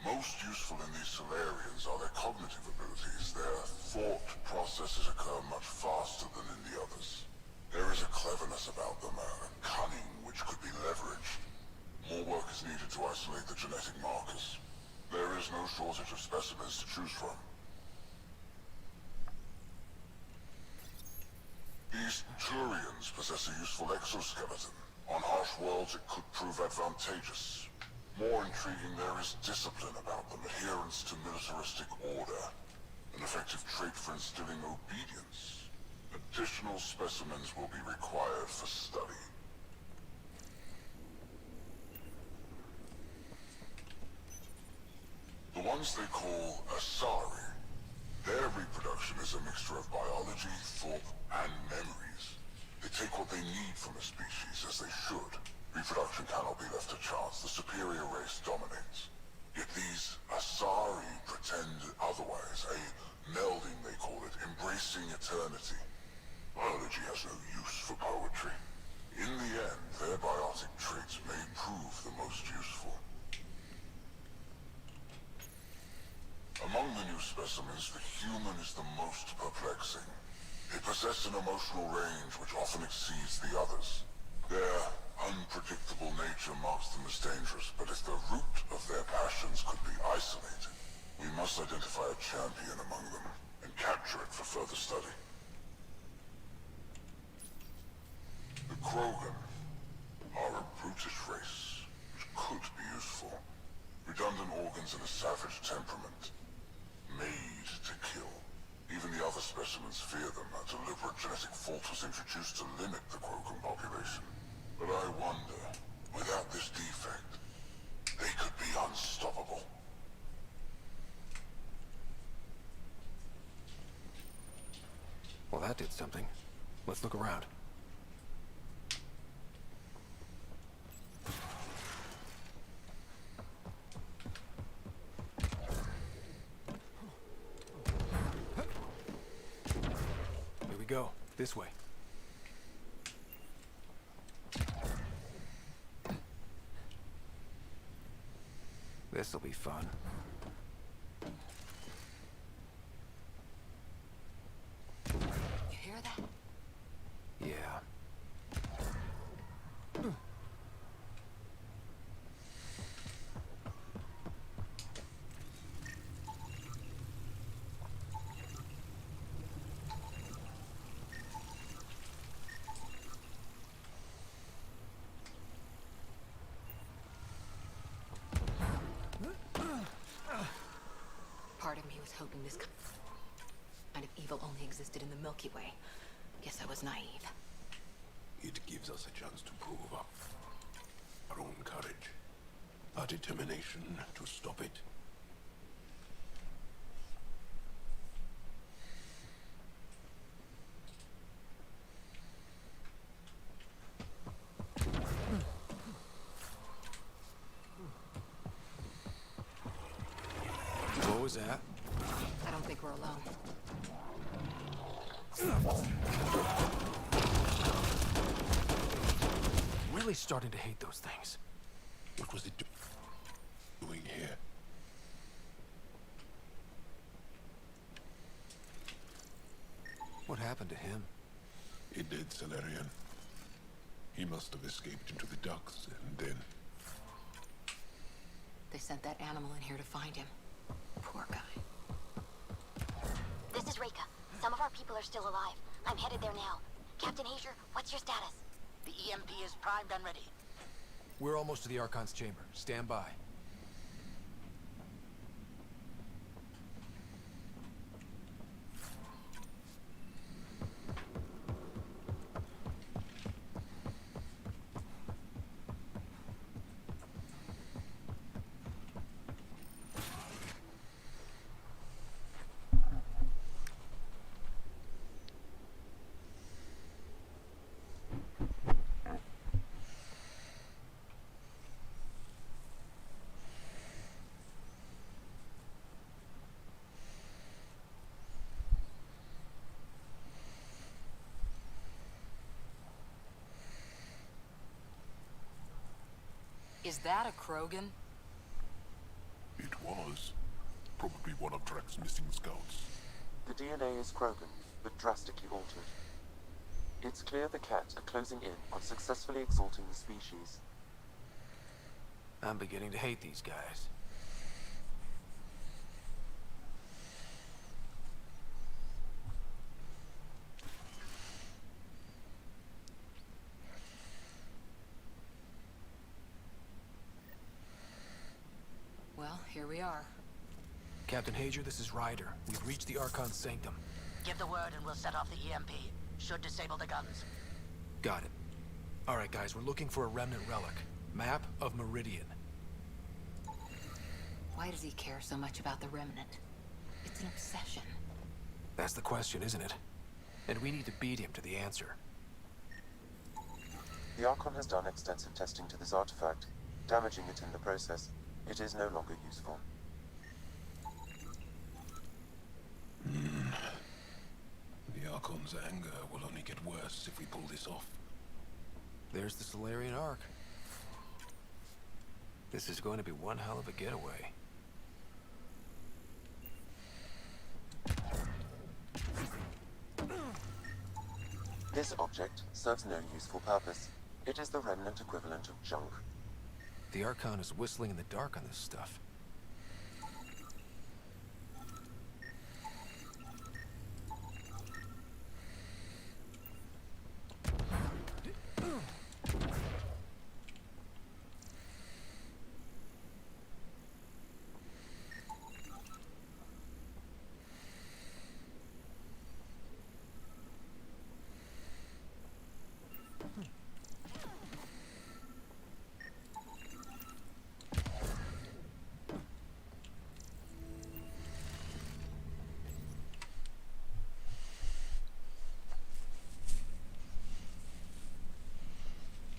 Most useful in these Solarians are their cognitive abilities. Their thought processes occur much faster than in the others. There is a cleverness about them, a cunning which could be leveraged. More work is needed to isolate the genetic markers. There is no shortage of specimens to choose from. These Turians possess a useful exoskeleton. On harsh worlds, it could prove advantageous. More intriguing, there is discipline about them, adherence to militaristic order, an effective trait for instilling obedience. Additional specimens will be required for study. The ones they call Asari, their reproduction is a mixture of biology, thought, and memories. They take what they need from a species, as they should. Reproduction cannot be left to chance. The superior race dominates. Yet these Asari pretend otherwise. A melding, they call it, embracing eternity. Biology has no use for poetry. In the end, their biotic traits may prove the most useful. Among the new specimens, the human is the most perplexing. They possess an emotional range which often exceeds the others. Their unpredictable nature marks them as dangerous, but if the root of their passions could be isolated, we must identify a champion among them and capture it for further study. The Krogan are a brutish race, which could be useful. Redundant organs and a savage temperament. Made to kill. Even the other specimens fear them. A deliberate genetic fault was introduced to limit the Krogan population. But I wonder, without this defect, they could be unstoppable. Well, that did something. Let's look around. Here we go. This way. This'll be fun. You hear that? Yeah. Part of me was hoping this kind of evil only existed in the Milky Way. Guess I was naive. It gives us a chance to prove our own courage. Our determination to stop it. What was that? I don't think we're alone. Really starting to hate those things. What was it doing here? What happened to him? A dead Solarian. He must have escaped into the ducts and then... They sent that animal in here to find him. Poor guy. This is Reika. Some of our people are still alive. I'm headed there now. Captain Hager, what's your status? The EMP is primed and ready. We're almost to the Archon's chamber. Stand by. Is that a Krogan? It was. Probably one of Drek's missing scouts. The DNA is Krogan, but drastically altered. It's clear the Cat are closing in on successfully exalting the species. I'm beginning to hate these guys. Well, here we are. Captain Hager, this is Ryder. We've reached the Archon's sanctum. Give the word and we'll set off the EMP. Should disable the guns. Got it. All right, guys, we're looking for a remnant relic. Map of Meridian. Why does he care so much about the remnant? It's an obsession. That's the question, isn't it? And we need to beat him to the answer. The Archon has done extensive testing to this artifact, damaging it in the process. It is no longer useful. The Archon's anger will only get worse if we pull this off. There's the Solarian Ark. This is going to be one hell of a getaway. This object serves no useful purpose. It is the remnant equivalent of junk. The Archon is whistling in the dark on this stuff.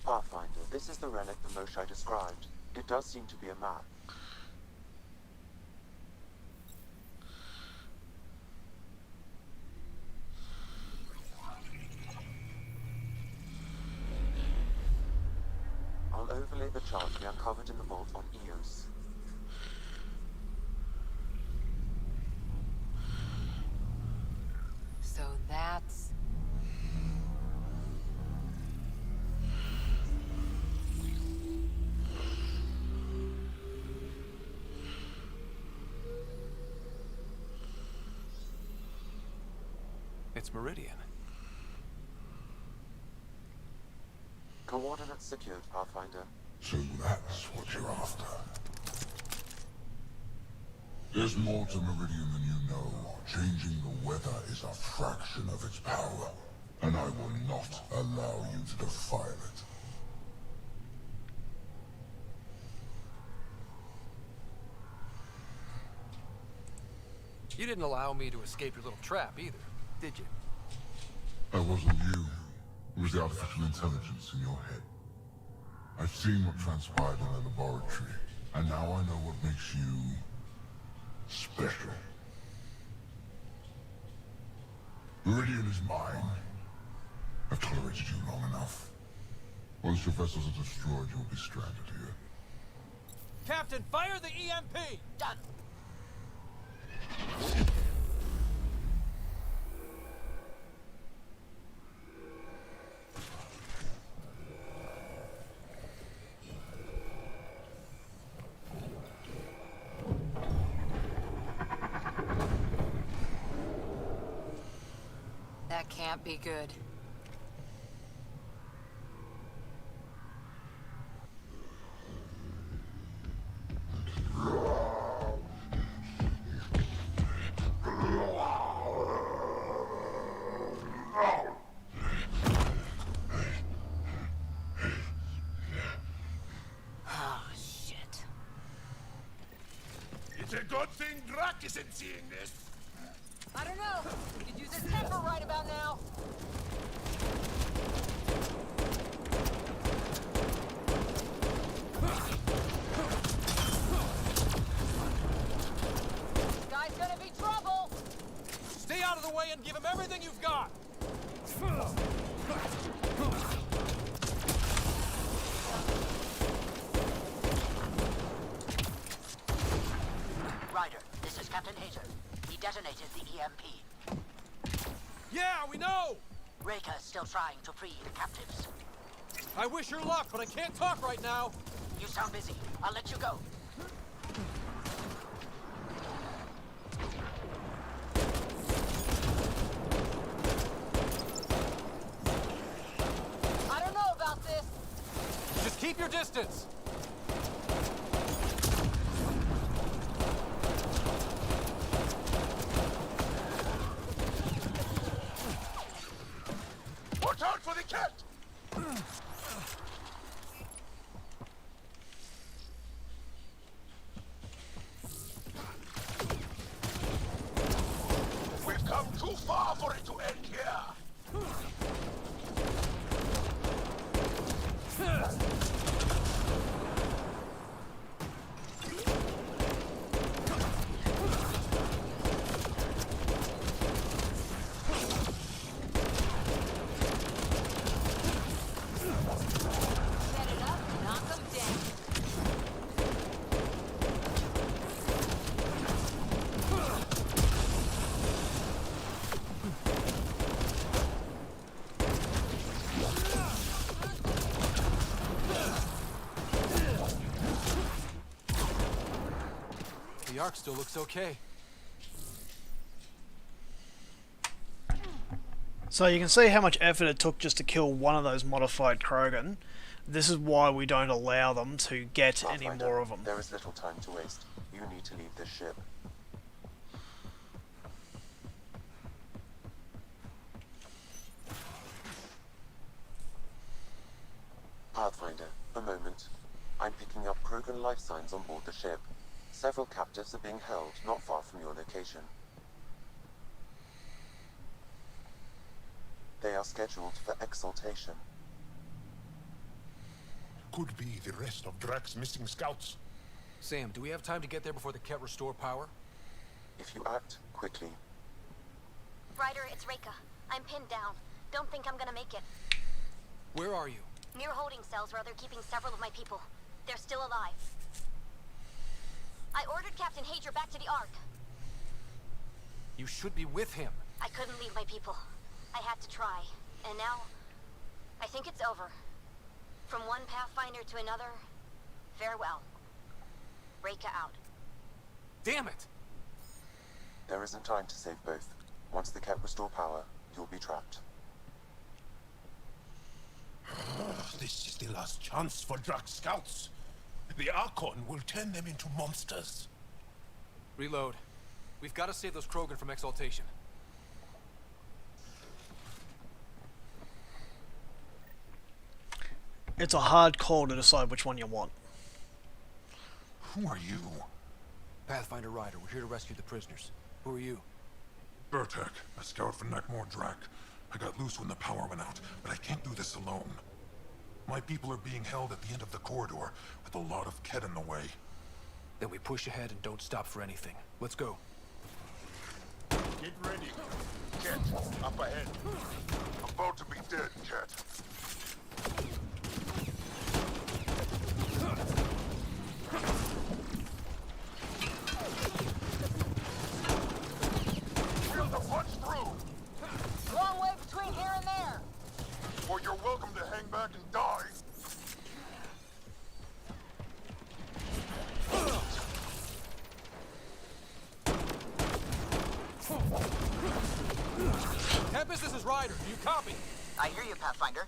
Pathfinder, this is the relic the Moshae described. It does seem to be a map. I'll overlay the chart we uncovered in the vault on Eos. So that's... It's Meridian. Coordinates secured, Pathfinder. So that's what you're after. There's more to Meridian than you know. Changing the weather is a fraction of its power, and I will not allow you to defile it. You didn't allow me to escape your little trap either, did you? That wasn't you. It was the artificial intelligence in your head. I've seen what transpired in the laboratory, and now I know what makes you... special. Meridian is mine. I've tolerated you long enough. Once your vessels are destroyed, you'll be stranded here. Captain, fire the EMP! Done. That can't be good. Oh, shit. It's a good thing Drak isn't seeing this. I don't know. We could use his temper right about now. This guy's gonna be trouble. Stay out of the way and give him everything you've got! Captain Hager. He detonated the EMP. Yeah, we know! Reika is still trying to free the captives. I wish her luck, but I can't talk right now. You sound busy. I'll let you go. I don't know about this. Just keep your distance. Watch out for the cat! We've come too far for it to end here! Set it up, knock them down. The Ark still looks okay. So you can see how much effort it took just to kill one of those modified Krogan. This is why we don't allow them to get any more of them. There is little time to waste. You need to leave this ship. Pathfinder, a moment. I'm picking up Krogan life signs on board the ship. Several captives are being held not far from your location. They are scheduled for exaltation. Could be the rest of Drax's missing scouts. Sam, do we have time to get there before the Ket restore power? If you act quickly. Ryder, it's Reika. I'm pinned down. Don't think I'm gonna make it. Where are you? Near holding cells where they're keeping several of my people. They're still alive. I ordered Captain Hager back to the Ark. You should be with him. I couldn't leave my people. I had to try. And now, I think it's over. From one Pathfinder to another, farewell. Reika out. Damn it! There isn't time to save both. Once the Ket restore power, you'll be trapped. This is the last chance for Drax scouts. The Archon will turn them into monsters. Reload. We've got to save those Krogan from exaltation. It's a hard call to decide which one you want. Who are you? Pathfinder Ryder, we're here to rescue the prisoners. Who are you? Burtek, a scout for Nakmor Drak. I got loose when the power went out, but I can't do this alone. My people are being held at the end of the corridor, with a lot of Ket in the way. Then we push ahead and don't stop for anything. Let's go. Get ready. Ket, up ahead. About to be dead, Ket. We'll have to punch through. Long way between here and there. Or you're welcome to hang back and die. Tempest, this is Ryder. Do you copy? I hear you, Pathfinder.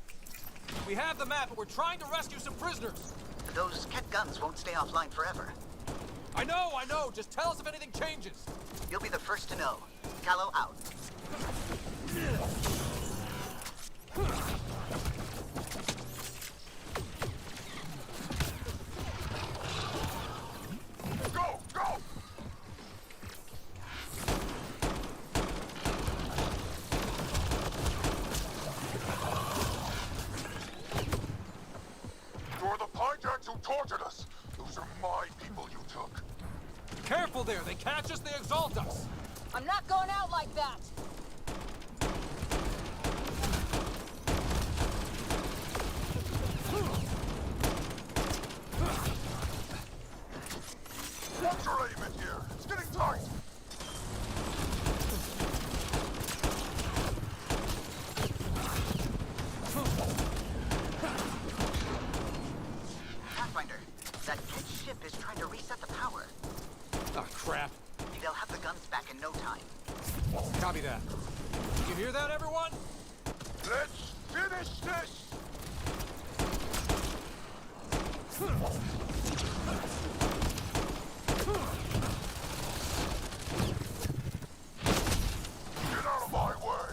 We have the map, but we're trying to rescue some prisoners. Those Ket guns won't stay offline forever. I know. Just tell us if anything changes. You'll be the first to know. Callow out. Go, go! You're the Pijacks who tortured us. Those are my people you took. Careful there. They catch us, they exalt us. I'm not going out like that. What's your aim in here? It's getting tight. is trying to reset the power. Oh, crap. They'll have the guns back in no time. Copy that. You hear that, everyone? Let's finish this! Get out of my way!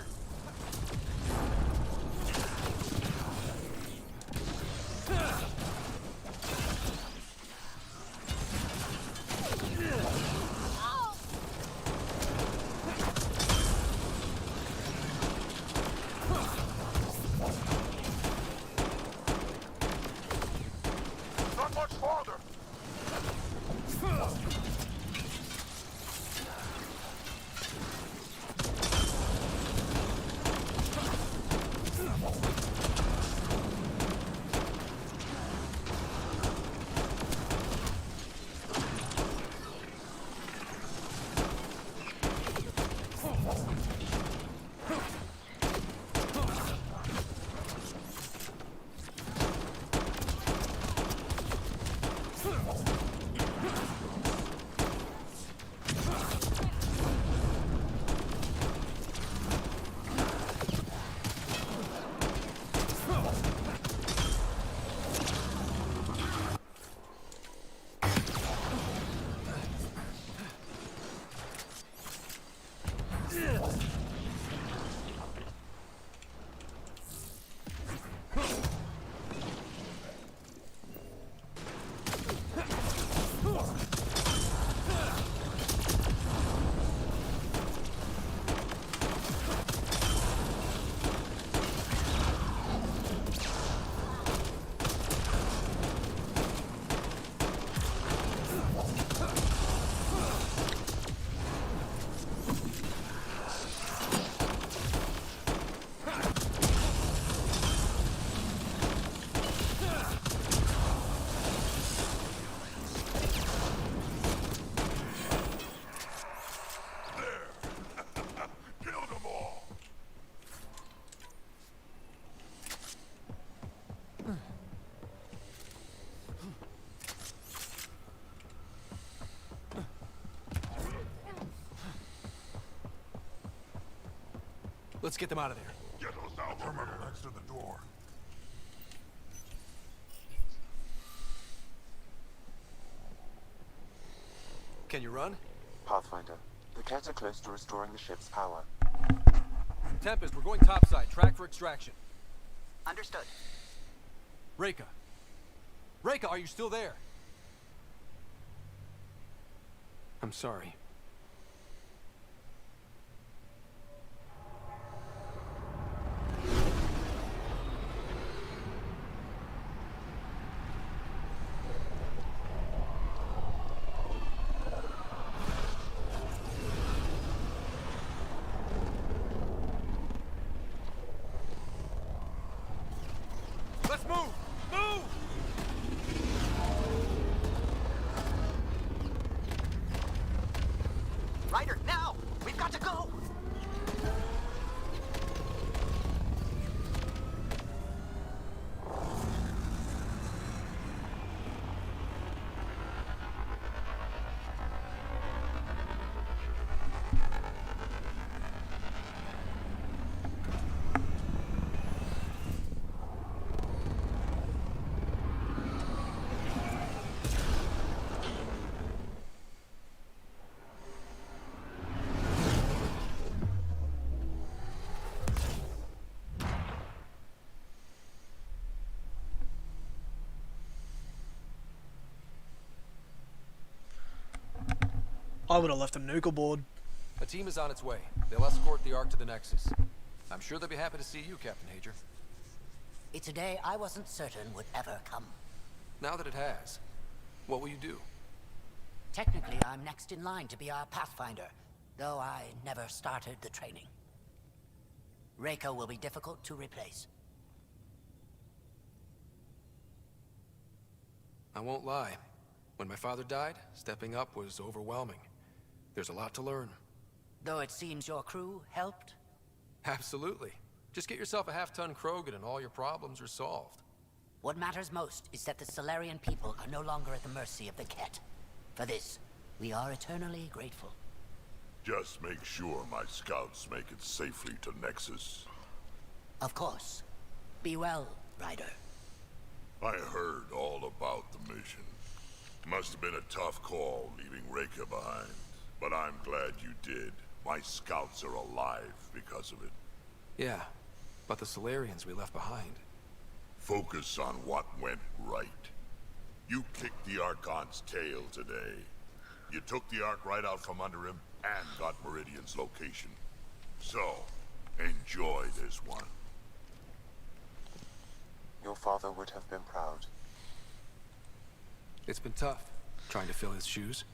Not much farther! Let's get them out of there. Get us out from next to the door. Can you run? Pathfinder, the Kett are close to restoring the ship's power. Tempest, we're going topside. Track for extraction. Understood. Reika. Reika, are you still there? I'm sorry. Let's move! Move! Ryder, now! We've got to go! I would have left a nuke aboard. A team is on its way. They'll escort the Ark to the Nexus. I'm sure they'll be happy to see you, Captain Hager. It's a day I wasn't certain would ever come. Now that it has, what will you do? Technically, I'm next in line to be our Pathfinder, though I never started the training. Reika will be difficult to replace. I won't lie. When my father died, stepping up was overwhelming. There's a lot to learn. Though it seems your crew helped? Absolutely. Just get yourself a half-ton Krogan and all your problems are solved. What matters most is that the Solarian people are no longer at the mercy of the Ket. For this, we are eternally grateful. Just make sure my scouts make it safely to Nexus. Of course. Be well, Ryder. I heard all about the mission. Must have been a tough call leaving Reika behind. But I'm glad you did. My scouts are alive because of it. Yeah, but the Solarians we left behind. Focus on what went right. You kicked the Archon's tail today. You took the Ark right out from under him and got Meridian's location. So, enjoy this one. Your father would have been proud. It's been tough, trying to fill his shoes.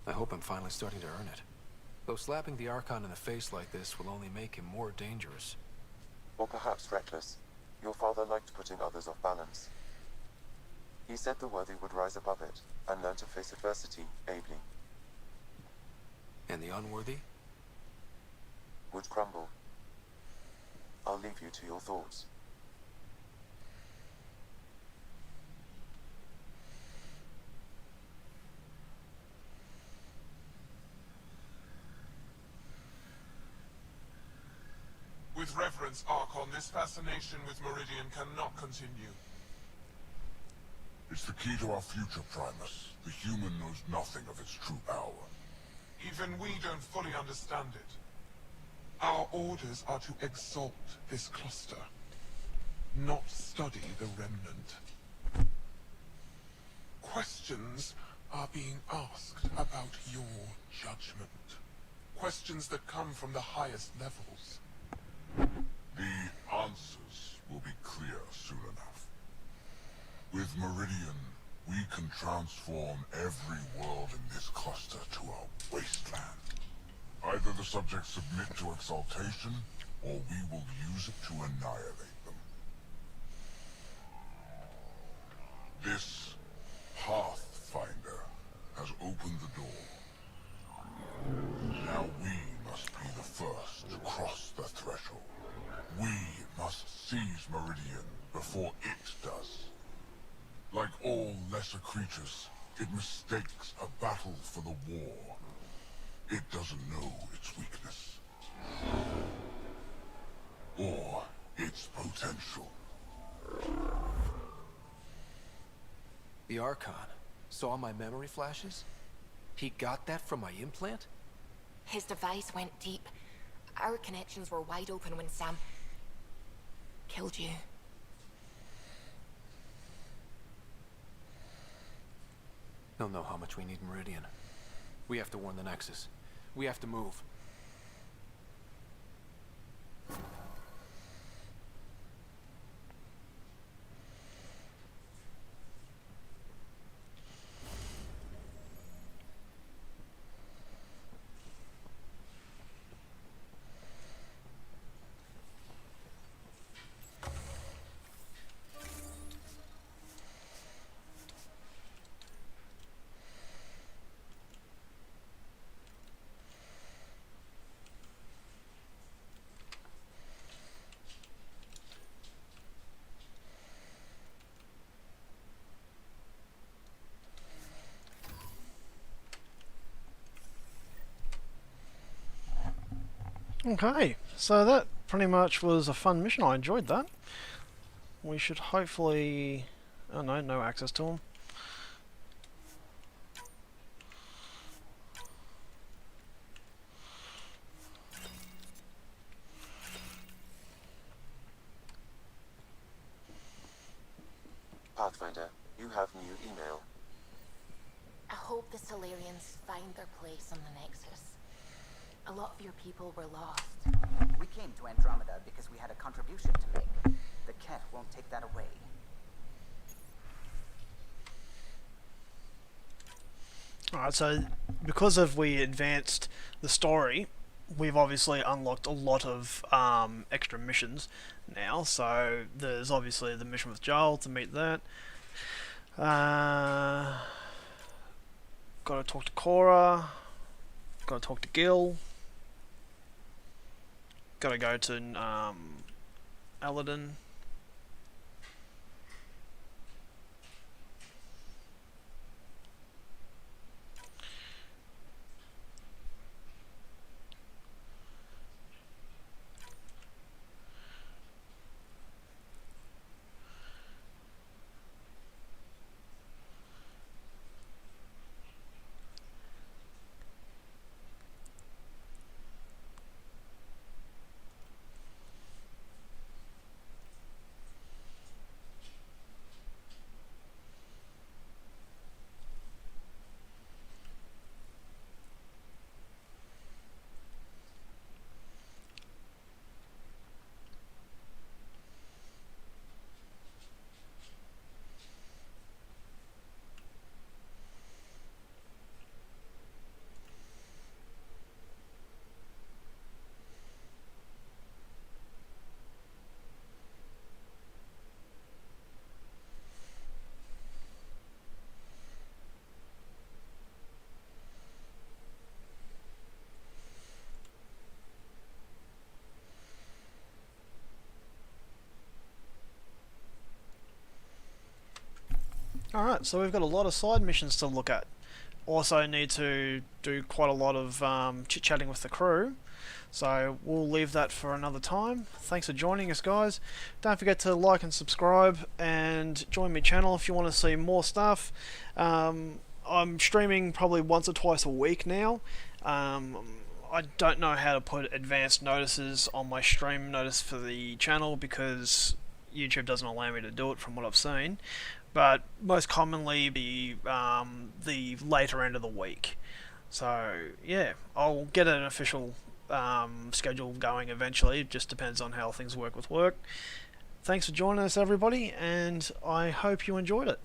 I hope I'm finally starting to earn it. Though slapping the Archon in the face like this will only make him more dangerous. Or perhaps reckless. Your father liked putting others off balance. He said the worthy would rise above it, and learn to face adversity ably. And the unworthy? Would crumble. I'll leave you to your thoughts. With reverence, Archon, this fascination with Meridian cannot continue. It's the key to our future, Primus. The human knows nothing of its true power. Even we don't fully understand it. Our orders are to exalt this cluster, not study the remnant. Questions are being asked about your judgment. Questions that come from the highest levels. The answers will be clear soon enough. With Meridian, we can transform every world in this cluster to a wasteland. Either the subjects submit to exaltation, or we will use it to annihilate them. This Pathfinder has opened the door. Now we must be the first to cross the threshold. We must seize Meridian before it does. Like all lesser creatures, it mistakes a battle for the war. It doesn't know its weakness. Or its potential. The Archon saw my memory flashes? He got that from my implant? His device went deep. Our connections were wide open when Sam killed you. He'll know how much we need Meridian. We have to warn the Nexus. We have to move. Okay, so that pretty much was a fun mission. I enjoyed that. We should hopefully... oh no, no access to them. Pathfinder, you have new email. I hope the Solarians find their place on the Nexus. A lot of your people were lost. We came to Andromeda because we had a contribution to make. The Ket won't take that away. Alright, so because we advanced the story, we've obviously unlocked a lot of extra missions now. So there's obviously the mission with Joel to meet that. Gotta talk to Cora. Gotta talk to Gil. Gotta go to Aladdin. Alright, so we've got a lot of side missions to look at. Also need to do quite a lot of chit-chatting with the crew. So we'll leave that for another time. Thanks for joining us, guys. Don't forget to like and subscribe and join my channel if you want to see more stuff. I'm streaming probably once or twice a week now. I don't know how to put advanced notices on my stream notice for the channel because YouTube doesn't allow me to do it from what I've seen. But most commonly the later end of the week. So yeah, I'll get an official schedule going eventually. It just depends on how things work with work. Thanks for joining us, everybody, and I hope you enjoyed it.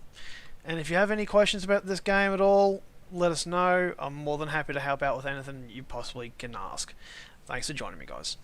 And if you have any questions about this game at all, let us know. I'm more than happy to help out with anything you possibly can ask. Thanks for joining me, guys.